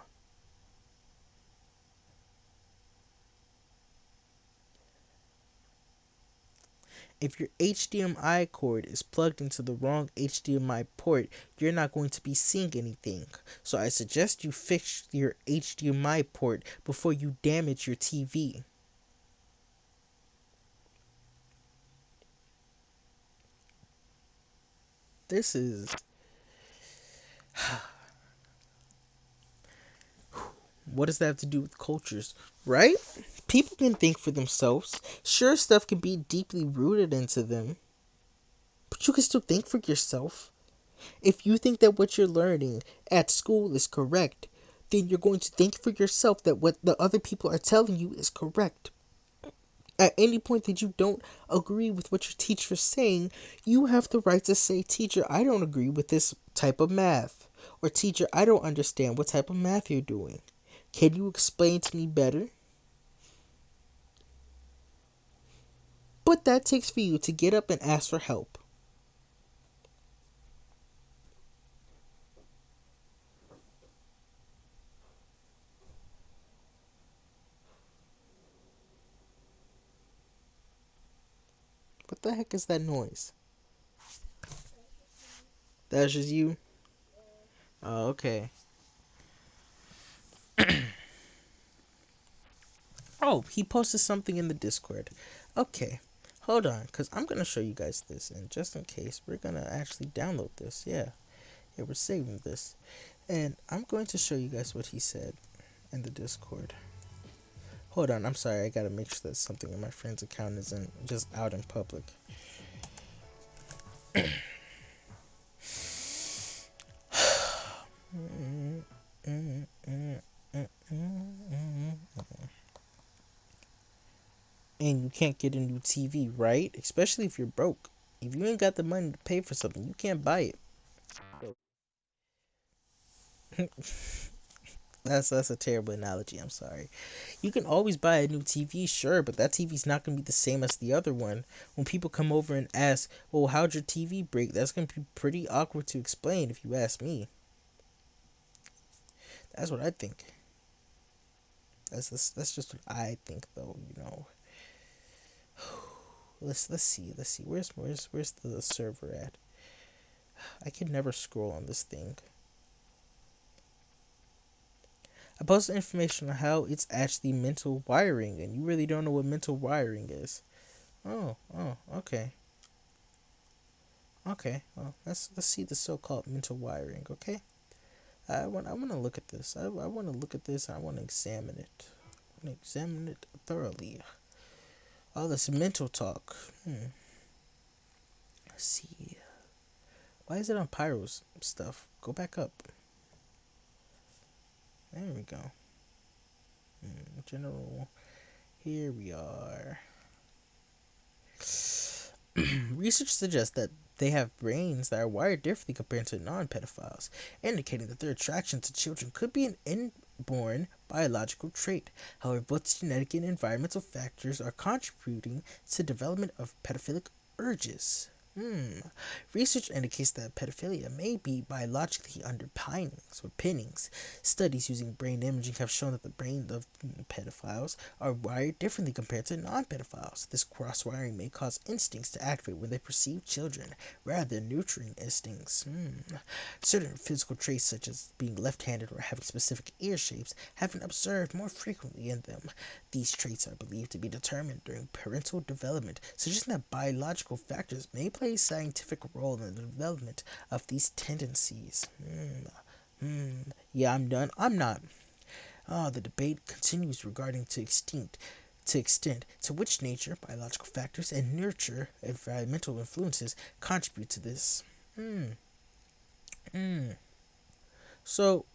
If your HDMI cord is plugged into the wrong HDMI port, you're not going to be seeing anything. So I suggest you fix your HDMI port before you damage your TV. This is... What does that have to do with cultures, right? People can think for themselves. Sure, stuff can be deeply rooted into them, but you can still think for yourself. If you think that what you're learning at school is correct, then you're going to think for yourself that what the other people are telling you is correct. At any point that you don't agree with what your teacher is saying, you have the right to say, teacher, I don't agree with this type of math. Or teacher, I don't understand what type of math you're doing. Can you explain to me better? But that takes for you to get up and ask for help. the heck is that noise? That's just you? Oh, okay. Oh, he posted something in the Discord. Okay. Hold on, because I'm going to show you guys this. And just in case, we're going to actually download this. Yeah. Yeah, we're saving this. And I'm going to show you guys what he said in the Discord. Hold on, I'm sorry. I got to make sure that something in my friend's account isn't just out in public. And you can't get a new TV, right? Especially if you're broke. If you ain't got the money to pay for something, you can't buy it. That's a terrible analogy. I'm sorry. You can always buy a new TV, sure, but that TV's not gonna be the same as the other one. When people come over and ask, "Well, how'd your TV break?" That's gonna be pretty awkward to explain, if you ask me. That's what I think. That's just what I think, though. You know. Let's see. Where's the server at? I can never scroll on this thing. I posted information on how it's actually mental wiring, and you really don't know what mental wiring is. Oh, okay. Okay, well, let's see the so-called mental wiring. Okay, I want to look at this. I want to look at this. I want to examine it. I want to examine it thoroughly. All this mental talk. Let's see. Why is it on Pyro's stuff? Go back up. There we go. General. Here we are. Research suggests that they have brains that are wired differently compared to non-pedophiles, indicating that their attraction to children could be an inborn biological trait. However, both genetic and environmental factors are contributing to the development of pedophilic urges. Research indicates that pedophilia may be biologically underpinnings. Studies using brain imaging have shown that the brains of pedophiles are wired differently compared to non-pedophiles. This cross-wiring may cause instincts to activate when they perceive children, rather than nurturing instincts. Certain physical traits, such as being left-handed or having specific ear shapes, have been observed more frequently in them. These traits are believed to be determined during parental development, suggesting that biological factors may play a scientific role in the development of these tendencies. Yeah, I'm done. I'm not. The debate continues regarding extent to which nature, biological factors, and nurture, environmental influences contribute to this. Hmm. Hmm. So,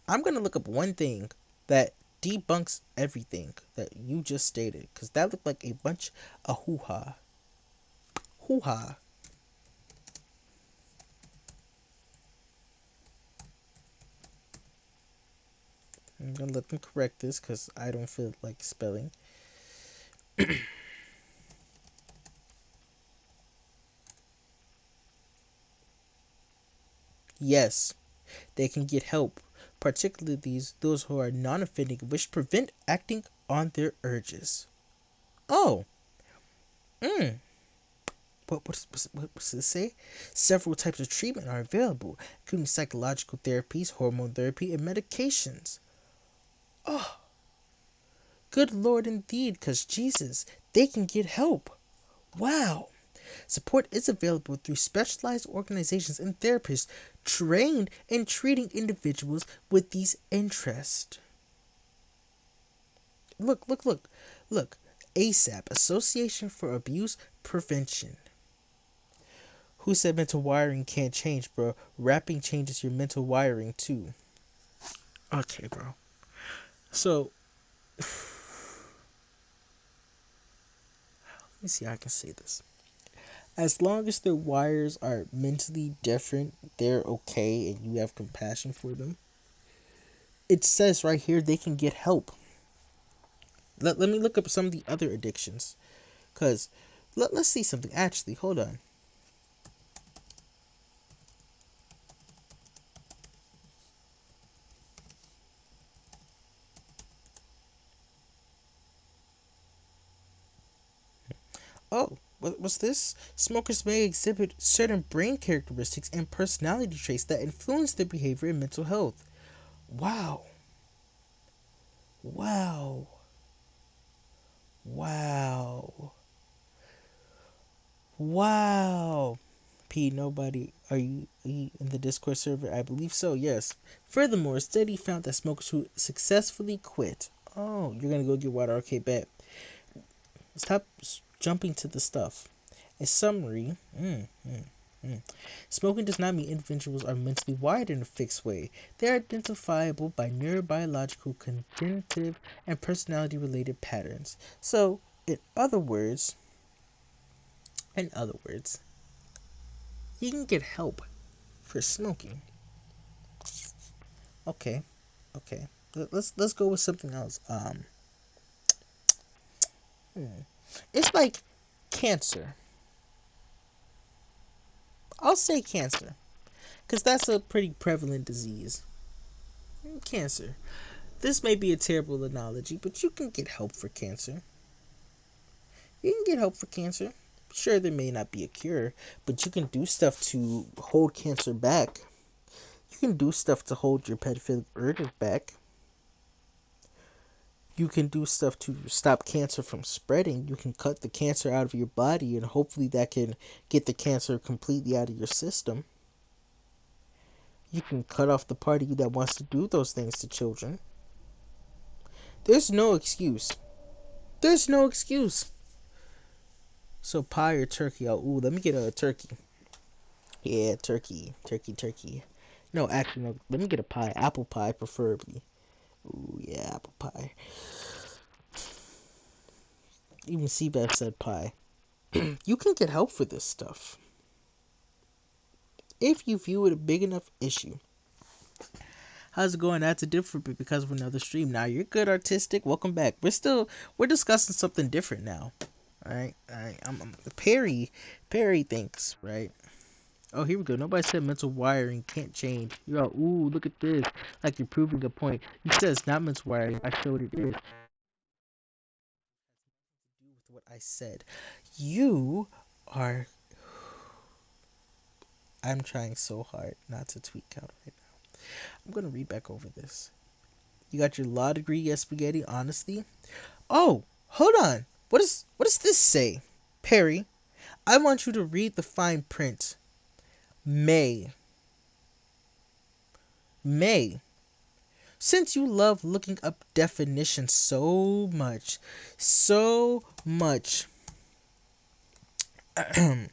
I'm gonna look up one thing that debunks everything that you just stated, because that looked like a bunch of hoo-ha. Hoo-ha. I'm gonna let them correct this because I don't feel like spelling. Yes, they can get help, particularly those who are non-offending, which prevent acting on their urges. Oh, mm. What does it say? Several types of treatment are available, including psychological therapies, hormone therapy, and medications. Oh, good Lord, indeed, because Jesus, they can get help. Wow. Support is available through specialized organizations and therapists trained in treating individuals with these interests. Look. ASAP, Association for Abuse Prevention. Who said mental wiring can't change, bro? Rapping changes your mental wiring too. Okay, bro. So, let me see how I can say this. As long as their wires are mentally different, they're okay and you have compassion for them. It says right here they can get help. Let me look up some of the other addictions. Because let's see something. Actually, hold on. What's this? Smokers may exhibit certain brain characteristics and personality traits that influence their behavior and mental health. Wow. Wow. Wow. Wow. P, nobody. Are you in the Discord server? I believe so, yes. Furthermore, a study found that smokers who successfully quit. Oh, you're gonna go get water. Okay, bet. Stop jumping to the stuff. A summary. Smoking does not mean individuals are mentally wired in a fixed way. They are identifiable by neurobiological, cognitive, and personality related patterns. So, in other words, you can get help for smoking. Okay, okay. Let's go with something else. It's like cancer. I'll say cancer, because that's a pretty prevalent disease. Cancer. This may be a terrible analogy, but you can get help for cancer. You can get help for cancer. Sure, there may not be a cure, but you can do stuff to hold cancer back. You can do stuff to hold your pedophilic urges back. You can do stuff to stop cancer from spreading. You can cut the cancer out of your body, and hopefully that can get the cancer completely out of your system. You can cut off the part of you that wants to do those things to children. There's no excuse. There's no excuse. So pie or turkey? Oh, ooh, let me get a turkey. Yeah, turkey, turkey, turkey. No, actually, no. Let me get a pie. Apple pie, preferably. Ooh, yeah, apple pie. Even Seabass said pie. You can get help for this stuff if you view it a big enough issue. How's it going? That's a different bit because of another stream. Now you're good, artistic. Welcome back. We're discussing something different now. All right, all right. I'm Perry thinks right. Oh, here we go. Nobody said mental wiring can't change. You're all, ooh, look at this. Like you're proving a point. You said it's not mental wiring. I showed it is. Do with what I said. You are. I'm trying so hard not to tweak out right now. I'm gonna read back over this. You got your law degree, yes, spaghetti. Honestly. Oh, hold on. What does this say? Perry, I want you to read the fine print. May. May. Since you love looking up definitions so much, I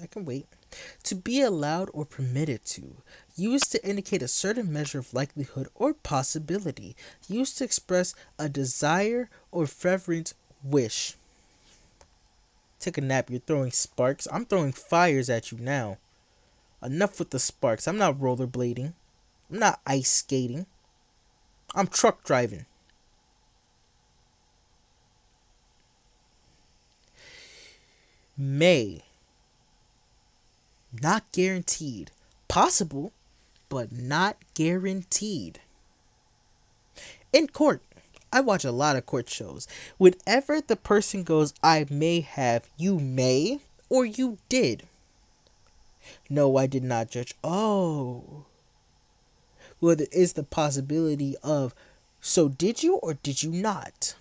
can wait. To be allowed or permitted to. Used to indicate a certain measure of likelihood or possibility. Used to express a desire or fervent wish. Take a nap, you're throwing sparks. I'm throwing fires at you now. Enough with the sparks. I'm not rollerblading. I'm not ice skating. I'm truck driving. May. Not guaranteed. Possible, but not guaranteed. In court, I watch a lot of court shows. Whenever the person goes, I may have, you may, or you did. No, I did not judge. Oh. Well, there is the possibility of, so did you or did you not?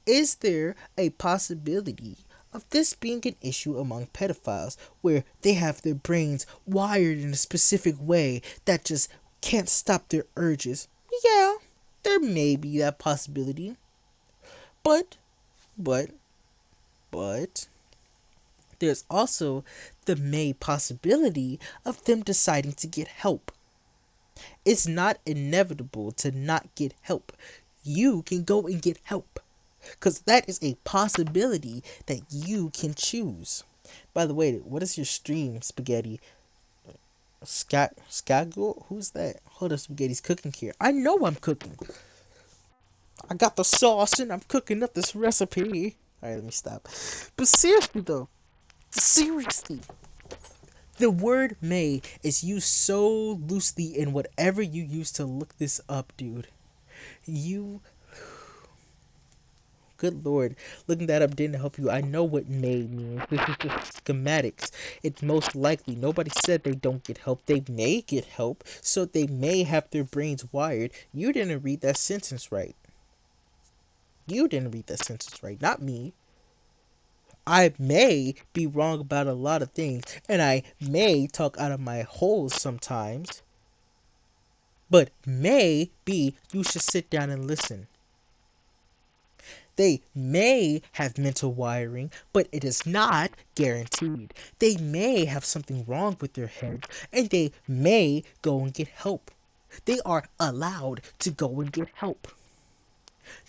Is there a possibility of this being an issue among pedophiles where they have their brains wired in a specific way that just can't stop their urges? Yeah, there may be that possibility. But, but, but, there's also the may possibility of them deciding to get help. It's not inevitable to not get help. You can go and get help. Because that is a possibility that you can choose. By the way, what is your stream, Spaghetti? Skago? Who's that? Hold up, Spaghetti's cooking here. I know I'm cooking. I got the sauce and I'm cooking up this recipe. Alright, let me stop. But seriously though, seriously, The word may is used so loosely in whatever you use to look this up, dude. You, good lord, looking that up didn't help you. I know what may means. This is just schematics. It's most likely. Nobody said they don't get help. They may get help, so they may have their brains wired. You didn't read that sentence right. You didn't read that sentence right, not me. I may be wrong about a lot of things, and I may talk out of my holes sometimes, but may be you should sit down and listen. They may have mental wiring, but it is not guaranteed. They may have something wrong with their head, and they may go and get help. They are allowed to go and get help.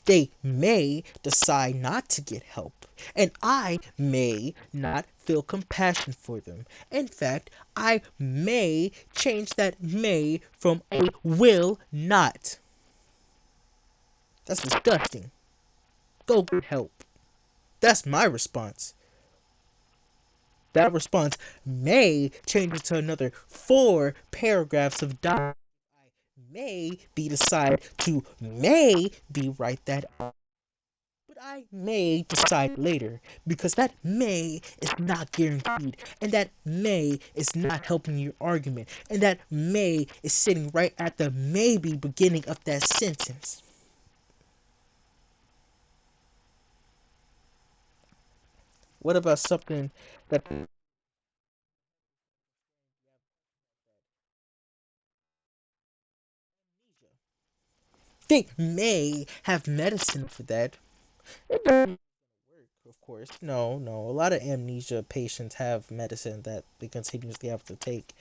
They may decide not to get help, and I may not feel compassion for them. In fact, I may change that may from a will not. That's disgusting. Go get help. That's my response. That response may change into another 4 paragraphs of dialogue. May be decide to may be write that out. But I may decide later because that may is not guaranteed, and that may is not helping your argument, and that may is sitting right at the maybe beginning of that sentence. What about something that they may have medicine for that? It doesn't work, of course. No, no. A lot of amnesia patients have medicine that they continuously have to take.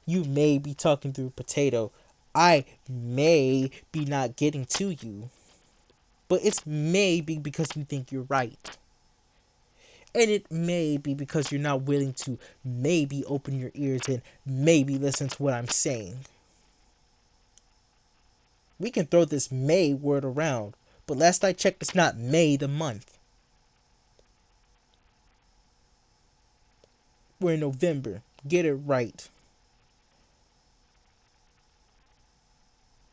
You may be talking through a potato. I may be not getting to you, but it's maybe because you think you're right. And it may be because you're not willing to maybe open your ears and maybe listen to what I'm saying. We can throw this May word around, but last I checked, it's not May the month. We're in November. Get it right.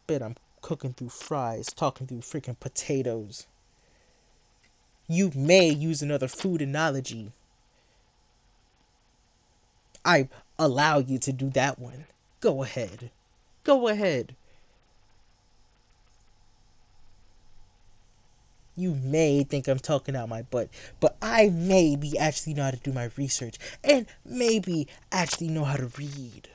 Bet I'm cooking through fries, talking through freaking potatoes. You may use another food analogy. I allow you to do that one. Go ahead. Go ahead. You may think I'm talking out my butt, but I may be actually know how to do my research and maybe actually know how to read.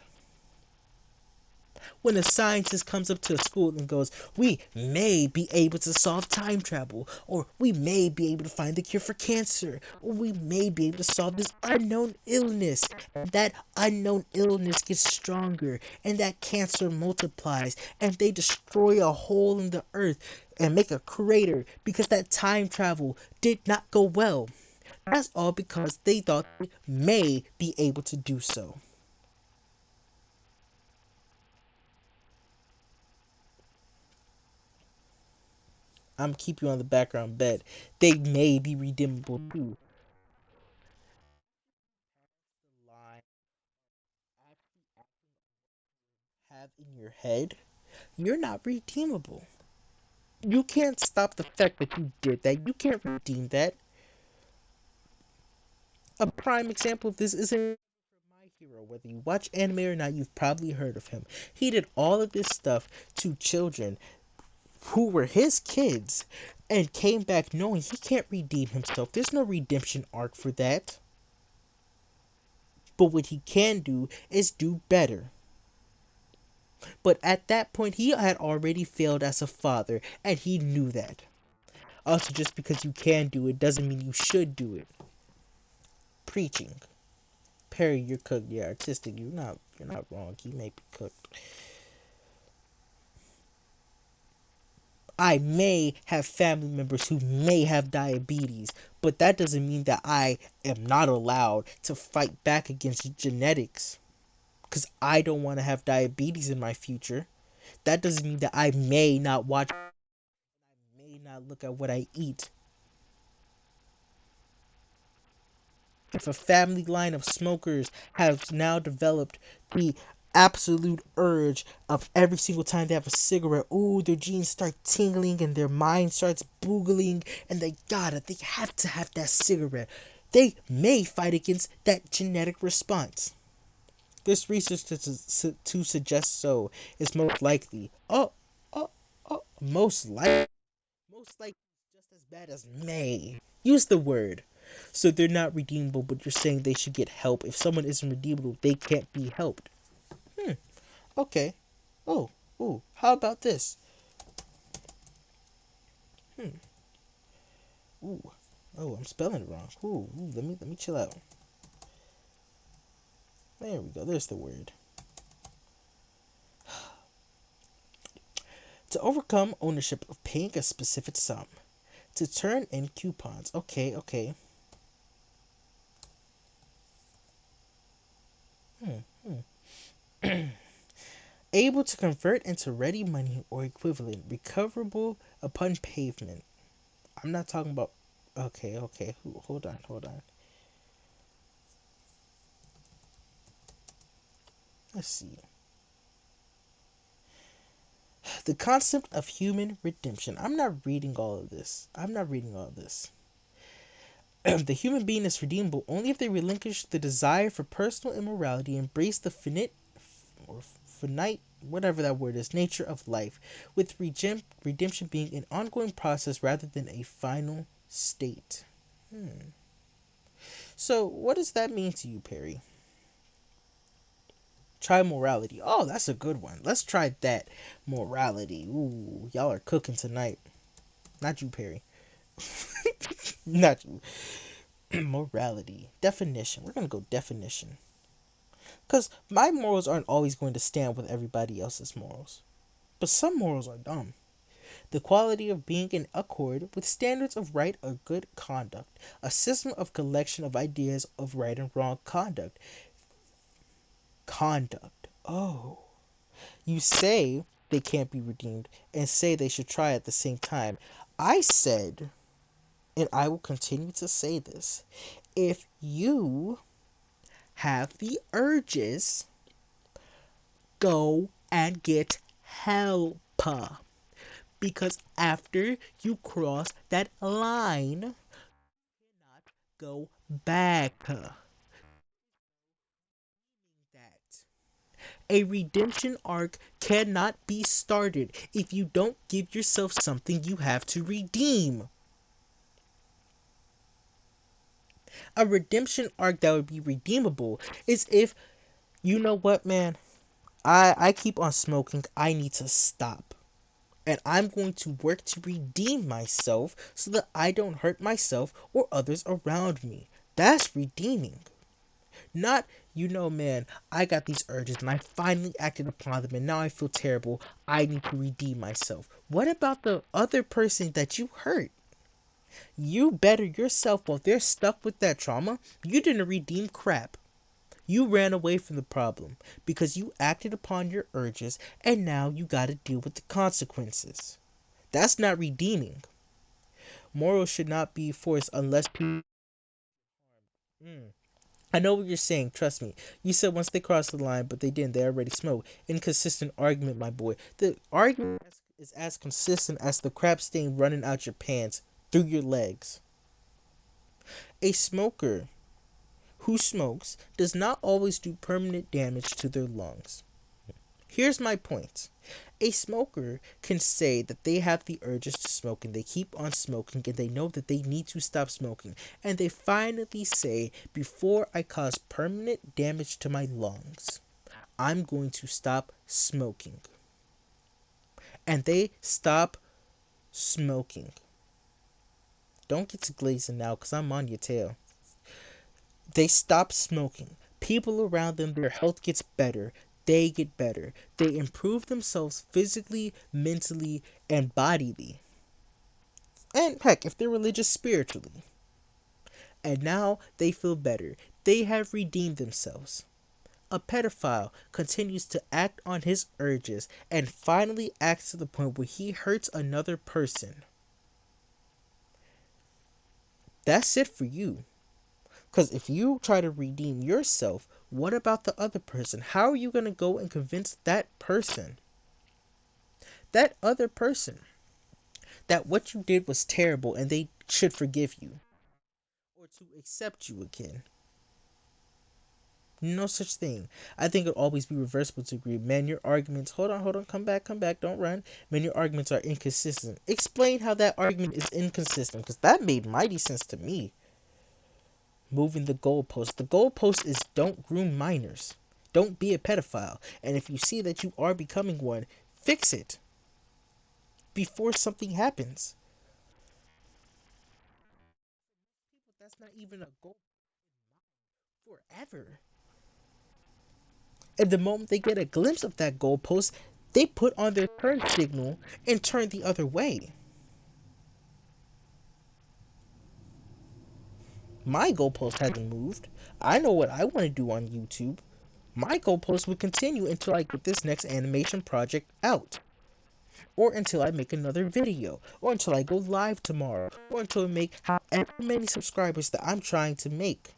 When a scientist comes up to a school and goes, we may be able to solve time travel, or we may be able to find the cure for cancer, or we may be able to solve this unknown illness, and that unknown illness gets stronger, and that cancer multiplies, and they destroy a hole in the earth and make a crater because that time travel did not go well. That's all because they thought they may be able to do so. I'm keep you on the background bed. They may be redeemable too. The line have in your head, you're not redeemable. You can't stop the fact that you did that. You can't redeem that. A prime example of this isn't my hero. Whether you watch anime or not, you've probably heard of him. He did all of this stuff to children who were his kids and came back knowing he can't redeem himself. There's no redemption arc for that. But what he can do is do better. But at that point, he had already failed as a father, and he knew that. Also, just because you can do it doesn't mean you should do it. Preaching. Perry, you're cooked. You're artistic. You're not wrong. He may be cooked. I may have family members who may have diabetes, but that doesn't mean that I am not allowed to fight back against genetics. Because I don't want to have diabetes in my future. That doesn't mean that I may not watch, may not look at what I eat. If a family line of smokers has now developed the absolute urge of every single time they have a cigarette, ooh, their genes start tingling and their mind starts boogling, and they have to have that cigarette. They may fight against that genetic response. This research to suggest so is most likely. Most likely. Most likely just as bad as may. Use the word. So they're not redeemable, but you're saying they should get help. If someone isn't redeemable, they can't be helped. Okay. Oh, ooh. How about this? Hmm. Ooh. Oh, I'm spelling it wrong. Ooh. Let me chill out. There we go. There's the word. To overcome ownership of paying a specific sum. To turn in coupons. Okay. Able to convert into ready money or equivalent, recoverable upon payment. I'm not talking about. Okay. Hold on. Let's see. The concept of human redemption. I'm not reading all of this. The human being is redeemable only if they relinquish the desire for personal immorality, embrace the finite, whatever that word is, nature of life, with redemption being an ongoing process rather than a final state. So, what does that mean to you, Perry? Try morality. Oh, that's a good one. Let's try that. Morality. Ooh, y'all are cooking tonight. Not you, Perry. Not you. Morality. Definition. We're going to go definition. Because my morals aren't always going to stand with everybody else's morals. But some morals are dumb. The quality of being in accord with standards of right or good conduct. A system of collection of ideas of right and wrong conduct. Conduct. Oh. You say they can't be redeemed and say they should try at the same time. I said, and I will continue to say this, if you have the urges, go and get help. Because after you cross that line, you cannot go back. That a redemption arc cannot be started if you don't give yourself something you have to redeem. A redemption arc that would be redeemable is if, you know what, man, I keep on smoking, I need to stop. And I'm going to work to redeem myself so that I don't hurt myself or others around me. That's redeeming. Not, man, I got these urges and I finally acted upon them and now I feel terrible. I need to redeem myself. What about the other person that you hurt? You better yourself while they're stuck with that trauma. You didn't redeem crap. You ran away from the problem because you acted upon your urges and now you gotta deal with the consequences. That's not redeeming. Morals should not be forced unless people. I know what you're saying, trust me. You said once they crossed the line, but they didn't. They already smoked. Inconsistent argument, my boy. The argument is as consistent as the crap stain running out your pants through your legs. A smoker who smokes does not always do permanent damage to their lungs. Here's my point. A smoker can say that they have the urges to smoke and they keep on smoking and they know that they need to stop smoking. And they finally say, before I cause permanent damage to my lungs, I'm going to stop smoking. And they stop smoking. Don't get to glazing now because I'm on your tail. They stop smoking. People around them, their health gets better. They get better. They improve themselves physically, mentally, and bodily. And heck, if they're religious, spiritually. And now they feel better. They have redeemed themselves. A pedophile continues to act on his urges and finally acts to the point where he hurts another person. That's it for you. Because if you try to redeem yourself, what about the other person? How are you going to go and convince that other person, that what you did was terrible and they should forgive you or to accept you again? No such thing. I think it'll always be reversible to agree. Man, your arguments. Hold on. Come back. Don't run. Man, your arguments are inconsistent. Explain how that argument is inconsistent, because that made mighty sense to me. Moving the goalpost. The goalpost is don't groom minors. Don't be a pedophile. And if you see that you are becoming one, fix it before something happens. That's not even a goal forever. And the moment they get a glimpse of that goalpost, they put on their turn signal and turn the other way. My goalpost hasn't moved. I know what I want to do on YouTube. My goalpost will continue until I get this next animation project out. Or until I make another video. Or until I go live tomorrow. Or until I make however many subscribers that I'm trying to make.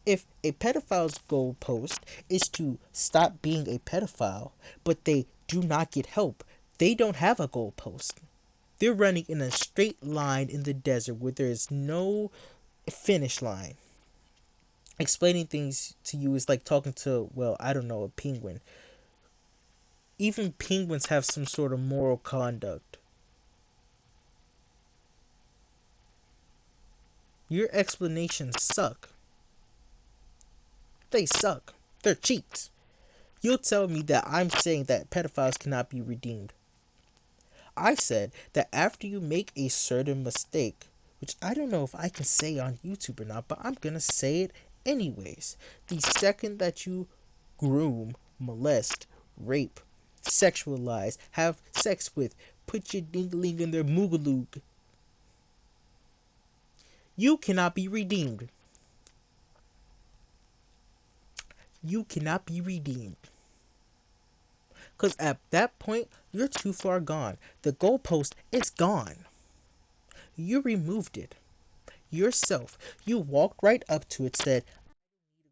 If a pedophile's goalpost is to stop being a pedophile, but they do not get help, they don't have a goalpost. They're running in a straight line in the desert where there is no finish line. Explaining things to you is like talking to, well, I don't know, a penguin. Even penguins have some sort of moral conduct. Your explanations suck. They suck. They're cheats. You'll tell me that I'm saying that pedophiles cannot be redeemed. I said that after you make a certain mistake, which I don't know if I can say on YouTube or not, but I'm gonna say it anyways. The second that you groom, molest, rape, sexualize, have sex with, put your dingling in their moogaloog, you cannot be redeemed. You cannot be redeemed. Because at that point, you're too far gone. The goalpost is gone. You removed it yourself. You walked right up to it, said,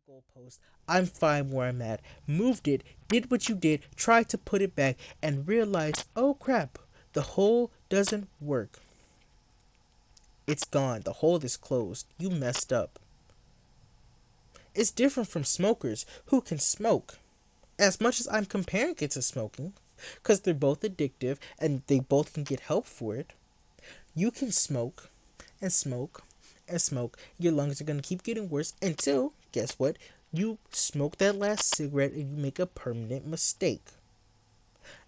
goalpost, I'm fine where I'm at. Moved it, did what you did, tried to put it back, and realized, oh crap, the hole doesn't work. It's gone. The hole is closed. You messed up. It's different from smokers who can smoke. As much as I'm comparing it to smoking, because they're both addictive and they both can get help for it, you can smoke and smoke and smoke. Your lungs are going to keep getting worse until, guess what? You smoke that last cigarette and you make a permanent mistake.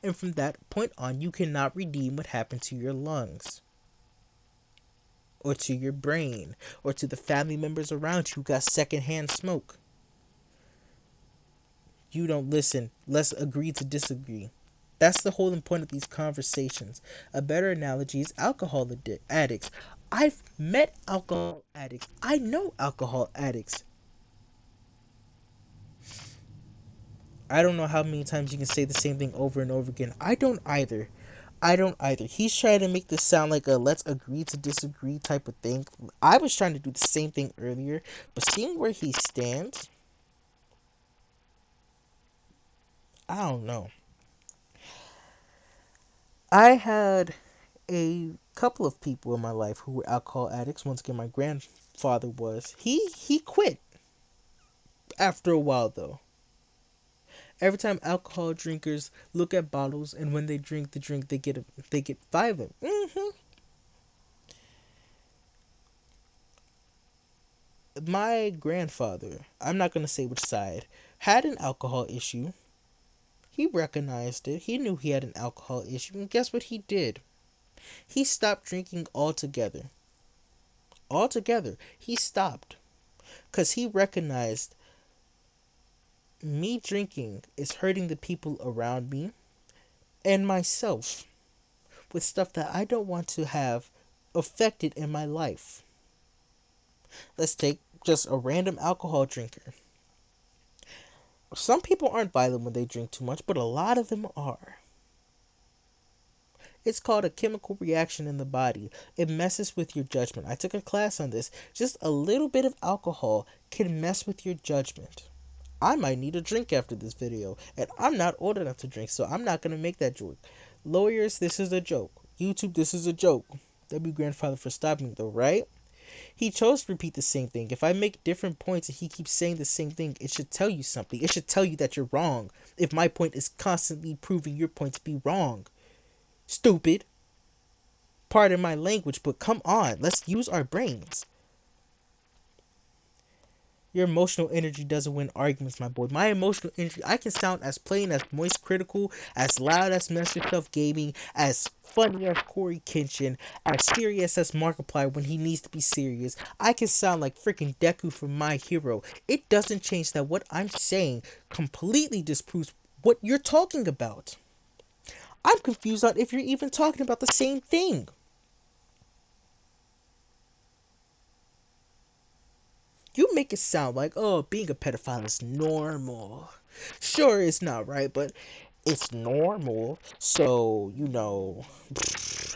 And from that point on, you cannot redeem what happened to your lungs, or to your brain, or to the family members around you who got secondhand smoke. You don't listen. Let's agree to disagree. That's the whole point of these conversations. A better analogy is alcohol addicts. I've met alcohol addicts. I know alcohol addicts. I don't know how many times you can say the same thing over and over again. I don't either. I don't either. He's trying to make this sound like a let's agree to disagree type of thing. I was trying to do the same thing earlier, but seeing where he stands, I don't know. I had a couple of people in my life who were alcohol addicts. Once again, my grandfather was. He quit after a while though. Every time alcohol drinkers look at bottles and when they drink the drink, they get five of them. My grandfather, I'm not gonna say which side, had an alcohol issue. He recognized it. He knew he had an alcohol issue, and guess what he did? He stopped drinking altogether. Altogether, he stopped because he recognized me drinking is hurting the people around me and myself with stuff that I don't want to have affected in my life. Let's take just a random alcohol drinker. Some people aren't violent when they drink too much, but a lot of them are. It's called a chemical reaction in the body. It messes with your judgment. I took a class on this. Just a little bit of alcohol can mess with your judgment. I might need a drink after this video, and I'm not old enough to drink, so I'm not gonna make that joke. Lawyers, this is a joke. YouTube, this is a joke. W grandfather for stopping me though, right? He chose to repeat the same thing. If I make different points and he keeps saying the same thing, it should tell you something. It should tell you that you're wrong. If my point is constantly proving your point to be wrong. Stupid. Pardon my language, but come on, let's use our brains. Your emotional energy doesn't win arguments, my boy. My emotional energy, I can sound as plain as Moist Critical, as loud as Master Self Gaming, as funny as Corey Kenshin, as serious as Markiplier when he needs to be serious. I can sound like freaking Deku from My Hero. It doesn't change that what I'm saying completely disproves what you're talking about. I'm confused on if you're even talking about the same thing. You make it sound like, oh, being a pedophile is normal. Sure, it's not right, but it's normal. So,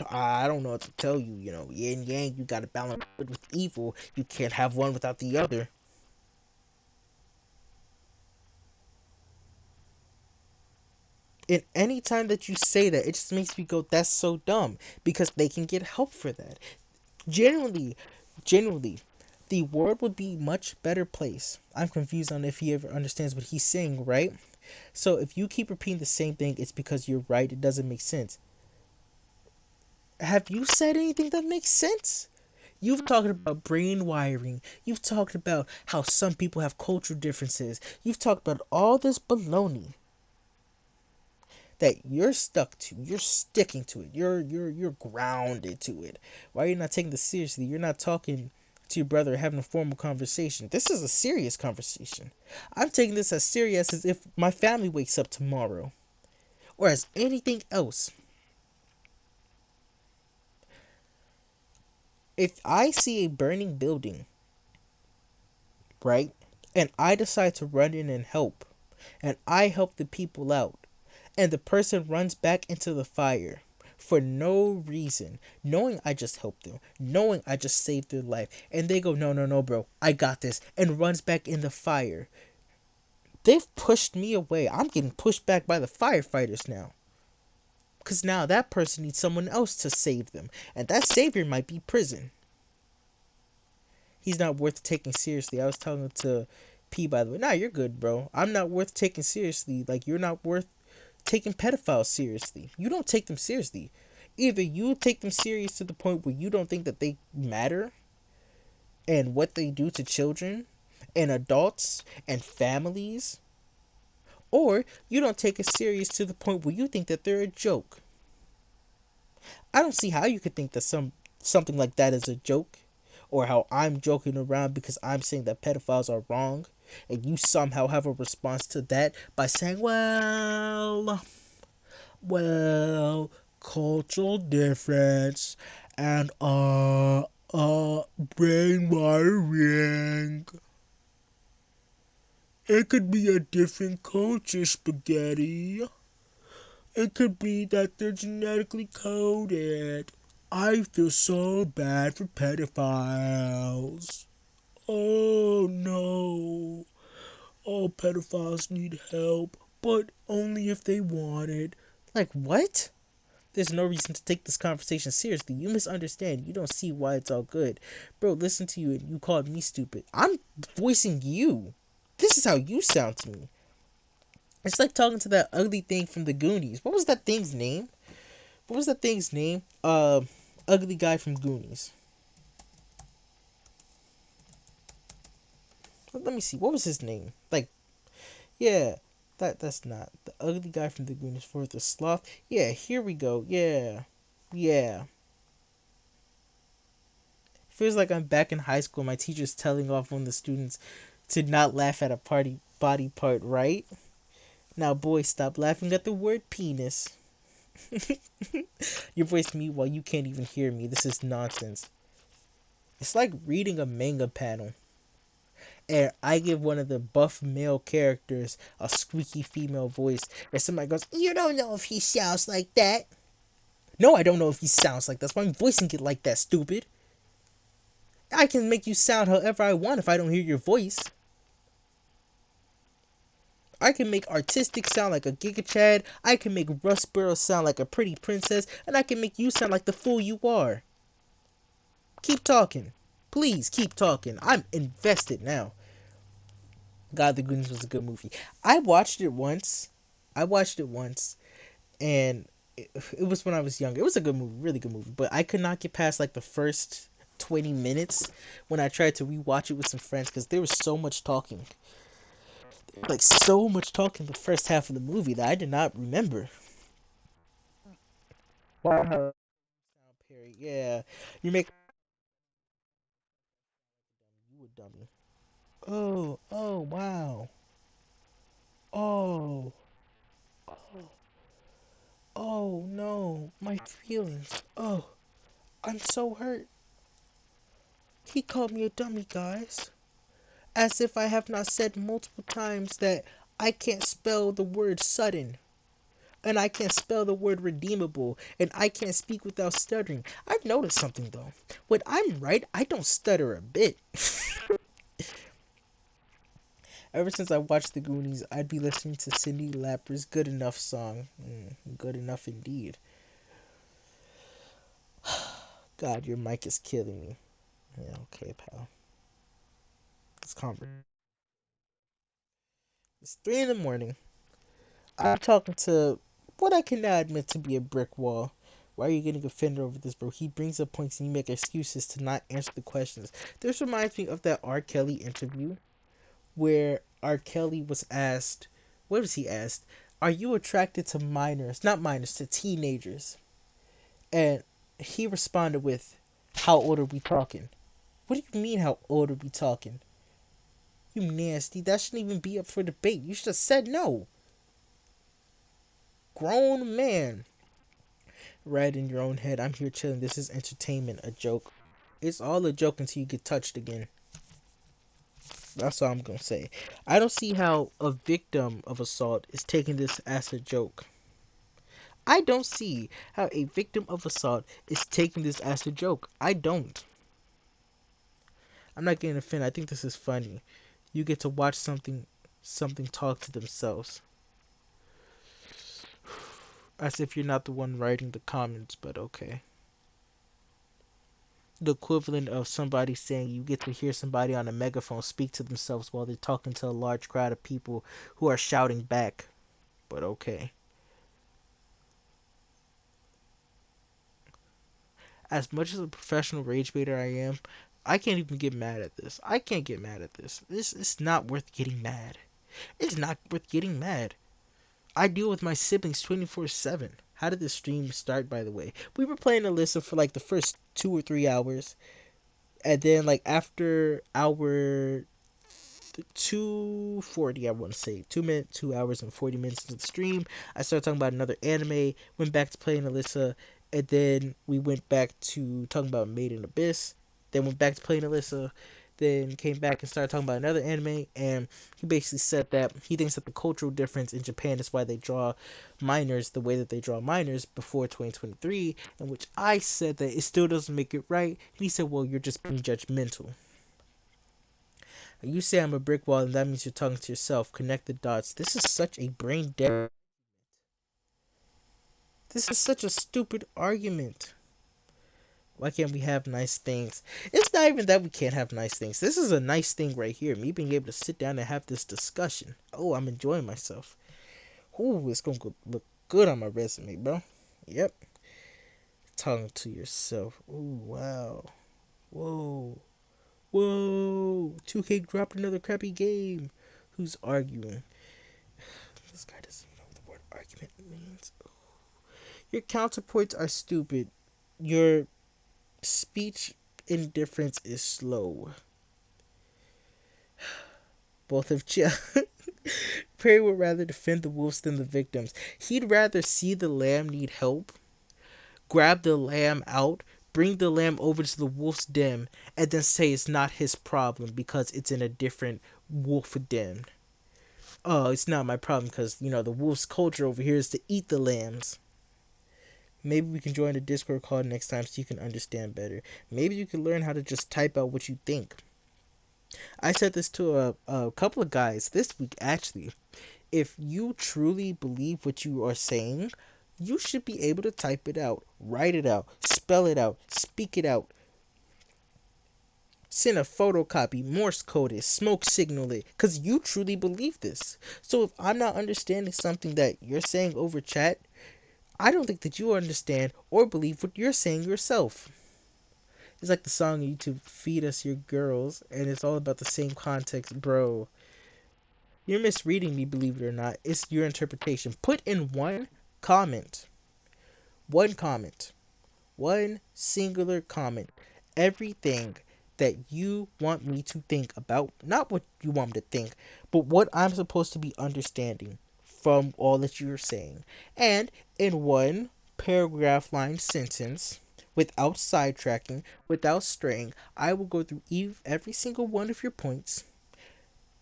I don't know what to tell you. Yin yang, you gotta balance good with evil. You can't have one without the other. And any time that you say that, it just makes me go, that's so dumb. Because they can get help for that. Genuinely, the world would be much better place. I'm confused on if he ever understands what he's saying, right? So if you keep repeating the same thing, it's because you're right. It doesn't make sense. Have you said anything that makes sense? You've talked about brain wiring. You've talked about how some people have cultural differences. You've talked about all this baloney that you're stuck to. You're sticking to it. You're grounded to it. Why are you not taking this seriously? You're not talking to your brother, having a formal conversation. This is a serious conversation. I'm taking this as serious as if my family wakes up tomorrow, or as anything else. If I see a burning building, right, and I decide to run in and help, and I help the people out, and the person runs back into the fire for no reason, knowing I just helped them, knowing I just saved their life, and they go, no, no, no, bro, I got this, and runs back in the fire. They've pushed me away. I'm getting pushed back by the firefighters now. Because now that person needs someone else to save them. And that savior might be prison. He's not worth taking seriously. I was talking to P, by the way. Nah, you're good, bro. I'm not worth taking seriously. Like, you're not worth taking pedophiles seriously. You don't take them seriously. Either you take them serious to the point where you don't think that they matter and what they do to children and adults and families, or you don't take it serious to the point where you think that they're a joke. I don't see how you could think that something like that is a joke, or how I'm joking around because I'm saying that pedophiles are wrong, and you somehow have a response to that by saying, well, cultural difference and brain wiring. It could be a different culture, spaghetti. It could be that they're genetically coded. I feel so bad for pedophiles. Oh no. All pedophiles need help, but only if they want it. Like, what? There's no reason to take this conversation seriously. You misunderstand. You don't see why it's all good. Bro, listen to you and you called me stupid. I'm voicing you. This is how you sound to me. It's like talking to that ugly thing from the Goonies. What was that thing's name? What was that thing's name? Ugly guy from Goonies. Let me see. What was his name? Like, yeah, that's not the ugly guy from the Goonies for the sloth. Yeah, here we go. Yeah, yeah. Feels like I'm back in high school. My teacher's telling off one of the students to not laugh at a party body part, right? Now, boys, stop laughing at the word penis. Your voice mute while you can't even hear me. This is nonsense. It's like reading a manga panel, and I give one of the buff male characters a squeaky female voice, and somebody goes, "You don't know if he sounds like that." No, I don't know if he sounds like that. That's why I'm voicing it like that, stupid. I can make you sound however I want if I don't hear your voice. I can make Artistic sound like a Giga Chad. I can make Russ Burrows sound like a pretty princess. And I can make you sound like the fool you are. Keep talking. Please keep talking. I'm invested now. God, The Goonies was a good movie. I watched it once. I watched it once. And it was when I was younger. It was a good movie. Really good movie. But I could not get past like the first 20 minutes when I tried to rewatch it with some friends because there was so much talking. Like so much talking the first half of the movie that I did not remember. Wow. Perry, yeah. You make you a dummy. Oh, wow. Oh, oh, oh no, my feelings. Oh, I'm so hurt. He called me a dummy, guys. As if I have not said multiple times that I can't spell the word sudden. And I can't spell the word redeemable, and I can't speak without stuttering. I've noticed something though. When I'm right, I don't stutter a bit. Ever since I watched The Goonies, I'd be listening to Cyndi Lauper's Good Enough song. Good enough indeed. God, your mic is killing me. Yeah, okay, pal. It's conversation. It's 3 in the morning. I'm talking to what I can now admit to be a brick wall. Why are you getting offended over this, bro? He brings up points and you make excuses to not answer the questions. This reminds me of that R. Kelly interview where R. Kelly was asked, what was he asked? Are you attracted to minors? Not minors, to teenagers. And he responded with, how old are we talking? What do you mean, how old are we talking? You nasty. That shouldn't even be up for debate. You should have said no. Grown man. Right in your own head. I'm here chilling. This is entertainment. A joke. It's all a joke until you get touched again. That's all I'm gonna say. I don't see how a victim of assault is taking this as a joke. I don't see how a victim of assault is taking this as a joke. I don't. I'm not getting offended. I think this is funny. You get to watch something talk to themselves. As if you're not the one writing the comments, but okay. The equivalent of somebody saying you get to hear somebody on a megaphone speak to themselves while they're talking to a large crowd of people who are shouting back. But okay. As much as a professional rage baiter I am, I can't even get mad at this. I can't get mad at this. This is not worth getting mad. It's not worth getting mad. I deal with my siblings 24/7. How did this stream start, by the way? We were playing Alisa for like the first 2 or 3 hours. And then, like, after hour 2:40, I want to say 2 minutes, 2 hours and 40 minutes into the stream, I started talking about another anime, went back to playing Alyssa, and then we went back to talking about Made in Abyss, then went back to playing Alyssa, then came back and started talking about another anime, and he basically said that he thinks that the cultural difference in Japan is why they draw minors the way that they draw minors before 2023, in which I said that it still doesn't make it right, and he said, well, you're just being judgmental. You say I'm a brick wall, and that means you're talking to yourself. Connect the dots. This is such a brain dead. This is such a stupid argument. Why can't we have nice things? It's not even that we can't have nice things. This is a nice thing right here. Me being able to sit down and have this discussion. Oh, I'm enjoying myself. Ooh, it's gonna look good on my resume, bro. Yep. Talking to yourself. Ooh, wow. Whoa. Whoa. 2K dropped another crappy game. Who's arguing? This guy doesn't know what the word argument means. Your counterpoints are stupid. Your speech indifference is slow. Both of Perry would rather defend the wolves than the victims. He'd rather see the lamb need help, grab the lamb out, bring the lamb over to the wolf's den, and then say it's not his problem because it's in a different wolf den. Oh, it's not my problem because, the wolf's culture over here is to eat the lambs. Maybe we can join a Discord call next time so you can understand better. Maybe you can learn how to just type out what you think. I said this to a couple of guys this week, actually. If you truly believe what you are saying, you should be able to type it out, write it out, spell it out, speak it out, send a photocopy, Morse code it, smoke signal it, because you truly believe this. So if I'm not understanding something that you're saying over chat, I don't think that you understand or believe what you're saying yourself. It's like the song on YouTube, Feed Us Your Girls, and it's all about the same context, bro. You're misreading me, believe it or not. It's your interpretation. Put in comment, one comment, one singular comment, everything that you want me to think about, not what you want me to think, but what I'm supposed to be understanding from all that you're saying. And in one paragraph line sentence, without sidetracking, without straying, I will go through every single one of your points,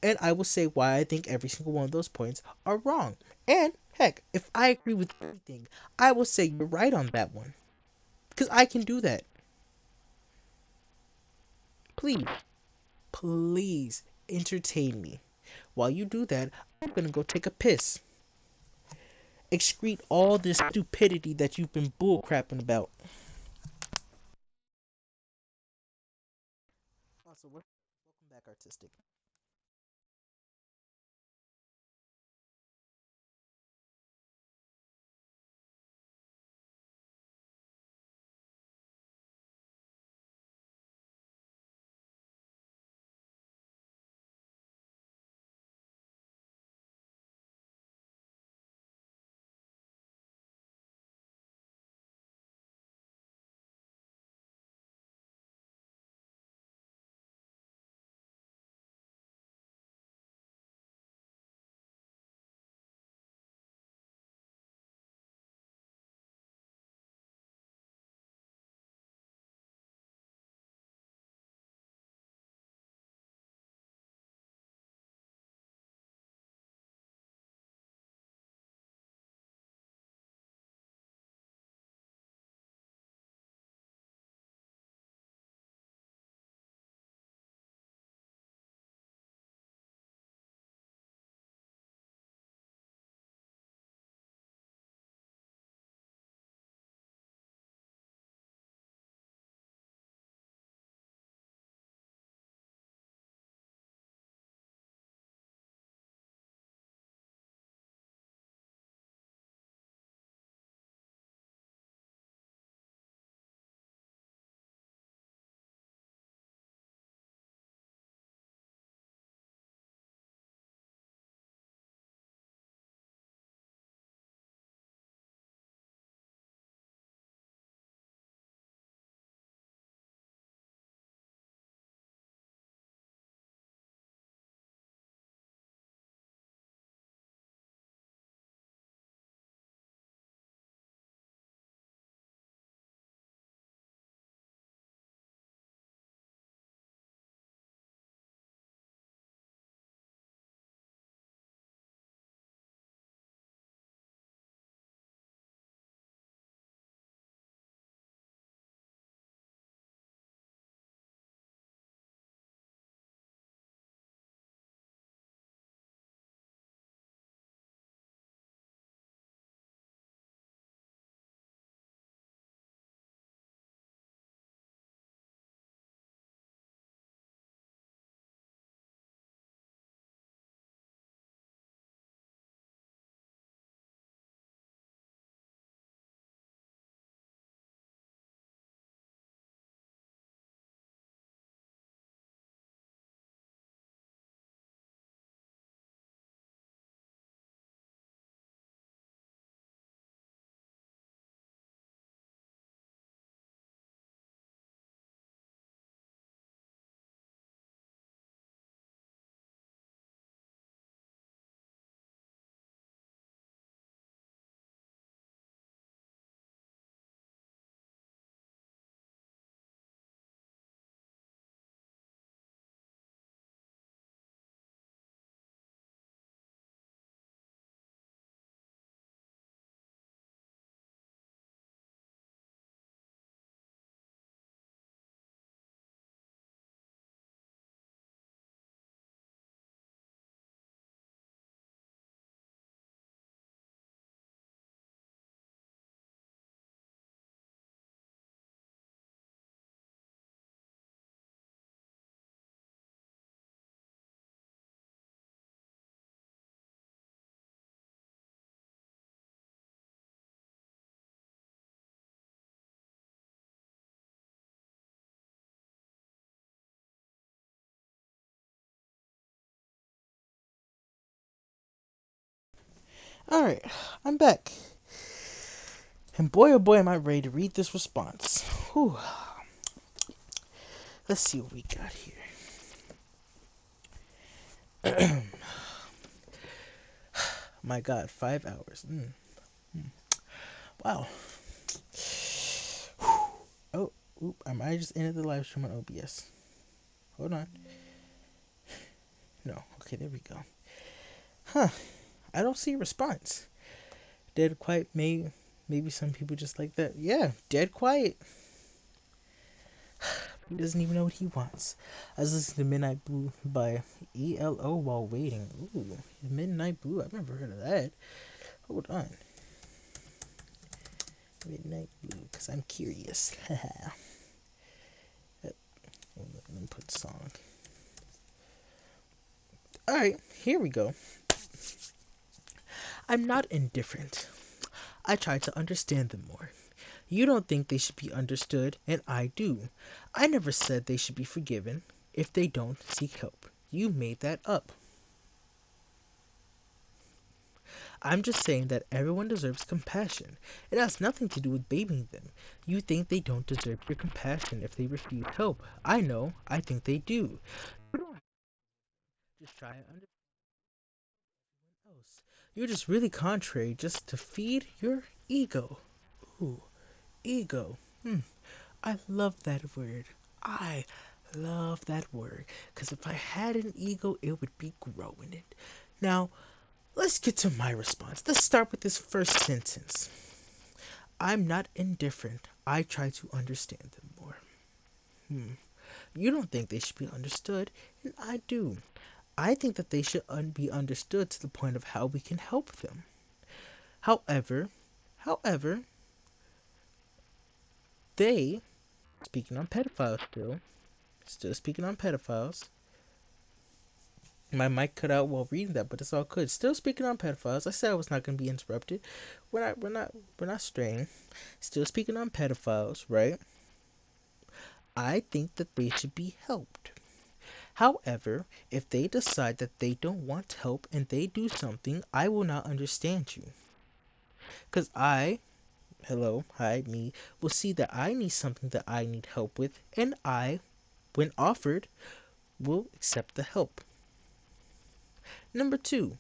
and I will say why I think every single one of those points are wrong. And heck, if I agree with anything, I will say you're right on that one. Because I can do that. Please, please entertain me. While you do that, I'm gonna go take a piss. Excrete all this stupidity that you've been bullcrapping about. Also, welcome back, Artistic. Alright, I'm back. And boy oh boy am I ready to read this response. Whew. Let's see what we got here. My god, 5 hours. Wow. Oh, oop, I might have just ended the live stream on OBS. Hold on. No, okay, there we go. Huh, I don't see a response. Dead quiet, maybe some people just like that. Yeah, dead quiet. He doesn't even know what he wants. I was listening to Midnight Blue by ELO while waiting. Ooh, Midnight Blue. I've never heard of that. Hold on. Midnight Blue, because I'm curious. Let me put song. Alright, here we go. I'm not indifferent. I try to understand them more. You don't think they should be understood, and I do. I never said they should be forgiven if they don't seek help. You made that up. I'm just saying that everyone deserves compassion. It has nothing to do with babying them. You think they don't deserve your compassion if they refuse help. I know. I think they do. You don't just try to understand else. You're just really contrary just to feed your ego. Ooh, ego. I love that word. I love that word. Because if I had an ego, it would be growing it. Now, let's get to my response. Let's start with this first sentence. I'm not indifferent. I try to understand them more. You don't think they should be understood, and I do. I think that they should be understood to the point of how we can help them. However, however, they, speaking on pedophiles still speaking on pedophiles. My mic cut out while reading that, but it's all good. Still speaking on pedophiles. I said I was not going to be interrupted. We're not straying. Still speaking on pedophiles, right? I think that they should be helped. However, if they decide that they don't want help and they do something, I will not understand you. Because hello, hi, me, will see that I need something that I need help with, and I, when offered, will accept the help. Number two,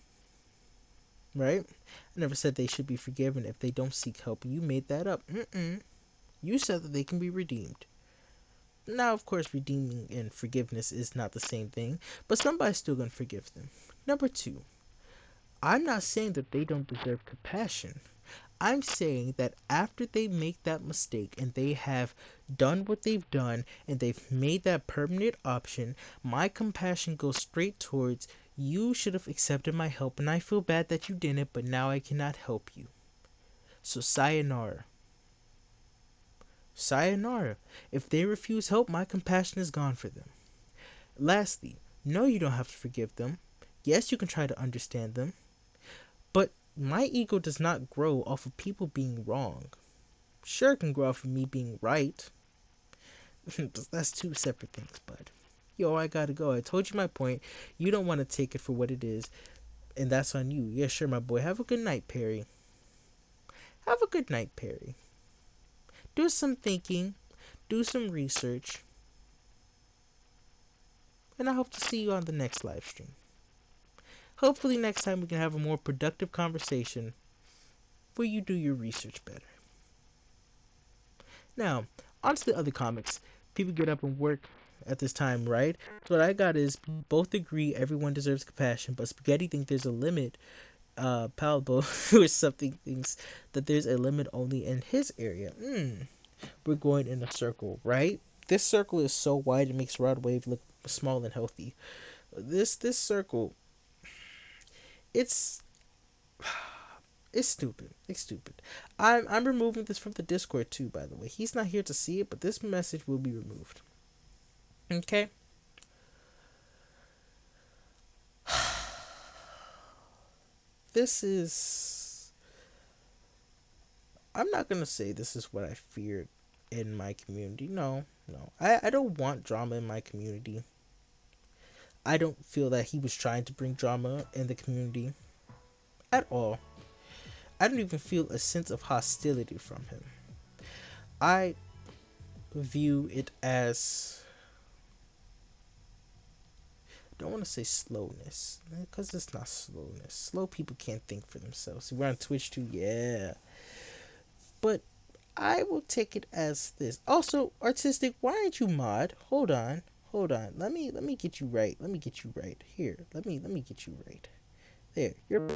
right? I never said they should be forgiven if they don't seek help. You made that up. You said that they can be redeemed. Now, of course, redeeming and forgiveness is not the same thing, but somebody's still going to forgive them. Number two, I'm not saying that they don't deserve compassion. I'm saying that after they make that mistake and they have done what they've done and they've made that permanent option, my compassion goes straight towards you should have accepted my help and I feel bad that you didn't, but now I cannot help you. So sayonara. Sayonara. If they refuse help, my compassion is gone for them. Lastly, no, you don't have to forgive them. Yes, you can try to understand them. But my ego does not grow off of people being wrong. Sure, it can grow off of me being right. That's two separate things, bud. Yo, I gotta go. I told you my point. You don't want to take it for what it is, and that's on you. Yeah, sure, my boy. Have a good night, Perry. Have a good night, Perry. Do some thinking, do some research, and I hope to see you on the next live stream. Hopefully, next time we can have a more productive conversation where you do your research better. Now, on to the other comics. People get up and work at this time, right? So what I got is both agree everyone deserves compassion, but Spaghetti think there's a limit. Palatable or something thinks that there's a limit only in his area. We're going in a circle, right? This circle is so wide it makes Rod Wave look small and healthy. This circle, it's it's stupid. It's stupid. I'm removing this from the Discord too, by the way. He's not here to see it, but this message will be removed. Okay? This is I'm not gonna say this is what I feared in my community. No, no. I don't want drama in my community. I don't feel that he was trying to bring drama in the community at all. I don't even feel a sense of hostility from him. I view it as, I don't want to say slowness, because it's not slowness. Slow people can't think for themselves. We're on Twitch too, yeah. But I will take it as this. Also, artistic, why aren't you mod? Hold on. Hold on. Let me get you right. Let me get you right. Here. Let me get you right. There. You're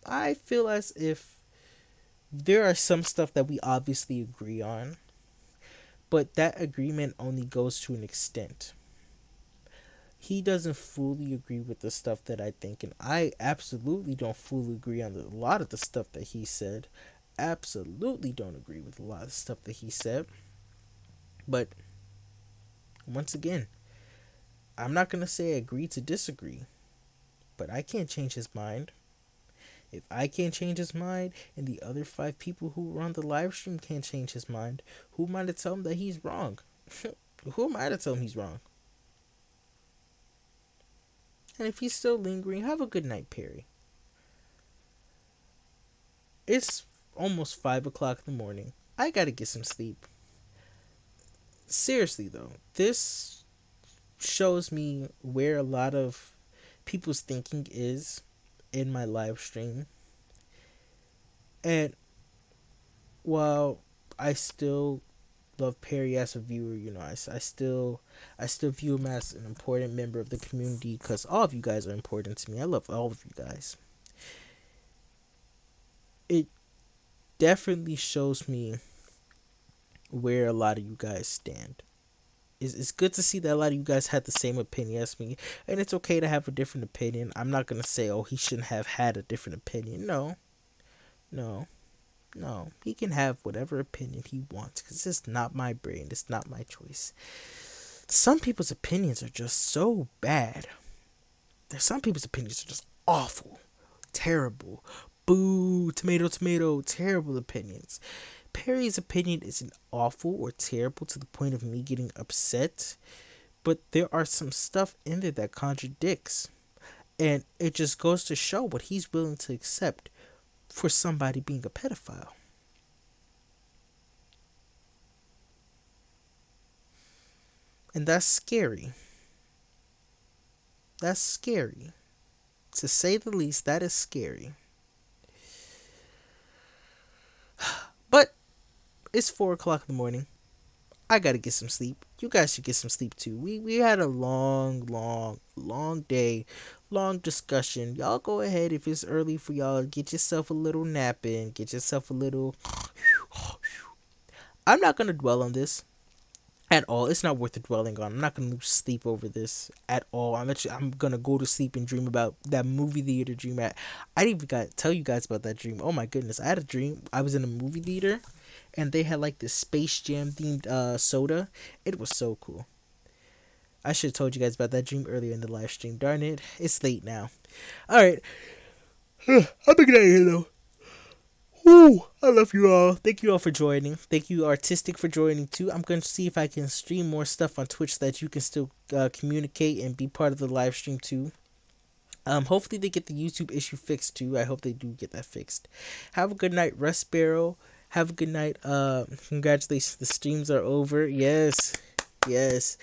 I feel as if there are some stuff that we obviously agree on, but that agreement only goes to an extent. He doesn't fully agree with the stuff that I think, and I absolutely don't fully agree on a lot of the stuff that he said. Absolutely don't agree with a lot of stuff that he said. But once again, I'm not gonna say agree to disagree, but I can't change his mind. If I can't change his mind, and the other 5 people who were on the live stream can't change his mind, who am I to tell him that he's wrong? Who am I to tell him he's wrong? And if he's still lingering, have a good night, Perry. It's almost 5 o'clock in the morning. I gotta get some sleep. Seriously though, this shows me where a lot of people's thinking is in my live stream. And while I still love Perry as a viewer, I still view him as an important member of the community because all of you guys are important to me. I love all of you guys. It definitely shows me where a lot of you guys stand. It's good to see that a lot of you guys had the same opinion as me, and it's okay to have a different opinion. I'm not gonna say, oh, he shouldn't have had a different opinion. No, no, no. He can have whatever opinion he wants because it's not my brain. It's not my choice. Some people's opinions are just so bad. There's some people's opinions are just awful, terrible. Boo, tomato, tomato, terrible opinions. Perry's opinion isn't awful or terrible to the point of me getting upset, but there are some stuff in there that contradicts. And it just goes to show what he's willing to accept for somebody being a pedophile. And that's scary. That's scary. To say the least, that is scary. But it's 4 o'clock in the morning. I gotta get some sleep. You guys should get some sleep too. We had a long day, long discussion. Y'all go ahead if it's early for y'all. Get yourself a little nap in. Get yourself a little. I'm not gonna dwell on this at all. It's not worth the dwelling on. I'm not gonna lose sleep over this at all. I'm gonna go to sleep and dream about that movie theater dream. I didn't even got to tell you guys about that dream. Oh my goodness, I had a dream. I was in a movie theater and they had like this Space Jam themed soda. It was so cool. I should have told you guys about that dream earlier in the live stream. Darn it, it's late now. All right, I'm gonna get out of here though. Woo, I love you all. Thank you all for joining. Thank you, Artistic, for joining too. I'm gonna see if I can stream more stuff on Twitch so that you can still communicate and be part of the live stream too. Hopefully they get the YouTube issue fixed too. I hope they do get that fixed. Have a good night, Rust Barrel. Have a good night. Congratulations, the streams are over. Yes, yes.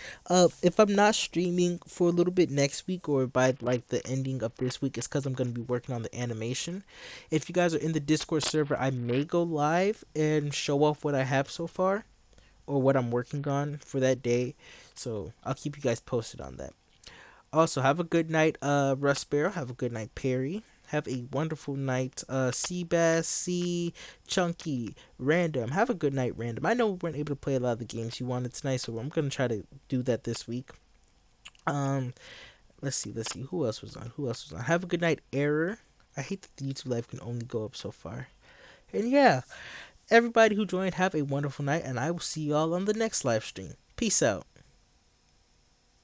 If I'm not streaming for a little bit next week or by like the ending of this week, it's because I'm gonna be working on the animation. If you guys are in the Discord server, I may go live and show off what I have so far or what I'm working on for that day. So I'll keep you guys posted on that. Also, have a good night, Russ Sparrow. Have a good night, Perry. Have a wonderful night, Seabass, C, Chunky, Random. Have a good night, Random. I know we weren't able to play a lot of the games you wanted tonight, so I'm gonna try to do that this week. Um, let's see. Who else was on? Who else was on? Have a good night, Error. I hate that the YouTube live can only go up so far. And yeah, everybody who joined, have a wonderful night, and I will see you all on the next live stream. Peace out.